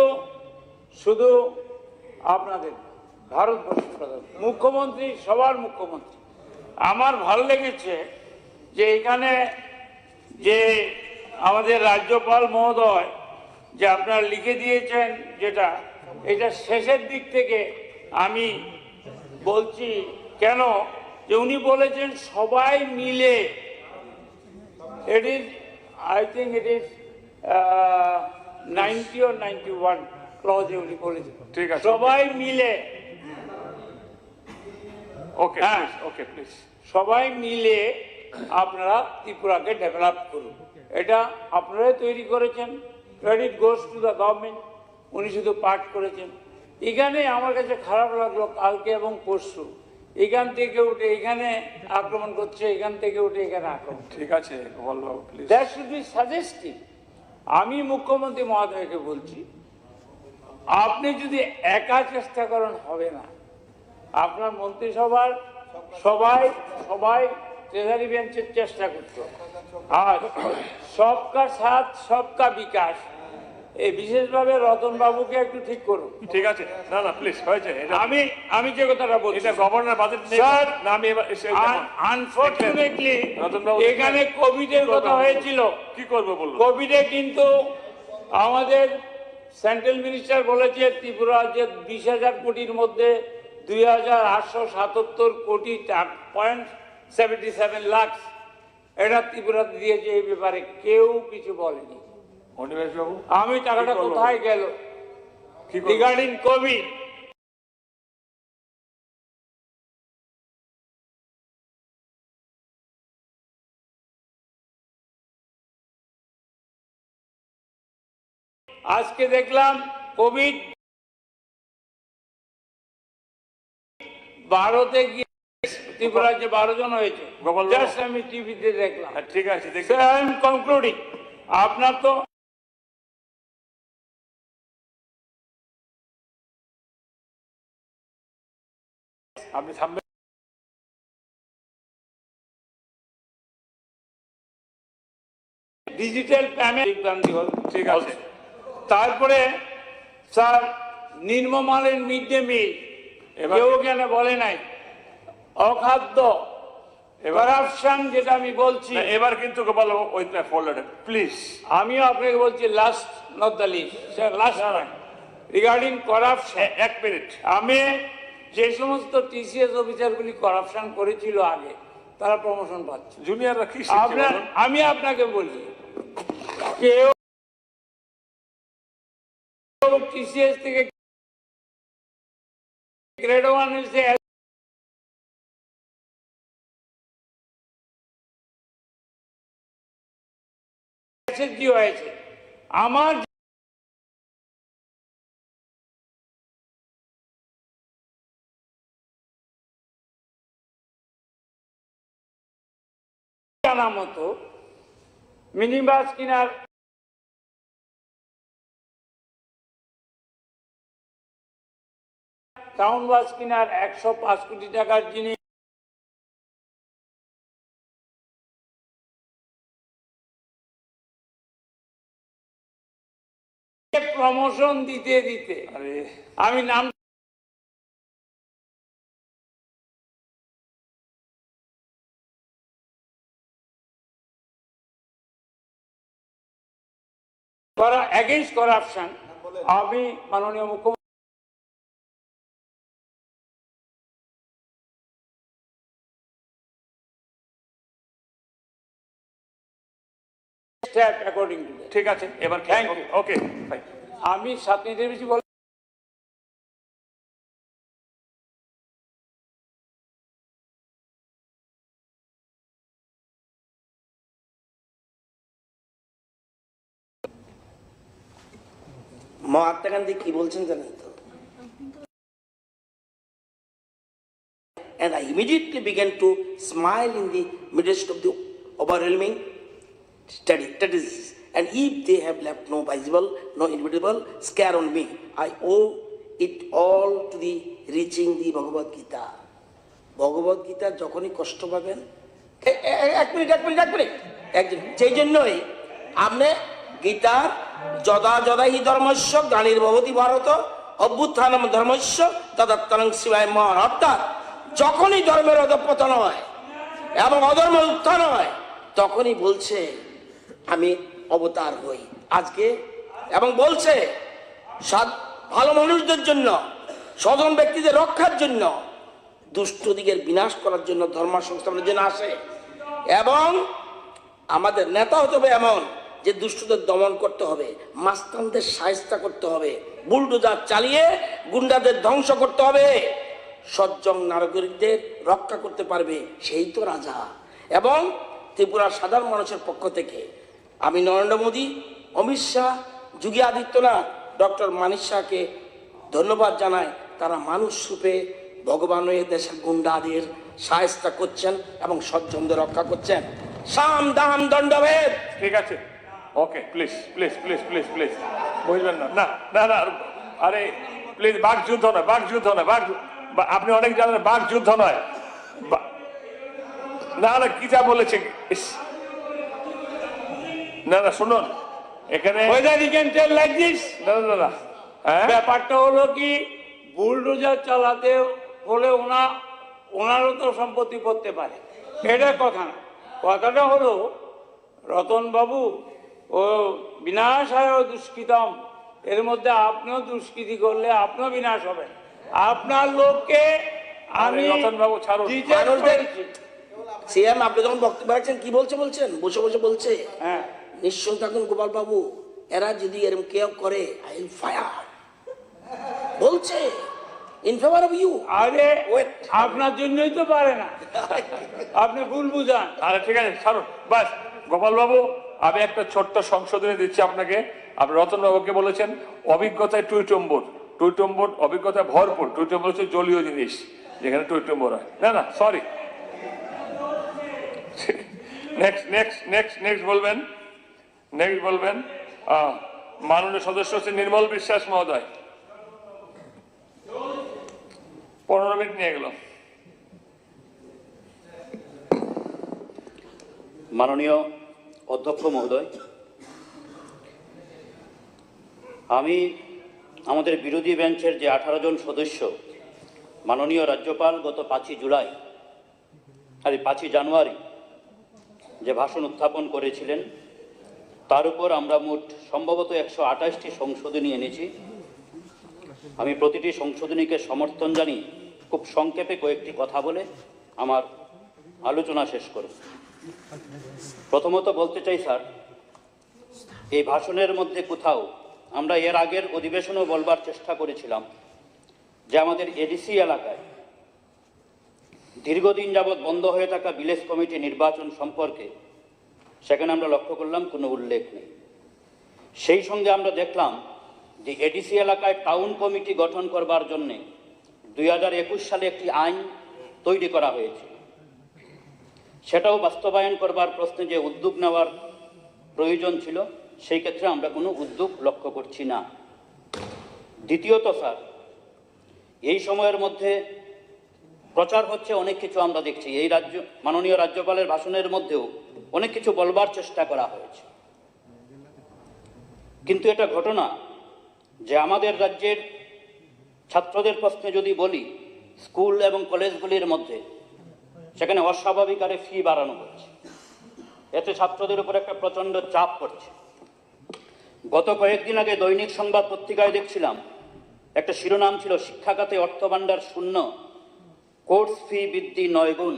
শুধু আপনাদের ভারতবর্ষের প্রধানমন্ত্রী, মুখ্যমন্ত্রী সবার মুখ্যমন্ত্রী। আমার ভালো লেগেছে যে এখানে যে আমাদের রাজ্যপাল মহোদয় যে আপনারা লিখে দিয়েছেন, যেটা এটা শেষের দিক থেকে আমি বলছি কেন, যে উনি বলেছেন সবাই মিলে, it is I think it is 90 or 91 ক্লজে উনি বলেছেন, ঠিক আছে, সবাই মিলে। ওকে ওকে প্লিজ, সবাই মিলে আপনারা ত্রিপুরাকে ডেভেলপ করুন। এটা আপনারাই তৈরি করেছেন, credit goes to the government, উনি শুধু পাঠ করেছেন। এখানে আমার কাছে খারাপ লাগলো, কালকে এবং পরশু এখান থেকে উঠে এখানে আক্রমণ করছে, এখান থেকে উঠে এখানে আক্রমণ। ঠিক আছে গোপালবাবু please. That should be suggestive. আমি মুখ্যমন্ত্রী মহোদয়কে বলছি, আপনি যদি একা চেষ্টা করেন হবে না। আপনার মন্ত্রিসভার সবাই ট্রেজারি বেঞ্চের চেষ্টা করত। আর সবকা সাথ সবকা বিকাশ, এই বিশেষভাবে রতন বাবুকে একটু ঠিক করুন। ঠিক আছে, না না প্লিজ হয়েছে। আমি যে কথাটা বলছি, এটা গভর্নর বাজেট স্যার, না, আমি আনফরচুনেটলি এখানে কোভিডের কথা হয়েছিল। কি করবো বলুন? কোভিডে কিন্তু আমাদের সেন্ট্রাল মিনিস্টার বলেছে ত্রিপুরা যে 20,000 কোটির মধ্যে 2,877 কোটি 0.77 লাখ এটা ত্রিপুরা দিয়েছে। এই ব্যাপারে কেউ কিছু বলেনি। অনিমেষবাবু, আমি টাকাটা কোথায় গেল রিগার্ডিং কোভিড? আজকে দেখলাম কোভিড 12তে গিয়ে ত্রিপুরা যে 12 জন হয়েছে, জাস্ট আমি টিভিতে দেখলাম। ঠিক আছে, আই এম কনক্লুডিং। আপনার তো আপনি থামবেন। ডিজিটাল পেমেন্ট হল, ঠিক আছে। তারপরে স্যার নিম্নমানের মিড ডে মিল কেউ কেন বলে নাই, অখাদ্য করাপশন যেটা আমি বলছি। এবার কিন্তু গোপাল ওই ফোল্ডারে প্লিজ আমিও আপনাকে বলছি, last not the least, sir last regarding corruption. 1 minute. আমি যে সমস্ত টিসিএস অফিসারগুলি করাপশন করেছিল আগে, তারা প্রমোশন পাচ্ছে। জুনিয়ররা কি আমি আপনাকে বলি, কেউ টিসিএস থেকে গ্রেড 1 এসে এসএসজি হয়েছে। আমার জানা মতো মিনি বাস কিনার টাউন বাস কিনার 105 কোটি টাকার জিনিস প্রমোশন দিতে দিতে আমি নাম এগেইনস্ট করাপশন। আমি মাননীয় মুখ্যমন্ত্রী স্টেপ অ্যাকর্ডিং টু দ্যাট। ঠিক আছে, এবার থ্যাংক ইউ। ওকে, আমি 7 মিনিটের বেশি বল মহাত্মা গান্ধী কি বলছেন জানেন তো? And I immediately began to smile in the midst of the overwhelming studies. And if they have left no visible, no inevitable scare on me, I owe it all to the reaching the Bhagavad Gita. Bhagavad Gita যখনই কষ্ট পাবেন, এক minute একজন, সেই জন্যই আপনি গীতার যদা যদা হি ধর্মস্য গ্লানির্ভবতি ভারত অভ্যুত্থানম ধর্মস্য তদাত্তরং শিবায় মহান। অর্থাৎ যখনই ধর্মের অধঃপতন হয় এবং অধর্ম উত্থান হয়, তখনই বলছে আমি অবতার হই আজকে, এবং বলছে ভালো মানুষদের জন্য, স্বজন ব্যক্তিদের রক্ষার জন্য, দুষ্ট দিকের বিনাশ করার জন্য, ধর্ম সংস্থাপনের জন্য আসে। এবং আমাদের নেতা হতে হবে এমন যে দুষ্টদের দমন করতে হবে, মাস্তানদের শায়েস্তা করতে হবে, বুলডোজার চালিয়ে গুন্ডাদের ধ্বংস করতে হবে, সজ্জন নাগরিকদের রক্ষা করতে পারবে, সেই তো রাজা। এবং ত্রিপুরার সাধারণ মানুষের পক্ষ থেকে আমি নরেন্দ্র মোদী, অমিত শাহ, যোগী আদিত্যনাথ, ডক্টর মানিক শাহকে ধন্যবাদ জানাই। তারা মানুষ রূপে ভগবান হয়ে দেশের গুন্ডাদের সায়স্তা করছেন এবং সজ্জনদের রক্ষা করছেন। সাম দাম দণ্ডভেদ। ঠিক আছে, okay, please please please please please, বুঝবেন না, না না না, আরে প্লিজ, বাঘ যুদ্ধ নয়, বাঘ যুদ্ধ নয়, আপনি অনেক জানেন বাঘ যুদ্ধ নয়। না না, কি যা বলেছে, না না শুনুন, এখানে ব্যাপারটা হলো কি, বুলডোজার চালাতে হলে ওনারও তো সম্পত্তি করতে পারে, এটা কথা না। কথাটা হলো রতন বাবু, ও বিনাশায় দুষ্কৃতম, এর মধ্যে আপনিও দুষ্কৃতি করলে আপনিও বিনাশ হবেন। আপনার লোককে আমি রতন বাবু ছাড়ুন। সিএম আপনি যখন বক্তব্য রাখছেন কি বলছেন বসে বসে বলছে, হ্যাঁ নিশ্চয় থাকুন গোপাল বাবু, এরা যদি এরকম কেউ করে আই উইল ফায়ার বলছে ইন ফেভার অফ ইউ। আরে আপনার জন্যই তো পারে না, আপনি ভুল বুঝান। আরে ঠিক আছে, ছাড়ুন বাস। গোপাল বাবু, আমি একটা ছোট্ট সংশোধনী দিচ্ছি আপনাকে। আপনি রতন বাবুকে বলেছেন অভিজ্ঞতায় টুইটম্বর, টুইটম্বর অভিজ্ঞতায় ভরপুর, টুইটম্বর হচ্ছে জলীয় জিনিস, যেখানে টুইটম্বর হয়। না না, sorry, next next next next বলবেন, নেক্সট বলবেন মাননীয় সদস্য হচ্ছে নির্মল বিশ্বাস মহোদয়। 15 মিনিট নিয়ে গেল। মাননীয় অধ্যক্ষ মহোদয়, আমি আমাদের বিরোধী বেঞ্চের যে 18 জন সদস্য মাননীয় রাজ্যপাল গত 5 জানুয়ারি যে ভাষণ উত্থাপন করেছিলেন, তার উপর আমরা মোট সম্ভবত 128টি সংশোধনী এনেছি। আমি প্রতিটি সংশোধনীকে সমর্থন জানিয়ে খুব সংক্ষেপে কয়েকটি কথা বলে আমার আলোচনা শেষ করব। প্রথমত বলতে চাই স্যার, এই ভাষণের মধ্যে কোথাও আমরা এর আগের অধিবেশনেও বলবার চেষ্টা করেছিলাম যে আমাদের এডিসি এলাকায় দীর্ঘদিন যাবৎ বন্ধ হয়ে থাকা ভিলেজ কমিটি নির্বাচন সম্পর্কে সেখানে আমরা লক্ষ্য করলাম কোনো উল্লেখ নেই। সেই সঙ্গে আমরা দেখলাম যে এডিসি এলাকায় টাউন কমিটি গঠন করবার জন্যে 2021 সালে একটি আইন তৈরি করা হয়েছে, সেটাও বাস্তবায়ন করবার প্রশ্নে যে উদ্যোগ নেওয়ার প্রয়োজন ছিল সেই ক্ষেত্রে আমরা কোনো উদ্যোগ লক্ষ্য করছি না। দ্বিতীয়ত স্যার, এই সময়ের মধ্যে প্রচার হচ্ছে অনেক কিছু আমরা দেখছি, এই মাননীয় রাজ্যপালের ভাষণের মধ্যেও অনেক কিছু বলবার চেষ্টা করা হয়েছে, কিন্তু এটা ঘটনা যে আমাদের রাজ্যের ছাত্রদের প্রশ্নে যদি বলি, স্কুল এবং কলেজগুলির মধ্যে সেখানে অস্বাভাবিক হারে ফি বাড়ানো হচ্ছে, এতে ছাত্রদের উপর একটা প্রচণ্ড চাপ পড়ছে। গত কয়েকদিন আগে দৈনিক সংবাদ পত্রিকায় দেখছিলাম একটা শিরোনাম ছিল, শিক্ষা খাতে অর্থভাণ্ডার শূন্য, কোর্স ফি বৃদ্ধি 9 গুণ।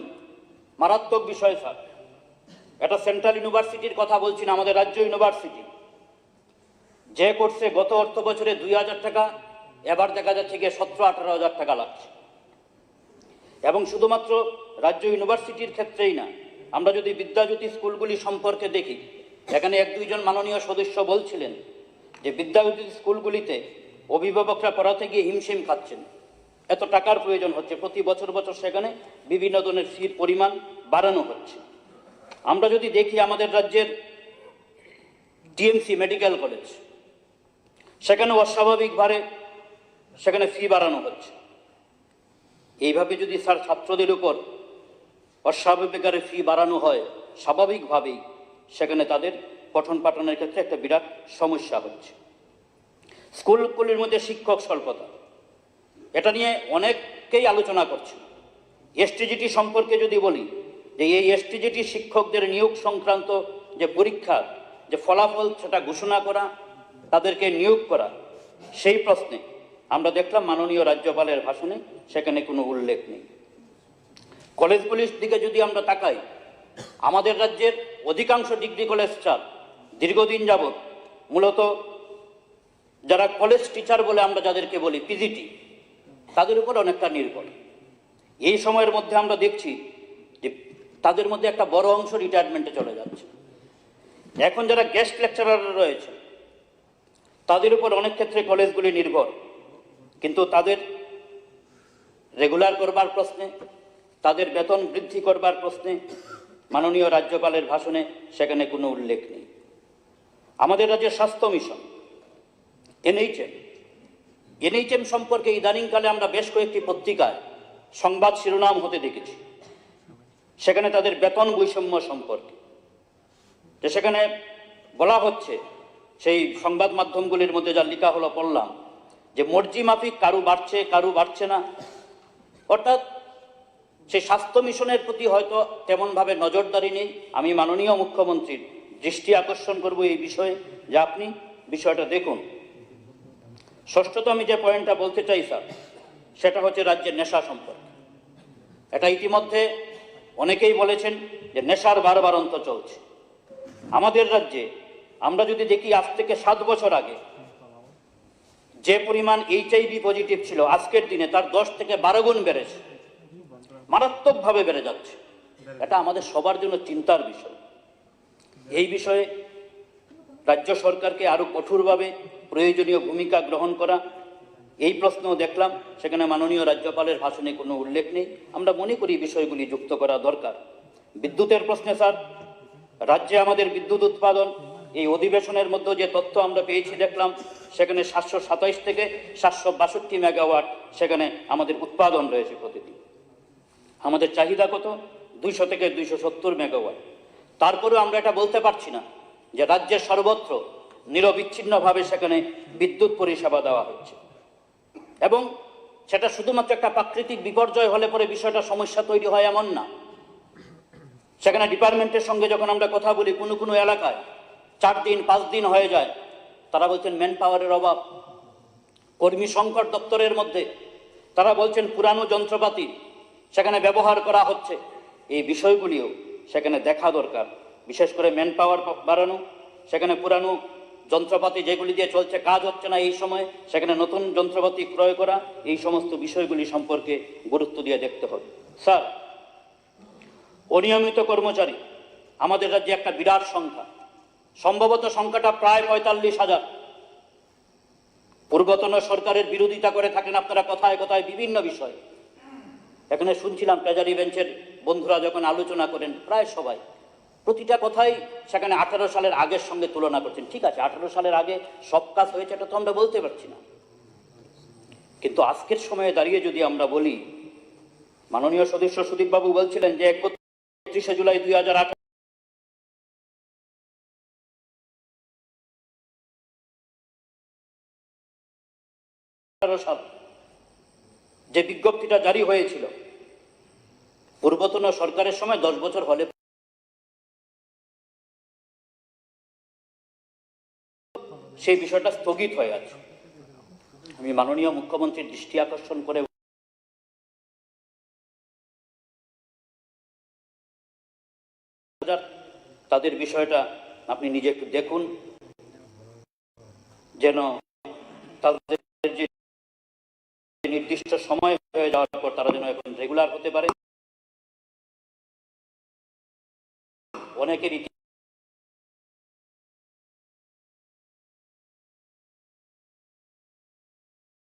মারাত্মক বিষয় স্যার, এটা সেন্ট্রাল ইউনিভার্সিটির কথা বলছি না, আমাদের রাজ্য ইউনিভার্সিটি। যে কোর্সে গত অর্থ বছরে 2000 টাকা, এবার দেখা যাচ্ছে গিয়ে 17-18 হাজার টাকা লাগছে। এবং শুধুমাত্র রাজ্য ইউনিভার্সিটির ক্ষেত্রেই না, আমরা যদি বিদ্যাজ্যোতি স্কুলগুলি সম্পর্কে দেখি, এখানে 1-2 জন মাননীয় সদস্য বলছিলেন যে বিদ্যাজ্যোতি স্কুলগুলিতে অভিভাবকরা পড়াতে গিয়ে হিমশিম খাচ্ছেন, এত টাকার প্রয়োজন হচ্ছে, প্রতি বছর সেখানে বিভিন্ন ধরনের ফির পরিমাণ বাড়ানো হচ্ছে। আমরা যদি দেখি আমাদের রাজ্যের টিএমসি মেডিকেল কলেজ, সেখানে অস্বাভাবিকভাবে সেখানে ফি বাড়ানো হচ্ছে। এইভাবে যদি স্যার ছাত্রদের উপর অস্বাভাবিক হারে ফি বাড়ানো হয়, স্বাভাবিকভাবেই সেখানে তাদের পঠন পাঠনের ক্ষেত্রে একটা বিরাট সমস্যা হচ্ছে। স্কুলগুলির মধ্যে শিক্ষক স্বল্পতা, এটা নিয়ে অনেকেই আলোচনা করছে। এসটিজিটি সম্পর্কে যদি বলি, যে এই এসটিজিটি শিক্ষকদের নিয়োগ সংক্রান্ত যে পরীক্ষার যে ফলাফল সেটা ঘোষণা করা, তাদেরকে নিয়োগ করা, সেই প্রশ্নে আমরা দেখলাম মাননীয় রাজ্যপালের ভাষণে সেখানে কোনো উল্লেখ নেই। কলেজগুলির দিকে যদি আমরা তাকাই, আমাদের রাজ্যের অধিকাংশ ডিগ্রি কলেজ স্টাফ দীর্ঘদিন যাবৎ মূলত যারা কলেজ টিচার বলে আমরা যাদেরকে বলি পিজিটি, তাদের উপর অনেকটা নির্ভর। এই সময়ের মধ্যে আমরা দেখছি যে তাদের মধ্যে একটা বড় অংশ রিটায়ারমেন্টে চলে যাচ্ছে। এখন যারা গেস্ট লেকচারার রয়েছে তাদের উপর অনেক ক্ষেত্রে কলেজগুলি নির্ভর, কিন্তু তাদের রেগুলার করবার প্রশ্নে, তাদের বেতন বৃদ্ধি করবার প্রশ্নে মাননীয় রাজ্যপালের ভাষণে সেখানে কোনো উল্লেখ নেই। আমাদের রাজ্যের স্বাস্থ্য মিশন এনএইচএম সম্পর্কে ইদানিংকালে আমরা বেশ কয়েকটি পত্রিকায় সংবাদ শিরোনাম হতে দেখেছি। সেখানে তাদের বেতন বৈষম্য সম্পর্কে যে সেখানে বলা হচ্ছে, সেই সংবাদ মাধ্যমগুলির মধ্যে যা লেখা হলো পড়লাম, যে মর্জি মাফিক কারু বাড়ছে না। অর্থাৎ সেই স্বাস্থ্য মিশনের প্রতি হয়তো তেমনভাবে নজরদারি নেই। আমি মাননীয় মুখ্যমন্ত্রীর দৃষ্টি আকর্ষণ করব এই বিষয়ে, যে আপনি বিষয়টা দেখুন। ষষ্ঠত আমি যে পয়েন্টটা বলতে চাই স্যার, সেটা হচ্ছে রাজ্যের নেশা সম্পর্কে। এটা ইতিমধ্যে অনেকেই বলেছেন যে নেশার বারবারন্ত চলছে আমাদের রাজ্যে। আমরা যদি দেখি আজ থেকে 7 বছর আগে যে পরিমাণ HIV পজিটিভ ছিল, আজকের দিনে তার 10 থেকে 12 গুণ বেড়েছে, মারাত্মকভাবে বেড়ে যাচ্ছে। এটা আমাদের সবার জন্য চিন্তার বিষয়। এই বিষয়ে রাজ্য সরকারকে আরো কঠোরভাবে প্রয়োজনীয় ভূমিকা গ্রহণ করা। এই প্রশ্নও দেখলাম সেখানে মাননীয় রাজ্যপালের ভাষণে কোনো উল্লেখ নেই। আমরা মনে করি বিষয়গুলি যুক্ত করা দরকার। বিদ্যুতের প্রশ্নে স্যার, রাজ্যে আমাদের বিদ্যুৎ উৎপাদন এই অধিবেশনের মধ্যে যে তথ্য আমরা পেয়েছি দেখলাম, সেখানে 727 থেকে 762 মেগাওয়াট সেখানে আমাদের উৎপাদন রয়েছে প্রতিদিন। আমাদের চাহিদা কত? 200 থেকে 270 মেগাওয়াট। তারপরেও আমরা এটা বলতে পারছি না যে রাজ্যের সর্বত্র নিরবিচ্ছিন্নভাবে সেখানে বিদ্যুৎ পরিষেবা দেওয়া হচ্ছে, এবং সেটা শুধুমাত্র একটা প্রাকৃতিক বিপর্যয় হলে পরে বিষয়টা সমস্যা তৈরি হয় এমন না। সেখানে ডিপার্টমেন্টের সঙ্গে যখন আমরা কথা বলি, কোনো এলাকায় 4 দিন 5 দিন হয়ে যায়, তারা বলছেন ম্যান পাওয়ারের অভাব, কর্মী সংকট দপ্তরের মধ্যে। তারা বলছেন পুরানো যন্ত্রপাতি সেখানে ব্যবহার করা হচ্ছে। এই বিষয়গুলিও সেখানে দেখা দরকার, বিশেষ করে ম্যান পাওয়ার বাড়ানো, সেখানে পুরানো যন্ত্রপাতি যেগুলি দিয়ে চলছে কাজ হচ্ছে না এই সময়, সেখানে নতুন যন্ত্রপাতি ক্রয় করা। এই সমস্ত বিষয়গুলি সম্পর্কে গুরুত্ব দিয়ে দেখতে হবে। স্যার, অনিয়মিত কর্মচারী আমাদের রাজ্যে একটা বিরাট সংখ্যা, সম্ভবত সংখ্যাটা প্রায় 45,000। পূর্বতন সরকারের বিরোধিতা করে থাকেন আপনারা কথায় কথায় বিভিন্ন বিষয়। এখানে শুনছিলাম ট্রেজারি বেঞ্চের বন্ধুরা যখন আলোচনা করেন, প্রায় সবাই প্রতিটা কথাই সেখানে 18 সালের আগের সঙ্গে তুলনা করছেন। ঠিক আছে, 18 সালের আগে সব কাজ হয়েছে এটা তো আমরা বলতে পারছি না, কিন্তু আজকের সময়ে দাঁড়িয়ে যদি আমরা বলি, মাননীয় সদস্য সুদীপবাবু বলছিলেন যে 31শে জুলাই 2018 সাল যে বিজ্ঞপ্তিটা জারি হয়েছিল, পূর্বতন সরকারের সময় 10 বছর হলে সেই বিষয়টা স্থগিত হয়ে আছে। আমি মাননীয় মুখ্যমন্ত্রীর দৃষ্টি আকর্ষণ করে তাদের বিষয়টা আপনি নিজে একটু দেখুন, যেন তাদের যে নির্দিষ্ট সময় হয়ে যাওয়ার পর তারা যেন এখন রেগুলার হতে পারে। অনেকের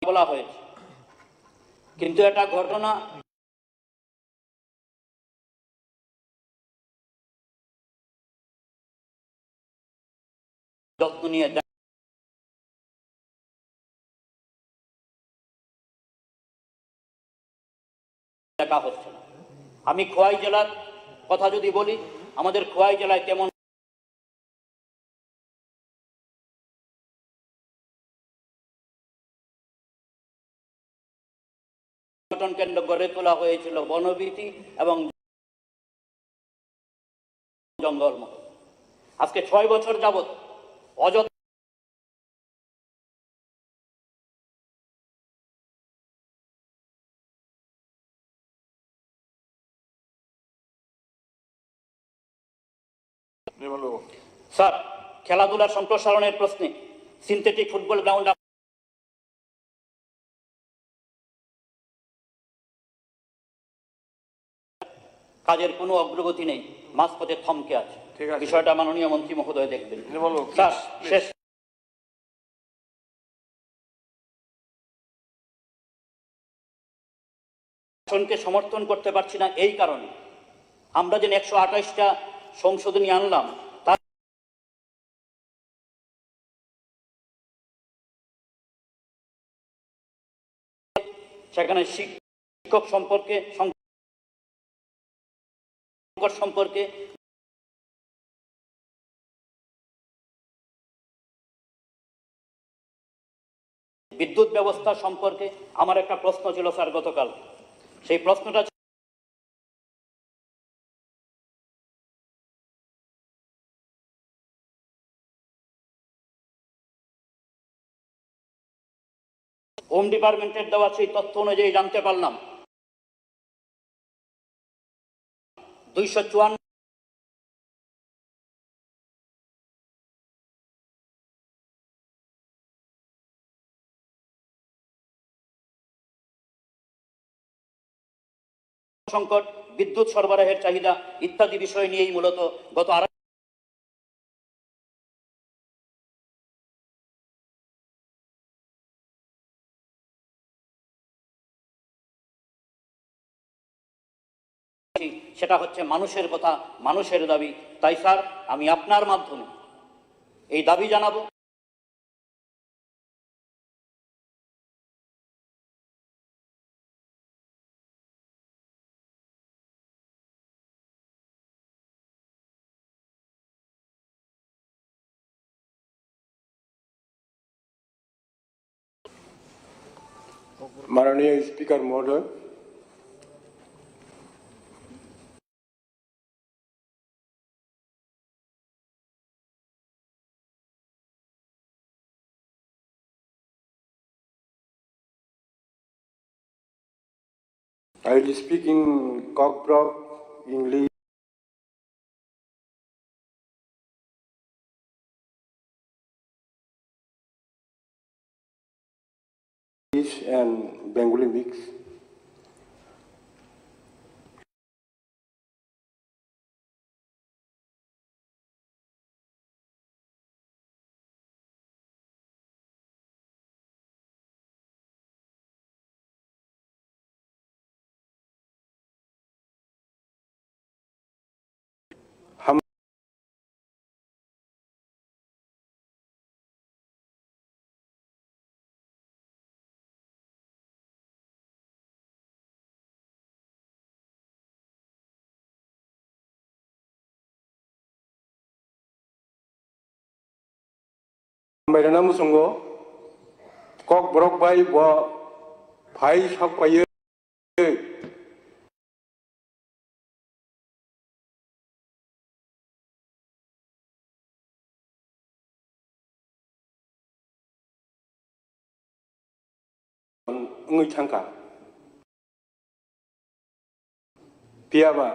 বলা হয়েছে, কিন্তু এটা ঘটনা যত্ন নিয়ে দেখা হচ্ছে না। আমি খোয়াই জেলার কথা যদি বলি, আমাদের খোয়াই জেলায় তেমন কেন্দ্র গড়ে তোলা হয়েছিল বনভীতি এবং জঙ্গলমহল। আজকে 6 বছর যাবৎ অযথা স্যার, খেলাধুলার সম্প্রসারণের প্রশ্নে সিনথেটিক ফুটবল গ্রাউন্ড কাজের কোনো অগ্রগতি নেই, মাঝপথে থমকে আছে। বিষয়টা মাননীয় মন্ত্রী মহোদয় দেখবেন। স্যার, শেষ গঠনকে সমর্থন করতে পারছি না এই কারণে আমরা যে 128টা সংশোধনী আনলাম তার সেখানে শিক্ষক সম্পর্কে সংকট সম্পর্কে বিদ্যুৎ ব্যবস্থা সম্পর্কে আমার একটা প্রশ্ন ছিল স্যার গতকাল সেই প্রশ্নটা হোম ডিপার্টমেন্টের দেওয়া সেই তথ্য অনুযায়ী জানতে পারলাম 254 সংকট বিদ্যুৎ সরবরাহের চাহিদা ইত্যাদি বিষয় নিয়েই মূলত গত সেটা হচ্ছে মানুষের কথা মানুষের দাবি তাই স্যার আমি আপনার মাধ্যমে এই দাবি জানাবো माननीय स्पीकर महोदय, I will speak in Cockbrook, English, and Bengali mix. मेरा नाम मुसंगो कक ब्रक बाई भाई सब पाइए Mwkthang Piaba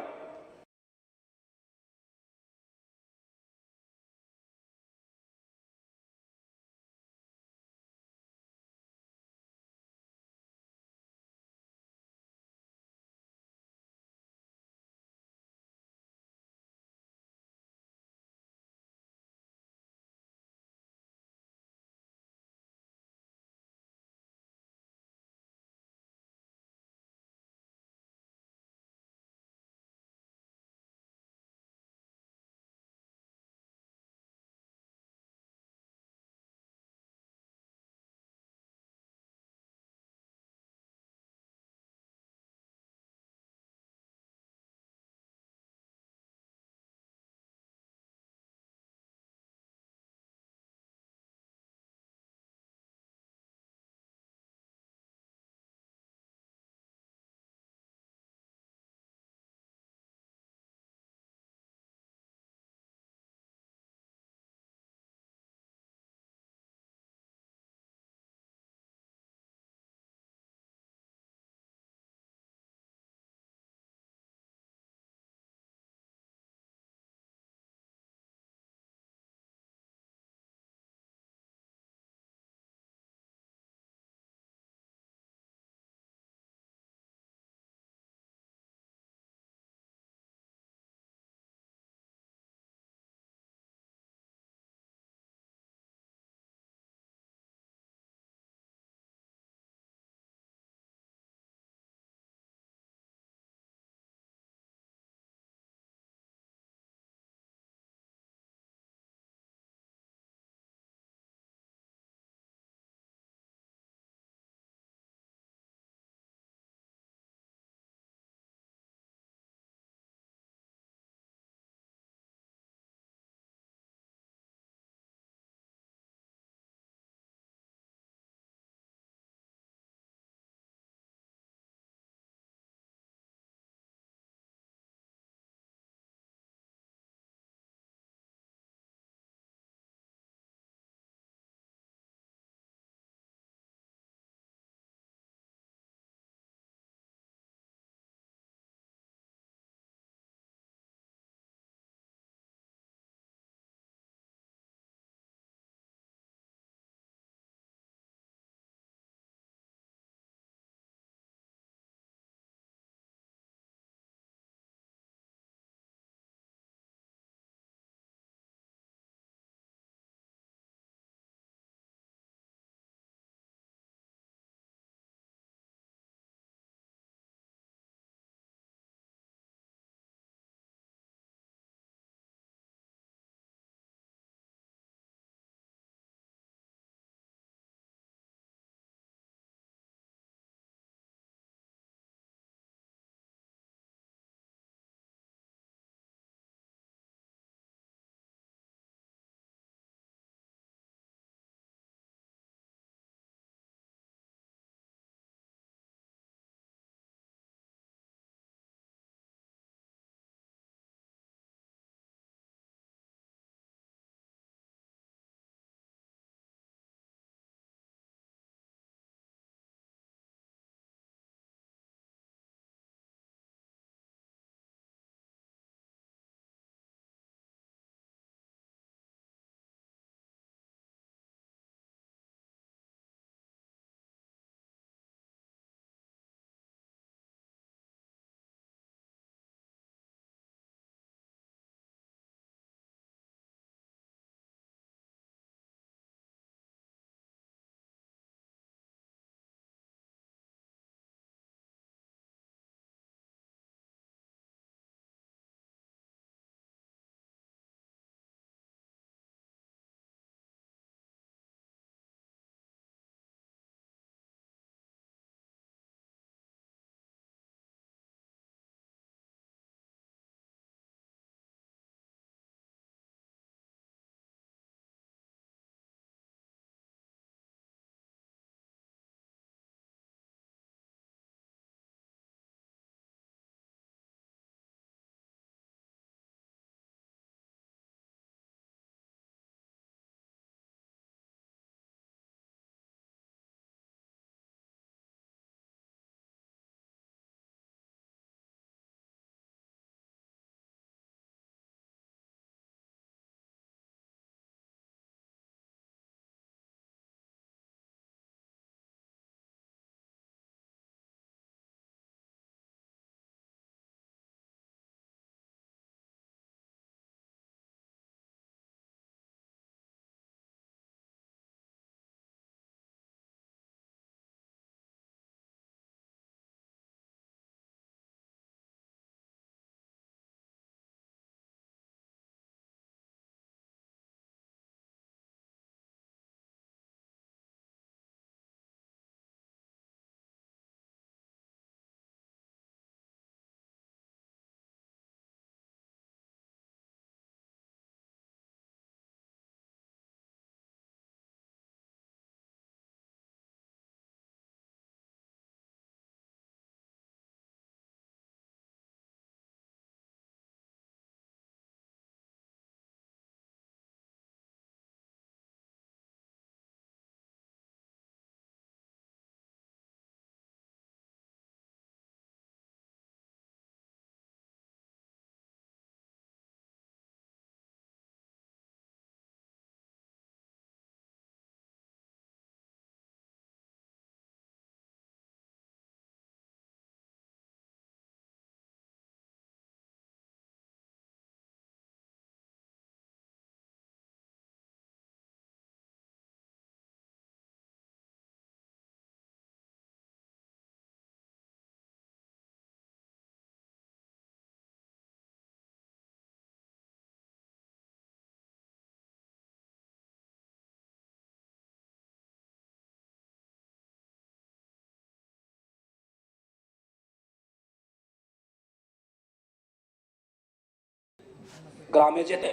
গ্রামে যেতে।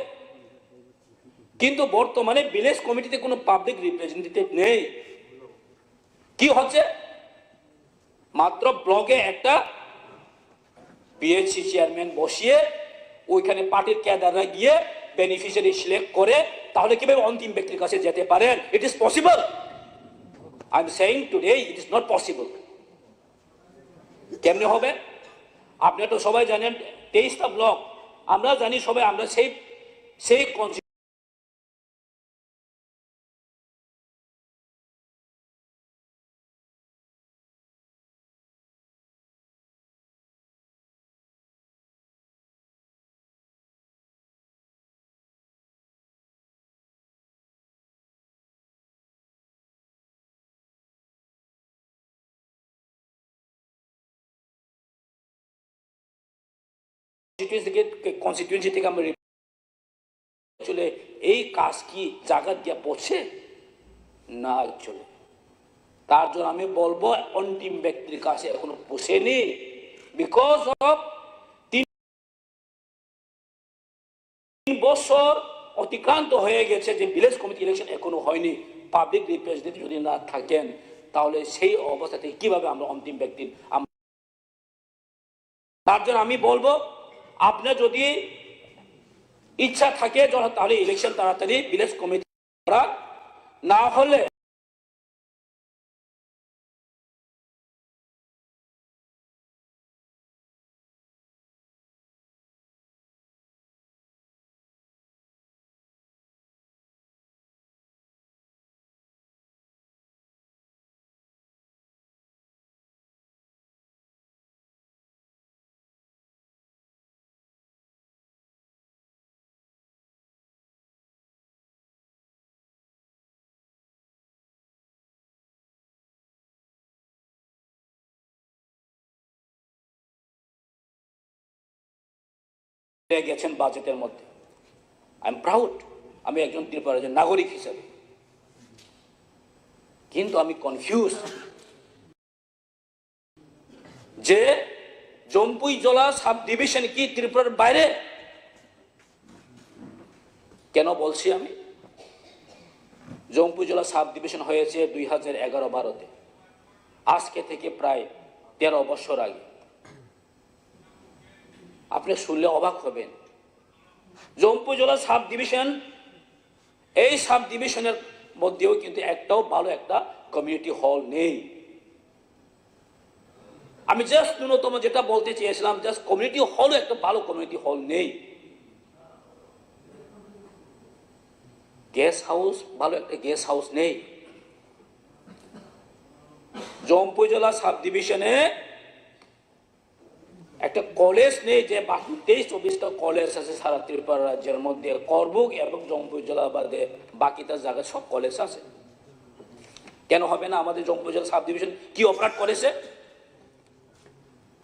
কিন্তু বর্তমানে ভিলেজ কমিটিতে কোনো পাবলিক রিপ্রেজেন্টেটিভ নেই। কি হচ্ছে, মাত্র ব্লকে একটা পিএইচসি চেয়ারম্যান বসিয়ে ওইখানে পার্টির ক্যাডাররা গিয়ে বেনিফিশিয়ারি সিলেক্ট করে, তাহলে কিভাবে অন্তিম ব্যক্তির কাছে যেতে পারেন? It is possible. I am saying today it is not possible. কেমনে হবে? আপনারা তো সবাই জানেন 23টা ব্লক, আমরা জানি সবাই, আমরা সেই কনস্টিটিউয়েন্সি থেকে আমরা চলে এই কাজ কি জায়গা দিয়ে পড়ছে না? চলে তার জন্য আমি বলবো অন্তিম ব্যক্তির কাছে এখনো পৌঁছেনি, বিকজ অফ 3 বছর অতিক্রান্ত হয়ে গেছে যে ভিলেজ কমিটি ইলেকশন এখনো হয়নি। পাবলিক রিপ্রেজেন্টেটিভ যদি না থাকেন তাহলে সেই অবস্থাতে কিভাবে আমরা অন্তিম ব্যক্তির, তার জন্য আমি বলবো আপনার যদি ইচ্ছা থাকে তাহলে ইলেকশন তাড়াতাড়ি ভিলেজ কমিটি করা, না হলে গেছেন বাজেটের মধ্যে। আই এম প্রাউড, আমি একজন ত্রিপুরার নাগরিক হিসেবে, কিন্তু আমি কনফিউজ যে জম্পুই জলা সাব ডিভিশন কি ত্রিপুরার বাইরে? কেন বলছি আমি? জম্পুই জলা সাব ডিভিশন হয়েছে 2011-12-তে, আজকে থেকে প্রায় 13 বছর আগে। আপনি শুনলে অবাক হবেন, জম্পুই জলা সাব ডিভিশন, এই সাব ডিভিশনের মধ্যেও কিন্তু একটাও ভালো একটা কমিউনিটি হল নেই। আমি জাস্ট ন্যূনতম যেটা বলতে চেয়েছিলাম, জাস্ট কমিউনিটি হলও একটা ভালো কমিউনিটি হল নেই। গেস্ট হাউস, ভালো একটা গেস্ট হাউস নেই। জম্পুই জলা সাব ডিভিশনে একটা কলেজ নেই, যে 23-24টা কলেজ আছে সারা ত্রিপুরা রাজ্যের মধ্যে, করবুক এবং জম্পুই জেলা বাদে বাকিটা জায়গায় সব কলেজ আছে। কেন হবে না? আমাদের জম্পুই জেলা সাব ডিভিশন কি অপরাধ করেছে?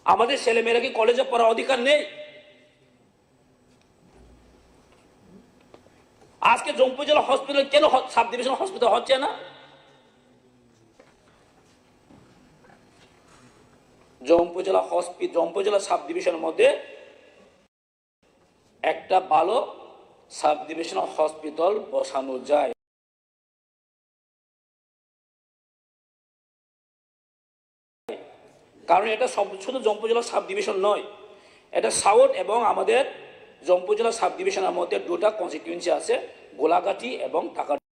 আমাদের ছেলেমেয়েরা কি কলেজে পড়ার অধিকার নেই? আজকে জম্পুই জেলা হসপিটাল কেন সাব ডিভিশন হসপিটাল হচ্ছে না? জম্পুই জেলা সাব ডিভিশনের মধ্যে একটা ভালো সাব ডিভিশনাল হসপিটাল বসানো যায়। কারণ এটা শুধু জম্পুই জেলা সাব ডিভিশন নয়, এটা সাউথ এবং আমাদের জম্পুই জেলা সাব ডিভিশনের মধ্যে 2টা কনস্টিটিউয়েন্সি আছে, গোলাঘাটি এবং টাকাটিলা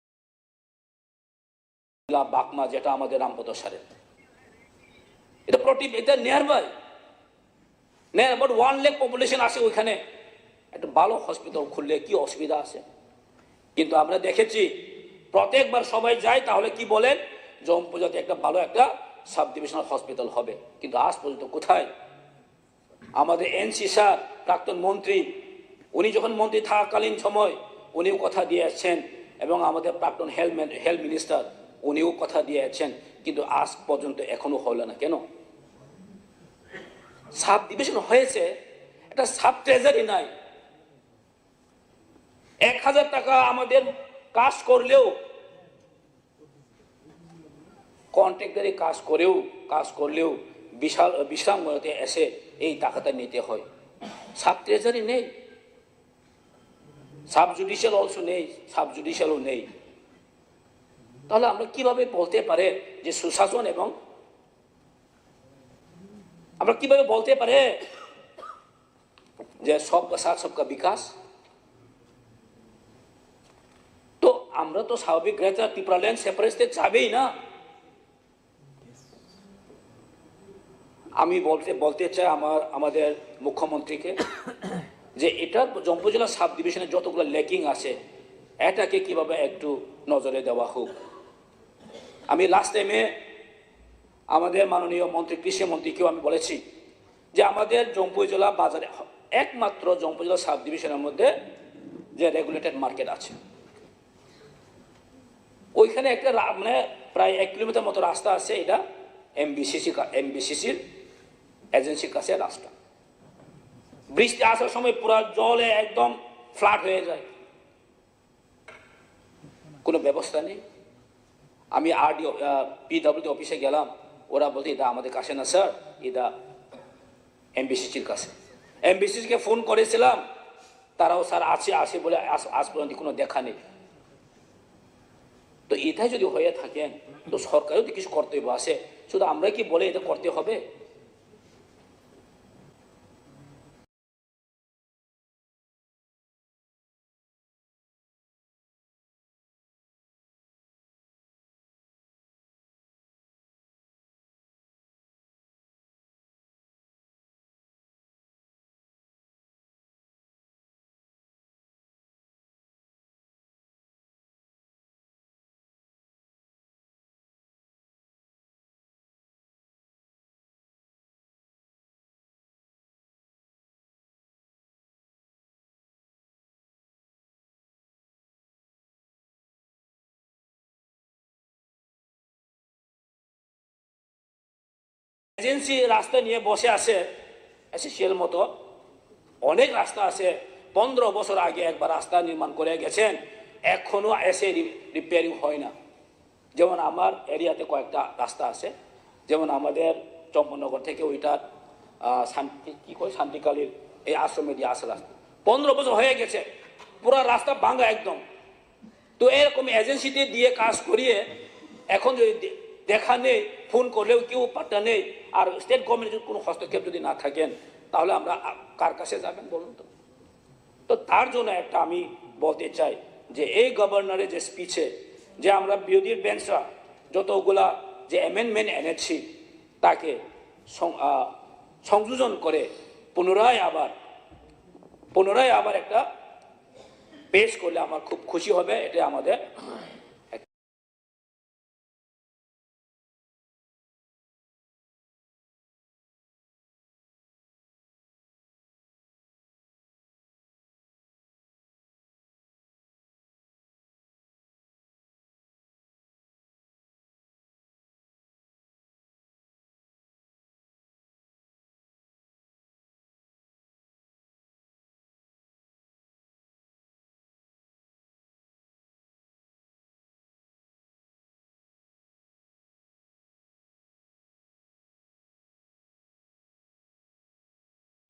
বাকমা, যেটা আমাদের রামপদ সারের। এটা nearby, about 1 lakh population আছে ওইখানে। একটা ভালো হসপিটাল খুললে কি অসুবিধা আছে? কিন্তু আমরা দেখেছি প্রত্যেকবার সবাই যায়, তাহলে কি বলেন, জম্পুই জেলাতে একটা ভালো একটা সাব ডিভিশনাল হসপিটাল হবে। কিন্তু আজ পর্যন্ত কোথায়? আমাদের এনসি স্যার, প্রাক্তন মন্ত্রী, উনি যখন মন্ত্রী থাকাকালীন সময় উনিও কথা দিয়ে আসছেন, এবং আমাদের প্রাক্তন হেলথ মিনিস্টার উনিও কথা দিয়ে আসছেন, কিন্তু আজ পর্যন্ত এখনো হলো না। কেন? সাব ডিভিশন হয়েছে, একটা সাব ট্রেজারি নাই। 1000 টাকা আমাদের কাজ করলেও, কন্ট্রাক্টরে কাজ করলেও বিশ্রামতে এসে এই টাকাটা নিতে হয়। সাব ট্রেজারি নেই। সাব জুডিশিয়াল অলসো নেই, সাব জুডিশিয়ালও নেই, তাহলে আমরা কিভাবে বলতে পারে যে সুশাসন এবং আমরা কিভাবে বলতে পারে যে সবকা সাথ সবকা বিকাশ? তো আমরা তো স্বাভাবিক গ্রেটার ত্রিপুরা ল্যান্ড সেপারেশন যাবেই না। আমি বলতে চাই আমাদের মুখ্যমন্ত্রীকে যে এটা জম্পু জেলা সাব ডিভিশনে যতগুলো ল্যাকিং আছে এটাকে কিভাবে একটু নজরে দেওয়া হোক। আমি লাস্ট টাইমে আমাদের মাননীয় মন্ত্রী কৃষি মন্ত্রীকেও আমি বলেছি যে আমাদের জম্পু জেলা বাজারে একমাত্র জম্পু জেলা সাব ডিভিশনের মধ্যে যে রেগুলেটেড মার্কেট আছে, ওইখানে একটা মানে প্রায় 1 কিলোমিটার মতো রাস্তা আছে, এটা এমবিসিসির এজেন্সির কাছে রাস্তা। বৃষ্টি আসার সময় পুরো জলে একদম ফ্লাড হয়ে যায়, কোনো ব্যবস্থা নেই। আমি পিডব্লিউডি অফিসে গেলাম, ওরা বলতে এটা আমাদের কাছে না স্যার, এটা এমবিসিসির কাছে। এমবিসিসিকে ফোন করেছিলাম, তারাও স্যার আছে বলে আজ পর্যন্ত কোনো দেখা নেই। তো এটাই যদি হয়ে থাকেন তো সরকারও তো কিছু কর্তব্য আছে, শুধু আমরা কি বলে এটা করতে হবে? এজেন্সি রাস্তা নিয়ে বসে আছে এসিসিএল মতো, অনেক রাস্তা আছে, 15 বছর আগে একবার রাস্তা নির্মাণ করে গেছেন, এখনো এসে রিপেয়ারিং হয় না। যেমন আমার এরিয়াতে কয়েকটা রাস্তা আছে, যেমন আমাদের চম্পনগর থেকে ওইটার শান্তিকালীর এই আশ্রমে দিয়ে আসে রাস্তা 15 বছর হয়ে গেছে, পুরো রাস্তা ভাঙা একদম। তো এরকম এজেন্সিতে দিয়ে কাজ করিয়ে এখন যদি দেখা নেই, ফোন করলেও কেউ পাত্তা নেই, আর স্টেট গভর্নমেন্টের কোনো হস্তক্ষেপ যদি না থাকেন তাহলে আমরা কার কাছে যাবেন বলুন তো? তো তার জন্য একটা আমি বলতে চাই যে এই গভর্নরের যে স্পিচে যে আমরা বিরোধী বেঞ্চরা যতগুলা যে অ্যামেন্ডমেন্ট এনেছি তাকে সংযোজন করে পুনরায় আবার একটা পেশ করলে আমার খুব খুশি হবে। এটা আমাদের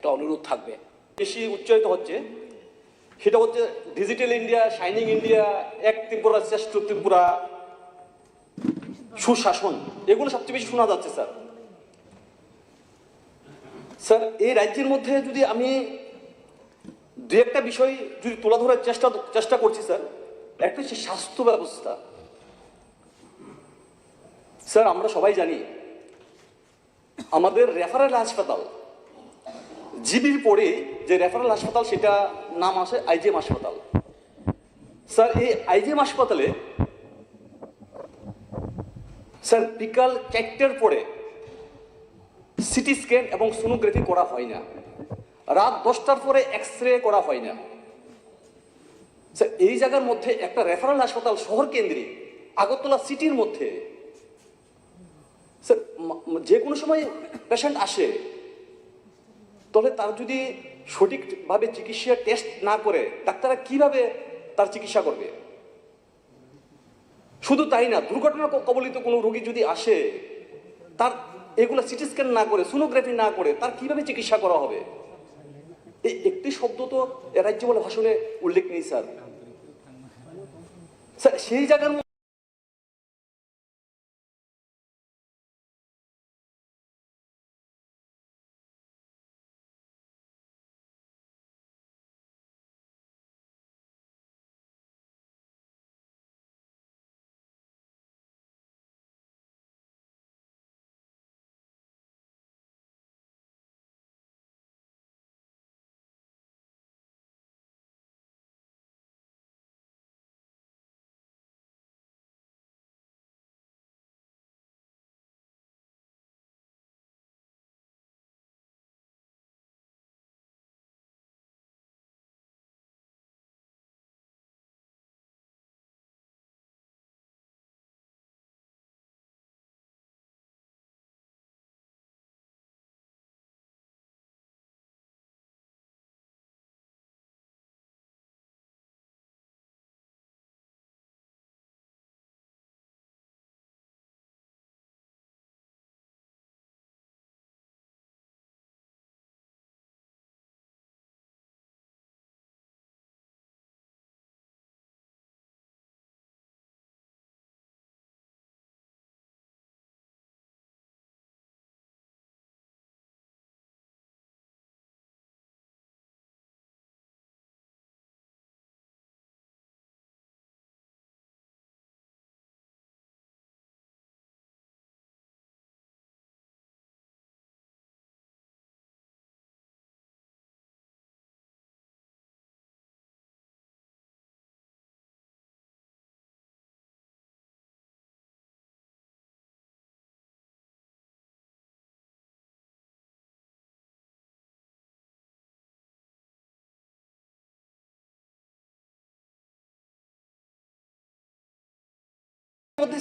অনুরোধ থাকবে। বেশি উচ্চারিত হচ্ছে সেটা হচ্ছে ডিজিটাল ইন্ডিয়া, শাইনিং ইন্ডিয়া, এক ত্রিপুরা, শ্রেষ্ঠ ত্রিপুরা, সুশাসন, এগুলো সবচেয়ে বেশি শোনা যাচ্ছে স্যার। স্যার এই রাজ্যের মধ্যে যদি আমি দু একটা বিষয় যদি তুলে ধরার চেষ্টা করছি স্যার, একটা হচ্ছে স্বাস্থ্য ব্যবস্থা। স্যার আমরা সবাই জানি আমাদের রেফারেল হাসপাতাল, জিবির পরে যে রেফারেল হাসপাতাল সেটা নাম আসে আইজিএম হাসপাতাল। স্যার এই আইজিএম হাসপাতালে স্যার বিকাল 4টার পরে সিটি স্ক্যান এবং সোনোগ্রাফি করা হয় না, রাত 10টার পরে এক্সরে করা হয় না। স্যার এই জায়গার মধ্যে একটা রেফারেল হাসপাতাল শহর কেন্দ্রে আগরতলা সিটির মধ্যে, স্যার যে কোনো সময় পেশেন্ট আসে, তবে তার যদি সঠিকভাবে চিকিৎসা টেস্ট না করে ডাক্তাররা কিভাবে তার চিকিৎসা করবে? শুধু তাই না, দুর্ঘটনা কবলিত কোনো রোগী যদি আসে তার এগুলো সিটি স্ক্যান না করে, সোনোগ্রাফি না করে তার কিভাবে চিকিৎসা করা হবে? এই একটি শব্দ তো রাজ্যপাল ভাষণে উল্লেখ নেই স্যার। স্যার সেই জায়গার মধ্যে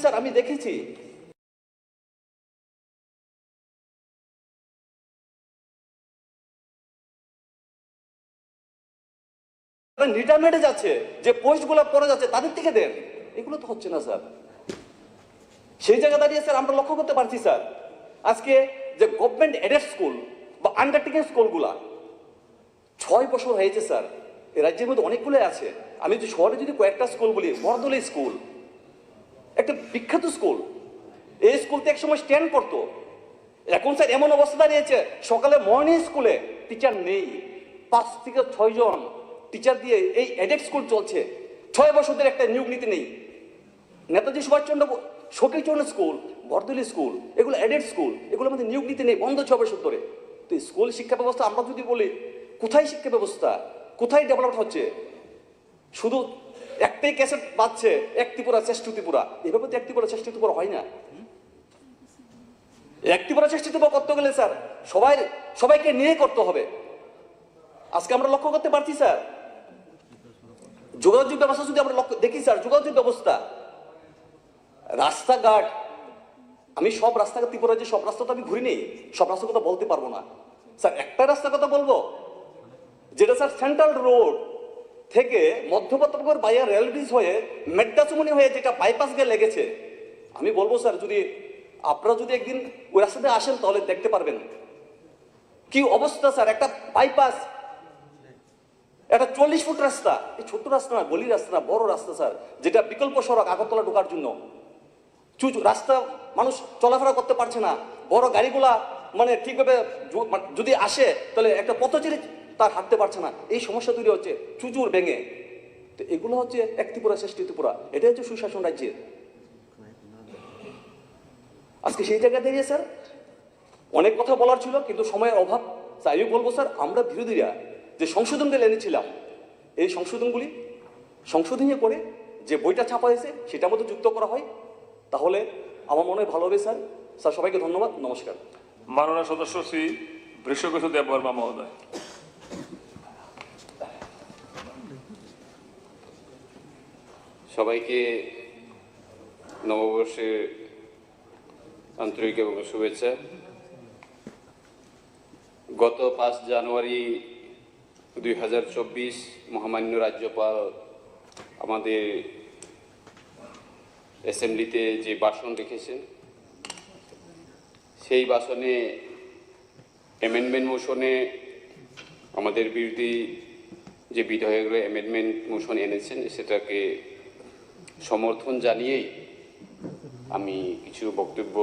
স্যার আমি দেখেছি রিটায়ারমেন্টে যাচ্ছে, যে পোস্টগুলো পড়ে যাচ্ছে তাদের থেকে দেন, এগুলো তো হচ্ছে না স্যার। সেই জায়গা দাঁড়িয়ে স্যার আমরা লক্ষ্য করতে পারছি স্যার আজকে যে গভর্নমেন্ট এডেড স্কুল বা আন্ডারটেকিং স্কুলগুলা 6 বছর হয়েছে স্যার। এই রাজ্যের মধ্যে অনেকগুলো আছে। আমি যদি শহরে যদি কয়েকটা স্কুল বলি, বরদলি স্কুল একটা বিখ্যাত স্কুল, এই স্কুলতে একসময় স্ট্যান্ড করতো। এখন স্যার এমন অবস্থা দাঁড়িয়েছে সকালে মর্নিং স্কুলে টিচার নেই, 5 থেকে 6 জন টিচার দিয়ে এই এডেড স্কুল চলছে। 6 বছর ধরে একটা নিয়োগ নীতি নেই। নেতাজি সুভাষচন্দ্র শকিচন্দ্র স্কুল, বরদলি স্কুল, এগুলো এডেড স্কুল, এগুলোর মধ্যে নিয়োগ নীতি নেই, বন্ধ 6 বছর ধরে। তো স্কুল শিক্ষা ব্যবস্থা আমরা যদি বলি কোথায় শিক্ষা ব্যবস্থা, কোথায় ডেভেলপ হচ্ছে? শুধু একটাই ক্যাসেট বাজছে, এক ত্রিপুরা শ্রেষ্ঠ ত্রিপুরা। এভাবে তো এক ত্রিপুরা শ্রেষ্ঠ ত্রিপুরা হয় না। এক ত্রিপুরা শ্রেষ্ঠ ত্রিপুরা করতে গেলে স্যার সবাইকে নিয়ে করতে হবে। আজকে আমরা লক্ষ্য করতে পারছি স্যার যোগাযোগ ব্যবস্থা যদি আমরা দেখি স্যার, যোগাযোগ ব্যবস্থা, রাস্তাঘাট, আমি সব রাস্তাঘাট ত্রিপুরা যে সব রাস্তা তো আমি ঘুরিনি, সব রাস্তার কথা বলতে পারবো না স্যার। একটা রাস্তার কথা বলবো যেটা স্যার সেন্ট্রাল রোড থেকে মধ্যপ্রতাপগড় বাইয়া রেল ব্রিজ হয়ে মেড্ডাচুমনি হয়ে যেটা বাইপাস গিয়ে লেগেছে, আমি বলবো স্যার যদি আপনারা যদি একদিন ওই রাস্তাতে আসেন তাহলে দেখতে পারবেন কি অবস্থা স্যার। একটা বাইপাস, একটা 40 ফুট রাস্তা, এই ছোট্ট রাস্তা না, গলি রাস্তা না, বড় রাস্তা স্যার, যেটা বিকল্প সড়ক আগরতলা ঢোকার জন্য। রাস্তা মানুষ চলাফেরা করতে পারছে না, বড় গাড়িগুলা মানে ঠিকভাবে যদি আসে তাহলে একটা পথচারী তার হাঁটতে পারছে না, এই সমস্যা তৈরি হচ্ছে চুচুর ভেঙে। তো এগুলো হচ্ছে এক ত্রিপুরা শ্রেষ্ঠ ত্রিপুরা, এটাই হচ্ছে সুশাসন রাজ্যের। আজকে সেই জায়গায় দাঁড়িয়ে স্যার অনেক কথা বলার ছিল কিন্তু সময়ের অভাব। আমি বলবো স্যার আমরা বিরোধীরা যে সংশোধনগুলো এনেছিলাম এই সংশোধনগুলি সংশোধনী করে যে বইটা ছাপা হয়েছে সেটার মধ্যে যুক্ত করা হয়, তাহলে আমার মনে হয় ভালো হবে স্যার। স্যার সবাইকে ধন্যবাদ, নমস্কার। মাননীয় সদস্য শ্রী বৃষকেশু দেববর্মা মহোদয়। সবাইকে নববর্ষের আন্তরিক এবং শুভেচ্ছা। গত 5 জানুয়ারি 2024 মহামান্য রাজ্যপাল আমাদের অ্যাসেম্বলিতে যে ভাষণ রেখেছেন সেই ভাষণে অ্যামেন্ডমেন্ট মোশনে আমাদের বিরোধী যে বিধায়করা অ্যামেন্ডমেন্ট মোশন এনেছেন সেটাকে সমর্থন জানিয়েই আমি কিছু বক্তব্য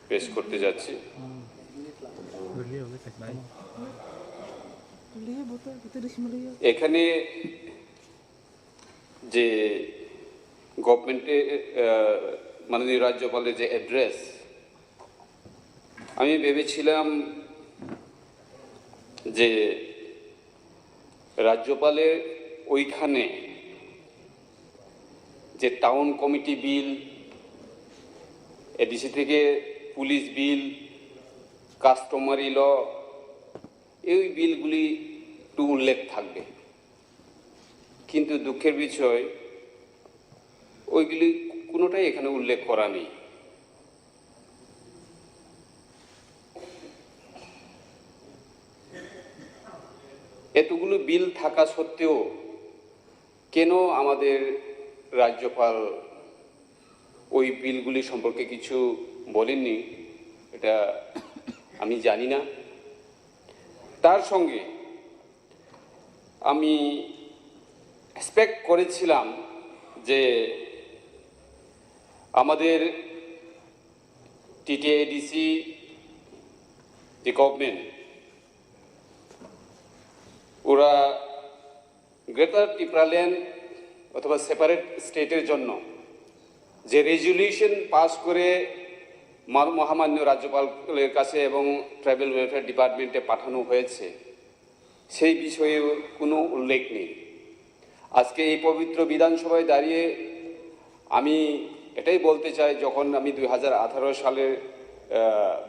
পেশ করতে যাচ্ছি। এখানে যে গভর্নমেন্টের মাননীয় রাজ্যপালের যে অ্যাড্রেস, আমি ভেবেছিলাম যে রাজ্যপালের ওইখানে যে টাউন কমিটি বিল, এডিসি থেকে পুলিশ বিল, কাস্টমারি ল, এই বিলগুলি একটু উল্লেখ থাকবে, কিন্তু দুঃখের বিষয় ওইগুলি কোনোটাই এখানে উল্লেখ করা নেই। এতগুলো বিল থাকা সত্ত্বেও কেন আমাদের রাজ্যপাল ওই বিলগুলি সম্পর্কে কিছু বলেননি এটা আমি জানি না। তার সঙ্গে আমি এক্সপেক্ট করেছিলাম যে আমাদের টিটিএডিসি যে গভর্নমেন্ট, ওরা গ্রেটার ত্রিপুরাল্যান্ড অথবা সেপারেট স্টেটের জন্য যে রেজলিউশন পাস করে মহামান্য রাজ্যপালের কাছে এবং ট্রাইবাল ওয়েলফেয়ার ডিপার্টমেন্টে পাঠানো হয়েছে, সেই বিষয়ে কোনো উল্লেখ নেই। আজকে এই পবিত্র বিধানসভায় দাঁড়িয়ে আমি এটাই বলতে চাই, যখন আমি 2018 সালের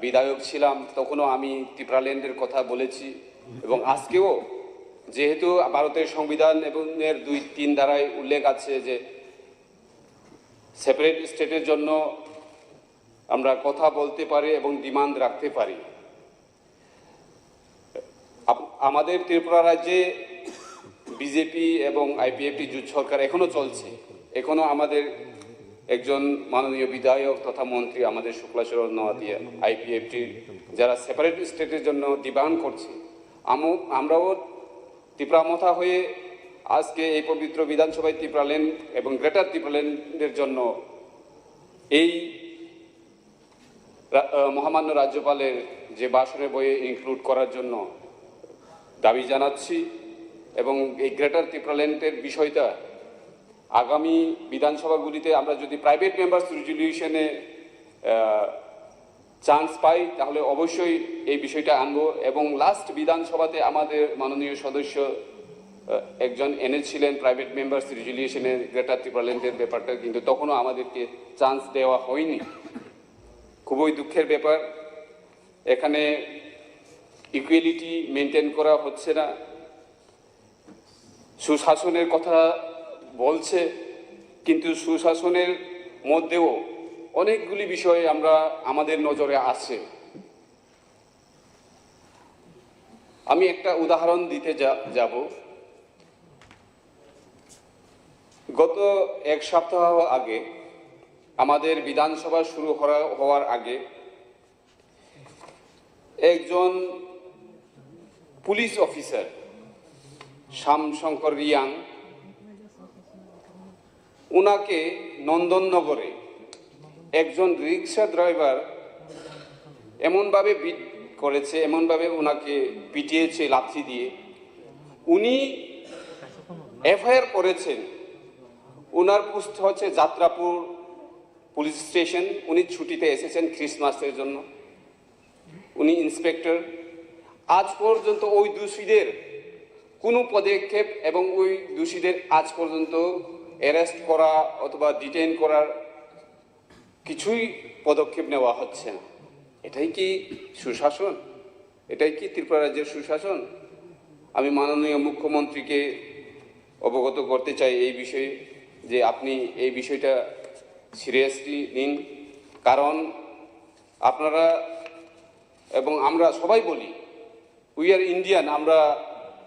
বিধায়ক ছিলাম তখনও আমি ত্রিপুরাল্যান্ডের কথা বলেছি, এবং আজকেও যেহেতু ভারতের সংবিধান এবং এর 2-3 ধারায় উল্লেখ আছে যে সেপারেট স্টেটের জন্য আমরা কথা বলতে পারি এবং ডিমান্ড রাখতে পারি। আমাদের ত্রিপুরা রাজ্যে বিজেপি এবং আইপিএফটি জোট সরকার এখনো চলছে। এখনো আমাদের একজন মাননীয় বিধায়ক তথা মন্ত্রী আমাদের শুক্লাচরণ নওয়াতিয়া আইপিএফটি যারা সেপারেট স্টেটের জন্য ডিমান্ড করছে, আমরাও ত্রিপুরামথা হয়ে আজকে এই পবিত্র বিধানসভায় ত্রিপুরাল্যান্ড এবং গ্রেটার ত্রিপুরাল্যান্ডের জন্য এই মহামান্য রাজ্যপালের যে ভাষণের বইয়ে ইনক্লুড করার জন্য দাবি জানাচ্ছি, এবং এই গ্রেটার ত্রিপুরাল্যান্ডের বিষয়টা আগামী বিধানসভাগুলিতে আমরা যদি প্রাইভেট মেম্বার্স রেজলিউশনে চান্স পাই তাহলে অবশ্যই এই বিষয়টা আনবো। এবং লাস্ট বিধানসভাতে আমাদের মাননীয় সদস্য একজন এনেছিলেন প্রাইভেট মেম্বার্স রেজলিউশনের গ্রেটার ত্রিপুরাল্যান্ডের ব্যাপারটা, কিন্তু তখনও আমাদেরকে চান্স দেওয়া হয়নি। খুবই দুঃখের ব্যাপার, এখানে ইকুয়ালিটি মেনটেন করা হচ্ছে না। সুশাসনের কথা বলছে, কিন্তু সুশাসনের মধ্যেও অনেকগুলি বিষয় আমাদের নজরে আছে। আমি একটা উদাহরণ দিতে যাব। গত 1 সপ্তাহ আগে আমাদের বিধানসভা শুরু হওয়ার আগে একজন পুলিশ অফিসার শ্যামশঙ্কর রিয়াং, উনাকে নন্দননগরে একজন রিক্সা ড্রাইভার এমনভাবে বিট করেছে, এমনভাবে ওনাকে পিটিয়েছে লাথি দিয়ে। উনি এফআইআর করেছেন। ওনার পোস্ট হচ্ছে যাত্রাপুর পুলিশ স্টেশন। উনি ছুটিতে এসেছেন ক্রিসমাসের জন্য, উনি ইন্সপেক্টর। আজ পর্যন্ত ওই দোষীদের কোনো পদক্ষেপ এবং ওই দোষীদের আজ পর্যন্ত অ্যারেস্ট করা অথবা ডিটেইন করার কিছুই পদক্ষেপ নেওয়া হচ্ছে না। এটাই কি সুশাসন? এটাই কি ত্রিপুরা রাজ্যের সুশাসন? আমি মাননীয় মুখ্যমন্ত্রীকে অবগত করতে চাই এই বিষয়ে, যে আপনি এই বিষয়টা সিরিয়াসলি নিন। কারণ আপনারা এবং আমরা সবাই বলি উই আর ইন্ডিয়ান, আমরা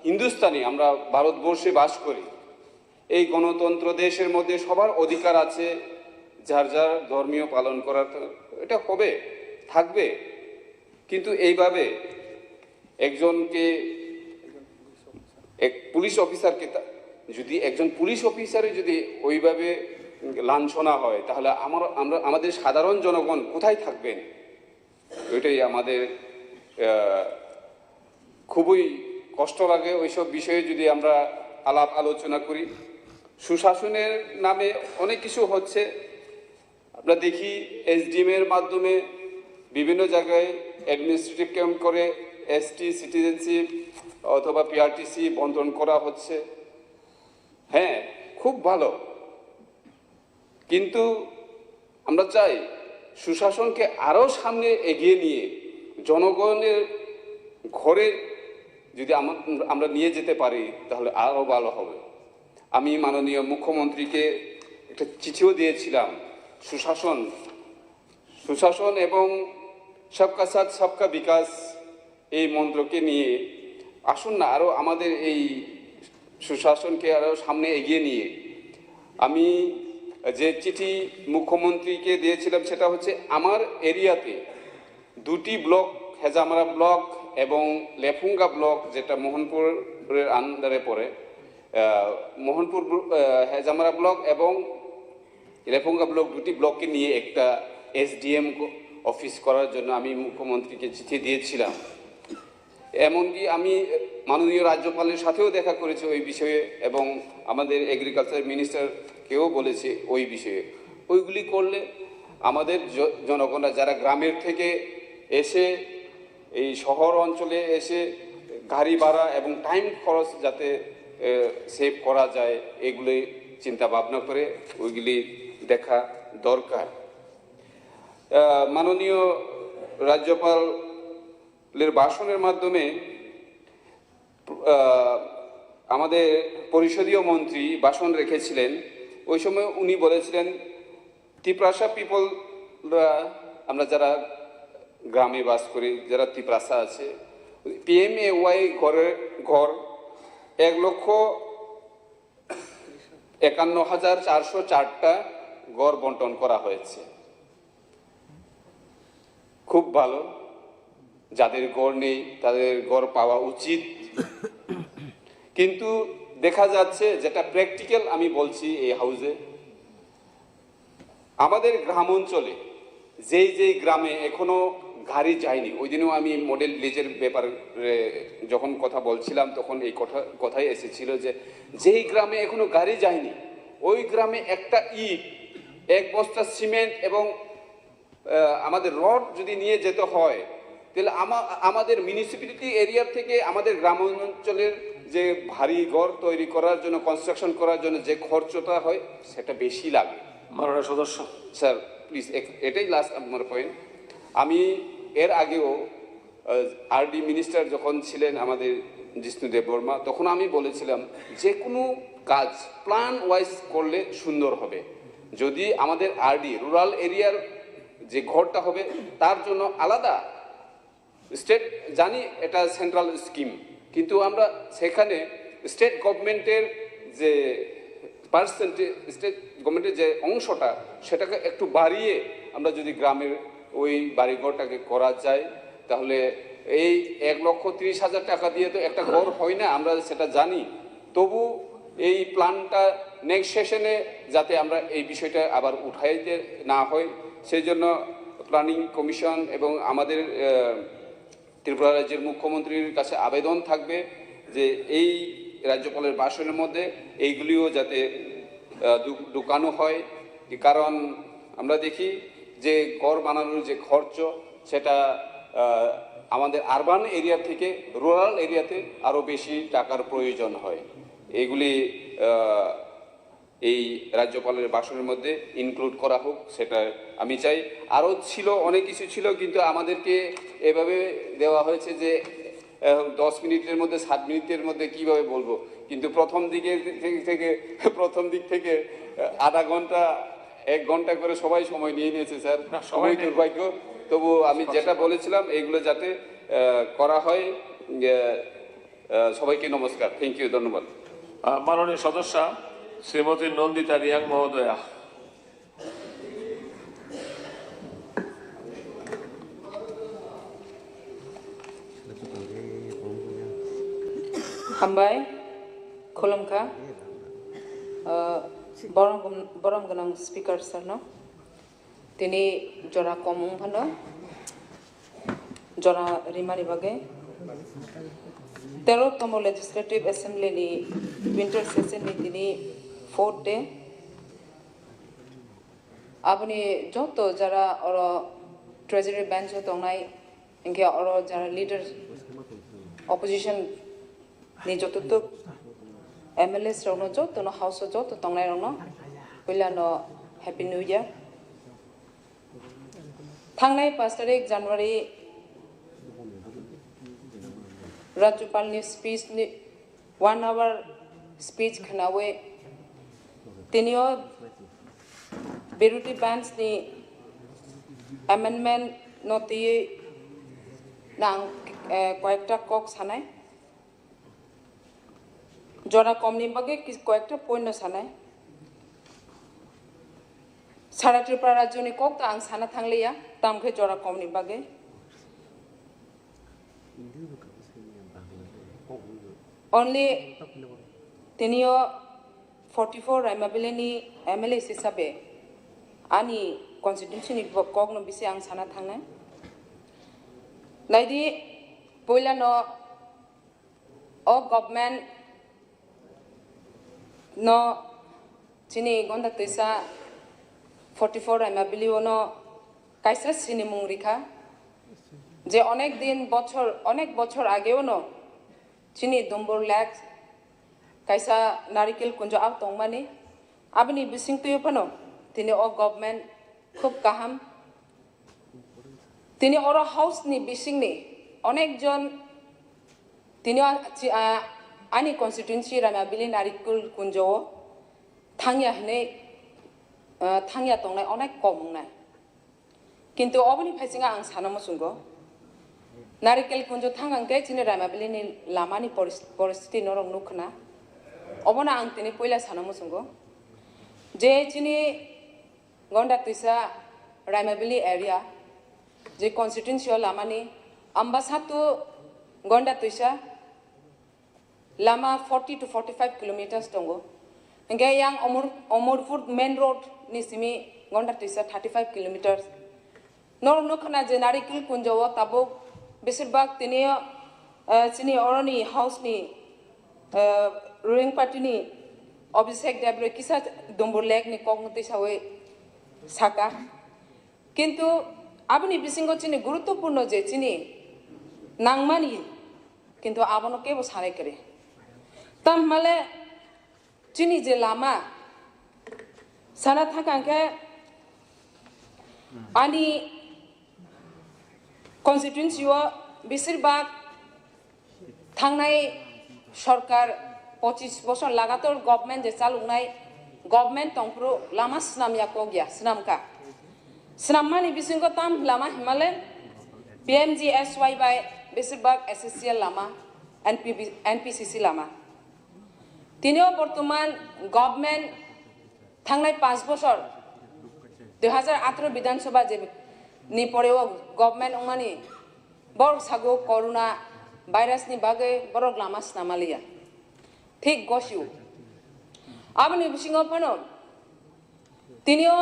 হিন্দুস্তানি, আমরা ভারতবর্ষে বাস করি। এই গণতন্ত্র দেশের মধ্যে সবার অধিকার আছে যার যার ধর্মীয় পালন করার, এটা হবে, থাকবে। কিন্তু এইভাবে একজনকে এক পুলিশ অফিসারকে যদি একজন পুলিশ অফিসারে যদি ওইভাবে লাঞ্ছনা হয় তাহলে আমাদের সাধারণ জনগণ কোথায় থাকবেন? ওইটাই আমাদের খুবই কষ্ট লাগে। ওইসব বিষয়ে যদি আমরা আলাপ আলোচনা করি, সুশাসনের নামে অনেক কিছু হচ্ছে। আমরা দেখি এসডিএম এর মাধ্যমে বিভিন্ন জায়গায় অ্যাডমিনিস্ট্রেটিভ ক্যাম্প করে এসটি সিটিজেনশিপ অথবা পিআরটিসি বন্টন করা হচ্ছে। হ্যাঁ, খুব ভালো, কিন্তু আমরা চাই সুশাসনকে আরও সামনে এগিয়ে নিয়ে জনগণের ঘরে যদি আমরা নিয়ে যেতে পারি তাহলে আরও ভালো হবে। আমি মাননীয় মুখ্যমন্ত্রীকে একটা চিঠিও দিয়েছিলাম সুশাসন এবং সবকা সাথ সবকা বিকাশ এই মন্ত্রকে নিয়ে আসুন না আরও আমাদের এই সুশাসনকে আরও সামনে এগিয়ে নিয়ে। আমি যে চিঠি মুখ্যমন্ত্রীকে দিয়েছিলাম সেটা হচ্ছে আমার এরিয়াতে 2টি ব্লক, হেজামারা ব্লক এবং লেফুঙ্গা ব্লক, যেটা মোহনপুরের আন্ডারে পড়ে, মোহনপুর হেজামারা ব্লক এবং লেফুঙ্গা ব্লক, 2টি ব্লককে নিয়ে একটা এসডিএম অফিস করার জন্য আমি মুখ্যমন্ত্রীকে চিঠি দিয়েছিলাম। এমনকি আমি মাননীয় রাজ্যপালের সাথেও দেখা করেছি ওই বিষয়ে এবং আমাদের এগ্রিকালচার মিনিস্টারকেও বলেছি ওই বিষয়ে। ওইগুলি করলে আমাদের জনগণরা যারা গ্রামের থেকে এসে এই শহর অঞ্চলে এসে গাড়ি ভাড়া এবং টাইম খরচ যাতে সেভ করা যায়, এগুলি চিন্তা ভাবনা করে ওইগুলি দেখা দরকার। মাননীয় রাজ্যপালের ভাষণের মাধ্যমে আমাদের পরিষদীয় মন্ত্রী ভাষণ রেখেছিলেন। ওই সময় উনি বলেছিলেন ত্রিপ্রাসা পিপলরা, আমরা যারা গ্রামে বাস করি, যারা ত্রিপ্রাসা আছে, PMAY ঘর 1,51,404টা ঘর বন্টন করা হয়েছে। খুব ভালো, যাদের ঘর নেই তাদের ঘর পাওয়া উচিত। কিন্তু দেখা যাচ্ছে, যেটা প্র্যাকটিক্যাল আমি বলছি এই হাউসে, আমাদের গ্রাম অঞ্চলে যেই গ্রামে এখনো গাড়ি যায়নি, ওই দিনও আমি মডেল ভিলেজের ব্যাপারে যখন কথা বলছিলাম তখন এই কথাই এসেছিল যে যেই গ্রামে এখনো গাড়ি যায়নি ওই গ্রামে একটা ইট, 1 বস্তা সিমেন্ট এবং আমাদের রড যদি নিয়ে যেতে হয় তাহলে আমাদের মিউনিসিপ্যালিটি এরিয়ার থেকে আমাদের গ্রাম অঞ্চলের যে ভারী ঘর তৈরি করার জন্য, কনস্ট্রাকশন করার জন্য যে খরচটা হয় সেটা বেশি লাগে। মাননীয় সদস্য স্যার প্লিজ, এটাই লাস্ট আমার পয়েন্ট। আমি এর আগেও আরডি মিনিস্টার যখন ছিলেন আমাদের জিষ্ণু দেববর্মা, তখন আমি বলেছিলাম যে কোনো কাজ প্ল্যান ওয়াইজ করলে সুন্দর হবে। যদি আমাদের আরডি রুরাল এরিয়ার যে ঘরটা হবে তার জন্য আলাদা স্টেট, জানি এটা সেন্ট্রাল স্কিম, কিন্তু আমরা সেখানে স্টেট গভর্নমেন্টের যে পার্সেন্টেজ, স্টেট গভর্নমেন্টের যে অংশটা সেটাকে একটু বাড়িয়ে আমরা যদি গ্রামের ওই বাড়িঘরটাকে করা যায় তাহলে এই 1,30,000 টাকা দিয়ে তো একটা ঘর হয় না, আমরা সেটা জানি। তবু এই প্ল্যানটা নেক্সট সেশনে যাতে আমরা এই বিষয়টা আবার উঠাইতে না হয়, সেই জন্য প্ল্যানিং কমিশন এবং আমাদের ত্রিপুরা রাজ্যের মুখ্যমন্ত্রীর কাছে আবেদন থাকবে যে এই রাজ্যপালের ভাষণের মধ্যে এইগুলিও যাতে ঢুকানো হয়। কারণ আমরা দেখি যে ঘর বানানোর যে খরচ সেটা আমাদের আরবান এরিয়া থেকে রুরাল এরিয়াতে আরও বেশি টাকার প্রয়োজন হয়। এইগুলি এই রাজ্যপালের ভাষণের মধ্যে ইনক্লুড করা হোক, সেটা আমি চাই। আরও ছিল, অনেক কিছু ছিল, কিন্তু আমাদেরকে এভাবে দেওয়া হয়েছে যে 10 মিনিটের মধ্যে 7 মিনিটের মধ্যে কিভাবে বলবো, কিন্তু প্রথম দিক থেকে আধা ঘন্টা 1 ঘন্টা করে সবাই সময় নিয়ে নিয়েছে স্যার, সবাই দুর্ভাগ্য। তবু আমি যেটা বলেছিলাম এইগুলো যাতে করা হয়। সবাইকে নমস্কার, থ্যাংক ইউ, ধন্যবাদ। মাননীয় সদস্যা শ্রীমতী নন্দিতা রিয়াং মহোদয়া। Hambai, खुलुमखा बरम गोनां स्पिकार सारनो दिनै जरा कमुं फानो जरा रिमानि बागै 13तम लेजिस्लेटिव एसेम्बलिनि विंटर सेसननि दिनै 4th डे आपनि जतो जरा और ट्रेजरी बेंच तंगनाय इनके और जरा लीडर ऑपोजिशन नि जतो MLS रौनो जतो न हाउस जतो तंगनाय रौनो पहिलानो हैप्पी न्यू ईयर थांनाय 5 तारिख जनवरी राज्यपालनि स्पीच नि 1 hour स्पीच खनावे तिनियो बिरुटी बेंच नि amendment नोटी नांग कয়েকটা কক सानाय जरा कमनि बागे कয়েকটা पॉइंट सानाय सारा त्रिपुरा राज्यनि কক ता आं साना थांलिया तामखे जरा कमनि बागे only तिनियो 44 रायमाबिलिनि MLA हिसाबै आनि कन्स्टिट्युन्सिनि কক न बिसे आं साना थांनाय नायदि पहिलानो अ गभर्नमेन्ट न चिनि गन्दा तैसा 44 रायमाबिलिओनो काइसा सिनि मुंरिखा जे अनेक बछर आगेओ न चिनि दुम्बुर लेक काइसा नारिकेल कुंज आव तंगमानि आबनि बिसिं तुयो पनो तिनि अ गभर्नमेन्ट खूब गाहाम तिनि और हाउस नि बिसिं नि अनेक जन तिनि आनि कन्स्टिट्युन्सि रायमाबिलि नारिकेल कुंजो थांया हने थांया तंगनाय अनेक कमंनाय किन्तु अबनि फाइसिंगा आं सानमो सुंगो नारिकेल कुंज थांगांके चिनि रायमाबिलिनि लामानि परिस्थिति नरक नुखना अबना आं तिनि पहिला सानमो सुंगो जे चिनि गंडा तैसा रायमाबिलि एरिया जे कन्स्टिट्युन्सि लामानि अम्बासातु गंडा तैसा लामा 40 to 45 kilometers दंगो इंगे yang अमरपुर मेन रोड निसिमी गंडा तैसा 35 kilometers नर नखना जे नारिकेल कुंजो ताबो बेसिरबाग तिनियो चिनि अरनि हाउसनि रुलिंग पार्टीनि अभिषेक देब्रे किसा दुम्बुर लेकनि कगनति सावे साका किन्तु आबनि बिसिंगो चिनि गुरुत्वपूर्ण जे चिनि नांगमानि किन्तु आबनो केबो सानाय करे तममाले चिनि जे लामा साना थाकांके आनि कन्स्टिट्युन्सिओ बेसिरबाग थांनाय सरकार 25 बছর लागातार गभर्नमेन्ट जे चालुनाय गभर्नमेन्ट तंफ्रु लामा स्नामया कोगिया स्नामका स्नाममानि बिसिंगो ताम लामा हिमालय PMGSY बाय बेसिरबाग एसएससीएल लामा NPCC लामा तिनियो बर्तमान गभर्नमेन्ट थांनाय 5 बছর 2018 विधानसभा जे नि परेओ गभर्नमेन्ट अंगमानि बर सागो कोरोना भाइरास नि बागै बरक लामा स्नामालिया ठीक गसिउ आबनि बिसिङाव फनो तिनियो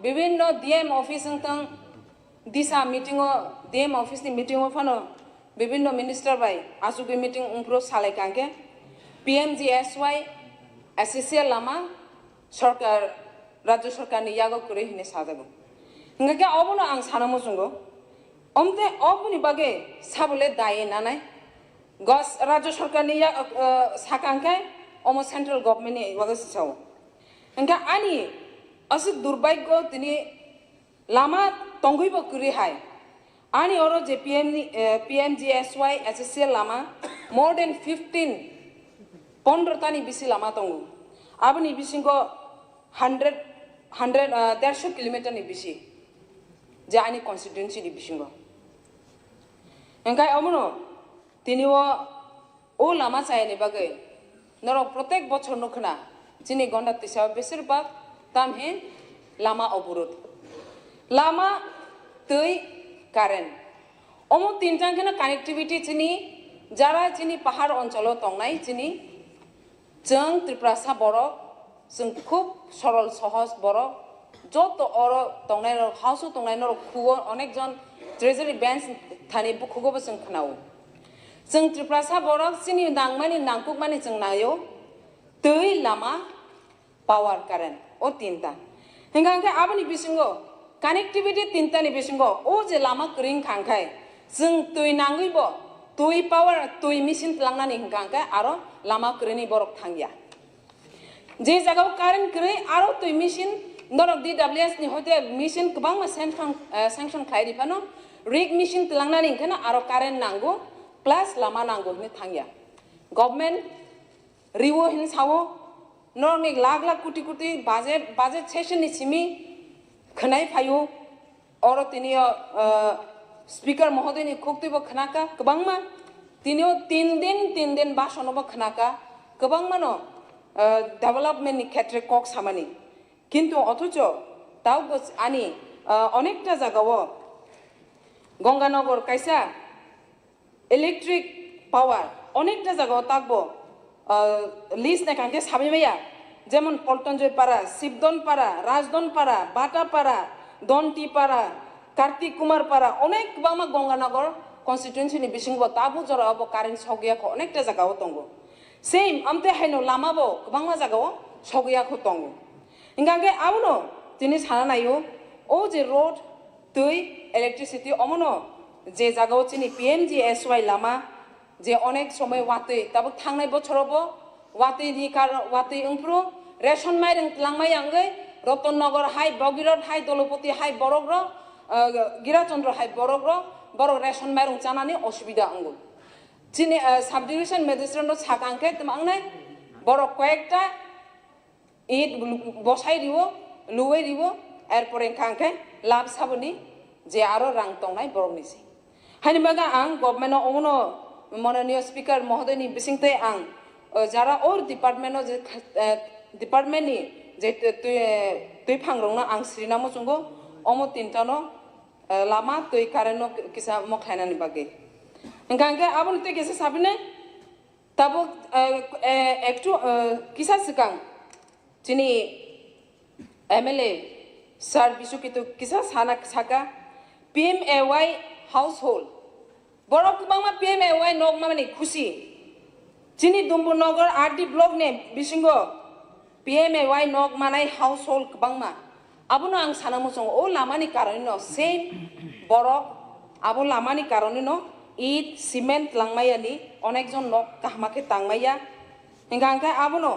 विभिन्न DM ऑफिस तंग दिशा मीटिंग DM ऑफिस नि मीटिंग फनो विभिन्न मिनिस्टर बाय आसुगि मीटिंग उंप्रो सालाय कांके PMGSY SCCL लामा सरकार राज्य सरकार नि यागो करे हिने साजागो इंगे अबनो आं सानमो सुंगो अमते अबनि बागे साबले दाये नानाय गस राज्य सरकार नि साकांके अमो सेंट्रल गवर्नमेंट नि वागे साव इंगे आनि असु दुर्भाग्य तिनि लामा तंगैबो कुरि हाय आनि और जे PMGSY SCCL लामा मोर देन 15 तानि बिसि लामा तंगु आबनि बिसिंगो 100 किलोमीटर नि बिसि जे आनि कन्स्टिट्युन्सि नि बिसिंगो एंगाय अमनो तिनिओ ओ लामा चायनि बागै नरक प्रत्येक बछर नखना चिनि गंडा तिसा बेसिरबाग तामहे लामा अवरोध लामा तै कारेन्ट अमो तीनटांखनो कानेक्टिविटी चिनि जारा चिनि पाहाड़ अंचल तंगनाय चिनि जों त्रिपुरा सा बरक जों खूब सरल सहज बरक Joto NaiywiTongnairok Haste Tongnairok खुगो अनेक जन ट्रेजरी बेंच थाने खुगो जों खोनाओ जों त्रिपुरा सा बरक सिनि नांमानि नांकुकमानि जों नायो दै लामा पावार कारेन्ट ओ तीनटा हिंगांके आबनि बिसिंगो कानेक्टिविटी तीनटानि बिसिंगो ओ जे लामा क्रिं खांखाय जों दै नांगैबो दै पावार दै मेसिन लांनानै हिंगांके आरो लामा क्रिनि बरक थांगिया जे जागाव कारेन्ट क्रि आरो दै machine Norok DWS ni hote mission kubang ma sanction khai di pano rig mission telangna ni kana aro current nango plus lama nango ni thangya government riwo hin sawo nor ni lag kuti budget session ni simi khnai phayo oro tinio speaker mohoday ni khokti bo khnaka kubang ma tinio 3 din bashono bo khnaka kubang mano development ni khetre kok samani কিন্তু অথচ তাও আনি অনেকটা জায়গাও Ganganagar কাইসা electric power অনেকটা জায়গাও থাকবো list নাকাঙ্কে সাবিমাইয়া যেমন পল্টনজয় পাড়া শিবদন পাড়া রাজদন পাড়া বাটা পাড়া দন্তি পাড়া কার্তিক কুমার পাড়া অনেক বামা গঙ্গানগর কনস্টিটুয়েন্সিনি বিসিংবো তাবু জরাবো কারেন্ট সগিয়াখো অনেকটা জায়গাও তঙ্গো সেম আমতে হাইনো লামাবো বাংলা জায়গাও সগিয়াখো তঙ্গো हिंगांगे आवनो तिनि साना नायो ओ जे रोड दै इलेक्ट्रिसिटी अमनो जे जागाव तिनि PMGSY लामा जे अनेक समय वातै ताबो थांनाय बोछरावबो वातै नि वातै उंफ्रु रेशन माइरं लांमाय आंगै Ratannagar high बगिरत high दलपति high बरग्र गिराचन्द्र high बरग्र बर रेशन माइरं जानानै असुबिदा आंगो तिनि साब डिभिजन मेजिस्ट्रेट साकांके तमांगनै बर कयेकटा ईद बसाई दिवो लुवे दिवो एरपरे खांखे लाभ साबनि जे आरो रां तंनाय बरगनिसि हानि बागा आं गभर्नमेन्ट अमनो माननीय स्पीकर महोदयनि बिसिंते आं जारा और डिपार्टमेन्ट जे डिपार्टमेन्टनि जे तै फांग्रंना आं श्रीनामो जोंगो अमो तिनटानो लामा तै कारेन्ट किसा मखलायनानि बागे खांखे आबनते केसे साबिने ताबो एकटु किसा सिकां Chini MLA Sir Bisukitu Kisa Sana Saka PMAY household Borok Bama PMAY Nog Mamani Kusi Chini Dumbu Nogar RD blog name Bisingo PMAY Nog Manai household Bangma Abuno Ang Sanamusong O Lamani Karonino same Borok Abu Lamani Karonino Eat cement Langmayani Onexon Nok Kahmake Tangmaya Hinganka Abuno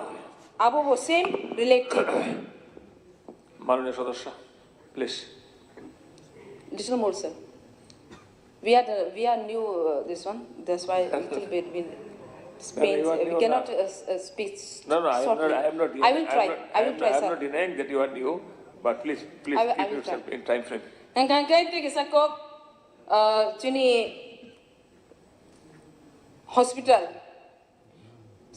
Abu was same related. Manuniya Sadasya, please. Little more, sir. We are new this one. That's why a little bit we we cannot speak. No, I am not. I will try. I will try, sir. I am sir. not denying that you are new, but please keep yourself in time frame. And can I take a sako? Chini hospital.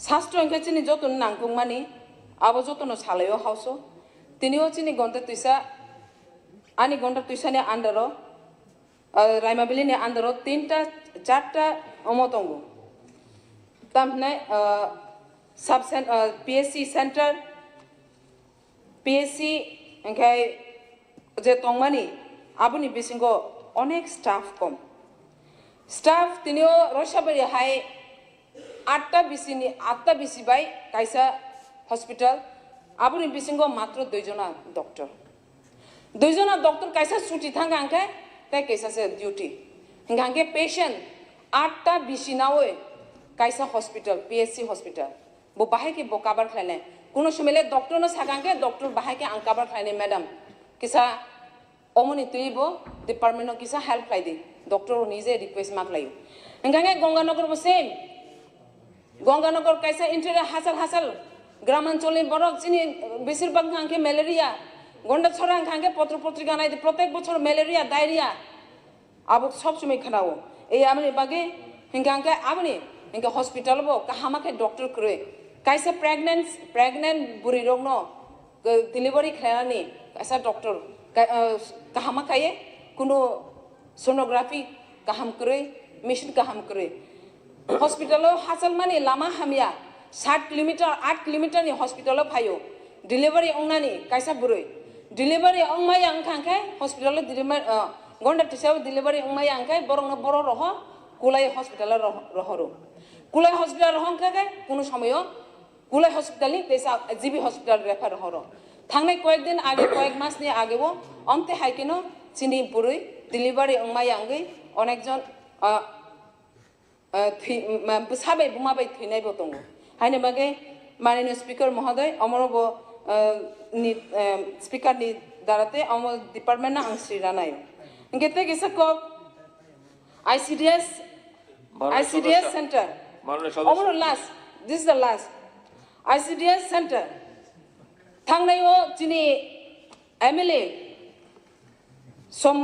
Sastro and Chini Joto Nangkung money, Abajoto no Salayo House, Tinio Chini Gonta Tisa, Ani Gonta Tisani Andero, Raimabilini Andero, Tinta, Chata, Omotongo. Tamne PSC Center, PSC and Kai Jetongmani, Abuni Bisingo, Onex staff come. Staff Tinio Roshabari High. 8টা বিসি বাই কাইসা hospital আবুনি বিসিংগো মাত্র 2 জনা doctor কাইসা ছুটি থাঙ্গা আংকে তাই কাইসা সে ডিউটি গাঙ্গে পেশেন্ট 8টা বিসি নাওয়ে কাইসা হসপিটাল পিএসসি হসপিটাল বো বাহাইকে বো কাবার খাইলে কোনো সময়লে ডক্টর ন সাগাঙ্গে ডক্টর বাহাইকে আং কাবার খাইলে ম্যাডাম কিসা অমনি তুইবো ডিপার্টমেন্ট কিসা হেল্প খাইদি ডক্টর নিজে রিকোয়েস্ট মাক লাইও গাঙ্গে গঙ্গানগর বো সেম গঙ্গানগর কাইসা ইন্টারে হাসাল গ্রামাঞ্চলে বরক চিনি বেশিরভাগ খাঙ্কে ম্যালেরিয়া গন্ডা ছড়া খাঙ্কে পত্র পত্রিকা নাই প্রত্যেক বছর ম্যালেরিয়া ডায়রিয়া আবক সব সময় খানাও এই আমনি বাগে হিংকাঙ্কে আমনি হিংকা হসপিটাল বো কাহামাকে ডক্টর করে কাইসা প্রেগনেন্ট বুড়ি রোগ ন ডেলিভারি খেলানি কাইসা ডক্টর কাহামা খাইয়ে কোনো সোনোগ্রাফি কাহাম করে মেশিন কাহাম করে হসপিটাল হাসাল মানে লামা হামিয়া 7 किलोमीटर 8 किलोमीटर नि हॉस्पिटल फायो डिलीवरी अंगनानि कायसा बुरै डिलीवरी अंगमाय आंखांखे हॉस्पिटल डिलीवरी गंडा तिसाव डिलीवरी अंगमाय आंखाय बरंनो बर रह कुलाय हॉस्पिटल रहरो कुलाय हॉस्पिटल रहंखागे कोनो समय कुलाय हॉस्पिटल नि तेसा जीबी हॉस्पिटल रेफार रहरो थांनाय कয়েকদিন आगे कয়েক मासनि आगेबो अन्ते हायकेनो चिनि बुरै डिलीवरी अंगमाय आंगै अनेकजन साबै बुमाबै थैनायबो दङ हायनो बागे माननीय स्पीकर महोदय अमरबो नि स्पीकर नि दाराते अमर डिपार्टमेंट ना आंसिरानाय गेते गेसको ICDS center अमर last this the last ICDS center थांनायो चिनि MLA सम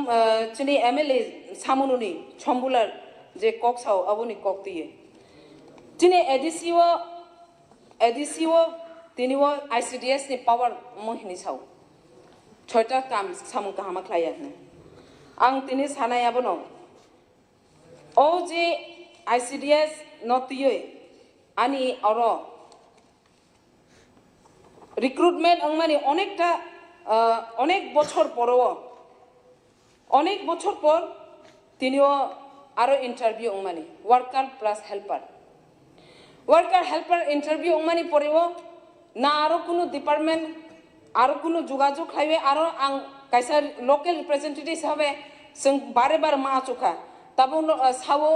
चिनि MLA सामुनुनि छम्बुलार जे कक्साव अबुनि कक्तिये चिनि एडिसिओ तिनिवो ICDS नि पावर मोहिनी साव छयटा काम सामु कामा खाया आं तिनि सानायाबो न ओ जे ICDS नतियै आनि अर रिक्रुटमेंट अंगमानि अनेकटा अनेक बछर परओ अनेक बछर पर तिनिओ आरो इंटरव्यू अंगमानि वर्कर प्लस हेल्पर इंटरव्यू अंगमानि परेओ ना आरो कुनु डिपार्टमेंट आरो कुनु जुगाजुग खाइबे आरो आं कायसा लोकल रिप्रेजेंटेटिव हिसाबै जों बारे बारे मा चुखा ताबो सावो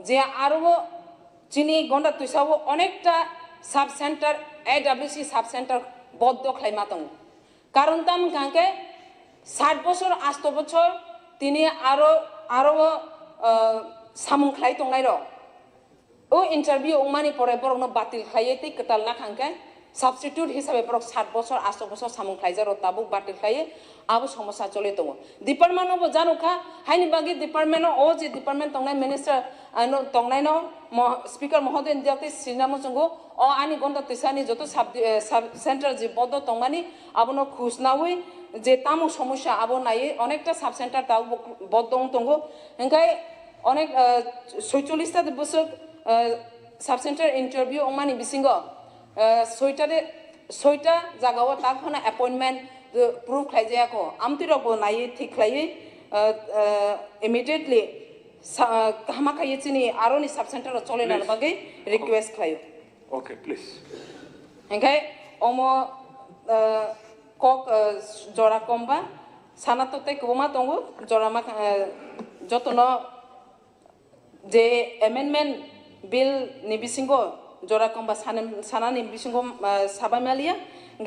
जे आरो चिनि गंडा तुसावो अनेकटा sub centre AWC sub centre बद्ध खाइमा दं कारण ताम कांके 60 বছর 8 বছর তিনি आरो सामुं खाइ तंनाय र ओ इंटरव्यू अंगमानि परे बरनो बातिल खाइए ति कताल ना खांके सबस्टिट्यूट हिसाबै बरक 60 বছর 8 বছর सामुं खाइजार ताबु बातिल खाइए आबो समस्या चले दङ डिपार्टमेन्टआव जानुखा हाइनि बागि डिपार्टमेन्टआव ओ जे डिपार्टमेन्ट तंनाय मिनिस्टार तंनायनो स्पीकर महोदय दियाते सिनामो जोंगो ओ आनि गन्दा तिसानि जतो सब सेंटर जे बद्ध तंमानि आबनो खुसनावै जे तामु समस्या आबो नायै अनेकटा सब सेंटर ताव बद्ध दंगो ओंखाय अनेक 46 टा बोसोर सब सेंटर इंटरव्यू अंगमानि बिसिंगो 6टा जागाव ताखना अपॉइंटमेंट प्रूफ खाइजायाखो आमतिरबो नायै ठीक खाइयै इमिडिएटली हामा खाइयै चिनि आरोनि सब सेंटर चलेना बागै रिक्वेस्ट खाइयो ओके प्लीज ओंखाय अमो कक जरा कमबा सानातते गोबां दङ जरा मा जतनो जे एमेन्डमेन्ट बिल नि बिसिंगो जरा कमबा सानानि बिसिंगो साबामालिया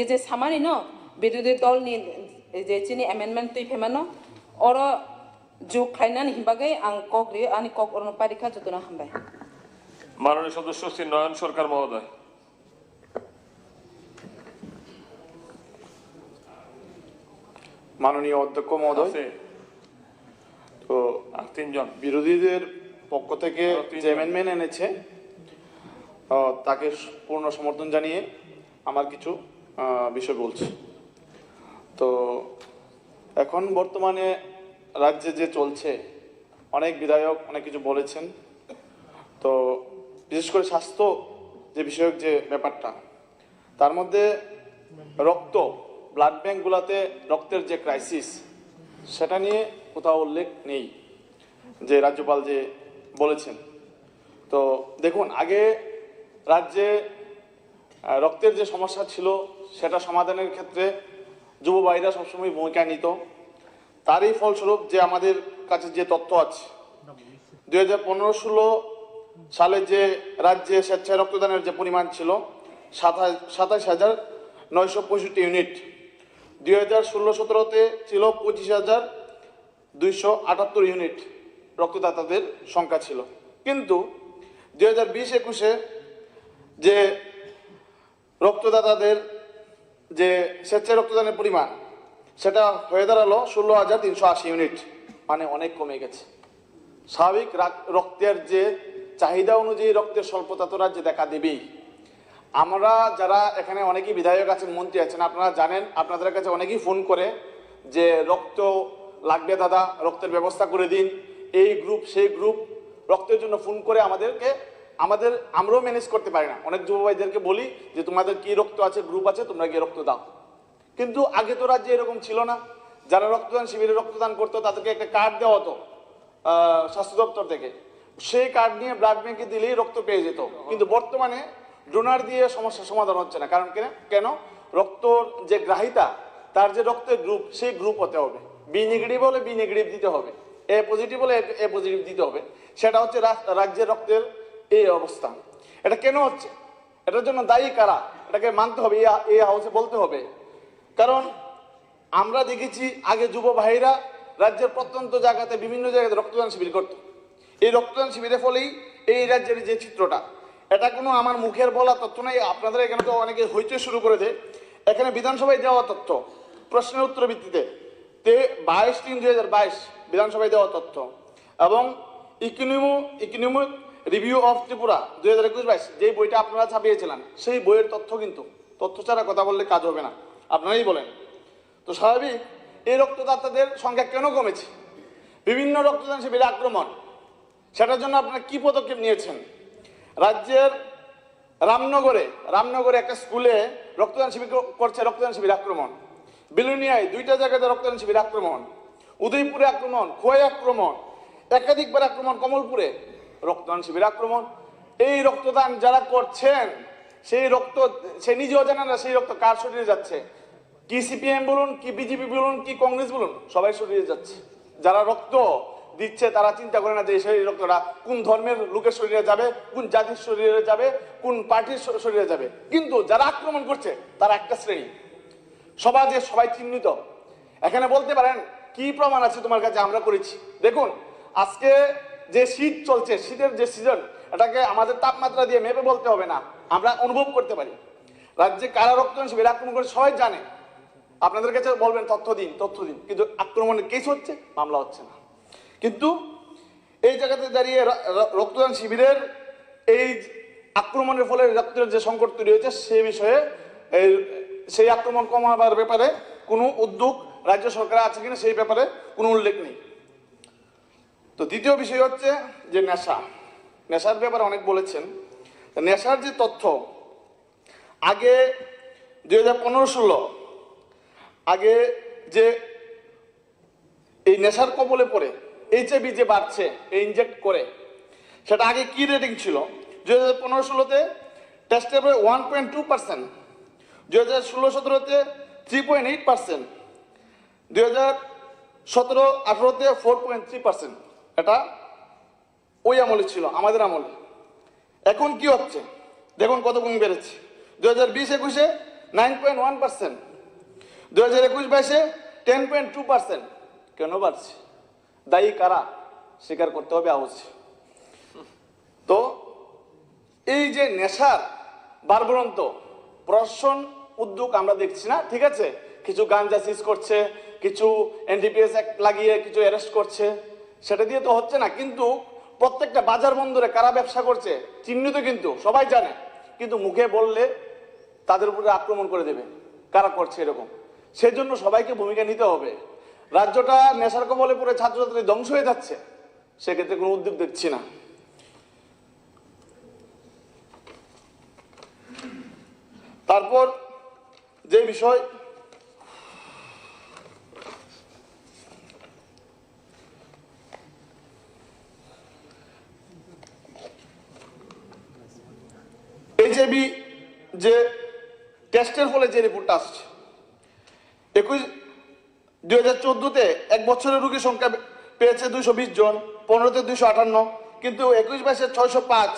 जे सामानि न बिरोधी दल नि जे चिनि एमेन्डमेन्ट तै फेमानो अर जु खाइनानि हिबागै आं कग्रि आनि कक अरन पारिखा जतनो हामबाय माननीय सदस्य श्री नयन सरकार महोदय माननीय अध्यक्ष महोदय तो তিনজন বিরোধীদের পক্ষ থেকে যে অ্যামেন্ডমেন্ট এনেছে তাকে পূর্ণ সমর্থন জানিয়ে আমার কিছু বিষয় বলছি তো এখন বর্তমানে রাজ্যে যে চলছে অনেক বিধায়ক অনেক কিছু বলেছেন তো বিশেষ করে স্বাস্থ্য যে বিষয়ক যে ব্যাপারটা তার মধ্যে রক্ত ব্লাড ব্যাঙ্কগুলোতে রক্তের যে ক্রাইসিস সেটা নিয়ে কোথাও উল্লেখ নেই যে রাজ্যপাল যে বলেছেন তো দেখুন আগে রাজ্যে রক্তের যে সমস্যা ছিল সেটা সমাধানের ক্ষেত্রে যুব ভাইরা সবসময় ভূমিকা নিত তারই ফলস্বরূপ যে আমাদের কাছে যে তথ্য আছে 2015-16 সালে যে রাজ্যে স্বেচ্ছায় রক্তদানের যে পরিমাণ ছিল 27,965 ইউনিট 2016-17-তে ছিল 25,278 ইউনিট রক্তদাতাদের সংখ্যা ছিল কিন্তু 2020-21-এ যে রক্তদাতাদের যে স্বেচ্ছায় রক্তদানের পরিমাণ সেটা হয়ে দাঁড়ালো 16,380 ইউনিট মানে অনেক কমে গেছে স্বাভাবিক রক্তের যে চাহিদা অনুযায়ী রক্তের স্বল্পতা তো রাজ্যে দেখা দেবেই আমরা যারা এখানে অনেকেই বিধায়ক আছেন মন্ত্রী আছেন আপনারা জানেন আপনাদের কাছে অনেকেই ফোন করে যে রক্ত লাগবে দাদা রক্তের ব্যবস্থা করে দিন এই গ্রুপ সেই গ্রুপ রক্তের জন্য ফোন করে আমাদেরকে আমরাও ম্যানেজ করতে পারি না। অনেক যুব ভাইদেরকে বলি যে তোমাদের কি রক্ত আছে, গ্রুপ আছে, তোমরা গিয়ে রক্ত দাও। কিন্তু আগে তো রাজ্যে এরকম ছিল না। যারা রক্তদান শিবিরে রক্তদান করতো তাদেরকে একটা কার্ড দেওয়া হতো স্বাস্থ্য দপ্তর থেকে, সেই কার্ড নিয়ে ব্লাড ব্যাংকে দিলেই রক্ত পেয়ে যেত। কিন্তু বর্তমানে ডোনার দিয়ে সমস্যার সমাধান হচ্ছে না। কারণ কেন? রক্তর যে গ্রাহিতা, তার যে রক্তের গ্রুপ, সেই গ্রুপ হতে হবে। বি নেগেটিভ হলে বি নেগেটিভ দিতে হবে, এ পজিটিভ হলে এ পজিটিভ দিতে হবে। সেটা হচ্ছে রাজ্যের রক্তের এই অবস্থা। এটা কেন হচ্ছে? এটার জন্য দায়ী কারা? এটাকে মানতে হবে, এই হাউসে বলতে হবে। কারণ আমরা দেখেছি আগে যুব ভাইরা রাজ্যের প্রত্যন্ত জায়গাতে বিভিন্ন জায়গাতে রক্তদান শিবির করত। এই রক্তদান শিবিরের ফলেই এই রাজ্যের যে চিত্রটা, এটা কোনো আমার মুখের বলা তথ্য নয়। আপনাদের এখানে তো অনেকে হইচই শুরু করে দেয়। এখানে বিধানসভায় দেওয়া তথ্য, প্রশ্নের উত্তর ভিত্তিতে 22/3/2022 বিধানসভায় দেওয়া তথ্য, এবং ইকোনমিক রিভিউ অফ ত্রিপুরা 2021-22 যে বইটা আপনারা ছাপিয়েছিলেন, সেই বইয়ের তথ্য। কিন্তু তথ্য ছাড়া কথা বললে কাজ হবে না, আপনারাই বলেন। তো স্বাভাবিক এই রক্তদাতাদের সংখ্যা কেন কমেছে? বিভিন্ন রক্তদান শিবিরে আক্রমণ, সেটার জন্য আপনারা কি পদক্ষেপ নিয়েছেন? রাজ্যের রামনগরে একটা স্কুলে রক্তদান শিবির করছে, রক্তদান শিবির আক্রমণ। বিলুনিয়ায় 2টা জায়গাতে রক্তদান শিবির আক্রমণ, উদয়পুরে আক্রমণ, খোয়াই আক্রমণ, একাধিকবার আক্রমণ, কমলপুরে রক্তদান শিবির আক্রমণ। এই রক্তদান যারা করছেন, সেই রক্ত সে নিজেও জানে না সেই রক্ত কার শরীরে যাচ্ছে। কি সিপিএম বলুন, কি বিজেপি বলুন, কি কংগ্রেস বলুন, সবাই শরীরে যাচ্ছে। যারা রক্ত দিচ্ছে তারা চিন্তা করে না যে সেই রক্তটা কোন ধর্মের লোকের শরীরে যাবে, কোন জাতির শরীরে যাবে, কোন পার্টির শরীরে যাবে। কিন্তু যারা আক্রমণ করছে তারা একটা শ্রেণী, সমাজে সবাই চিহ্নিত। এখানে বলতে পারেন কি প্রমাণ আছে তোমার কাছে? আমরা করেছি। দেখুন, আজকে যে শীত চলছে, শীতের যে সিজন, এটাকে আমাদের তাপমাত্রা দিয়ে মেপে বলতে হবে না, আমরা অনুভব করতে পারি। রাজ্যে কারা রক্তদান শিবির আক্রমণ করে সবাই জানে। আপনাদের কাছে বলবেন তথ্য দিন, কিন্তু আক্রমণের কেস হচ্ছে, মামলা হচ্ছে না। কিন্তু এই জায়গাতে দাঁড়িয়ে রক্তদান শিবিরের এই আক্রমণের ফলে রক্তের যে সংকট তৈরি হয়েছে, সে বিষয়ে সেই আক্রমণ কমাবার ব্যাপারে কোনো উদ্যোগ রাজ্য সরকার আছে কিনা সেই ব্যাপারে কোনো উল্লেখ নেই। তো দ্বিতীয় বিষয় হচ্ছে যে নেশার ব্যাপারে অনেক বলেছেন। নেশার যে তথ্য, আগে 2015-16 আগে যে এই নেশার কবলে পড়ে HIV যে বাড়ছে, এই ইনজেক্ট করে, সেটা আগে কি রেটিং ছিল? 2015-16-তে টেস্টের পরে 1.2%, 2016-17-তে 3.8%, 2017-18-তে 4.3%। এটা ওই আমলে ছিল, আমাদের আমলে। এখন কি হচ্ছে দেখুন, কত গুণ বেড়েছে। 2020-21-এ 9.1%, 2021-22-এ 10.2%। কেন বাড়ছে? দায়ী কারা? স্বীকার করতে হবে হাউসে। তো এই যে নেশার বারবরন্ত প্রশাসন উদ্যোগ আমরা দেখছি না, ঠিক আছে, কিছু গাঞ্জা সিজ করছে, কিছু NDPS অ্যাক্ট লাগিয়ে কিছু অ্যারেস্ট করছে, সেটা দিয়ে তো হচ্ছে না। কিন্তু প্রত্যেকটা বাজার বন্দরে কারা ব্যবসা করছে চিহ্নিত, কিন্তু সবাই জানে। কিন্তু মুখে বললে তাদের উপরে আক্রমণ করে দেবে কারা করছে এরকম। সেজন্য সবাইকে ভূমিকা নিতে হবে। রাজ্যটা নেশার কবলে পড়ে ছাত্রছাত্রী ধ্বংস হয়ে যাচ্ছে, সেক্ষেত্রে কোনো উদ্যোগ দেখছি না। তারপর যে বিষয়, HIV যে টেস্টের ফলে যে রিপোর্টটা আসছে, 2014-তে 1 বছরের রোগীর সংখ্যা পেয়েছে 220 জন, 15-তে 258, কিন্তু 21-22-এ 605,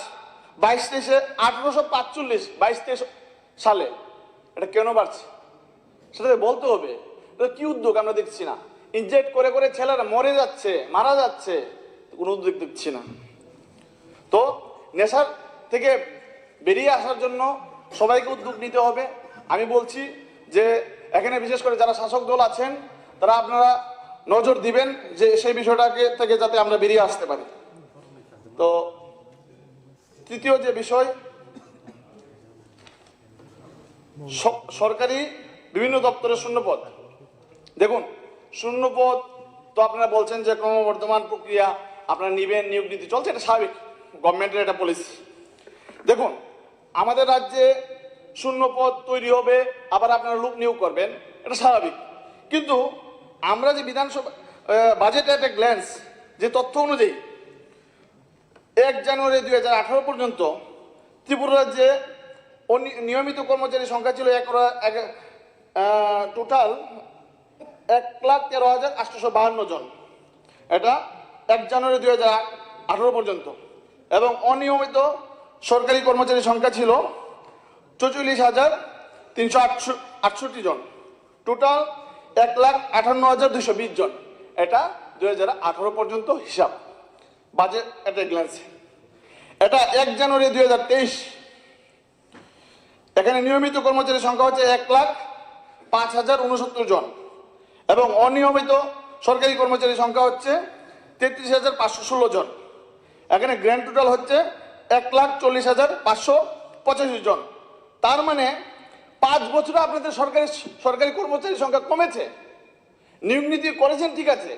22-23-এ 1845, 22-23 সালে। এটা কেন বাড়ছে সেটা বলতে হবে। এটা কি উদ্যোগ আমরা দেখছি না। ইনজেক্ট করে করে ছেলেরা মরে যাচ্ছে, মারা যাচ্ছে, কোনো উদ্যোগ দেখছি না। তো নেশার থেকে বেরিয়ে আসার জন্য সবাইকে উদ্যোগ নিতে হবে। আমি বলছি যে এখানে বিশেষ করে যারা শাসক দল আছেন, তারা আপনারা নজর দিবেন যে সেই বিষয়টাকে থেকে যাতে আমরা বেরিয়ে আসতে পারি। তো তৃতীয় যে বিষয়, সরকারি বিভিন্ন দপ্তরের শূন্যপদ। দেখুন, শূন্যপদ তো আপনারা বলছেন যে ক্রমবর্ধমান প্রক্রিয়া, আপনারা নিবেন, নিয়োগ নীতি চলছে, এটা স্বাভাবিক, গভর্নমেন্টের এটা পলিসি। দেখুন, আমাদের রাজ্যে শূন্য পদ তৈরি হবে, আবার আপনারা লোক নিয়োগ করবেন, এটা স্বাভাবিক। কিন্তু আমরা যে বিধানসভা বাজেট অ্যাট এ গ্ল্যান্স যে তথ্য অনুযায়ী 1 জানুয়ারি 2018 পর্যন্ত ত্রিপুরা রাজ্যে নিয়মিত কর্মচারীর সংখ্যা ছিল টোটাল 1,13,852 জন। এটা 1 জানুয়ারি 2018 পর্যন্ত। এবং অনিয়মিত সরকারি কর্মচারীর সংখ্যা ছিল 44,368 জন। টোটাল 1,58,220 জন। এটা 2018 পর্যন্ত হিসাব, বাজেট এট এ গ্ল্যান্সে। এটা 1 জানুয়ারি 2023, এখানে নিয়মিত কর্মচারীর সংখ্যা হচ্ছে 1,05,069 জন এবং অনিয়মিত সরকারি কর্মচারীর সংখ্যা হচ্ছে 33,516 জন। এখানে গ্র্যান্ড টোটাল হচ্ছে 1,40,585 জন। তার মানে 5 বছরে আপনাদের সরকারি কর্মচারীর সংখ্যা কমেছে। নিয়োগ নীতি করেছেন ঠিক আছে,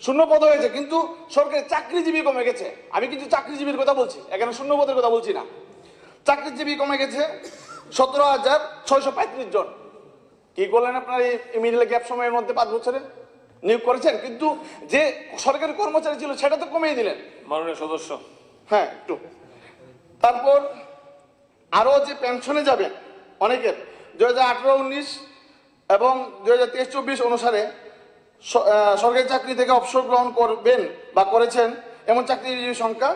শূন্যপদ হয়েছে, কিন্তু সরকারি চাকরিজীবী কমে গেছে। আমি কিন্তু চাকরিজীবীর কথা বলছি, এখানে শূন্যপদের কথা বলছি না। চাকরিজীবী কমে গেছে 17,635 জন। কি করলেন আপনার এই মিডল গ্যাপ সময়ের মধ্যে 5 বছরে? নিয়োগ করেছেন, কিন্তু যে সরকারি কর্মচারী ছিল সেটা তো কমিয়ে দিলেন। মাননীয় সদস্য, হ্যাঁ একটু। তারপর আরো যে পেনশনে যাবেন অনেকের 2018-19 এবং 2023-24 অনুসারে সরকারি চাকরি থেকে অবসর গ্রহণ করবেন বা করেছেন এমন চাকরিজীবীর সংখ্যা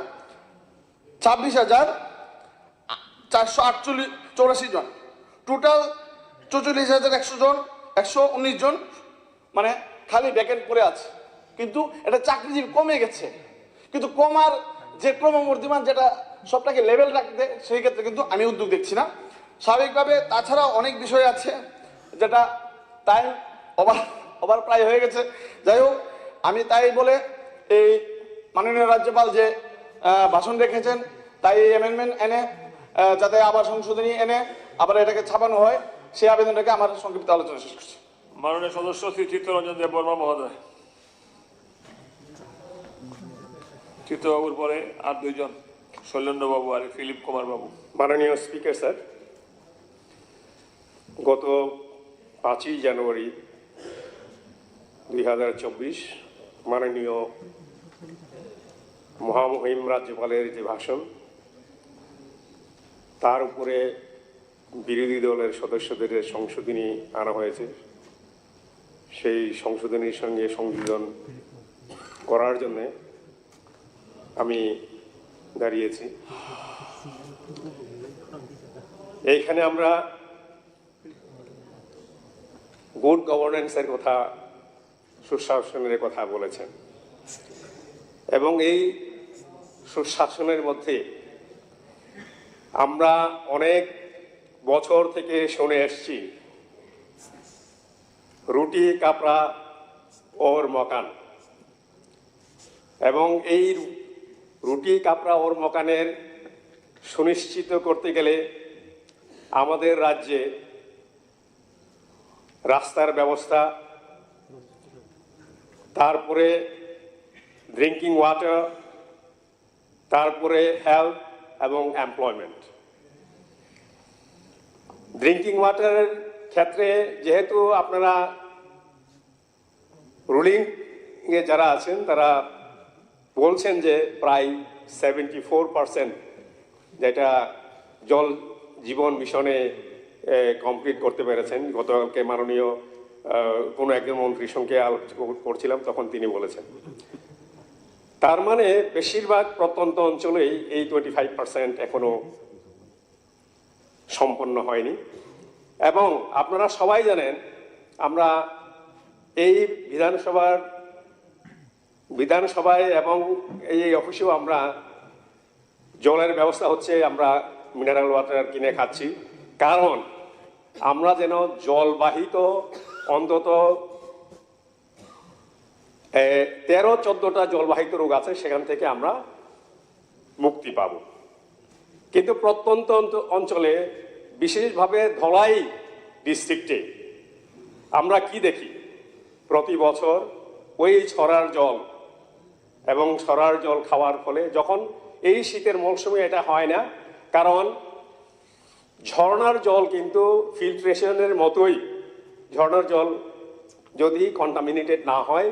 26,484 জন। টোটাল 44,100 জন, 119 জন মানে খালি ভ্যাকেন্ট পড়ে আছে। কিন্তু এটা চাকরিজীবী কমে গেছে, কিন্তু কমার যে ক্রমবর্ধমান যেটা সবটাকে লেভেল রাখতে, সেই ক্ষেত্রে কিন্তু আমি উদ্যোগ দেখছি না স্বাভাবিকভাবে। তাছাড়া অনেক বিষয় আছে যেটা টাইম ওভার প্রায় হয়ে গেছে। যাই হোক, আমি তাই বলে এই মাননীয় রাজ্যপাল যে ভাষণ রেখেছেন, তাই এই অ্যামেন্ডমেন্ট এনে যাতে আবার সংশোধনী এনে আবার এটাকে ছাপানো হয়, সেই আবেদনটাকে আমার সংক্ষিপ্ত আলোচনা শেষ করছি। মাননীয় সদস্য শ্রী চিত্তরঞ্জন দেব বর্মা মহোদয়। চিত্তবাবুর পরে আর 2 জন, শৈলেন্দ্রবাবু আর ফিলিপ কুমার বাবু। মাননীয় স্পিকার স্যার, গত 5ই জানুয়ারি 2024 মাননীয় মহামহিম রাজ্যপালের যে ভাষণ, তার উপরে বিরোধী দলের সদস্যদের সংশোধনী আনা হয়েছে। সেই সংশোধনীর সঙ্গে সংযোজন করার জন্যে আমি দাঁড়িয়েছি। এইখানে আমরা গুড গভর্নেন্সের কথা, সুশাসনের কথা বলেছেন এবং এই সুশাসনের মধ্যে আমরা অনেক বছর থেকে শুনে এসছি রুটি কাপড়া ওর মকান, এবং এই রুটি কাপড়া ওর মকানের সুনিশ্চিত করতে গেলে আমাদের রাজ্যে রাস্তার ব্যবস্থা, তারপরে ড্রিঙ্কিং ওয়াটার, তারপরে হেলথ এবং এমপ্লয়মেন্ট। ড্রিঙ্কিং ওয়াটারের ক্ষেত্রে যেহেতু আপনারা রুলিংয়ে যারা আছেন তারা বলছেন যে প্রায় 74% যেটা জল জীবন মিশনে কমপ্লিট করতে পেরেছেন। গতকালকে মাননীয় কোনো একজন মন্ত্রীর সঙ্গে আলোচনা করছিলাম, তখন তিনি বলেছেন। তার মানে বেশিরভাগ প্রত্যন্ত অঞ্চলেই এই 25% এখনো সম্পন্ন হয়নি। এবং আপনারা সবাই জানেন আমরা এই বিধানসভায় এবং এই অফিসেও আমরা জলের ব্যবস্থা হচ্ছে, আমরা মিনারেল ওয়াটার কিনে খাচ্ছি, কারণ আমরা যেন জলবাহিত অন্তত 13-14টা জলবাহিত রোগ আছে, সেখান থেকে আমরা মুক্তি পাব। কিন্তু প্রত্যন্ত অঞ্চলে, বিশেষভাবে ধলাই ডিস্ট্রিক্টে আমরা কি দেখি, প্রতি বছর ওই ছড়ার জল এবং ছড়ার জল খাওয়ার ফলে যখন এই শীতের মৌসুমে এটা হয় না, কারণ ঝর্ণার জল কিন্তু ফিল্ট্রেশনের মতোই, ঝর্ণার জল যদি কন্টামিনেটেড না হয়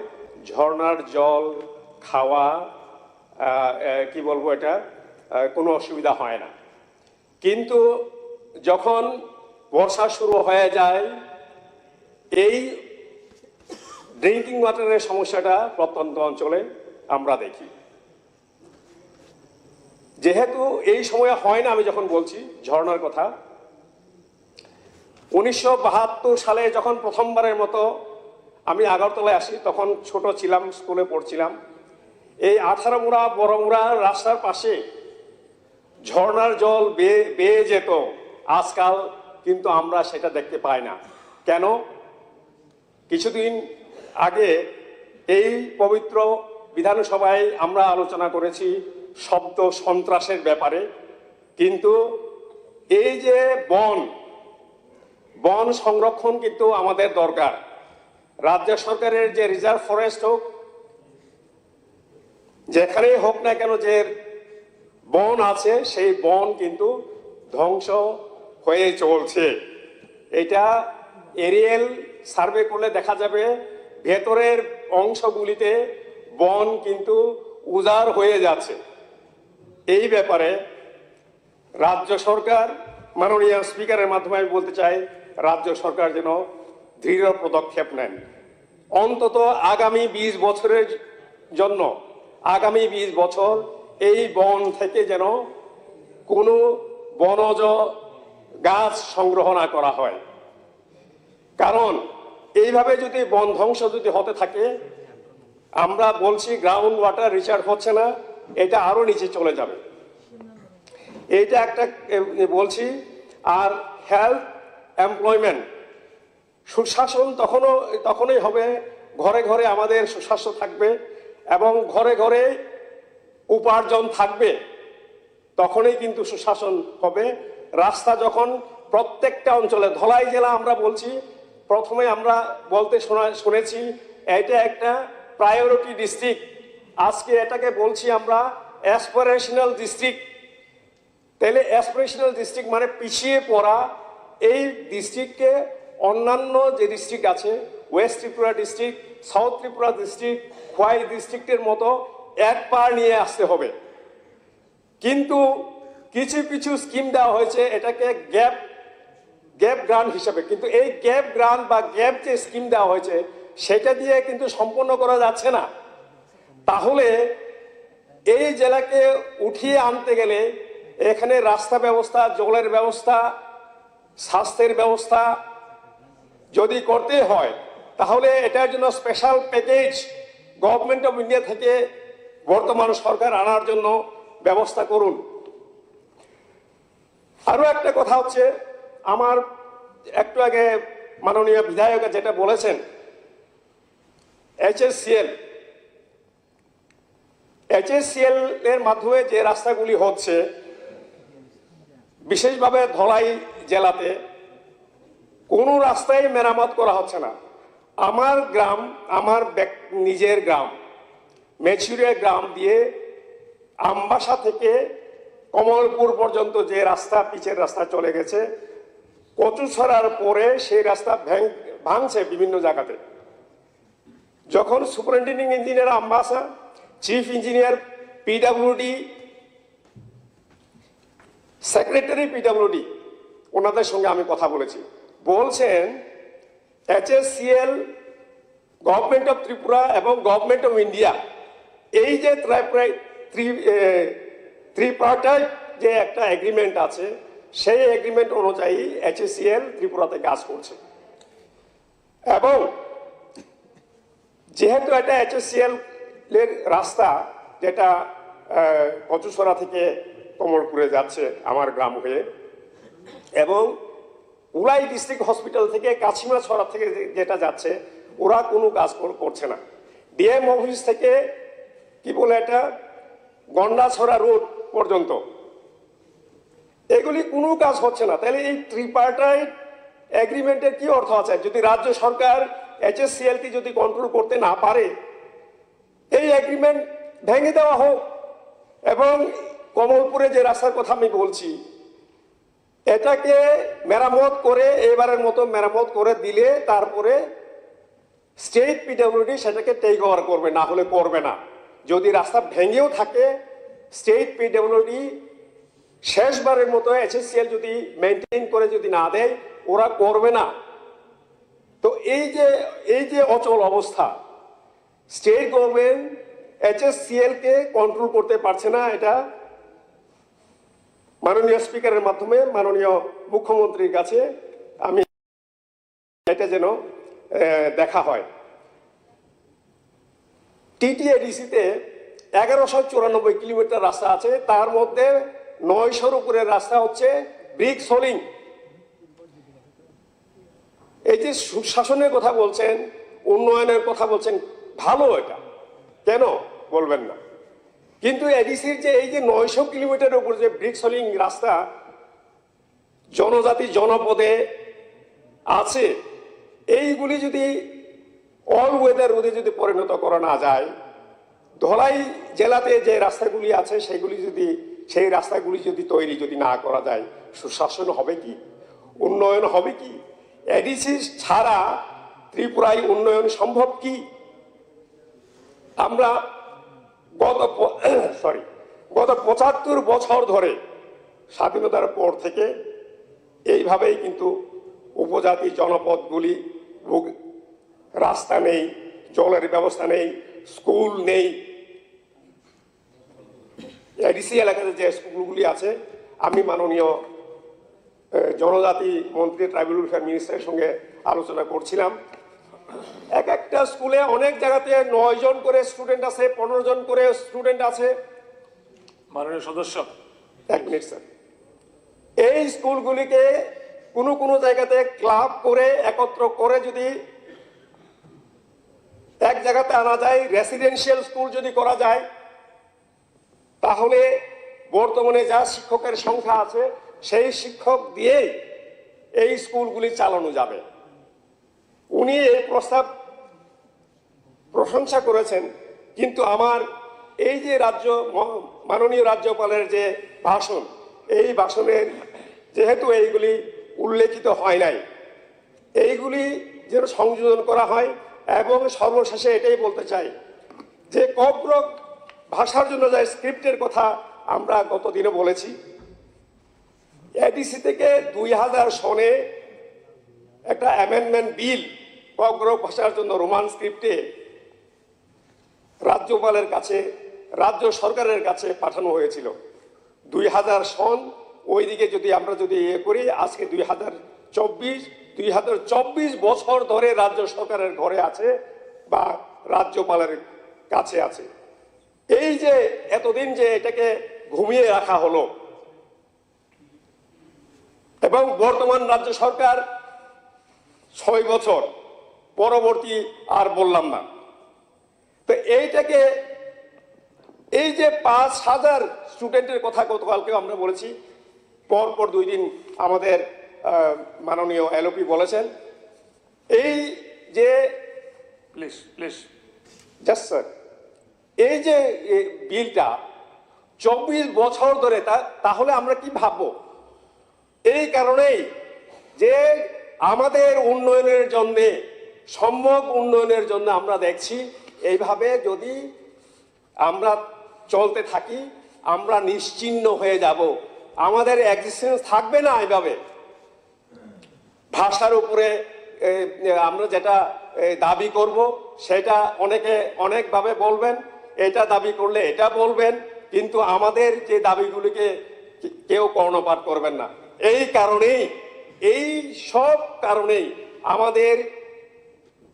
ঝর্ণার জল খাওয়া কি বলবো এটা কোনো অসুবিধা হয় না। কিন্তু যখন বর্ষা শুরু হয়ে যায় এই ড্রিঙ্কিং ওয়াটারের সমস্যাটা প্রত্যন্ত অঞ্চলে আমরা দেখি। যেহেতু এই সময় হয় না, আমি যখন বলছি ঝর্ণার কথা, 1972 সালে যখন প্রথমবারের মতো আমি আগরতলায় আসি, তখন ছোট ছিলাম, স্কুলে পড়ছিলাম, এই 18 মুড়া বড় মুড়া রাস্তার পাশে ঝর্ণার জল বেয়ে যেত। আজকাল কিন্তু আমরা সেটা দেখতে পাই না। কেন? কিছুদিন আগে এই পবিত্র বিধানসভায় আমরা আলোচনা করেছি শব্দ সন্ত্রাসের ব্যাপারে, কিন্তু এই যে বন সংরক্ষণ কিন্তু আমাদের দরকার। রাজ্য সরকারের যে রিজার্ভ ফরেস্ট হোক, যেখানেই হোক না কেন, যে বন আছে সেই বন কিন্তু ধ্বংস হয়ে চলছে। এটা এরিয়াল সার্ভে করলে দেখা যাবে ভেতরের অংশগুলিতে বন কিন্তু উজাড় হয়ে যাচ্ছে। এই ব্যাপারে রাজ্য সরকার, মাননীয় স্পিকারের মাধ্যমে আমি বলতে চাই, রাজ্য সরকার যেন দৃঢ় পদক্ষেপ নেন। অন্তত আগামী 20 বছরের জন্য, আগামী 20 বছর এই বন থেকে যেন কোনো বনজ গাছ সংগ্রহ না করা হয়। কারণ এইভাবে যদি বন ধ্বংস যদি হতে থাকে, আমরা বলছি গ্রাউন্ড ওয়াটার রিচার্জ হচ্ছে না, এটা আরো নিচে চলে যাবে। এইটা একটা বলছি। আর হেলথ, এমপ্লয়মেন্ট, সুশাসন তখনই হবে, ঘরে ঘরে আমাদের সুস্বাস্থ্য থাকবে এবং ঘরে ঘরে উপার্জন থাকবে, তখনই কিন্তু সুশাসন হবে। রাস্তা যখন প্রত্যেকটা অঞ্চলে, ধলাই জেলা আমরা বলছি, প্রথমে আমরা বলতে শুনেছি এটা একটা প্রায়োরিটি ডিস্ট্রিক্ট, আজকে এটাকে বলছি আমরা অ্যাসপিরেশনাল ডিস্ট্রিক্ট। তাহলে অ্যাসপিরেশনাল ডিস্ট্রিক্ট মানে পিছিয়ে পড়া এই ডিস্ট্রিক্টকে অন্যান্য যে ডিস্ট্রিক্ট আছে, West Tripura district, south Tripura district, Khowai ডিস্ট্রিক্টের মতো এক পার নিয়ে আসতে হবে। কিন্তু কিছু কিছু স্কিম দেওয়া হয়েছে এটাকে গ্যাপ গ্রান্ট হিসাবে, কিন্তু এই গ্যাপ গ্রান্ট বা গ্যাপ যে স্কিম দেওয়া হয়েছে সেটা দিয়ে কিন্তু সম্পন্ন করা যাচ্ছে না। তাহলে এই জেলাকে উঠিয়ে আনতে গেলে এখানে রাস্তা ব্যবস্থা, জলের ব্যবস্থা, স্বাস্থ্যের ব্যবস্থা যদি করতে হয়, তাহলে এটার জন্য special package government of India থেকে বর্তমান সরকার আনার জন্য ব্যবস্থা করুন। আরো একটা কথা হচ্ছে, আমার একটু আগে মাননীয় বিধায়ক যেটা বলেছেন, এইচএসসিএল এর মাধ্যমে যে রাস্তাগুলি হচ্ছে, বিশেষভাবে ধলাই জেলাতে কোনো রাস্তায় মেরামত করা হচ্ছে না। আমার গ্রাম, আমার নিজের গ্রাম মেচুরিয়া গ্রাম দিয়ে আমবাসা থেকে কমলপুর পর্যন্ত যে রাস্তা, পিচের রাস্তা চলে গেছে, কচুছড়ার পরে সেই রাস্তা ভাঙছে বিভিন্ন জায়গাতে। যখন superintending engineer Ambassa, chief engineer PWD, secretary PWD, ওনাদের সঙ্গে আমি কথা বলেছি, বলছেন এইচএসসিএল, গভর্নমেন্ট অফ ত্রিপুরা এবং গভর্নমেন্ট অফ ইন্ডিয়া এই যে ত্রিপার্টাইট যে একটা এগ্রিমেন্ট আছে, সেই এগ্রিমেন্ট অনুযায়ী এইচএসসিএল ত্রিপুরাতে কাজ করছে। এবং যেহেতু এটা এইচএসসিএল এর রাস্তা, যেটা কচুছড়া থেকে কমলপুরে যাচ্ছে আমার গ্রাম হয়ে, এবং উলাই ডিস্ট্রিক্ট হসপিটাল থেকে কাছিমাছড়া থেকে যেটা যাচ্ছে, ওরা কোনো কাজ করছে না। ডিএম অফিস থেকে কি বলে এটা গন্ডাছড়া রোড পর্যন্ত এগুলি কোনো কাজ হচ্ছে না। তাহলে এই ত্রিপার্টাইট এগ্রিমেন্টের কি অর্থ আছে? যদি রাজ্য সরকার এইচএসসিএলটি যদি কন্ট্রোল করতে না পারে, এই এগ্রিমেন্ট ভেঙে দেওয়া হোক এবং কমলপুরে যে রাস্তার কথা আমি বলছি, এটাকে মেরামত করে এবারের মতো মেরামত করে দিলে তারপরে স্টেট পিডব্লিউডি সেটাকে টেক ওভার করবে, না হলে করবে না। যদি রাস্তা ভেঙেও থাকে স্টেট পিডব্লিউডি শেষবারের মতো HSCL যদি মেনটেন করে যদি না দেয় ওরা করবে না। তো এই যে অচল অবস্থা, স্টেট গভর্নমেন্ট HSCL কে কন্ট্রোল করতে পারছে না, এটা মাননীয় স্পিকারের মাধ্যমে মাননীয় মুখ্যমন্ত্রীর কাছে আমি এটা যেন দেখা হয়। TTADC-তে 1194 কিলোমিটার রাস্তা আছে, তার মধ্যে 900-র উপরের রাস্তা হচ্ছে ব্রিক সোলিং। এই যে সুশাসনের কথা বলছেন, উন্নয়নের কথা বলছেন, ভালো, এটা কেন বলবেন না? কিন্তু এডিসির যে এই যে 900 কিলোমিটারের উপর যে ব্রিক সোলিং রাস্তা জনজাতি জনপদে আছে, এইগুলি যদি অল ওয়েদার রোডে যদি পরিণত করা না যায়, ধলাই জেলাতে যে রাস্তাগুলি আছে সেই রাস্তাগুলি যদি তৈরি যদি না করা যায়, সুশাসন হবে কি, উন্নয়ন হবে কি? এডিসি ছাড়া ত্রিপুরায় উন্নয়ন সম্ভব কি? আমরা গত 75 বছর ধরে স্বাধীনতার পর থেকে এইভাবেই কিন্তু উপজাতি জনপদগুলি রাস্তা নেই, জলের ব্যবস্থা নেই, স্কুল নেই। এডিসি এলাকাতে যে স্কুলগুলি আছে, আমি মাননীয় জনজাতি মন্ত্রী ট্রাইবাল ওয়েলফেয়ার মিনিস্টারের সঙ্গে আলোচনা করছিলাম। এক একটা স্কুলে অনেক জায়গাতে 9 জন করে স্টুডেন্ট আছে, 15 জন করে স্টুডেন্ট আছে। মাননীয় সদস্য, 1 মিনিট স্যার। এই স্কুলগুলিকে কোনো জায়গাতে ক্লাব করে একত্র করে যদি এক জায়গাতে আনা যায়, রেসিডেন্সিয়াল স্কুল যদি করা যায়, তাহলে বর্তমানে যা শিক্ষকের সংখ্যা আছে সেই শিক্ষক দিয়েই এই স্কুলগুলি চালানো যাবে। উনি এই প্রস্তাব প্রশংসা করেছেন, কিন্তু আমার এই যে মাননীয় রাজ্যপালের যে ভাষণ, এই ভাষণের যেহেতু এইগুলি উল্লেখিত হয় নাই, এইগুলি যেন সংযোজন করা হয়। এবং সর্বশেষে এটাই বলতে চাই যে কব্রক ভাষার জন্য যে স্ক্রিপ্টের কথা আমরা গত দিনে বলেছি, এডিসি থেকে 2000 সনে একটা অ্যামেন্ডমেন্ট বিল কব্রক ভাষার জন্য রোমান স্ক্রিপ্টে রাজ্যপালের কাছে, রাজ্য সরকারের কাছে পাঠানো হয়েছিল। 2000 সন ওইদিকে যদি আমরা যদি করি, আজকে 2024 বছর ধরে রাজ্য সরকারের ঘরে আছে বা রাজ্যপালের কাছে আছে। এই যে এতদিন যে এটাকে ঘুমিয়ে রাখা হলো, এবং বর্তমান রাজ্য সরকার 6 বছর পরবর্তী আর বললাম না, তো এইটাকে এই যে 5000 স্টুডেন্টের কথা গতকালকে আমরা বলেছি, পরপর 2 দিন আমাদের মাননীয় এলওপি বলেছেন, এই যে জাস্ট স্যার, এই যে বিলটা 24 বছর ধরে, তাহলে আমরা কি ভাববো? এই কারণেই যে আমাদের উন্নয়নের জন্য, সম্যক উন্নয়নের জন্য আমরা দেখছি এইভাবে যদি আমরা চলতে থাকি, আমরা নিশ্চিহ্ন হয়ে যাব, আমাদের এক্সিস্টেন্স থাকবে না। এইভাবে ভাষার উপরে আমরা যেটা দাবি করব সেটা অনেকে অনেকভাবে বলবেন, এটা দাবি করলে এটা বলবেন, কিন্তু আমাদের যে দাবিগুলিকে কেউ কর্ণপাত করবেন না। এই কারণেই, এই সব কারণেই আমাদের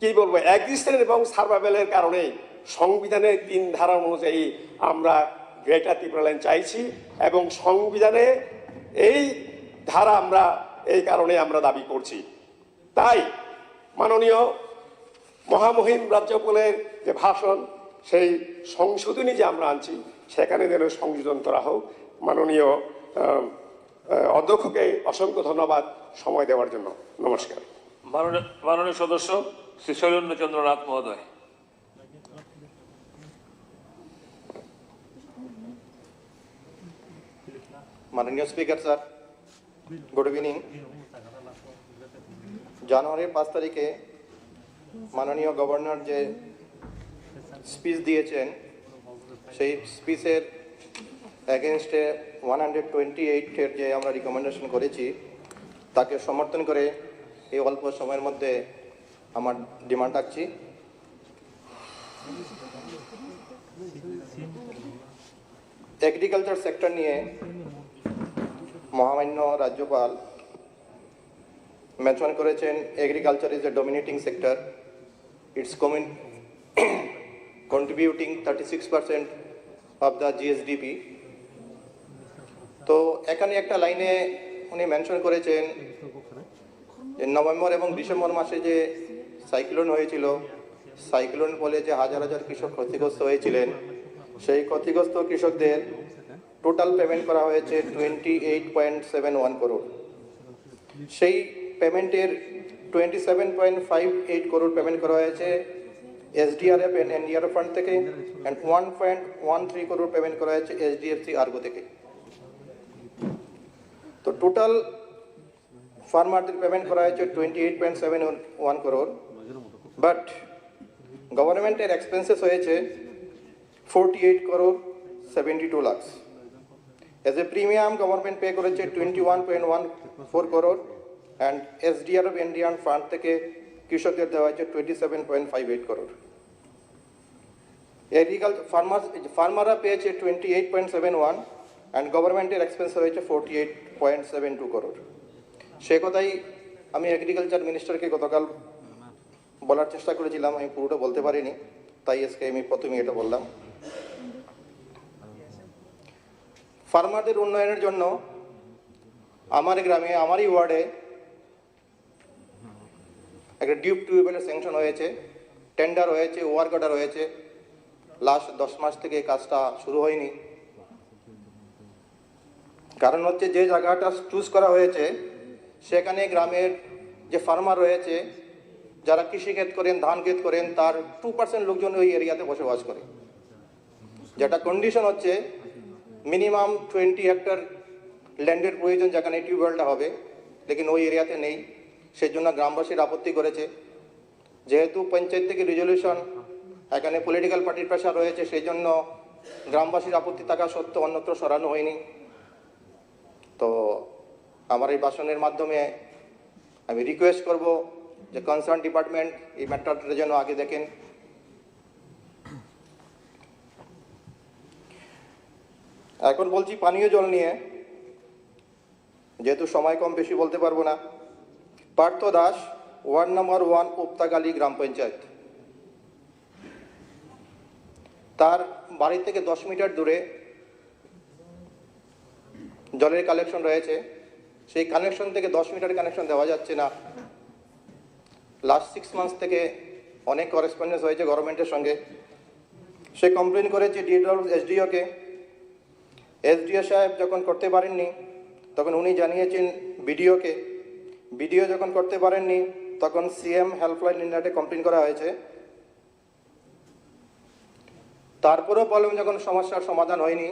কি বলবো, এক্সিস্টেন্স এবং সার্ভাইভালের কারণেই সংবিধানের 3 ধারা অনুযায়ী আমরা গ্রেটার ত্রিপুরা চাইছি, এবং সংবিধানে এই ধারা আমরা এই কারণে আমরা দাবি করছি। তাই মাননীয় মহামহিম রাজ্যপালের যে ভাষণ, সেই সংশোধনী যে আমরা আনছি, সেখানে যেন সংযোজন করা হোক। মাননীয় অধ্যক্ষকে অসংখ্য ধন্যবাদ সময় দেওয়ার জন্য। নমস্কার। মাননীয় সদস্য শ্রী শৈলেন্দ্রচন্দ্রনাথ মহোদয়। মাননীয় স্পিকার স্যার, গুড ইভিনিং। জানুয়ারির 5 তারিখে মাননীয় গভর্নর যে স্পিচ দিয়েছেন, সেই স্পিচের এগেনস্টে 128-এর যে আমরা রিকমেন্ডেশন করেছি, তাকে সমর্থন করে এই অল্প সময়ের মধ্যে আমার ডিমান্ড রাখছি। এগ্রিকালচার সেক্টর নিয়ে মহামান্য রাজ্যপাল মেনশন করেছেন, agriculture is a dominating sector, it's contributing 36% of the GSDP. তো এখানে একটা লাইনে উনি মেনশন করেছেন যে নভেম্বর এবং ডিসেম্বর মাসে যে সাইক্লোন হয়েছিল, সাইক্লোন ফলে যে হাজার হাজার কৃষক ক্ষতিগ্রস্ত হয়েছিলেন, সেই ক্ষতিগ্রস্ত কৃষকদের টোটাল পেমেন্ট করা হয়েছে 28.71 করোড়। সেই পেমেন্টের 27.58 করোড় পেমেন্ট করা হয়েছে এসডিআরএফ এন্ড এনডিআরএফ ফান্ড থেকে, অ্যান্ড 1.13 করোড় পেমেন্ট করা হয়েছে এইচডিএফসি আর্গো থেকে। তো টোটাল ফার্মারদের পেমেন্ট করা হয়েছে 28.71 করোড়, বাট গভর্নমেন্টের এক্সপেন্সেস হয়েছে 48 crore 72 lakh. As a premium government pay করেছে 21.14 crore, and SDRF Indian fund থেকে কৃষকদের দেওয়া হয়েছে 27.58 করোড়। ফার্মাররা পেয়েছে 28.71, অ্যান্ড গভর্নমেন্টের এক্সপেন্স হয়েছে 48.72 করোড়। সে কথাই আমি এগ্রিকালচার মিনিস্টারকে গতকাল বলার চেষ্টা করেছিলাম, আমি পুরোটা বলতে পারিনি, তাই আজকে আমি প্রথমে এটা বললাম। ফার্মারদের উন্নয়নের জন্য আমার গ্রামে, আমারই ওয়ার্ডে একটা ডিপ টিউবওয়েলের স্যাংশন হয়েছে, টেন্ডার হয়েছে, ওয়ার্ক অর্ডার হয়েছে। লাস্ট 10 মাস থেকে এই কাজটা শুরু হয়নি। কারণ হচ্ছে যে জায়গাটা চুজ করা হয়েছে, সেখানে গ্রামের যে ফার্মার রয়েছে, যারা কৃষিক্ষেত করেন, ধান ক্ষেত করেন, তার 2% লোকজন ওই এরিয়াতে বসবাস করে। যেটা কন্ডিশন হচ্ছে মিনিমাম 20 হেক্টর ল্যান্ডের প্রয়োজন যেখানে টিউবওয়েলটা হবে, লেকিন ওই এরিয়াতে নেই। সেই জন্য গ্রামবাসীর আপত্তি করেছে। যেহেতু পঞ্চায়েত থেকে রেজলিউশন, এখানে পলিটিক্যাল পার্টির প্রেশার রয়েছে, সেই জন্য গ্রামবাসীর আপত্তি থাকা সত্ত্বেও অন্যত্র সরানো হয়নি। তো আমার এই ভাষণের মাধ্যমে আমি রিকোয়েস্ট করব যে কনসার্ন ডিপার্টমেন্ট এই ম্যাটারটা যেন আগে দেখেন। এখন বলছি পানীয় জল নিয়ে, যেহেতু সময় কম, বেশি বলতে পারবো না। পার্থ দাস, ওয়ার্ড নম্বর 1, উপতাকালী গ্রাম পঞ্চায়েত, তার বাড়ি থেকে 10 মিটার দূরে জলের কালেকশন রয়েছে। সেই কানেকশন থেকে 10 মিটার কানেকশন দেওয়া যাচ্ছে না। লাস্ট 6 মান্থস থেকে অনেক করেসপন্ডেন্স হয়েছে গভর্নমেন্টের সঙ্গে। সে কমপ্লেন করেছে এসডিওকে। এসডিও সাহেব যখন করতে পারেননি, তখন উনি জানিয়েছেন বিডিওকে। বিডিও যখন করতে পারেননি, তখন সিএম হেল্পলাইন ইন্ডিয়াতে কমপ্লেন করা হয়েছে। তারপরেও প্রবলেম যখন সমস্যার সমাধান হয়নি,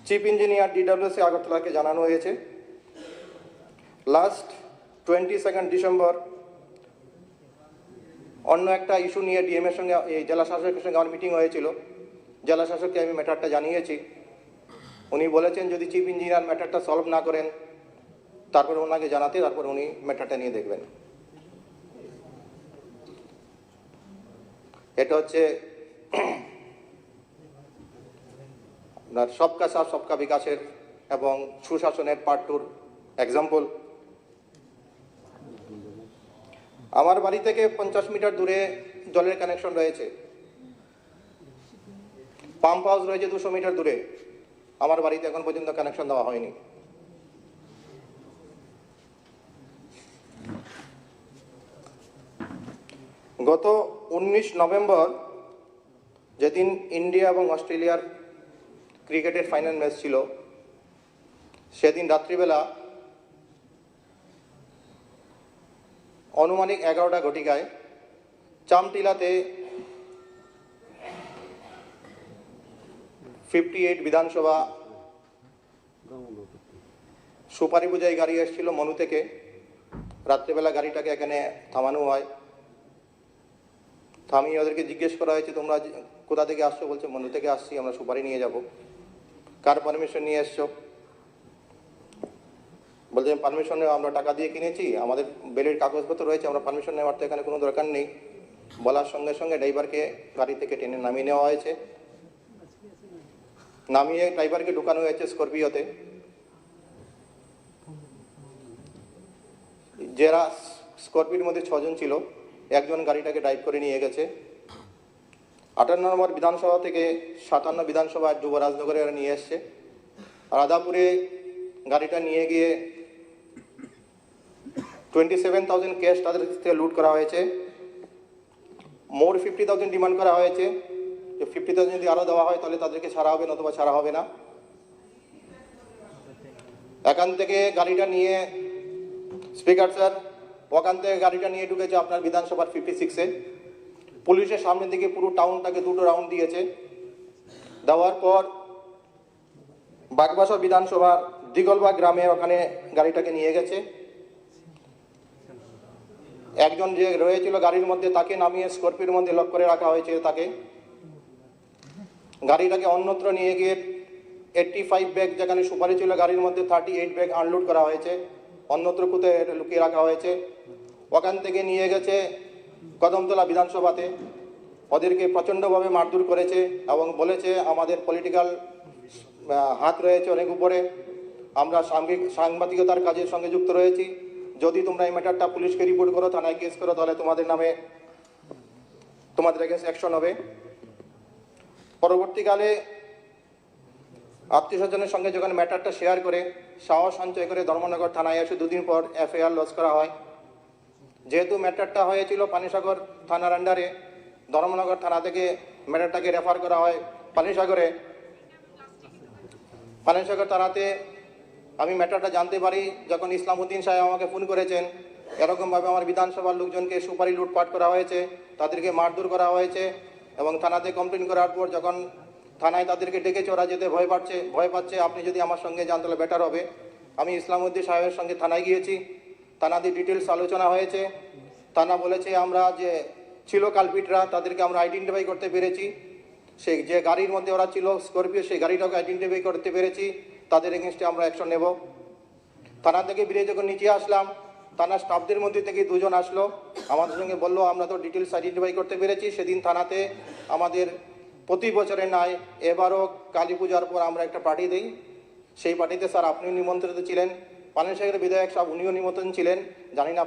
চিফ ইঞ্জিনিয়ার ডিডব্লিউসি আগরতলাকে জানানো হয়েছে। লাস্ট 22 ডিসেম্বর অন্য একটা ইস্যু নিয়ে ডিএমের সঙ্গে, এই জেলা শাসকের সঙ্গে আমার মিটিং হয়েছিল। জেলা শাসককে আমি ম্যাটারটা জানিয়েছি। উনি বলেছেন যদি চিফ ইঞ্জিনিয়ার ম্যাটারটা সলভ না করেন, তারপর ওনাকে জানাতে, তারপর উনি ম্যাটারটা নিয়ে দেখবেন। এটা হচ্ছে আপনার সবকা সাথ সবকা বিকাশের এবং সুশাসনের পার্ট 2 এক্সাম্পল। আমার বাড়ি থেকে 50 মিটার দূরে জলের কানেকশন রয়েছে। পাম্প হাউস রয়েছে 200 মিটার দূরে। আমার বাড়িতে এখন পর্যন্ত কানেকশন দেওয়া হয়নি। গত 19 নভেম্বর, যেদিন ইন্ডিয়া এবং অস্ট্রেলিয়ার ক্রিকেটের ফাইনাল ম্যাচ ছিল, সেদিন রাত্রিবেলা আনুমানিক 11টা ঘটিকায় চামটিলাতে 58 বিধানসভা সুপারি বোঝাই গাড়ি এসেছিল মনু থেকে, রাত্রেবেলা গাড়িটাকে এখানে থামানো হয়। থামিয়ে ওদেরকে জিজ্ঞেস করা হয়েছে তোমরা কোথা থেকে আসছো, বলছে মনু থেকে আসছি, আমরা সুপারি নিয়ে যাব। কার পারমিশন নিয়ে এসছো? বলছে পারমিশন আমরা টাকা দিয়ে কিনেছি, আমাদের বেলের কাগজপত্র রয়েছে, আমরা পারমিশন নেওয়ার তো এখানে কোনো দরকার নেই। বলার সঙ্গে সঙ্গে ড্রাইভারকে গাড়ি থেকে টেনে নামিয়ে নেওয়া হয়েছে। নামিয়ে ড্রাইভারকে ঢুকানো হয়েছে স্করপিওতে। যারা স্করপিওর মধ্যে 6 জন ছিল, একজন গাড়িটাকে ড্রাইভ করে নিয়ে গেছে। 58 নম্বর বিধানসভা থেকে 57 বিধানসভা যুবরাজনগরে নিয়ে এসছে। রাধাপুরে গাড়িটা নিয়ে গিয়ে 27,000 ক্যাশ তাদের থেকে লুট করা হয়েছে। মোর 50,000 ডিমান্ড করা হয়েছে, যে 50,000 যদি আরও দেওয়া হয় তাহলে তাদেরকে ছাড়া হবে, নতুবা ছাড়া হবে না। এখান থেকে গাড়িটা নিয়ে স্পিকার স্যার ওখান থেকে গাড়িটা নিয়ে ঢুকেছে আপনার বিধানসভার 56-এ। পুলিশের সামনের দিকে পুরো টাউনটাকে 2টো রাউন্ড দিয়েছে। দেওয়ার পর বাগবাসা বিধানসভার দিগলবাগ গ্রামে ওখানে গাড়িটাকে নিয়ে গেছে। একজন যে রয়েছিল গাড়ির মধ্যে তাকে নামিয়ে স্করপিওর মধ্যে লক করে রাখা হয়েছে। তাকে গাড়িটাকে অন্যত্র নিয়ে গিয়ে 85 ব্যাগ যেখানে সুপারি ছিল গাড়ির মধ্যে 38 ব্যাগ আনলোড করা হয়েছে, অন্যত্র কোথায় লুকিয়ে রাখা হয়েছে। ওখান থেকে নিয়ে গেছে কদমতলা বিধানসভাতে। ওদেরকে প্রচণ্ডভাবে মারধর করেছে এবং বলেছে আমাদের পলিটিক্যাল হাত রয়েছে অনেক উপরে, আমরা সাংবাদিকতার কাজের সঙ্গে যুক্ত রয়েছি, যদি তোমরা এই ম্যাটারটা পুলিশকে রিপোর্ট করো, থানায় কেস করো, তাহলে তোমাদের নামে তোমাদের এগেন্সট অ্যাকশন হবে। পরবর্তীকালে আত্মীয় স্বজনের সঙ্গে যখন ম্যাটারটা শেয়ার করে সাহস সঞ্চয় করে ধর্মনগর থানায় এসে 2 দিন পর এফআইআর লজ করা হয়। যেহেতু ম্যাটারটা হয়েছিল পানিসাগর থানার আন্ডারে, ধর্মনগর থানা থেকে ম্যাটারটাকে রেফার করা হয় পানিসাগরে। পানিসাগর থানাতে আমি ম্যাটারটা জানতে পারি যখন ইসলামউদ্দিন সাহেব আমাকে ফোন করেছেন, এরকমভাবে আমার বিধানসভার লোকজনকে সুপারি লুটপাট করা হয়েছে, তাদেরকে মারধর করা হয়েছে। এবং থানাতে কমপ্লেন করার পর যখন থানায় তাদেরকে ডেকেছে, ওরা যেতে ভয় পাচ্ছে, আপনি যদি আমার সঙ্গে যান তাহলে বেটার হবে। আমি ইসলামউদ্দিন সাহেবের সঙ্গে থানায় গিয়েছি, থানাতে ডিটেলস আলোচনা হয়েছে। থানা বলেছে আমরা যে ছিল কালপিটরা তাদেরকে আমরা আইডেন্টিফাই করতে পেরেছি, সেই যে গাড়ির মধ্যে ওরা ছিল স্করপিও সেই গাড়িটাকে আইডেন্টিফাই করতে পেরেছি, তাদের এগেনস্টে আমরা অ্যাকশন নেব। থানা থেকে বেরিয়ে যখন নিচে আসলাম, থানার স্টাফদের মধ্যে থেকে 2 জন আসলো, আমাদের সঙ্গে বললো আমরা তো ডিটেলস আইডেন্টিফাই করতে পেরেছি। সেদিন থানাতে আমাদের প্রতি বছরের নয় এবারও কালী পূজার পর আমরা একটা পার্টি দিই। সেই পার্টিতে স্যার আপনিও নিমন্ত্রিত ছিলেন, পানিসাগরের বিধায়ক সাহেব উনিও নিমন্ত্রণ ছিলেন। জানি না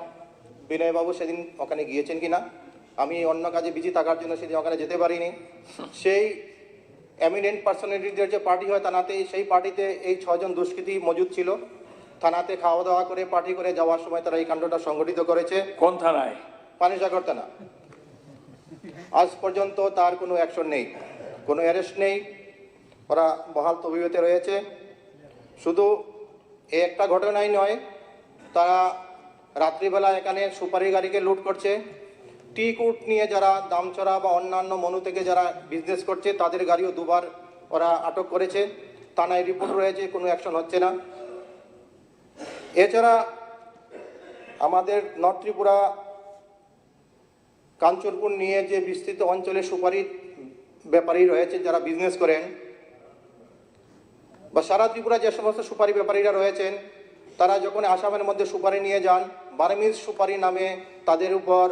বিনয়বাবু সেদিন ওখানে গিয়েছেন কিনা, আমি অন্য কাজে বিজি থাকার জন্য সেদিন ওখানে যেতে পারিনি। সেই এমিনেন্ট পার্সোনালিটিদের যে পার্টি হয় থানাতে, সেই পার্টিতে এই 6 জন দুষ্কৃতী মজুদ ছিল। থানাতে খাওয়া দাওয়া করে পার্টি করে যাওয়ার সময় তারা এই কাণ্ডটা সংগঠিত করেছে। কোন থানায়? পানিসাগর থানা। আজ পর্যন্ত তার কোনো অ্যাকশন নেই, কোনো অ্যারেস্ট নেই, ওরা বহাল তবিয়তে রয়েছে। শুধু এই একটা ঘটনাই নয়, তারা রাত্রিবেলা এখানে সুপারি গাড়িকে লুট করছে। টি কোট নিয়ে যারা দামচড়া বা অন্যান্য মনু থেকে যারা বিজনেস করছে তাদের গাড়িও 2বার ওরা আটক করেছে। থানায় রিপোর্ট রয়েছে, কোনো অ্যাকশন হচ্ছে না। এছাড়া আমাদের নর্থ ত্রিপুরা কাঞ্চনপুর নিয়ে যে বিস্তৃত অঞ্চলে সুপারি ব্যাপারী রয়েছে যারা বিজনেস করেন, বা সারা ত্রিপুরা যে সমস্ত সুপারি ব্যাপারীরা রয়েছেন, তারা যখন আসামের মধ্যে সুপারি নিয়ে যান, বার্মিজ সুপারি নামে তাদের উপর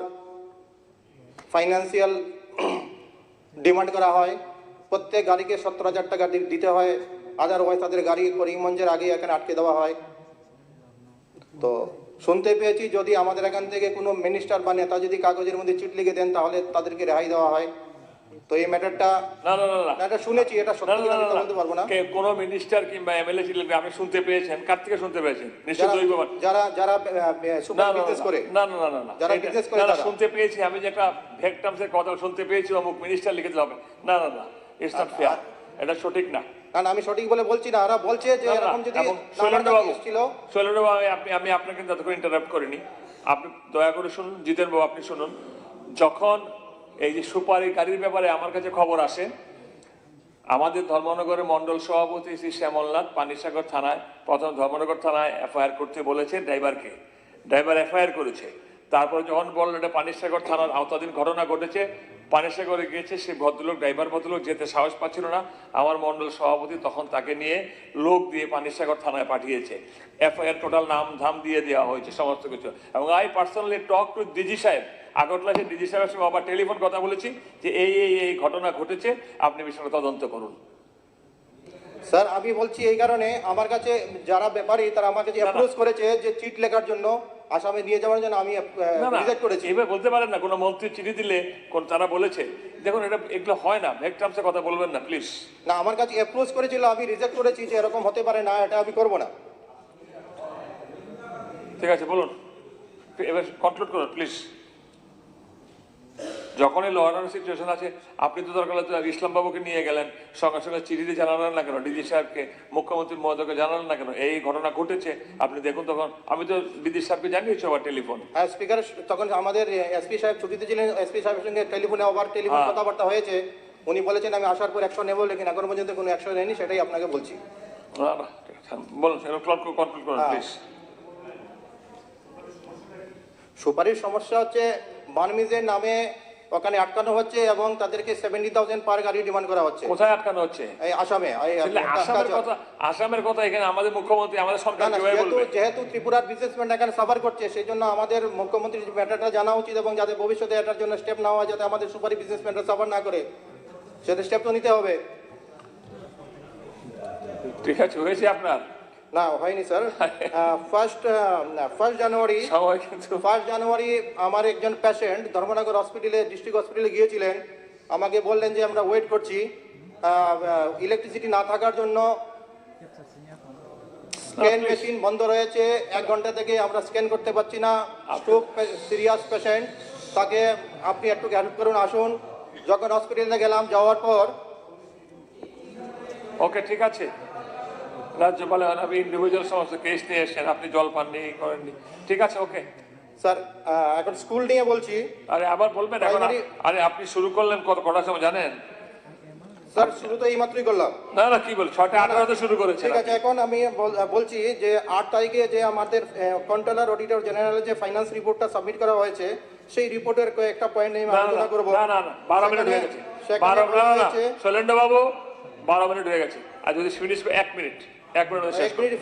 ফাইন্যান্সিয়াল ডিমান্ড করা হয়। প্রত্যেক গাড়িকে 70,000 টাকা দিতে হয়, আদারওয়াইজ তাদের গাড়ি করিমগঞ্জের আগে এখানে আটকে দেওয়া হয়। তো শুনতে পেয়েছি যদি আমাদের এখান থেকে কোনো মিনিস্টার বা নেতা যদি কাগজের মধ্যে চিট লিখে দেন তাহলে তাদেরকে রেহাই দেওয়া হয়। তো এই ম্যাটারটা এটা শুনেছি, এটা সত্যি আমি বলতে পারবো না। কোনো মিনিস্টার কিংবা এমএলএ ছিলেন আপনি শুনতে পেয়েছেন? কার থেকে শুনতে পেয়েছেন? নিশ্চয়ই যারা যারা সুপার বিজনেস করে, না না না না যারা বিজনেস করে তারা শুনতে পেয়েছি। আমি যে একটা ভেক্টামসের কথা শুনতে পেয়েছি অমুক মিনিস্টার লিখে দিতে হবে, না না না, ইটস নট ফেয়ার, এটা সঠিক না। না আমি সঠিক বলে বলছি না, ওরা বলছে যে এরকম যদি শৈলেন্দ্রবাবু আমি আপনাকে যতক্ষণ ইন্টারাপ্ট করিনি, আপনি দয়া করে শুনুন। জিতেন বাবু আপনি শুনুন, যখন এই যে সুপারি গাড়ির ব্যাপারে আমার কাছে খবর আসে, আমাদের ধর্মনগরের মন্ডল সভাপতি শ্রী শ্যামলনাথ পানিসাগর থানায় প্রথম ধর্মনগর থানায় এফআইআর করতে বলেছে ড্রাইভারকে, ড্রাইভার এফআইআর করেছে। তারপর যখন বললো এটা পানিসাগর থানার আওতাধীন ঘটনা ঘটেছে, পানিসাগরে গিয়েছে, সেই ভদ্রলোক ড্রাইভার ভদ্রলোক যেতে সাহস পাচ্ছিল না, আমার মন্ডল সভাপতি তখন তাকে নিয়ে লোক দিয়ে পানিসাগর থানায় পাঠিয়েছে। এফআইআর টোটাল নাম ধাম দিয়ে দেওয়া হয়েছে সমস্ত কিছু। এবং I personally talk to DG সাহেব, আগরতলা সে ডিজি সাহেবের সঙ্গে আবার টেলিফোন কথা বলেছি যে এই ঘটনা ঘটেছে, আপনি বিষয়টা তদন্ত করুন। স্যার আমি বলছি এই কারণে, আমার কাছে যারা ব্যাপারী তারা আমার কাছে অ্যাপ্রোচ করেছে যে চিট লেখার জন্য, আসামে নিয়ে যাওয়ার জন্য, আমি রিজেক্ট করেছি। এবার বলতে পারেন না কোনো মন্ত্রী চিঠি দিলে তারা বলেছে, দেখুন এটা এগুলো হয় না, ভেক টার্মসে কথা বলবেন না প্লিজ। না, আমার কাছে অ্যাপ্রোচ করেছিল, আমি রিজেক্ট করেছি যে এরকম হতে পারে না, এটা আমি করব না। ঠিক আছে, বলুন, এবার কনক্লুড করুন প্লিজ। যখনই ল অ্যান্ড অর্ডার সিচুয়েশন আছে, আপনি তো দরকার হলে ইসলামবাবুকে নিয়ে গেলেন, সঙ্গে সঙ্গে চিঠিতে জানালেন না কেন, ডিজি সাহেবকে, মুখ্যমন্ত্রী মহোদয়কে জানালেন না কেন এই ঘটনা ঘটেছে, আপনি দেখুন। তখন আমি তো ডিজি সাহেবকে জানিয়েছি আবার টেলিফোন। হ্যাঁ স্পিকার, তখন আমাদের এসপি সাহেব ছুটিতে ছিলেন, এসপি সাহেবের সঙ্গে টেলিফোনে আবার টেলিফোন কথাবার্তা হয়েছে, উনি বলেছেন আমি আসার পর অ্যাকশন নেবো, লেকিন এখনো পর্যন্ত কোনো অ্যাকশন নেয়নি, সেটাই আপনাকে বলছি। না না, বলুন, কনক্লুড করুন প্লিজ। সুপারিশ সমস্যা হচ্ছে বানমিজের নামে ওখানে আটকানো হচ্ছে এবং তাদেরকে 70,000 পার গাড়ি ডিমান্ড করা হচ্ছে। কোথায় আটকানো হচ্ছে? এই আসামে। আসামের কথা এখানে আমাদের মুখ্যমন্ত্রী, আমাদের সরকার যেহেতু ত্রিপুরার বিজনেসম্যান এখানে সাফার করছে, সেই জন্য আমাদের মুখ্যমন্ত্রীর ম্যাটারটা জানা উচিত এবং যাতে ভবিষ্যতে এটার জন্য স্টেপ নেওয়া হয়, যাতে আমাদের সুপারি বিজনেসম্যানরা সাফার না করে, সেটা স্টেপ তো নিতে হবে। ঠিক আছে, হয়েছে আপনার? না হয়নি স্যার। ফার্স্ট জানুয়ারি আমার একজন পেশেন্ট ধর্মনগর হসপিটালে, ডিস্ট্রিক্ট হসপিটালে গিয়েছিলেন, আমাকে বললেন যে আমরা ওয়েট করছি, ইলেকট্রিসিটি না থাকার জন্য স্ক্যান মেশিন বন্ধ রয়েছে, 1 ঘন্টা থেকে আমরা স্ক্যান করতে পারছি না, স্ট্রোক সিরিয়াস পেশেন্ট, তাকে আপনি একটু হেল্প করুন, আসুন। যখন হসপিটালে গেলাম, যাওয়ার পর ওকে ঠিক আছে, রাজ্যপাল আপনি ইন্ডিভিজুয়াল সমস্ত কেস নিয়ে এসেছেন, আপনি জল পাননি, করেননি, ঠিক আছে, ওকে স্যার। এখন স্কুল নিয়ে বলছি। আরে আবার বলবেন এখন? আরে আপনি শুরু করলেন কটার সময় জানেন? স্যার শুরু তো এই মাত্রই করলাম। না না, কি বল, 6:18 শুরু করেছে। ঠিক আছে, এখন আমি বলছি যে 8 তারিখে যে আমাদের কন্ট্রোলার অডিটর জেনারেল যে ফাইন্যান্স রিপোর্টটা সাবমিট করা হয়েছে, সেই রিপোর্টের কয়েকটা পয়েন্ট নিয়ে আলোচনা করব। না না, 12 মিনিট হয়ে গেছে। 12 শৈলেন্দ্র বাবু, 12 মিনিট হয়ে গেছে। আর যদি ফিনিশ 1 মিনিট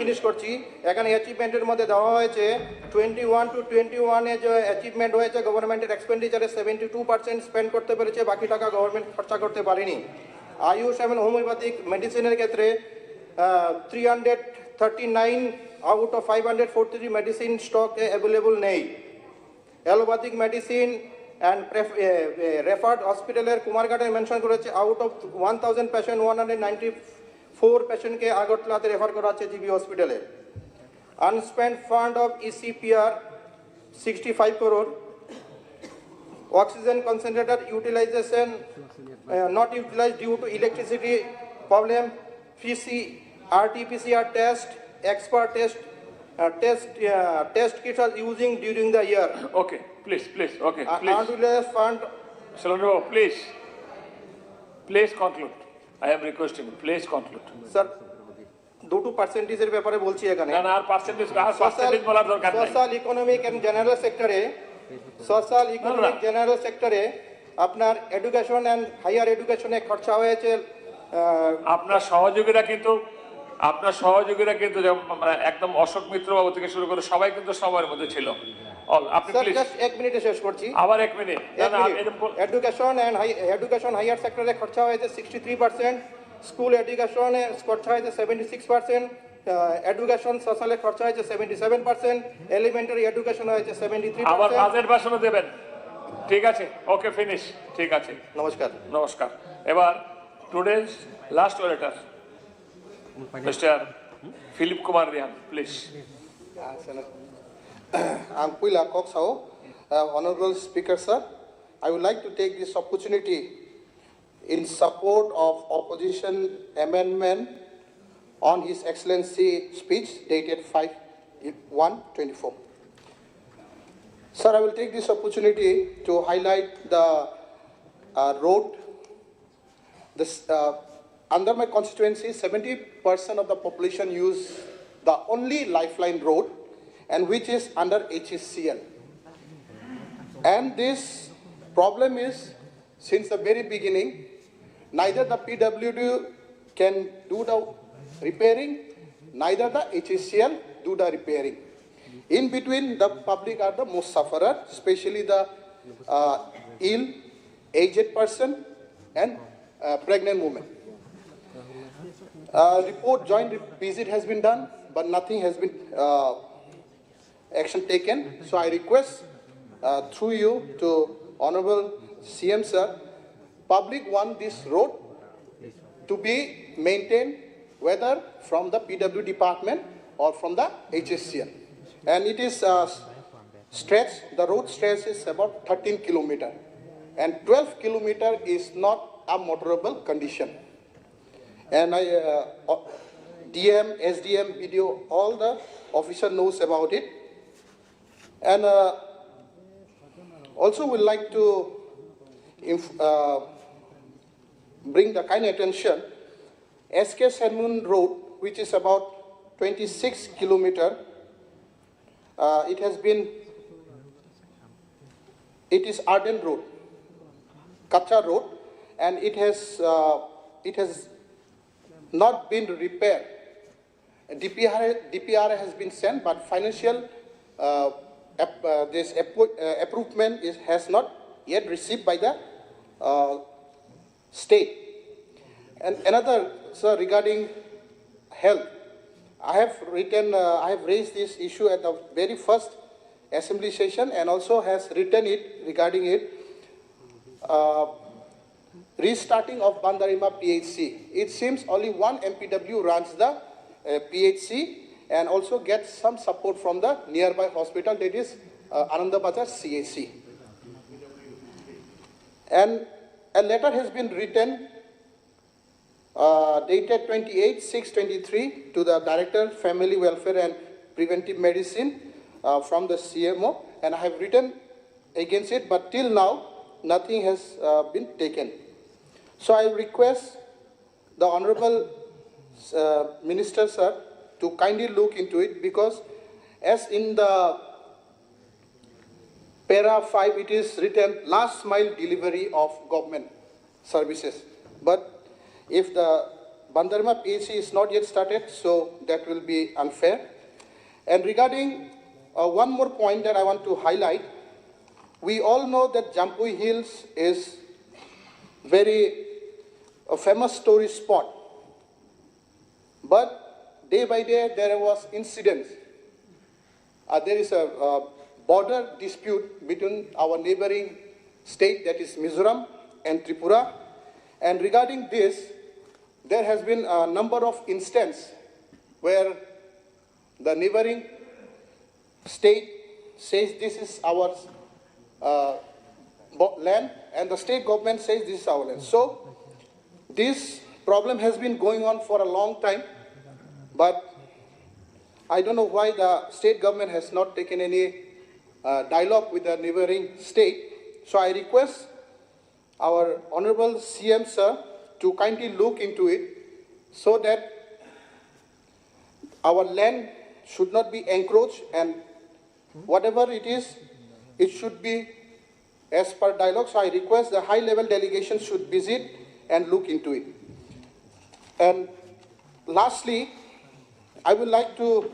ফিনিশ করছি। এখানে অ্যাচিভমেন্টের মধ্যে দেওয়া হয়েছে 21 to 21 যে অ্যাচিভমেন্ট হয়েছে, গভর্নমেন্টের এক্সপেন্ডিচারে 72% স্পেন্ড করতে পেরেছে, বাকি টাকা গভর্নমেন্ট খরচা করতে পারেনি। আয়ুষ এবং হোমিওপ্যাথিক মেডিসিনের ক্ষেত্রে 339 out of 543 medicine stock available নেই। অ্যালোপ্যাথিক মেডিসিন অ্যান্ড রেফার্ড হসপিটালের কুমারঘাটে মেনশন করেছে আউট অফ 1000 পেশেন্ট 194 পেশেন্টকে আগরতলাতে রেফার করা হচ্ছে জিবি হসপিটালে। আনস্পেন্ড fund of ইসিপিআর 65 crore। Oxygen concentrator utilization not utilized due to electricity problem. RT-PCR test, expert test kits are using during the year. Okay, please, okay, please. Unutilized fund. Salbrumno, please conclude. I am requesting, please conclude. Sir, দুটো পার্সেন্টেজের ব্যাপারে বলছি এখানে। না না, আর percentage বলার দরকার নাই। Social economic and general সেক্টরে আপনার এডুকেশন এন্ড হাইয়ার এডুকেশনে খরচা হয়েছে। আপনার সহযোগীরা কিন্তু একদম অশোক মিত্র বাবু থেকে শুরু করে সবাই কিন্তু সময়ের মধ্যে ছিল। আপনি প্লিজ 1 মিনিটে শেষ করছি। আবার 1 মিনিট। এডুকেশন হাইয়ার সেক্টরে খরচা হয়েছে 63%, স্কুল এডুকেশনে খরচা হয়েছে 76%, এডুকেশন সোশ্যালে খরচা হয়েছে 77%, এলিমেন্টারি এডুকেশন হয়েছে 73%। আবার বাজেট ভাষণও দেবেন, ঠিক আছে, ওকে ফিনিশ, ঠিক আছে, নমস্কার। এবার today's last orator mister Philip Kumar Rian, please. I'm Puila Koksao, Honorable Speaker, sir. I would like to take this opportunity in support of opposition amendment on His Excellency speech dated 5/1/24. Sir, I will take this opportunity to highlight the road. under my constituency, 70% of the population use the only lifeline road, and which is under HSCL. And this problem is, since the very beginning, neither the PWD can do the repairing, neither the HSCL do the repairing. In between, the public are the most sufferer, especially the ill, aged person, and pregnant women. Joint visit has been done, but nothing has been action taken. So I request through you to Honorable CM Sir, public want this road to be maintained whether from the PW department or from the HSCL. And it is the road stretch is about 13 kilometers, and 12 kilometers is not a motorable condition. And DM, SDM, BDO, all the officer knows about it. And also would like to bring the kind attention, SK Senmun Road, which is about 26 kilometers, it is Arden Road, Kacha Road, and it has not been repaired. DPR has been sent, but financial approval has not yet received by the state. And another, sir, regarding health, I have raised this issue at the very first assembly session, and also has written it regarding it. Restarting of Bandarima PHC. It seems only one MPW runs the PHC and also gets some support from the nearby hospital, that is Anandabazar CAC. And a letter has been written dated 28/6/23 to the Director Family Welfare and Preventive Medicine from the CMO, and I have written against it, but till now nothing has been taken. So I request the Honorable Minister, sir, to kindly look into it, because as in the para 5 it is written last mile delivery of government services. But if the Bandarima PHC is not yet started, so that will be unfair. And regarding one more point that I want to highlight, we all know that Jampui Hills is a famous tourist spot. But day by day there was incidents. There is a border dispute between our neighboring state, that is Mizoram and Tripura. And regarding this, there has been a number of instances where the neighboring state says this is our land, and the state government says this is our land. So this problem has been going on for a long time, but I don't know why the state government has not taken any dialogue with the neighboring state. So I request our Honorable CM Sir to kindly look into it, so that our land should not be encroached, and whatever it is, it should be as per dialogue. So I request the high-level delegation should visit and look into it. And lastly, I would like to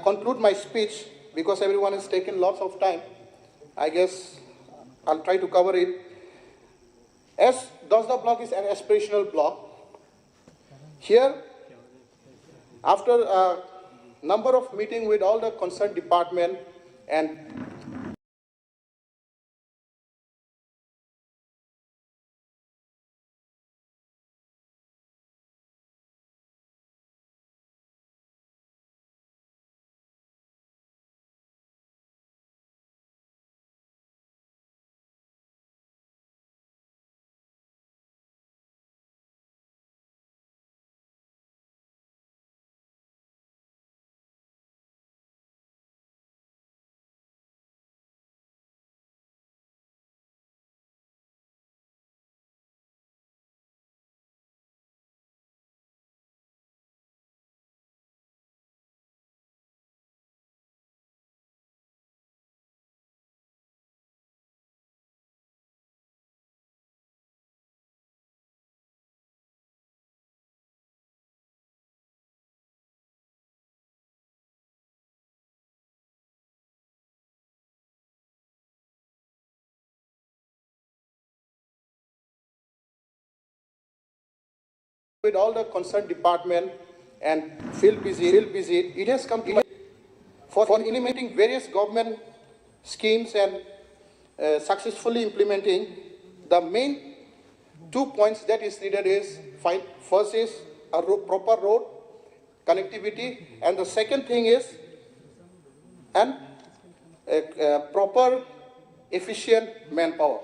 conclude my speech, because everyone has taken lots of time. I guess I'll try to cover it. As Dosda block is an aspirational block, here, after a number of meetings with all the concerned department and with all the concerned department and field visit, it has come to for implementing various government schemes and successfully implementing. The main 2 points that is needed is first is a proper road connectivity, and the second thing is proper efficient manpower.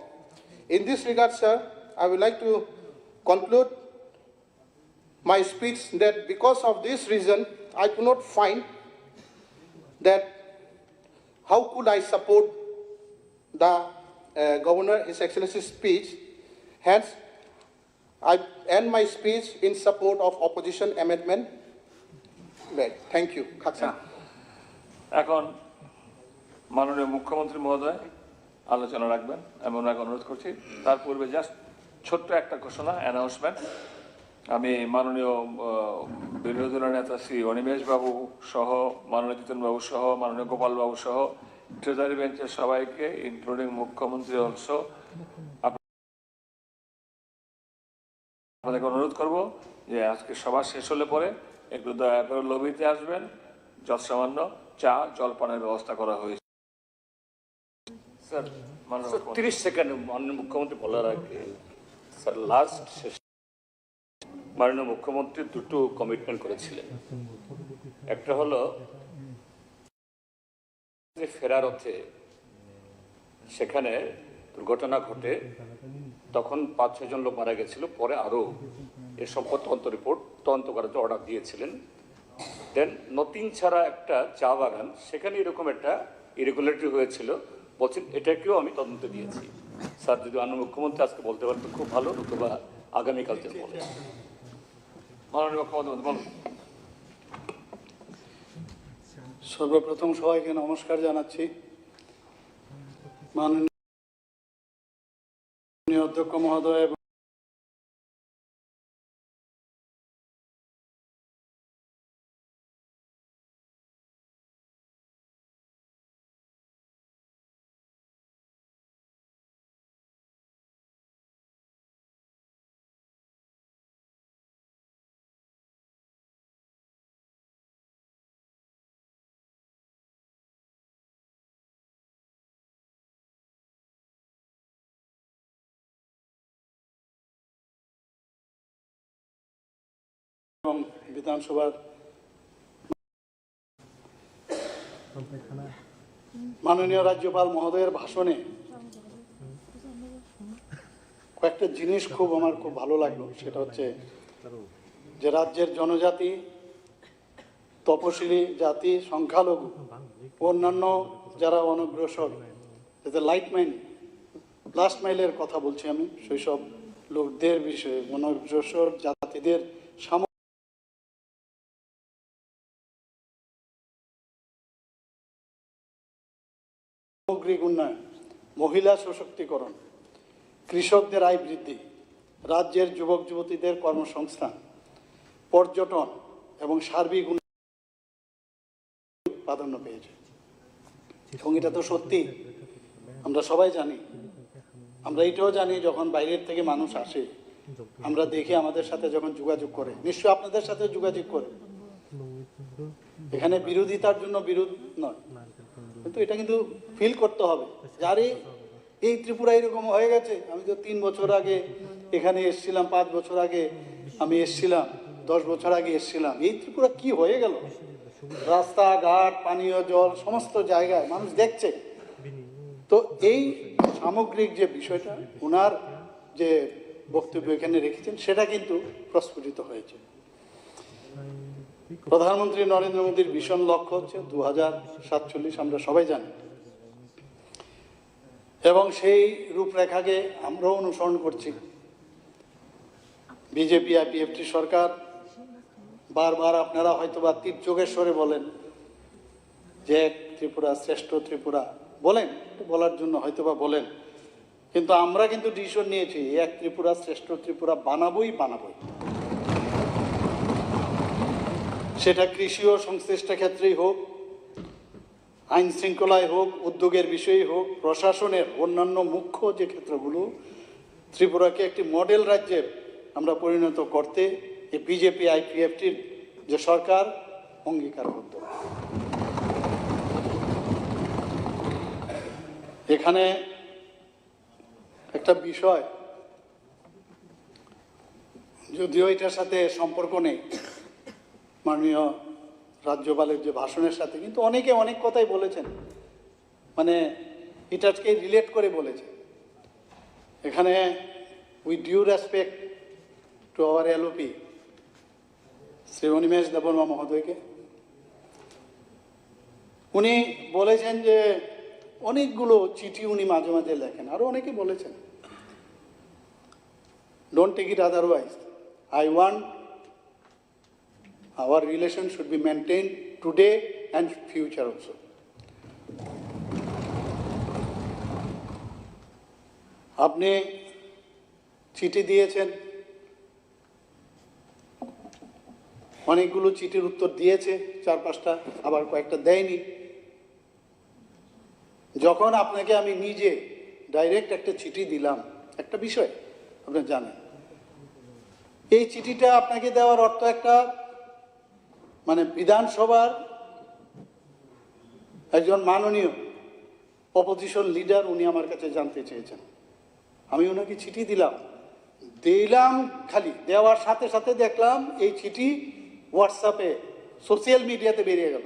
In this regard, sir, I would like to conclude my speech that because of this reason, I could not find that how could I support the Governor, His Excellency's speech. Hence, I end my speech in support of opposition amendment. Thank you. এখন মাননীয় মুখ্যমন্ত্রী মহোদয় আলোচনা রাখবেন এমন এক অনুরোধ করছি। তার পূর্বে জাস্ট ছোট্ট একটা ঘোষণা, অ্যানাউন্সমেন্ট। আমি মাননীয় বিরোধী দলের নেতা শ্রী অনিমেষ বাবু সহ, মাননীয় জিতেন বাবু সহ, মাননীয় গোপাল বাবু সহ ট্রেজারি বেঞ্চের সবাইকে, ইনক্লুডিং মুখ্যমন্ত্রী অলসো, আপনাদেরকে অনুরোধ করব যে আজকে সভা শেষ হলে পরে একটু দয়া করে লবিতে আসবেন। যৎসামান্য চা জলপানের ব্যবস্থা করা হয়েছে। স্যার 30 সেকেন্ড মাননীয় মুখ্যমন্ত্রী বলার আগে স্যার লাস্ট মাননীয় মুখ্যমন্ত্রী দুটো কমিটমেন্ট করেছিলেন। একটা হলো ফেরার পথে সেখানে দুর্ঘটনা ঘটে, তখন 5-6 জন লোক মারা গেছিল, পরে আরও এ সম্পদ তদন্ত করার অর্ডার দিয়েছিলেন। দেন নতিন ছাড়া একটা চা বাগান, সেখানে এরকম একটা ইরেগুলারিটি হয়েছিল, বলছেন এটাকেও আমি তদন্ত দিয়েছি। স্যার যদি মাননীয় মুখ্যমন্ত্রী আজকে বলতে পারতেন খুব ভালো, নতুবা আগামীকাল যেন বলেন। মাননীয় মুখ্যমন্ত্রী বলুন। সর্বপ্রথম সবাইকে নমস্কার জানাচ্ছি। মাননীয় অধ্যক্ষ মহোদয় এবং বিধানসভার মাননীয় রাজ্যপাল মহোদয়ের ভাষণে কয়েকটা জিনিস আমার খুব ভালো লাগলো। সেটা হচ্ছে যে রাজ্যের জনজাতি, তপশিলি জাতি, সংখ্যালঘু, অন্যান্য যারা অনগ্রসর, যাতে লাস্ট মাইলের কথা বলছি আমি, সেই সব লোকদের বিষয়ে, অনগ্রসর জাতিদের সামগ্রিক উন্নয়ন, মহিলা সশক্তিকরণ, কৃষকদের আয় বৃদ্ধি, রাজ্যের যুবক যুবতীদের কর্মসংস্থান, পর্যটন এবং সার্বিক প্রাধান্য পেয়েছে। এবং এটা তো সত্যি, আমরা সবাই জানি। আমরা এটাও জানি যখন বাইরের থেকে মানুষ আসে, আমরা দেখি আমাদের সাথে যখন যোগাযোগ করে, নিশ্চয়ই আপনাদের সাথে যোগাযোগ করে, এখানে বিরোধিতার জন্য বিরোধ নয়, কিন্তু এটা কিন্তু ফিল করতে হবে যারে এই ত্রিপুরা এরকম হয়ে গেছে। আমি তো 3 বছর আগে এখানে এসেছিলাম, 5 বছর আগে আমি এসেছিলাম, 10 বছর আগে এসেছিলাম। এই ত্রিপুরা কি হয়ে গেল? রাস্তাঘাট, পানীয় জল, সমস্ত জায়গায় মানুষ দেখছে। তো এই সামগ্রিক যে বিষয়টা ওনার যে বক্তব্য এখানে রেখেছেন, সেটা কিন্তু প্রস্ফুটিত হয়েছে। প্রধানমন্ত্রী নরেন্দ্র মোদীর ভীষণ লক্ষ্য হচ্ছে 2047, আমরা সবাই জানি, এবং সেই রূপরেখাকে আমরাও অনুসরণ করছি। বিজেপি আইপিএফটি সরকার বারবার, আপনারা হয়তোবা তীর্যকেশ্বরে বলেন যে এক ত্রিপুরা শ্রেষ্ঠ ত্রিপুরা বলেন, বলার জন্য হয়তোবা বলেন, কিন্তু আমরা কিন্তু ডিসিশন নিয়েছি এক ত্রিপুরা শ্রেষ্ঠ ত্রিপুরা বানাবোই। সেটা কৃষি ও সংশ্লিষ্ট ক্ষেত্রেই হোক, আইন শৃঙ্খলায় হোক, উদ্যোগের বিষয়ে হোক, প্রশাসনের অন্যান্য মুখ্য যে ক্ষেত্রগুলো, ত্রিপুরাকে একটি মডেল রাজ্যে আমরা পরিণত করতে এই বিজেপি আইপিএফটির যে সরকার অঙ্গীকারবদ্ধ। এখানে একটা বিষয়, যদিও এটার সাথে সম্পর্ক নেই মাননীয় রাজ্যপালের যে ভাষণের সাথে, কিন্তু অনেকে অনেক কথাই বলেছেন, মানে এটাকে রিলেট করে বলেছে। এখানে with due respect to our LOP Shri Animesh Debbarma মহোদয়কে, উনি বলেছেন যে অনেকগুলো চিঠি উনি মাঝে মাঝে লেখেন, আরও অনেকে বলেছেন। Don't take it otherwise, I want our relation should be maintained today and future also. আপনি চিঠি দিয়েছেন, অনেকগুলো চিঠির উত্তর দিয়েছে, 4-5টা, আবার কয়েকটা দেয়নি। যখন আপনাকে আমি নিজে ডাইরেক্ট একটা চিঠি দিলাম, একটা বিষয় আপনি জানেন, এই চিঠিটা আপনাকে দেওয়ার অর্থ একটা, মানে বিধানসভার একজন মাননীয় অপোজিশন লিডার উনি আমার কাছে জানতে চেয়েছেন। আমি ওনাকে চিঠি দিলাম, খালি দেওয়ার সাথে সাথে দেখলাম এই চিঠি হোয়াটসঅ্যাপে সোশ্যাল মিডিয়াতে বেরিয়ে গেল।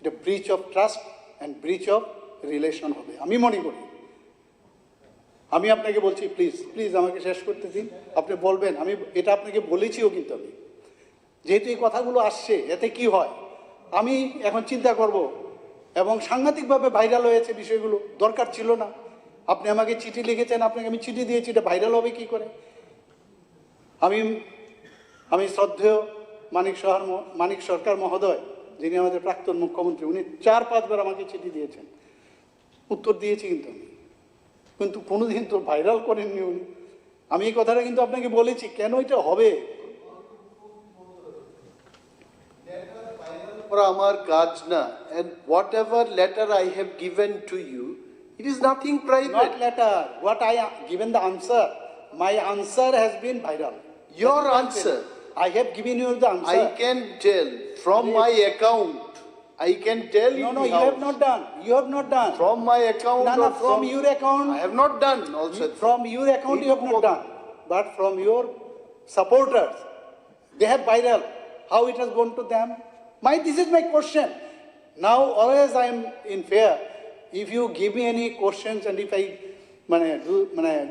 এটা breach of trust and breach of relation হবে আমি মনে করি। আমি আপনাকে বলছি, প্লিজ প্লিজ আমাকে শেষ করতে দিন, আপনি বলবেন। আমি এটা আপনাকে বলেছিও, কিন্তু আমি যেহেতু এই কথাগুলো আসছে, এতে কি হয় আমি এখন চিন্তা করব। এবং সাংঘাতিকভাবে ভাইরাল হয়েছে বিষয়গুলো, দরকার ছিল না। আপনি আমাকে চিঠি লিখেছেন, আপনাকে আমি চিঠি দিয়েছি, এটা ভাইরাল হবে কি করে? আমি শ্রদ্ধেয় মানিক সরকার মহোদয়, যিনি আমাদের প্রাক্তন মুখ্যমন্ত্রী, উনি 4-5 বার আমাকে চিঠি দিয়েছেন, উত্তর দিয়েছি, কিন্তু কোনোদিন তো ভাইরাল করেননি উনি। আমি এই কথাটা কিন্তু আপনাকে বলেছি, কেন এটা হবে? আমার কাজ না, and whatever letter I have given to you, it is nothing private. Not letter. What I given the answer. My answer has been viral. Your answer. I have given you the answer. I can tell from my account. I can tell you. No, you have not done. You have not done. From my account. No, from your account. I have not done also. From your account you have not done. But from your supporters, they have viral. How it has gone to them? This is my question. Now always I am in fear. If you give me any questions and if I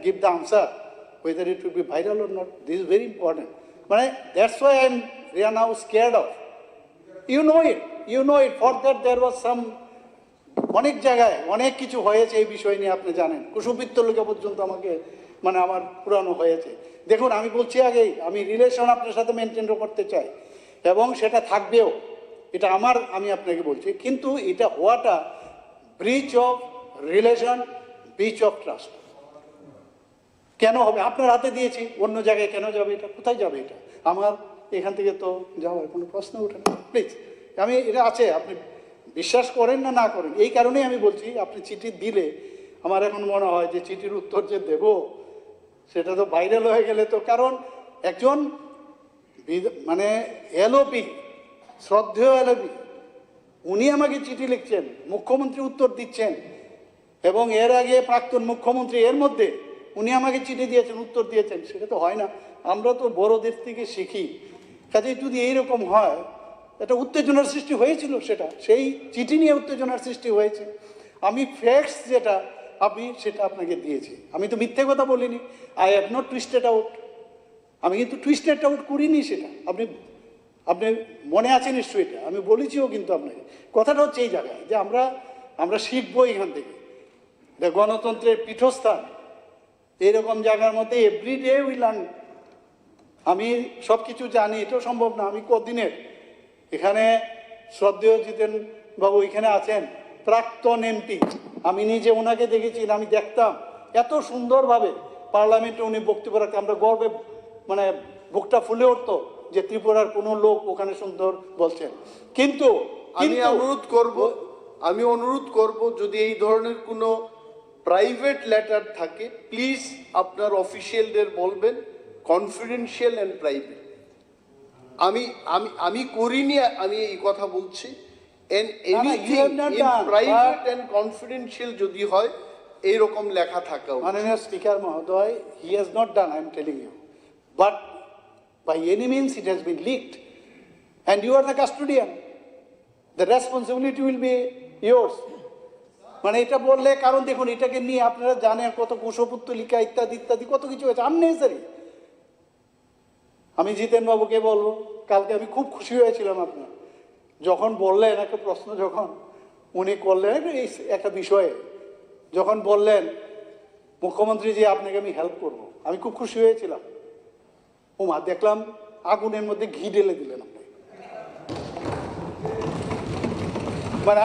give the answer, whether it will be viral or not, this is very important. That's why I am now scared of. You know it. For that there was some অনেক জায়গায় অনেক কিছু হয়েছে এই বিষয় নিয়ে, আপনি জানেন। কুশপিত্ত লোকে পর্যন্ত আমাকে আমার পুরানো হয়েছে। দেখুন, আমি বলছি আগেই, আমি রিলেশন আপনার সাথে মেনটেন করতে চাই এবং সেটা থাকবেও, এটা আমি আপনাকে বলছি। কিন্তু এটা হওয়াটা breach of relation, breach of trust কেন হবে? আপনার হাতে দিয়েছি, অন্য জায়গায় কেন যাবে? এটা কোথায় যাবে? এটা আমার এখান থেকে তো যাওয়ার কোনো প্রশ্ন ওঠে না। প্লিজ, এটা আছে, আপনি বিশ্বাস করেন না করেন, এই কারণেই আমি বলছি, আপনি চিঠি দিলে আমার এখন মনে হয় যে চিঠির উত্তর যে দেব সেটা তো ভাইরাল হয়ে গেলে তো, কারণ একজন এলওপি, শ্রদ্ধেয় এলওপি, উনি আমাকে চিঠি লিখছেন, মুখ্যমন্ত্রী উত্তর দিচ্ছেন, এবং এর আগে প্রাক্তন মুখ্যমন্ত্রী, এর মধ্যে উনি আমাকে চিঠি দিয়েছেন, উত্তর দিয়েছেন। সেটা তো হয় না। আমরা তো বড়দের থেকে শিখি। কাজেই যদি এইরকম হয়, এটা উত্তেজনার সৃষ্টি হয়েছিল, সেই চিঠি নিয়ে উত্তেজনার সৃষ্টি হয়েছে। আমি ফ্যাক্টস যেটা সেটা আপনাকে দিয়েছি, আমি তো মিথ্যে কথা বলিনি। I have not twisted out, আমি কিন্তু টুইস্টেড আউট করিনি সেটা। আপনি মনে আছে নিশ্চয়ই, এটা আমি বলেছিও। কিন্তু আপনাকে কথাটা হচ্ছে এই জায়গায় যে আমরা শিখবো এখান থেকে। গণতন্ত্রের পীঠস্থান, এইরকম জায়গার মধ্যে এভরিডে উই লার্ন। আমি সব কিছু জানি এটাও সম্ভব না। আমি কদিনের এখানে শ্রদ্ধেয় জিতেন বাবু এখানে আছেন, প্রাক্তন এমপি, আমি নিজে ওনাকে দেখেছি, আমি দেখতাম এত সুন্দরভাবে পার্লামেন্টে উনি বক্তব্য রাখতেন, আমরা গর্বে বুকটা ফুলে উঠতো যে ত্রিপুরার কোনো লোক ওখানে সুন্দর বলছেন। কিন্তু আমি অনুরোধ করব যদি এই ধরনের কোনো প্রাইভেট লেটার থাকে, প্লিজ আপনার অফিসিয়ালদের বলবেন কনফিডেন্সিয়াল অ্যান্ড প্রাইভেট। আমি আমি আমি করিনি, আমি এই কথা বলছি। And you anything have not in done, private but- and confidential যদি হয় এইরকম লেখা থাকা উচিত। মাননীয় স্পিকার মহোদয়, he has not done, I am telling you. But by any means it has been leaked. And you are the custodian. The responsibility will be yours. মানে এটা বললে, কারণ দেখুন এটাকে নিয়ে আপনারা জানেন কত কুশপুত্তলিকা ইত্যাদি ইত্যাদি কত কিছু হয়েছে, আননেসারি। আমি জিতেন বাবুকে বলবো, কালকে আমি খুব খুশি হয়েছিলাম আপনার যখন বললেন একটা প্রশ্ন, যখন উনি করলেন এই একটা বিষয়ে, যখন বললেন মুখ্যমন্ত্রী জি আপনাকে আমি হেল্প করব, আমি খুব খুশি হয়েছিলাম। ওমা দেখলাম আগুনের মধ্যে ঘি ঢেলে দিলেন আপনি। মানে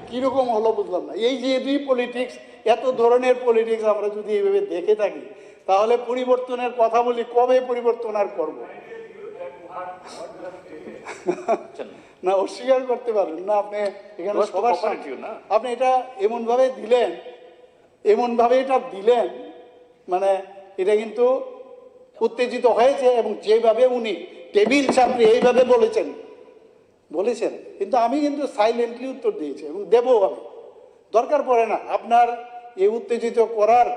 কিরকম হলো বুঝলাম না। এই যে দুই পলিটিক্স, এত ধরনের পলিটিক্স আমরা যদি এইভাবে দেখে থাকি, তাহলে পরিবর্তনের কথা বলি, কবে পরিবর্তন আর করবো? না অস্বীকার করতে পারবেন না আপনি এখানে সবার সামনে আপনি এটা এমনভাবে দিলেন, এমনভাবে এটা দিলেন, মানে এটা কিন্তু উত্তেজিত হয়েছে। এবং যেভাবে উনি টেবিল চাপড়ে এইভাবে বলেছেন, কিন্তু আমি কিন্তু সাইলেন্টলি উত্তর দিয়েছি এবং দেবো। আমি দরকার পড়ে না আপনার এই উত্তেজিত করার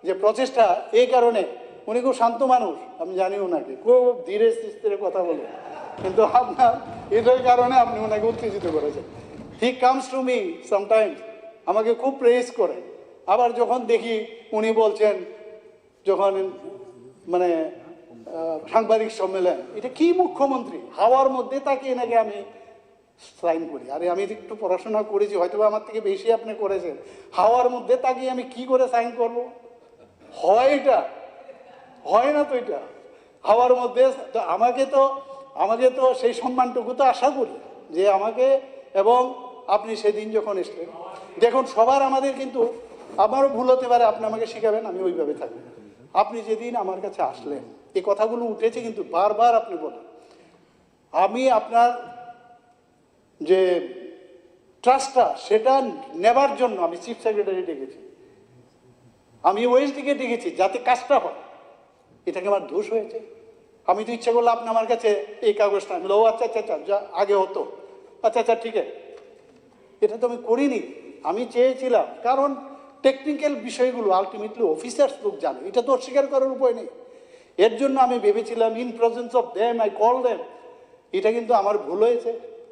যে প্রচেষ্টা, এই কারণে উনি খুব শান্ত মানুষ, আমি জানি ওনাকে খুব ধীরে স্থিরে কথা বলে, কিন্তু আপনার এটার কারণে আপনি ওনাকে উত্তেজিত করেছেন। He comes to me sometimes, আমাকে খুব প্রেস করে, আবার যখন দেখি উনি বলছেন, যখন মানে সাংবাদিক সম্মেলন, এটা কি মুখ্যমন্ত্রী হাওয়ার মধ্যে তাকে এনাকে আমি সাইন করি। আরে আমি একটু পড়াশোনা করেছি, হয়তো আমার থেকে বেশি আপনি করেছেন, হাওয়ার মধ্যে তাকে আমি কি করে সাইন করব? হয় এটা হয় না তো, এটা হাওয়ার মধ্যে। তো আমাকে তো সেই সম্মানটুকু তো আশা করি যে আমাকে, এবং আপনি সেদিন যখন এসলেন, দেখুন সবার আমাদের কিন্তু, আমারও ভুল হতে পারে, আপনি আমাকে শেখাবেন, আমি ওইভাবে থাকবো। আপনি যেদিন আমার কাছে আসলেন, এই কথাগুলো উঠেছে কিন্তু বারবার আপনি বলেন, আমি আপনার যে ট্রাস্টটা সেটা নেবার জন্য আমি চিফ সেক্রেটারি ডেকেছি, আমি ওএসডিকে ডেকেছি যাতে কাজটা হয়। এটাকে আমার দোষ হয়েছে? আমি তো ইচ্ছা করলে আপনি আমার কাছে এই কাগজটা, আমি ও আচ্ছা আচ্ছা আচ্ছা যা আগে হতো, আচ্ছা আচ্ছা ঠিক আছে, এটা তো আমি করিনি। আমি চেয়েছিলাম, কারণ টেকনিক্যাল বিষয়গুলো আলটিমেটলি অফিসার্স লোক জানে, এটা তো অস্বীকার করার উপায় নেই। এর জন্য আমি ভেবেছিলাম in presence of them I call them. এটা কিন্তু আমার ভুল হয়েছে।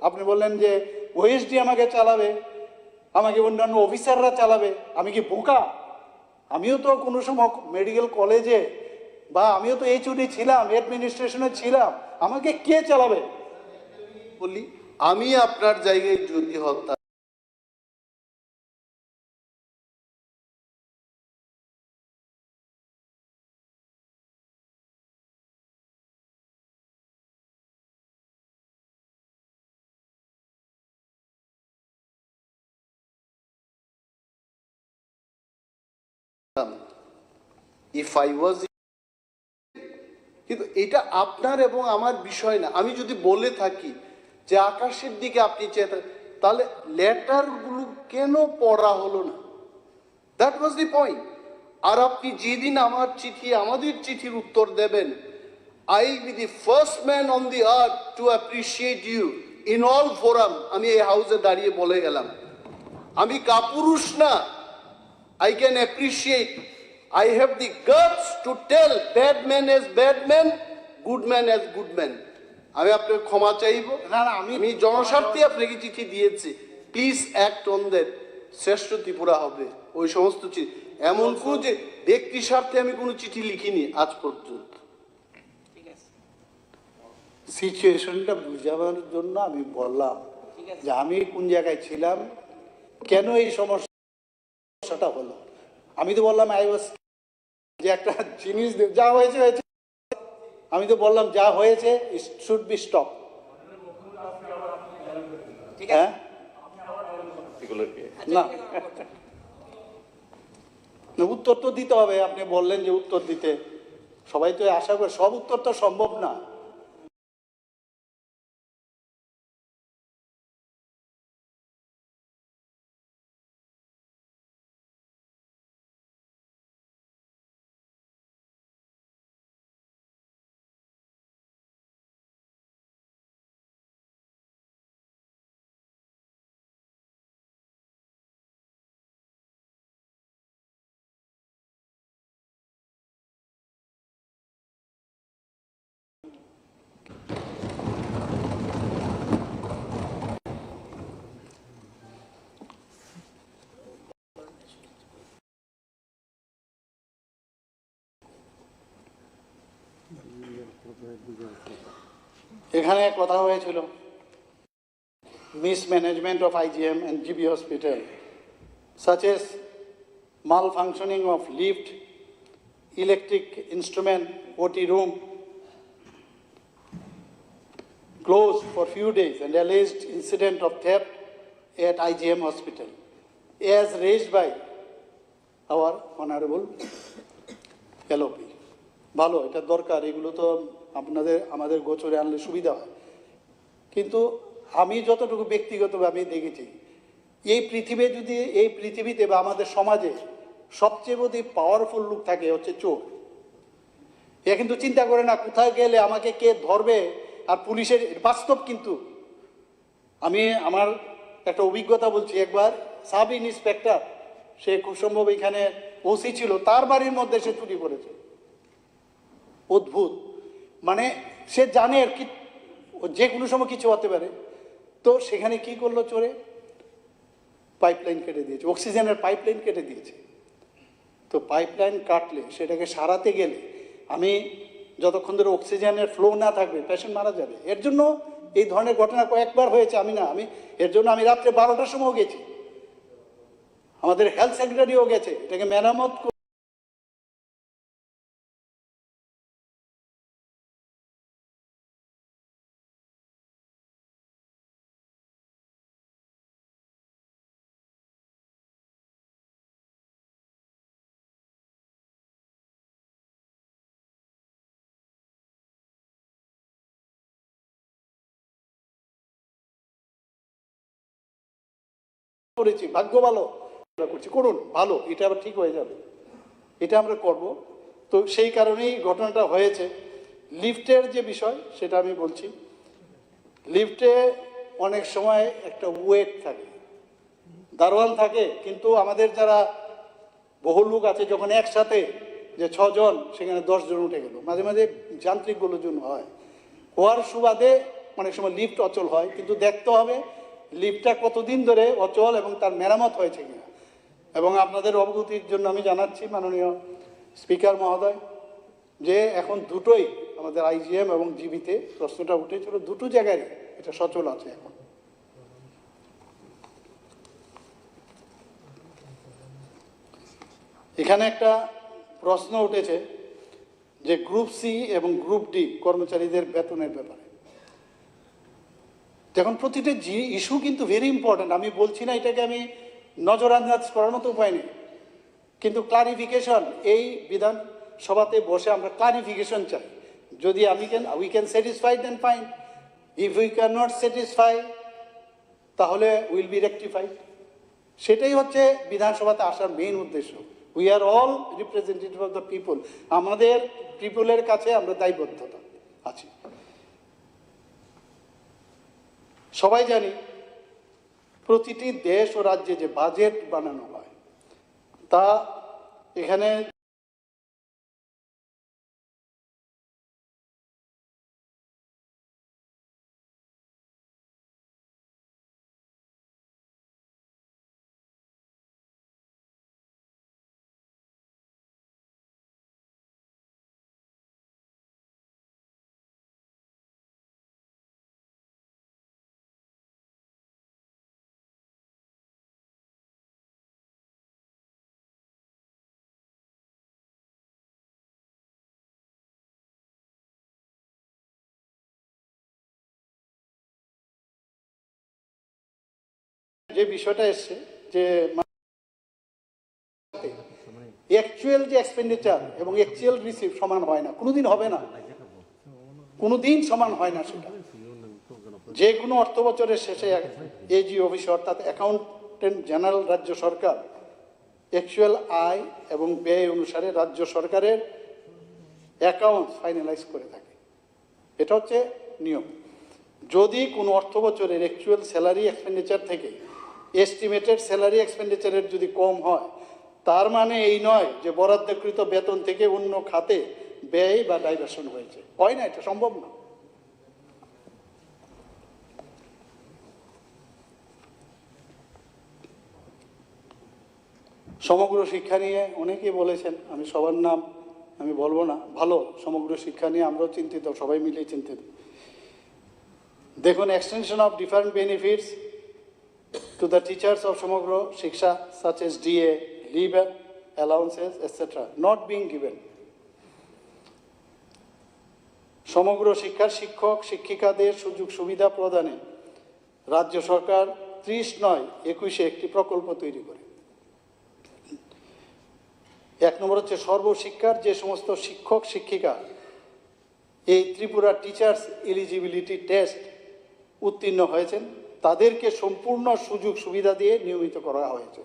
আপনি বললেন যে ওএসডি আমাকে চালাবে, আমাকে অন্যান্য অফিসাররা চালাবে, আমি কি বোকা? আমিও তো কোনো সময় মেডিকেল কলেজে বা আমিও তো এইচওডি ছিলাম, অ্যাডমিনিস্ট্রেশনে ছিলাম, আমাকে কে চালাবে? বলি আমি আপনার জায়গায় যদি হতাম, ইফ আই ওয়াজ, কিন্তু এটা আপনার এবং আমার বিষয় না। আমি যদি বলে থাকি যে আকাশের দিকে আপনি চেয়ে থাকেন, তাহলে লেটারগুলো কেন পড়া হলো না? That was the point. আর আপনি যেদিন আমার চিঠি, আমাদের চিঠির উত্তর দেবেন, I be the first man on the earth to appreciate you in all forum. আমি এই হাউসে দাঁড়িয়ে বলে গেলাম, আমি কাপুরুষ না, I can appreciate. I have the guts to tell bad man as bad man, good man as good man. আমি আপনার ক্ষমা চাইব। আমি জনস্বার্থে আপনাকে চিঠি দিয়েছি, প্লিজ অ্যাক্ট অন দ্যাট। শ্রেষ্ঠ ত্রিপুরা হবে ওই সমস্ত চিঠি, এমন কোনো যে ব্যক্তি স্বার্থে আমি কোনো চিঠি লিখিনি আজ পর্যন্ত। সিচুয়েশনটা বুঝাবার জন্য আমি বললাম যে আমি কোন জায়গায় ছিলাম, কেন এই সমস্যাটা হলো। আমি তো বললাম আই ওয়াজ, যে একটা জিনিস যা হয়েছে হয়েছে, আমি তো বললাম যা হয়েছে শুড বি স্টপ। হ্যাঁ না, উত্তর তো দিতে হবে। আপনি বললেন যে উত্তর দিতে, সবাই তো আশা করে, সব উত্তর তো সম্ভব না। এখানে কথা হয়েছিল mismanagement of IGM and GB hospital, such as malfunctioning of lift, electric instrument, OT room, closed for few days, and alleged incident of theft at IGM hospital, as raised by our honorable LOP. ভালো, এটা দরকার, এগুলো তো আমাদের গোচরে আনলে সুবিধা হয়। কিন্তু আমি যতটুকু ব্যক্তিগতভাবে দেখেছি, এই পৃথিবীতে বা আমাদের সমাজে সবচেয়ে যদি পাওয়ারফুল লোক থাকে হচ্ছে চোর। এ কিন্তু চিন্তা করে না কোথায় গেলে আমাকে কে ধরবে, আর পুলিশের বাস্তব। কিন্তু আমি আমার একটা অভিজ্ঞতা বলছি, একবার সাব ইন্সপেক্টর, সে খুব সম্ভব এখানে ওসি ছিল, তার বাড়ির মধ্যে সে চুরি করেছে। অদ্ভুত, মানে সে জানে আর কি যে কোনো সময় কিছু হতে পারে। তো সেখানে কি করলো চোরে? পাইপলাইন কেটে দিয়েছে, অক্সিজেনের পাইপলাইন কেটে দিয়েছে। তো পাইপলাইন কাটলে সেটাকে সারাতে গেলে আমি যতক্ষণ ধরে অক্সিজেনের ফ্লো না থাকবে পেশেন্ট মারা যাবে। এর জন্য এই ধরনের ঘটনা কয়েকবার হয়েছে। আমি এর জন্য আমি রাত্রে 12টার সময়ও গেছি, আমাদের হেলথ সেক্রেটারিও গেছে এটাকে মেরামত করেছি। ভাগ্য ভালো করছি, করুন, ভালো, এটা আবার ঠিক হয়ে যাবে, এটা আমরা করব। তো সেই কারণেই ঘটনাটা হয়েছে। লিফটের যে বিষয় সেটা আমি বলছি, লিফটে অনেক সময় একটা ওয়েট থাকে, দারোয়ান থাকে, কিন্তু আমাদের যারা বহু লোক আছে যখন একসাথে যে 6 জন, সেখানে 10 জন উঠে গেল। মাঝে মাঝে যান্ত্রিক গোলযোগ হয়, হওয়ার সুবাদে অনেক সময় লিফট অচল হয়। কিন্তু দেখতে হবে লিফটটা কতদিন ধরে অচল এবং তার মেরামত হয়েছে কিনা। এবং আপনাদের অবগতির জন্য আমি জানাচ্ছি মাননীয় স্পিকার মহোদয়, যে এখন দুটোই আমাদের IGM এবং জিবিতে প্রশ্নটা উঠেছিল, দুটো জায়গায় এটা সচল আছে। এখন এখানে একটা প্রশ্ন উঠেছে যে গ্রুপ সি এবং গ্রুপ ডি কর্মচারীদের বেতনের ব্যাপারে। দেখুন, প্রতিটা ইস্যু কিন্তু ভেরি ইম্পর্ট্যান্ট। আমি বলছি না এটাকে আমি নজরআন্দাজ করার মতো উপায় নেই, কিন্তু ক্লারিফিকেশন, এই বিধানসভাতে বসে আমরা ক্লারিফিকেশন চাই। যদি we can satisfy then fine, if we can not satisfy তাহলে উইল বি রেকটিফাইড। সেটাই হচ্ছে বিধানসভাতে আসার মেইন উদ্দেশ্য। We are all representative of the people, আমাদের পিপলের কাছে আমরা দায়বদ্ধতা আছি। সবাই জানি প্রতিটি দেশ ও রাজ্যে যে বাজেট বানানো হয় তা এখানে যে বিষয়টা এসছে যে অ্যাকচুয়াল যে এক্সপেন্ডিচার এবং অ্যাকচুয়াল রিসিভ সমান হয় না, কোনোদিন হবে না, কোনোদিন সমান হয় না। সেটা যে কোনো অর্থ বছরের শেষে এজি অফিস অর্থাৎ অ্যাকাউন্টেন্ট জেনারেল রাজ্য সরকার অ্যাকচুয়াল আয় এবং ব্যয় অনুসারে রাজ্য সরকারের অ্যাকাউন্ট ফাইনালাইজ করে থাকে। এটা হচ্ছে নিয়ম। যদি কোনো অর্থ বছরের অ্যাকচুয়াল স্যালারি এক্সপেন্ডিচার থেকে এস্টিমেটেড স্যালারি এক্সপেন্ডিচারের যদি কম হয়, তার মানে এই নয় যে বরাদ্দকৃত বেতন থেকে অন্য খাতে ব্যয় বা ডাইভার্সন হয়েছে। হয় না, এটা সম্ভব না। সমগ্র শিক্ষা নিয়ে অনেকেই বলেছেন, আমি সবার নাম আমি বলবো না, ভালো। সমগ্র শিক্ষা নিয়ে আমরাও চিন্তিত, সবাই মিলেই চিন্তিত। দেখুন, extension of different benefits to the teachers of সমগ্র শিক্ষা such as DA, leave allowances, etc. not being given. সমগ্র শিক্ষার শিক্ষক শিক্ষিকাদের সুযোগ সুবিধা প্রদানে রাজ্য সরকার 30/9/21 একটি প্রকল্প তৈরি করে। 1 নম্বর হচ্ছে সর্বশিক্ষার যে সমস্ত শিক্ষক শিক্ষিকা এই ত্রিপুরা টিচার্স এলিজিবিলিটি টেস্ট উত্তীর্ণ হয়েছেন তাদেরকে সম্পূর্ণ সুযোগ সুবিধা দিয়ে নিয়মিত করা হয়েছে।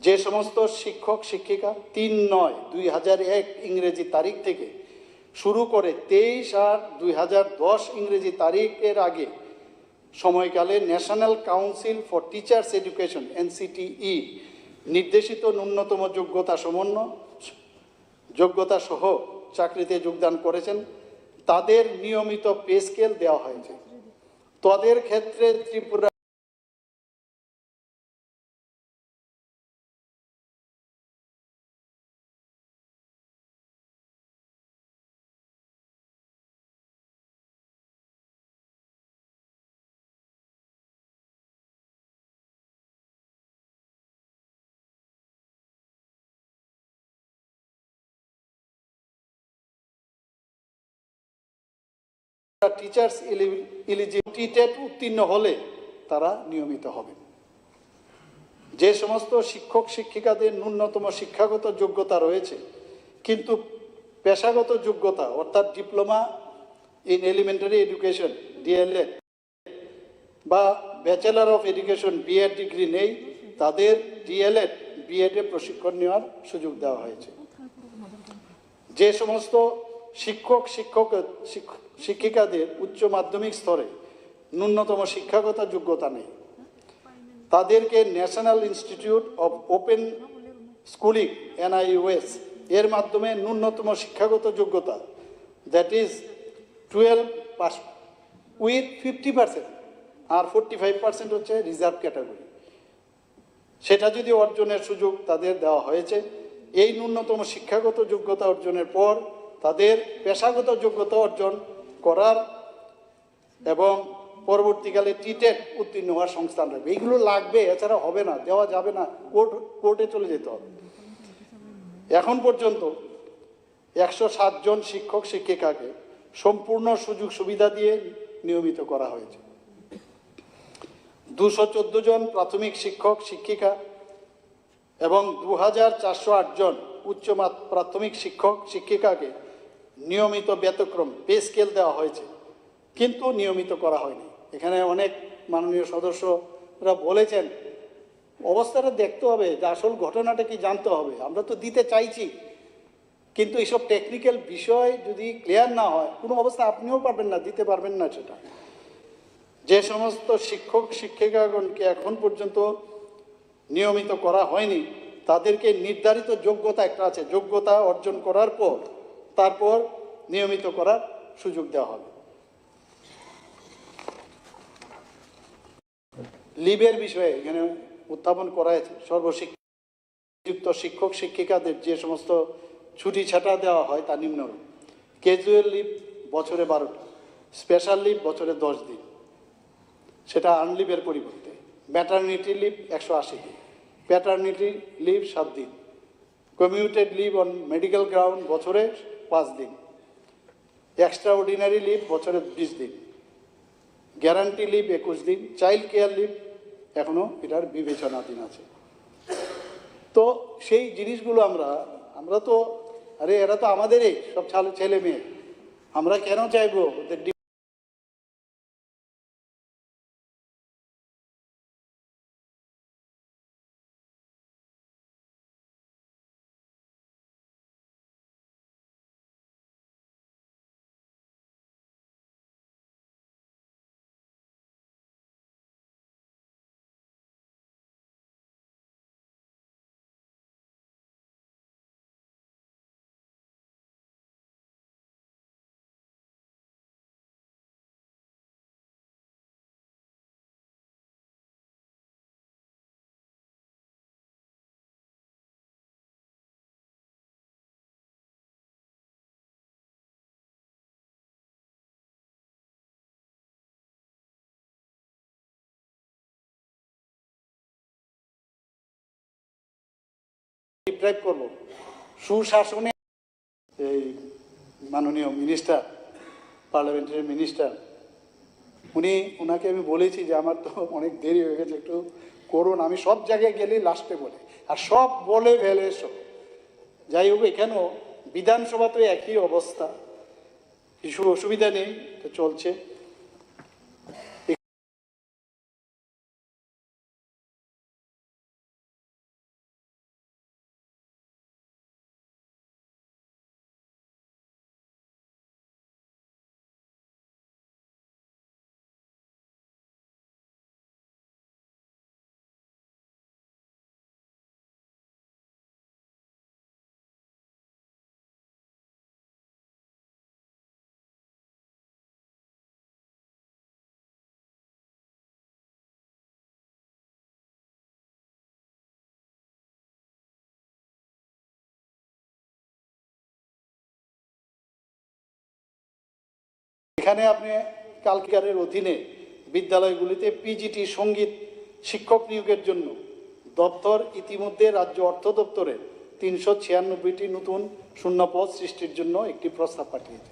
যে সমস্ত শিক্ষক শিক্ষিকা 3/9/2001 ইংরেজি তারিখ থেকে শুরু করে 23/8/2010 ইংরেজি তারিখের আগে সময়কালে national council for teachers education NCTE নির্দেশিত ন্যূনতম যোগ্যতা সহ চাকরিতে যোগদান করেছেন তাদের নিয়মিত পে স্কেল দেওয়া হয়েছে। তাদের ক্ষেত্রে ত্রিপুরা টিচার্স এলিজিবিলিটি উত্তীর্ণ হলে তারা নিয়মিত হবে। যে সমস্ত শিক্ষক শিক্ষিকাদের ন্যূনতম শিক্ষাগত যোগ্যতা রয়েছে কিন্তু পেশাগত যোগ্যতা অর্থাৎ diploma in elementary education DLED বা bachelor of education BEd degree নেই, তাদের DLED BEd এ প্রশিক্ষণ নেওয়ার সুযোগ দেওয়া হয়েছে। যে সমস্ত শিক্ষিকাদের উচ্চ মাধ্যমিক স্তরে ন্যূনতম শিক্ষাগত যোগ্যতা নেই তাদেরকে national institute of open schooling NIWS এর মাধ্যমে ন্যূনতম শিক্ষাগত যোগ্যতা দ্যাট ইজ 12 পাস উইথ 50% আর 45% হচ্ছে রিজার্ভ ক্যাটাগরি, সেটা যদি অর্জনের সুযোগ তাদের দেওয়া হয়েছে। এই ন্যূনতম শিক্ষাগত যোগ্যতা অর্জনের পর তাদের পেশাগত যোগ্যতা অর্জন করার এবং পরবর্তীকালে টিটেট উত্তীর্ণ হওয়ার সংস্থান রাখবে। এইগুলো লাগবে, এছাড়া হবে না, দেওয়া যাবে না, কোর্টে চলে যেতে হবে। এখন পর্যন্ত 107 জন শিক্ষক শিক্ষিকাকে সম্পূর্ণ সুযোগ সুবিধা দিয়ে নিয়মিত করা হয়েছে। 214 জন প্রাথমিক শিক্ষক শিক্ষিকা এবং 2408 জন উচ্চ প্রাথমিক শিক্ষক শিক্ষিকাকে নিয়মিত ব্যতিক্রম পে স্কেল দেওয়া হয়েছে কিন্তু নিয়মিত করা হয়নি। এখানে অনেক মাননীয় সদস্যরা বলেছেন অবস্থাটা দেখতে হবে, যে আসল ঘটনাটা কি জানতে হবে। আমরা তো দিতে চাইছি কিন্তু এইসব টেকনিক্যাল বিষয় যদি ক্লিয়ার না হয় কোনো অবস্থা আপনিও পারবেন না, দিতে পারবেন না সেটা। যে সমস্ত শিক্ষক শিক্ষিকাগণকে এখন পর্যন্ত নিয়মিত করা হয়নি তাদেরকে নির্ধারিত যোগ্যতা একটা আছে, যোগ্যতা অর্জন করার পর তারপর নিয়মিত করার সুযোগ দেওয়া হবে। লিভের বিষয়ে এখানে উত্থাপন করা হয়েছে। সর্বশিক্ষাযুক্ত শিক্ষক শিক্ষিকাদের যে সমস্ত ছুটি ছাটা দেওয়া হয় তা নিম্নরূপ: ক্যাজুয়াল লিভ বছরে 12টা, স্পেশাল লিভ বছরে 10 দিন, সেটা আনলিভের পরিবর্তে। ম্যাটারনিটি লিভ 180 দিন, প্যাটারনিটি লিভ 7 দিন, commuted leave on medical ground বছরে 5 দিন, এক্সট্রা অর্ডিনারি লিভ বছরে 20 দিন, গ্যারান্টি লিভ 21 দিন, চাইল্ড কেয়ার লিভ এখনও এটার বিবেচনাধীন আছে। তো সেই জিনিসগুলো আমরা তো এরা তো আমাদেরই সব ছেলে মেয়ে, আমরা কেন চাইবো ওদের ডিপ্রাইভ করব সুশাসনে এই মাননীয় মিনিস্টার পার্লামেন্টের মিনিস্টার ওনাকে আমি বলেছি যে আমার তো অনেক দেরি হয়ে গেছে, একটু করুন। আমি সব জায়গায় গেলেই লাস্টে বলে আর সব বলে ফেলে সব। যাই হোক, এখানেও বিধানসভা তো একই অবস্থা, কিছু অসুবিধা নেই, তো চলছে। এখানে আপনি কালকারের অধীনে বিদ্যালয়গুলিতে পিজিটি সঙ্গীত শিক্ষক নিয়োগের জন্য দপ্তর ইতিমধ্যে রাজ্য অর্থ দপ্তরে 396টি নতুন শূন্যপদ সৃষ্টির জন্য একটি প্রস্তাব পাঠিয়েছে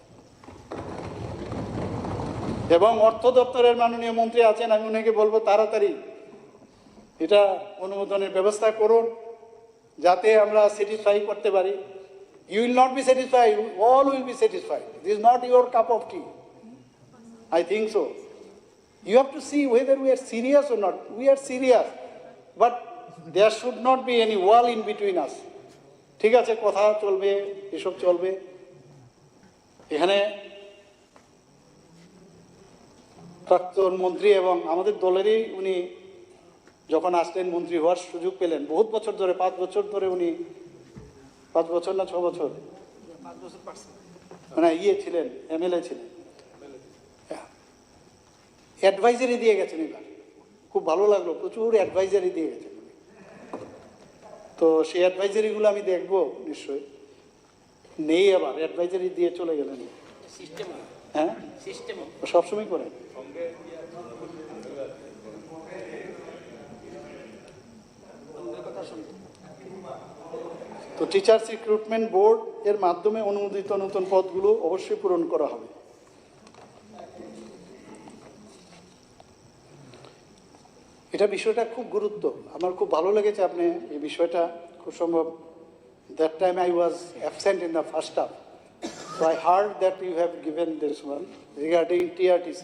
এবং অর্থ দপ্তরের মাননীয় মন্ত্রী আছেন, আমি ওনাকে বলবো তাড়াতাড়ি এটা অনুমোদনের ব্যবস্থা করুন যাতে আমরা স্যাটিসফাই করতে পারি। You will not be satisfied, all will be satisfied. This is not your cup of tea. I think so. You have to see whether we are serious or not. We are serious, but there should not be any wall in between us. ঠিক আছে, কথা চলবে, এসব চলবে। এখানে প্রাক্তন মন্ত্রী এবং আমাদের দলেরই উনি যখন আসলেন মন্ত্রী হওয়ার সুযোগ পেলেন, বহুত বছর ধরে 5 বছর ধরে উনি 5 বছর না 6 বছর মানে ছিলেন, এমএলএ ছিলেন, অ্যাডভাইজারি দিয়ে গেছেন। এবার খুব ভালো লাগলো, প্রচুর অ্যাডভাইজারি দিয়ে গেছেন। তো সেই অ্যাডভাইজারিগুলো আমি দেখবো নিশ্চয়ই। নেই আবার অ্যাডভাইজারি দিয়ে চলে গেলেন। হ্যাঁ, সবসময় করেন। তো টিচার্স রিক্রুটমেন্ট বোর্ড এর মাধ্যমে অনুমোদিত নতুন পদগুলো অবশ্যই পূরণ করা হবে। এটা বিষয়টা খুব গুরুত্ব, আমার খুব ভালো লেগেছে আপনি এই বিষয়টা, খুব সম্ভব that time I was absent in the first half, so I heard that you have given this one regarding TRTC.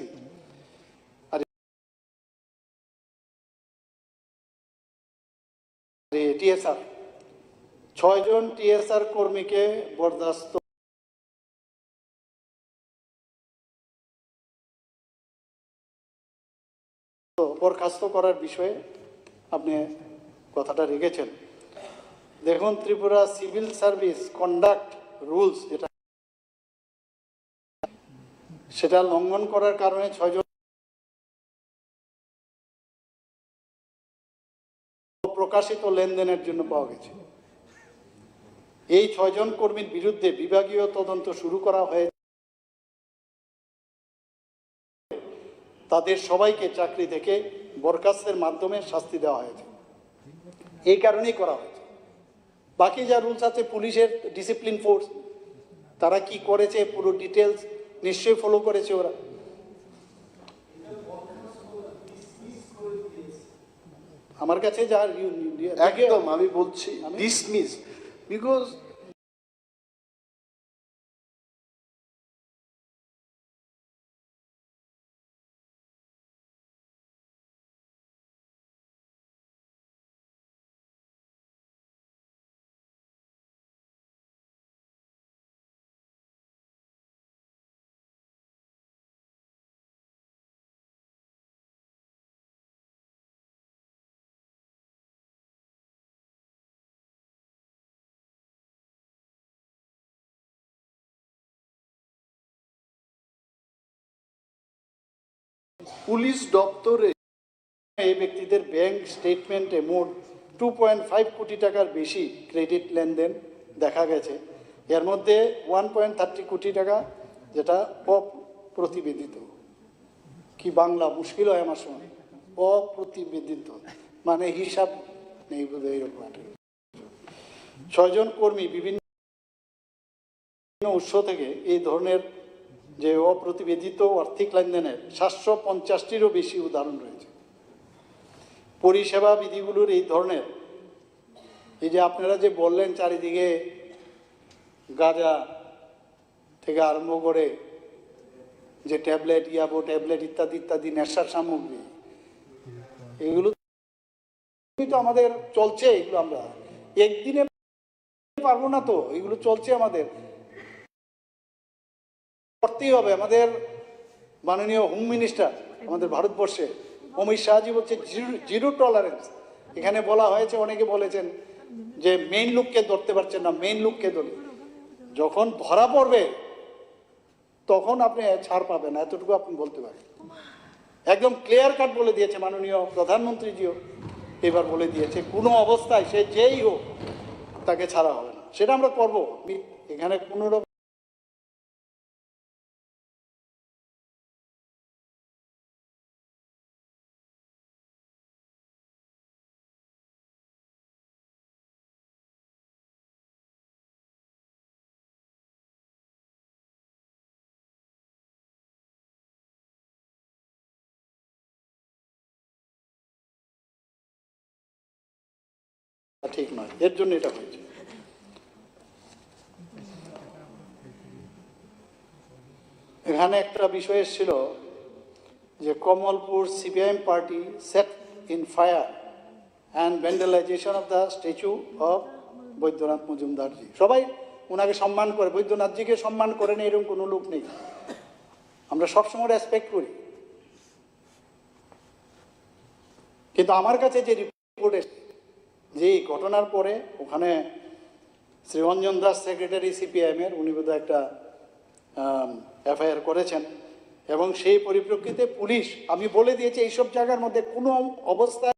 TSR 6 John TSR কর্মীকে বরখাস্ত করার বিষয়ে আপনি কথাটা রেখেছেন। দেখুন, Tripura civil service conduct rules সেটা লঙ্ঘন করার কারণে 6 জন প্রকাশিত লেনদেনের জন্য পাওয়া গেছে। এই 6 জন কর্মীর বিরুদ্ধে বিভাগীয় তদন্ত শুরু করা হয়েছে। তাদের সবাইকে চাকরি থেকে বরখাস্তের মাধ্যমে শাস্তি দেওয়া হয়েছে, এই কারণেই করা হয়েছে। বাকি যা রুলস আছে, পুলিশের ডিসিপ্লিন ফোর্স তারা কি করেছে পুরো ডিটেলস নিশ্চয়ই ফলো করেছে ওরা। আমার কাছে যা একদম আমি বলছি ডিসমিস, বিকজ পুলিশ দপ্তরে এই ব্যক্তিদের ব্যাংক স্টেটমেন্টে মোট 2.5 কোটি টাকার বেশি ক্রেডিট লেনদেন দেখা গেছে। এর মধ্যে 1.30 কোটি টাকা যেটা অপ্রতিবেদিত, কি বাংলা মুশকিল হয় আমার সময়, অপ্রতিবেদিত মানে হিসাব নেই বোধহয় এরকম একটা। 6 জন কর্মী বিভিন্ন উৎস থেকে এই ধরনের যে অপ্রতিবেদিত আর্থিক লেনদেনের 750টিরও বেশি উদাহরণ রয়েছে। পরিষেবা বিধিগুলোর এই ধরনের, এই যে আপনারা যে বললেন চারিদিকে গাঁজা থেকে আরম্ভ করে যে ট্যাবলেট, ইয়াবো ট্যাবলেট ইত্যাদি ইত্যাদি নেশার সামগ্রী, এগুলো তো আমাদের চলছে। এগুলো আমরা একদিনে পারবো না, তো এগুলো চলছে, আমাদের করতেই হবে। আমাদের মাননীয় হোম মিনিস্টার আমাদের ভারতবর্ষে অমিত শাহজি বলছে জিরো টলারেন্স। এখানে বলা হয়েছে, অনেকে বলেছেন যে মেইন লুককে ধরতে পারছেন না, মেইন লুককে ধরে যখন ধরা পড়বে তখন আপনি ছাড় পাবেন, এতটুকু আপনি বলতে পারেন। একদম ক্লিয়ার কাট বলে দিয়েছে মাননীয় প্রধানমন্ত্রীজিও, এবার বলে দিয়েছে কোনো অবস্থায় সে যেই হোক তাকে ছাড়া হবে না। সেটা আমরা করবো। এখানে কোনো ঠিক নয়, এর জন্য এটা হয়েছে। এখানে একটা বিষয় এসেছিল যে Kamalpur CPIM party set in fire and vandalization of the statue of Baidyanath মজুমদারজি। সবাই ওনাকে সম্মান করে, বৈদ্যনাথজিকে সম্মান করেন এরকম কোনো লোক নেই। আমরা সবসময় রেসপেক্ট করি, কিন্তু আমার কাছে যে রিপোর্ট এসেছে যে ঘটনার পরে ওখানে শ্রীরঞ্জন দাস সেক্রেটারি সিপিআইএমের, উনি বোধহয় একটা এফআইআর করেছেন, এবং সেই পরিপ্রেক্ষিতে পুলিশ আমি বলে দিয়েছি এইসব জায়গার মধ্যে কোনো অবস্থায়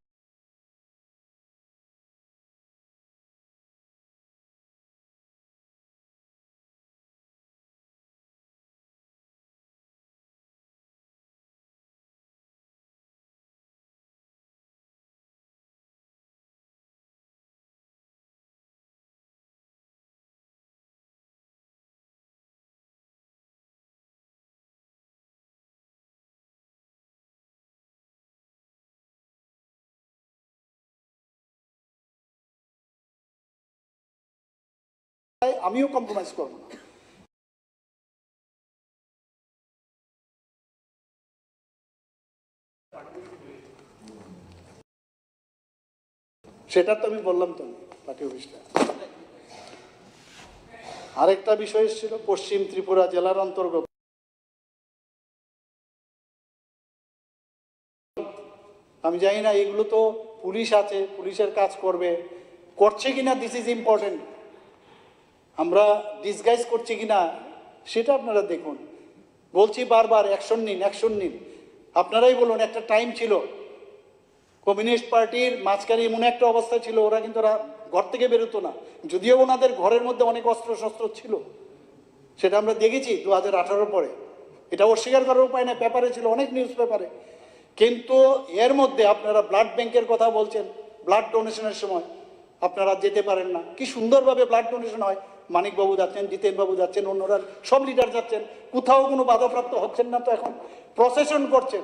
আমিও কম্প্রোমাইজ করবো না। সেটা তো আমি বললাম, তো পার্টি অফিসটা। আরেকটা বিষয় ছিল পশ্চিম ত্রিপুরা জেলার অন্তর্গত আমি জানি না, এগুলো তো পুলিশ আছে, পুলিশের কাজ করবে, করছে কিনা দিস ইজ ইম্পর্টেন্ট। আমরা ডিসগাইজ করছি কিনা সেটা আপনারা দেখুন। বলছি বারবার অ্যাকশন নিন, অ্যাকশন নিন। আপনারাই বলুন, একটা টাইম ছিল কমিউনিস্ট পার্টির মাঝখানে এমন একটা অবস্থা ছিল, ওরা কিন্তু ঘর থেকে বেরোতো না, যদিও ওনাদের ঘরের মধ্যে অনেক অস্ত্র শস্ত্র ছিল। সেটা আমরা দেখেছি 2018 পরে, এটা অস্বীকার করার উপায় না, পেপারে ছিল, অনেক নিউজ পেপারে। কিন্তু এর মধ্যে আপনারা ব্লাড ব্যাংকের কথা বলছেন, ব্লাড ডোনেশনের সময় আপনারা যেতে পারেন না। কি সুন্দরভাবে ব্লাড ডোনেশন হয়, মানিকবাবু যাচ্ছেন, জিতেনবাবু যাচ্ছেন, অন্যরা সব লিডার যাচ্ছেন, কোথাও কোনো বাধাপ্রাপ্ত হচ্ছেন না। তো এখন প্রসেশন করছেন,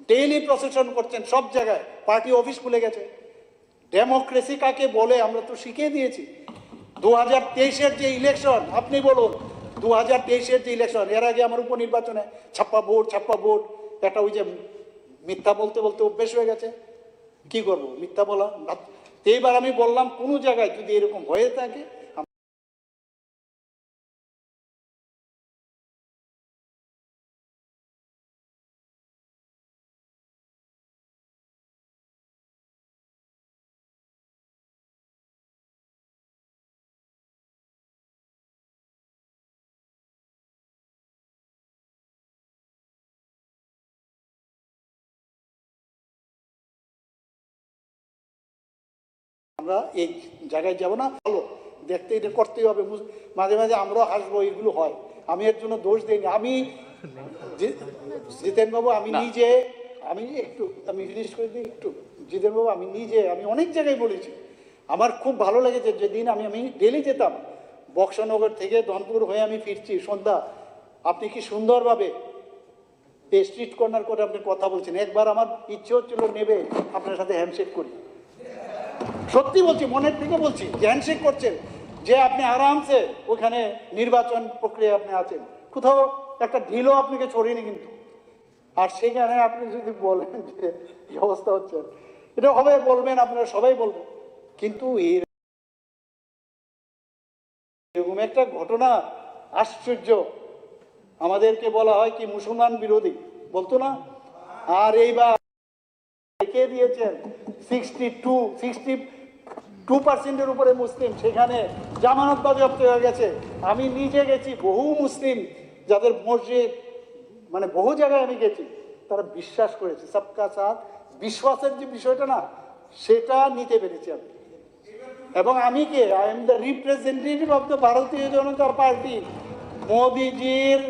ডেইলি প্রসেশন করছেন সব জায়গায়, পার্টি অফিস খুলে গেছে। ডেমোক্রেসি কাকে বলে আমরা তো শিখিয়ে দিয়েছি। 2023-এর যে ইলেকশন, আপনি বলুন 2023-এর যে ইলেকশন, এর আগে আমার উপনির্বাচনে ছাপ্পা ভোট, একটা ওই যে মিথ্যা বলতে বলতে অভ্যেস হয়ে গেছে। কি করব, মিথ্যা বলা। এইবার আমি বললাম, কোনো জায়গায় যদি এরকম হয়ে থাকে আমরা এই জায়গায় যাব না। ভালো দেখতে, এটা করতেই হবে, মাঝে মাঝে আমরাও হাসবো, এগুলো হয়। আমি এর জন্য দোষ দিইনি। আমি জিতেনবাবু, আমি নিজে আমি ফিনিশ করে দিই একটু। জিতেনবাবু, আমি নিজে অনেক জায়গায় বলেছি, আমার খুব ভালো লেগেছে যেদিন আমি ডেলি যেতাম বক্সনগর থেকে ধনপুর হয়ে আমি ফিরছি সন্ধ্যা, আপনি কি সুন্দরভাবে এই স্ট্রিট কর্নার করে আপনি কথা বলছেন। একবার আমার ইচ্ছে হচ্ছিল নেবে আপনার সাথে হ্যান্ডশেক করি, সত্যি বলছি, মনের থেকে বলছি যে হ্যান্ডশেক করছেন, যে আপনি আরামসে ওখানে নির্বাচন প্রক্রিয়া আপনি আছেন, কোথাও একটা ঢিলও আপনাকে ছড়িনি কিন্তু। আর সেখানে আপনি যদি বলেন যে এই অবস্থা হচ্ছে, এটা হবে বলবেন, আপনারা সবাই বলবেন, কিন্তু এরকম একটা ঘটনা আশ্চর্য। আমাদেরকে বলা হয় কি মুসলমান বিরোধী, বলতো না? আর এইবার রেখে দিয়েছেন 62% উপরে মুসলিম, সেখানে জামানত বাজেয়াপ্ত হয়ে গেছে। আমি নিজে গেছি, বহু মুসলিম যাদের মসজিদ মানে বহু জায়গায় আমি গেছি, তারা বিশ্বাস করেছে সবকা সাথ, বিশ্বাসের যে বিষয়টা না সেটা নিতে পেরেছি আমি। এবং আমি কে, I am the representative of the Bharatiya Janata party. মোদিজির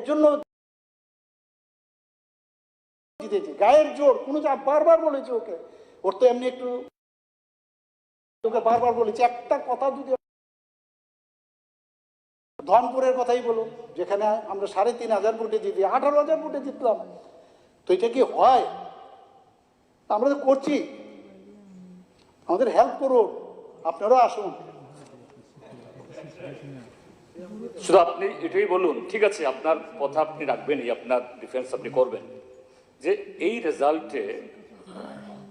জন্য জিতেছি, গায়ের জোর, কোনো বারবার বলেছি ওকে, ওর তো এমনি একটু তোকে বারবার বলেছি একটা কথা, যদি ধনপুরের কথাই বলুন, যেখানে আমরা 3,500 ভোটে জিতি, 18,000 ভোটে জিতলাম, তো এটা কি হয়? আমরা তো করছি, আমাদের হেল্প করুন, আপনারাও আসুন। শুধু আপনি এটাই বলুন, ঠিক আছে, আপনার কথা আপনি রাখবেনই, আপনার ডিফেন্স আপনি করবেন, যে এই রেজাল্টে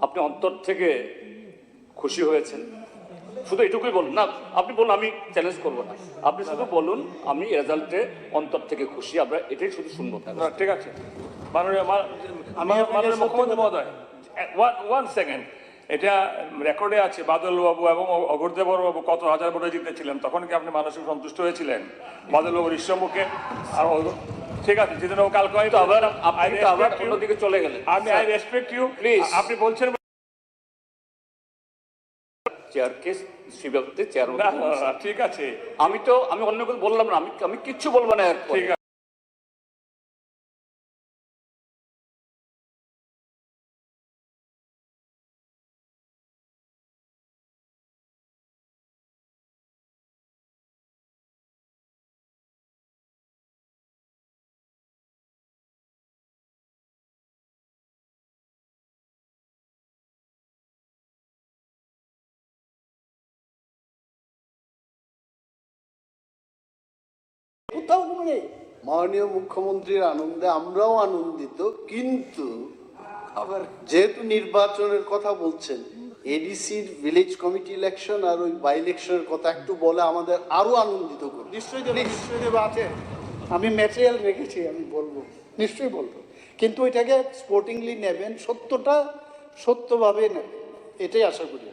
আপনি অন্তর থেকে খুশি হয়েছেন। শুধু এটুকুই বলুন না, আপনি বলুন, আমি চ্যালেঞ্জ করবো না, আপনি শুধু বলুন আমি রেজাল্টে অন্তর থেকে খুশি, আমরা এটাই শুধু শুনবো। ঠিক আছে, মাননীয় মুখ্যমন্ত্রী মহোদয়, ওয়ান সেকেন্ড, এটা রেকর্ডে আছে বাদলবাবু এবং অগরদেবরবাবু কত হাজার ভোটে জিতেছিলেন, তখন কি আপনি মানসিক সন্তুষ্ট হয়েছিলেন? বাদলবাবুর ঈশ্বরমুখে আর ঠিক আছে, যেদিন ও কালকে হয়তো আবার অন্যদিকে চলে গেলেন। আমি আই রেসপেক্ট ইউ, প্লিজ। আপনি বলছেন চেয়ারকে শিবাবতে চেয়ার, ঠিক আছে, আমি অন্য কিছু বললাম না, আমি কিচ্ছু বলবো না। ঠিক আছে, কোথাও কোনো নেই। মাননীয় মুখ্যমন্ত্রীর আনন্দে আমরাও আনন্দিত, কিন্তু আবার যেহেতু নির্বাচনের কথা বলছেন, এডিসির ভিলেজ কমিটি ইলেকশন আর ওই বাই ইলেকশনের কথা একটু বলে আমাদের আরো আনন্দিত করুন। নিশ্চয়ই দেবো, নিশ্চয়ই দেবো, আছে, আমি ম্যাটেরিয়াল রেখেছি, আমি বলবো, নিশ্চয়ই বলবো, কিন্তু এটাকে স্পোর্টিংলি নেবেন, সত্যটা সত্যভাবে নেবেন, এটাই আশা করি।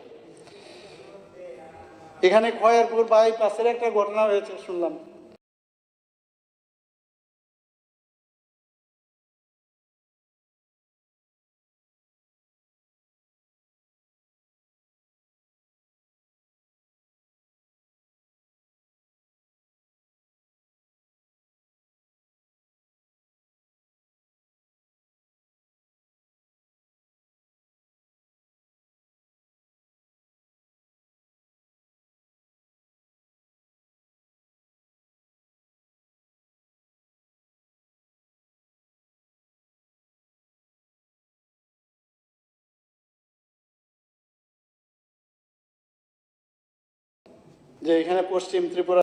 এখানে খয়ারপুর বাইপাসের একটা ঘটনা হয়েছে শুনলাম, যে এখানে পশ্চিম ত্রিপুরা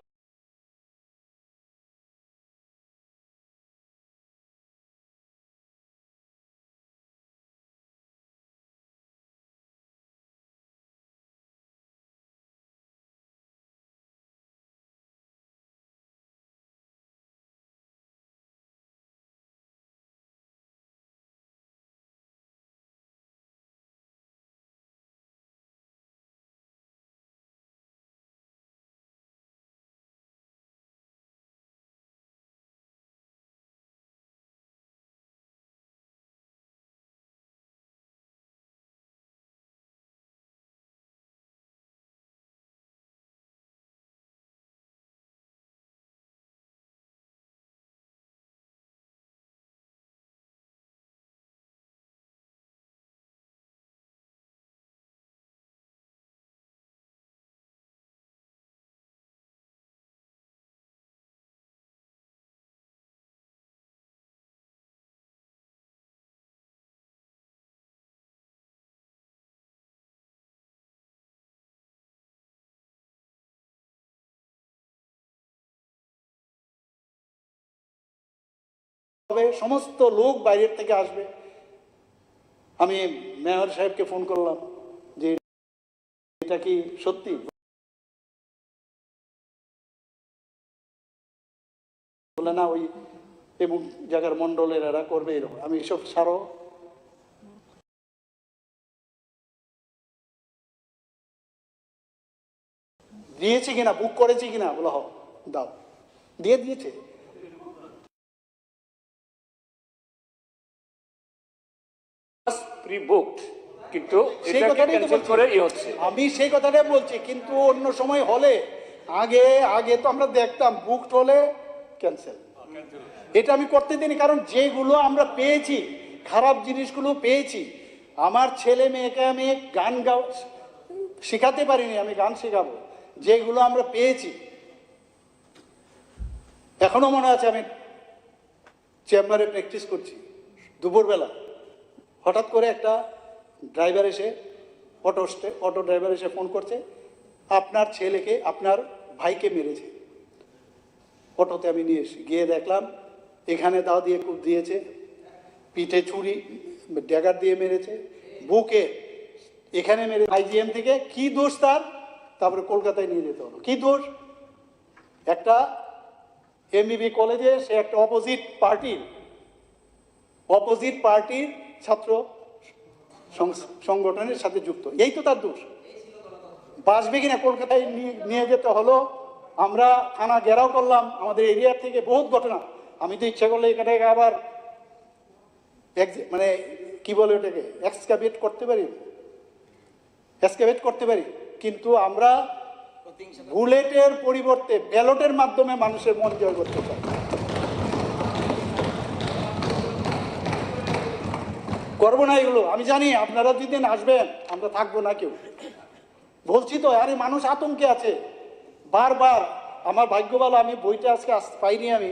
হবে, সমস্ত লোক বাইরের থেকে আসবে। আমি মেয়র সাহেবকে ফোন করলাম যে এটা কি সত্যি, বলে না ওই এবং জায়গার মন্ডলের এরা করবে এরকম। আমি এসব ছাড়ো, দিয়েছি কিনা, বুক করেছি কিনা, বলো হ দাও, দিয়ে দিয়েছে। প্রি বুকড, কিন্তু সেই কথাটাই তো বলছি, আমি সেই কথাটাই বলছি। কিন্তু অন্য সময় হলে আগে আগে তো আমরা দেখতাম বুকড হলে ক্যান্সেল, এটা আমি করতে দিইনি। কারণ যেগুলো আমরা পেয়েছি, খারাপ জিনিসগুলো পেয়েছি, আমার ছেলে মেয়েকে আমি গান শেখাতে পারিনি, আমি গান শেখাবো। যেগুলো আমরা পেয়েছি, এখনো মনে আছে আমি চেম্বারে প্র্যাকটিস করছি, দুপুরবেলা হঠাৎ করে একটা ড্রাইভার এসে অটো ড্রাইভার এসে ফোন করছে, আপনার ছেলেকে আপনার ভাইকে মেরেছে। অটোতে আমি নিয়ে এসে গিয়ে দেখলাম এখানে দাও দিয়ে কূপ দিয়েছে, পিঠে ছুরি ড্যাগার দিয়ে মেরেছে, বুকে এখানে মেরে। আইজিএম থেকে কি দোষ তার, তারপরে কলকাতায় নিয়ে যেতে হলো। কি দোষ? একটা এমবিবি কলেজে সে একটা অপোজিট পার্টির ছাত্র সংগঠনের সাথে যুক্ত, এই তো তার দোষ। বাঁচবে কিনা কলকাতায় নিয়ে যেতে হলো। আমরা থানা ঘেরাও করলাম, আমাদের এরিয়ার থেকে বহুত ঘটনা। আমি তো ইচ্ছা করলে এখানে আবার মানে কি বলে ওটাকে এক্সকাভেট করতে পারি, কিন্তু আমরা বুলেটের পরিবর্তে ব্যালটের মাধ্যমে মানুষের মন জয় করতে চাই। করবো না এগুলো। আমি জানি আপনারা যেদিন আসবেন আমরা থাকবো না কেউ, বলছি তো। আরে মানুষ আতঙ্কে আছে বারবার। আমার ভাগ্য ভালো, আমি বইটা আজকে পাইনি। আমি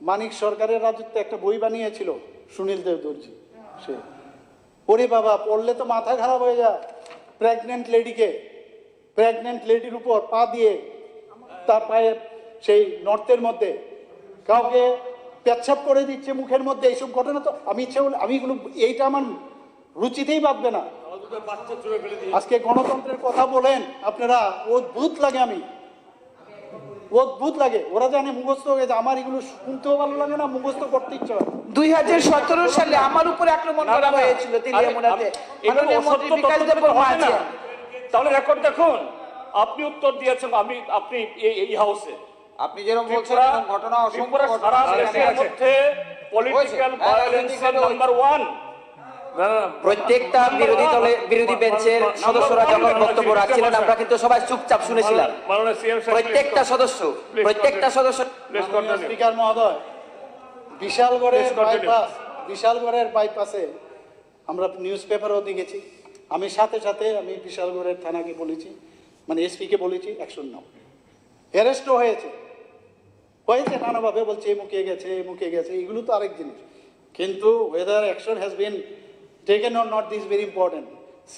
মানিক সরকারের রাজত্বে একটা বই বানিয়েছিল সুনীল দেব দর্জি, সে ওরে বাবা পড়লে তো মাথা খারাপ হয়ে যায়। প্রেগনেন্ট লেডির উপর পা দিয়ে তার পায়ে সেই নর্তের মধ্যে কাউকে পেচ্ছাপ করে দিচ্ছে মুখের মধ্যে, এইসব ঘটনা তো আমি ইচ্ছা করলে আমি এগুলো, এইটা আমার রুচিতেই বাঁধবে না। আজকে গণতন্ত্রের কথা বলেন আপনারা, অদ্ভুত লাগে। অদ্ভুত লাগে। ওরা জানে মুখস্থ হয়ে গেছে, আমার এগুলো শুনতেও ভালো লাগে না, মুখস্থ করতে ইচ্ছা হয়। 2017 সালে আমার উপরে আক্রমণ করা হয়েছিল তেলিয়ামুড়াতে, মাননীয় মন্ত্রী বিকাশ দেব বর্মা। তাহলে রেকর্ড দেখুন, আপনি উত্তর দিয়েছেন, আপনি এই হাউসে আপনি যেরকম বলছেন ঘটনা অসংখ্য সারা দেশের মধ্যে পলিটিক্যাল ভায়োলেন্সের নাম্বার 1। প্রত্যেকটা বিরোধী বেঞ্চের সদস্যরা যখন বক্তব্য রাখছিলেন আমরা কিন্তু সবাই চুপচাপ শুনেছিলাম। প্রত্যেকটা সদস্য স্পিকার মহোদয়, বিশালগড়ের বাইপাসে আমরা নিউজ পেপারও দেখেছি। আমি সাথে সাথে আমি বিশালগড়ের থানাকে বলেছি, মানে এসপিকে বলেছি অ্যাকশন নাও। অ্যারেস্টও হয়েছে নানাভাবে, বলছে এ মুখে গেছে, এগুলো তো আরেক জিনিস। কিন্তু weather action has been taken or not, this very important.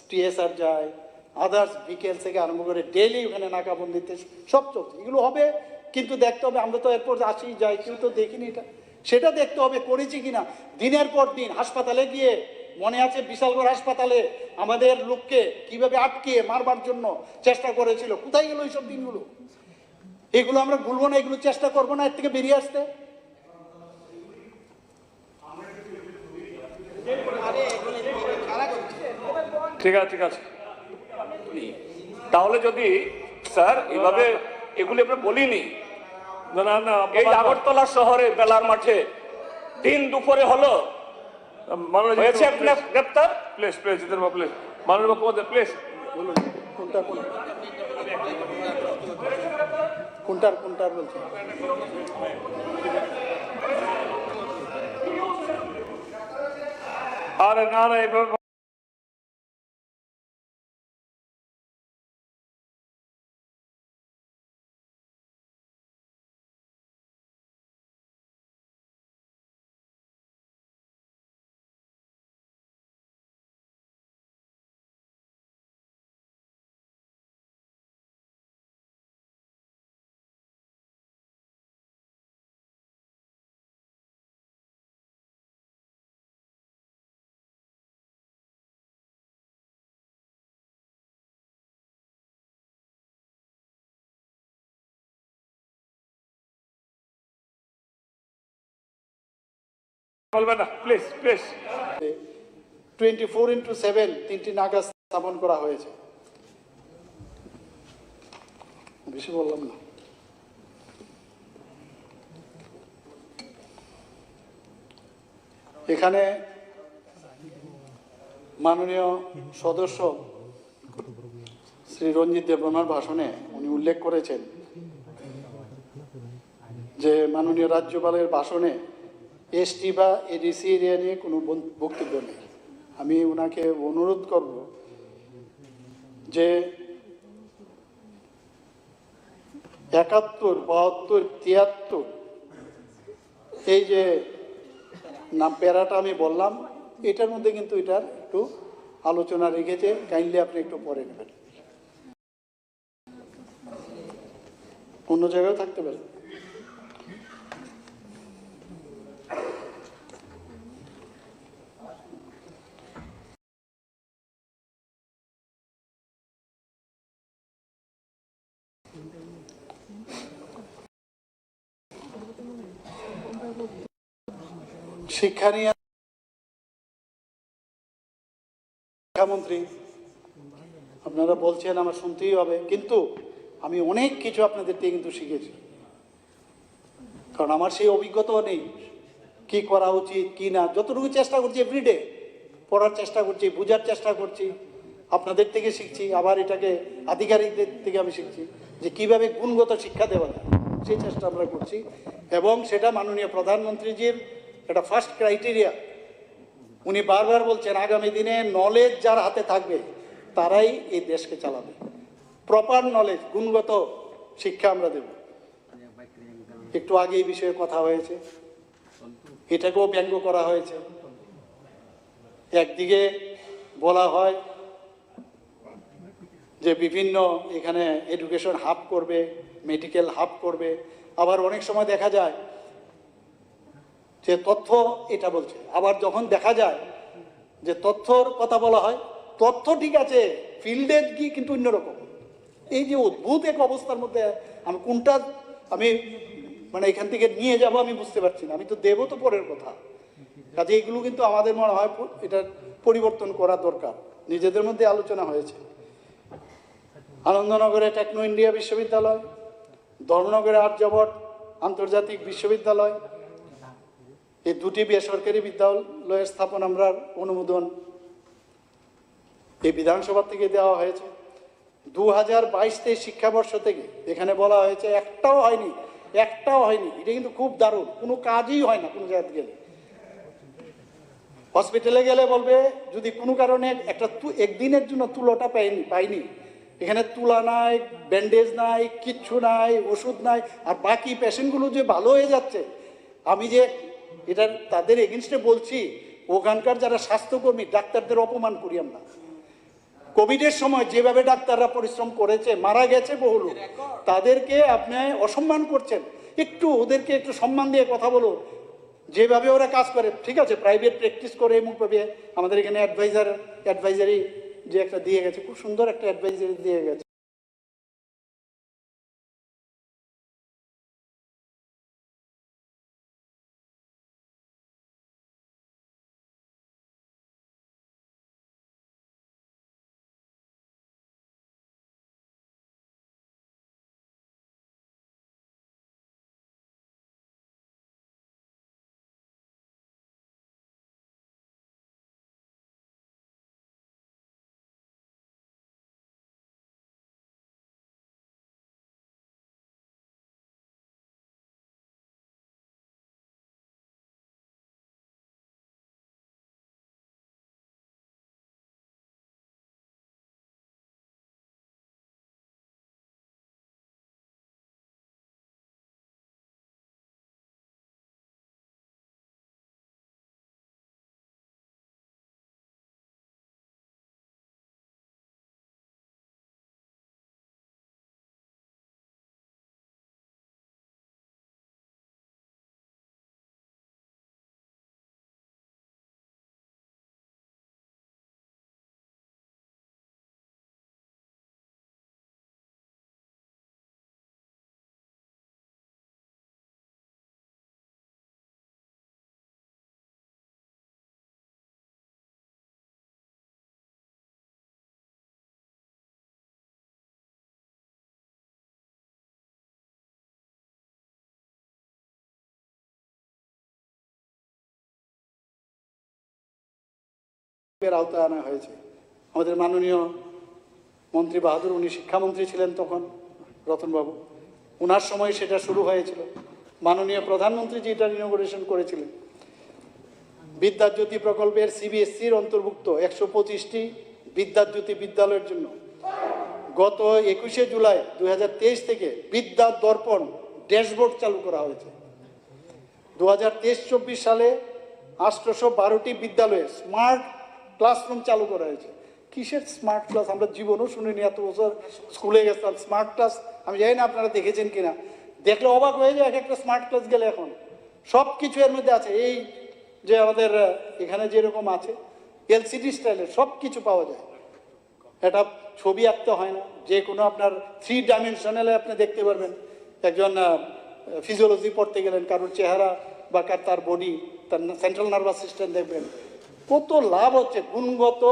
TSR যায়, আদার্স ভিকেল থেকে আরম্ভ করে ডেইলি ওখানে নাকাবন্দিতে সব চলছে। এগুলো হবে, কিন্তু দেখতে হবে। আমরা তো এরপর আসি যাই, কেউ তো দেখিনি এটা, সেটা দেখতে হবে করেছি কিনা। দিনের পর দিন হাসপাতালে গিয়ে, মনে আছে বিশালগড় হাসপাতালে আমাদের লোককে কিভাবে আটকে মারবার জন্য চেষ্টা করেছিল, কোথায় গেল এইসব দিনগুলো? এগুলো আমরা ভুলবো না, এগুলো চেষ্টা করবো না এর থেকে বেরিয়ে আসতে। ঠিক আছে। তাহলে যদি স্যার এভাবে এগুলি আমরা বলিনি, না এই আগরতলা শহরে বেলার মাঠে দিন দুপুরে হলো হয়েছে আপনার গ্রেপ্তার। প্লিজ জিতেন বাবু, প্লিজ মাননীয় মুখ্যমন্ত্রী, প্লিজ বলুন কোনটার বলছেন? আরে না এইভাবে বলবেন না প্লিজ প্লিজ 24/7 3টি নাগা স্থাপন করা হয়েছে। বেশি বললাম না। এখানে মাননীয় সদস্য শ্রী রঞ্জিত দেববর্মার ভাষণে উনি উল্লেখ করেছেন যে মাননীয় রাজ্যপালের ভাষণে এসটি বা এডিসি এরিয়া নিয়ে কোনো বক্তব্য নেই। আমি ওনাকে অনুরোধ করব যে 71, 72, 73 এই যে নাম প্যারাটা আমি বললাম, এটার মধ্যে কিন্তু এটার একটু আলোচনা রেখেছে, কাইন্ডলি আপনি একটু পরে নেবেন। অন্য জায়গায় থাকতে পারে। শিক্ষা নিয়ে শিক্ষামন্ত্রী আপনারা বলছেন আমার শুনতেই হবে, কিন্তু আমি অনেক কিছু আপনাদের থেকে কিন্তু শিখেছি, কারণ আমার সেই অভিজ্ঞতাও নেই কি করা উচিত কি না। যতটুকু চেষ্টা করছি এভরিডে পড়ার চেষ্টা করছি, বোঝার চেষ্টা করছি, আপনাদের থেকে শিখছি, আবার এটাকে আধিকারিকদের থেকে আমি শিখছি যে কিভাবে গুণগত শিক্ষা দেওয়া যায়, সেই চেষ্টা আমরা করছি। এবং সেটা মাননীয় প্রধানমন্ত্রীজির এটা ফার্স্ট ক্রাইটেরিয়া। উনি বারবার বলছেন আগামী দিনে নলেজ যার হাতে থাকবে তারাই এই দেশকে চালাবে। প্রপার নলেজ, গুণগত শিক্ষা আমরা দেব। একটু আগে এই বিষয়ে কথা হয়েছে, এটাকেও ব্যঙ্গ করা হয়েছে। একদিকে বলা হয় যে বিভিন্ন এখানে এডুকেশন হাব করবে, মেডিকেল হাব করবে, আবার অনেক সময় দেখা যায় যে তথ্য এটা বলছে, আবার যখন দেখা যায় যে তথ্যর কথা বলা হয়, তথ্য ঠিক আছে, ফিল্ডে কি কিন্তু অন্যরকম। এই যে অদ্ভুত এক অবস্থার মধ্যে আমি কোনটা আমি মানে এখান থেকে নিয়ে যাব আমি বুঝতে পারছি না। আমি তো দেবো তো পরের কথা। কাজে এগুলো কিন্তু আমাদের মনে হয় এটা পরিবর্তন করা দরকার। নিজেদের মধ্যে আলোচনা হয়েছে। আনন্দনগরে টেকনো ইন্ডিয়া বিশ্ববিদ্যালয়, ধর্মনগরে আর্যভট্ট আন্তর্জাতিক বিশ্ববিদ্যালয়, এই দুটি বেসরকারি বিদ্যালয়ের স্থাপন আমরা অনুমোদন এই বিধানসভা থেকে দেওয়া হয়েছে। 2022-23 শিক্ষাবর্ষ থেকে এখানে বলা হয়েছে একটাও হয়নি। এটা কিন্তু খুব দারুণ, কোনো কাজই হয় না। কোনো জায়গায় গেলে, হসপিটালে গেলে বলবে যদি কোনো কারণে একটা একদিনের জন্য তুলোটা পাইনি, এখানে তুলা নাই, ব্যান্ডেজ নাই, কিচ্ছু নাই, ওষুধ নাই, আর বাকি পেশেন্টগুলো যে ভালো হয়ে যাচ্ছে, আমি যে এটা তাদের এগেনস্টে বলছি, ওখানকার যারা স্বাস্থ্যকর্মী ডাক্তারদের অপমান করি আমরা। কোভিডের সময় যেভাবে ডাক্তাররা পরিশ্রম করেছে, মারা গেছে বহু লোক, তাদেরকে আপনি অসম্মান করছেন। একটু ওদেরকে একটু সম্মান দিয়ে কথা বলো। যেভাবে ওরা কাজ করে, ঠিক আছে, প্রাইভেট প্র্যাকটিস করে এমনভাবে আমাদের এখানে অ্যাডভাইজারি যে একটা দিয়ে গেছে, খুব সুন্দর একটা অ্যাডভাইজারি দিয়ে গেছে। এর আওতায় আনা হয়েছে। আমাদের মাননীয় মন্ত্রী বাহাদুর, উনি শিক্ষামন্ত্রী ছিলেন তখন, রতনবাবু, ওনার সময় সেটা শুরু হয়েছিল। মাননীয় প্রধানমন্ত্রী যেটা ইনোগ্রেশন করেছিলেন। বিদ্যাজ্যোতি প্রকল্পের সিবিএসসির অন্তর্ভুক্ত 125টি বিদ্যাজ্যোতি বিদ্যালয়ের জন্য গত 21শে জুলাই 2023 থেকে বিদ্যা দর্পণ ড্যাশবোর্ড চালু করা হয়েছে। 2023-24 সালে 812টি বিদ্যালয়ে স্মার্ট ক্লাসরুম চালু করা হয়েছে। কিসের স্মার্ট ক্লাস? আমরা জীবনও শুনিনি, এত বছর স্কুলে গেছিলাম। স্মার্ট ক্লাস আমি জানি না আপনারা দেখেছেন কিনা, দেখলে অবাক হয়ে যায়। এক একটা স্মার্ট ক্লাস গেলে এখন সব কিছু এর মধ্যে আছে। এই যে আমাদের এখানে যেরকম আছে এলসিডি স্টাইলের সব কিছু পাওয়া যায়। এটা ছবি আঁকতে হয় না, যে কোনো আপনার 3 ডাইমেনশনালে আপনি দেখতে পারবেন। একজন ফিজিওলজি পড়তে গেলেন, কারোর চেহারা বা তার বডি, তার সেন্ট্রাল নার্ভাস সিস্টেম দেখবেন। কত লাভ হচ্ছে গুণগত।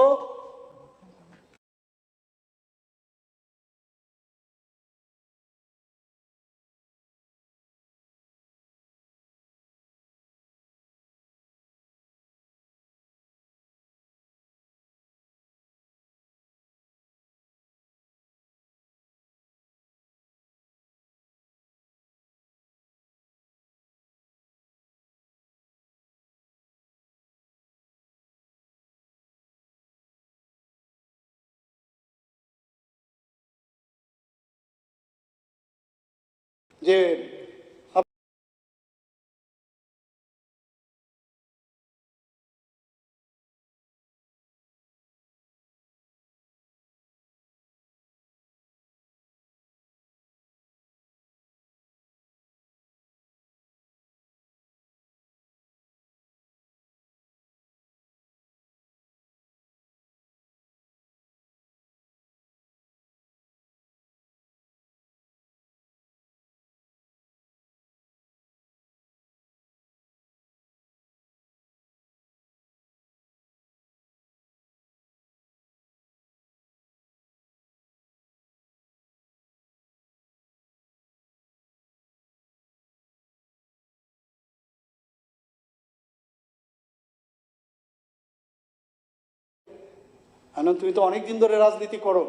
যে আনন্দ, তুমি তো অনেকদিন ধরে রাজনীতি করো,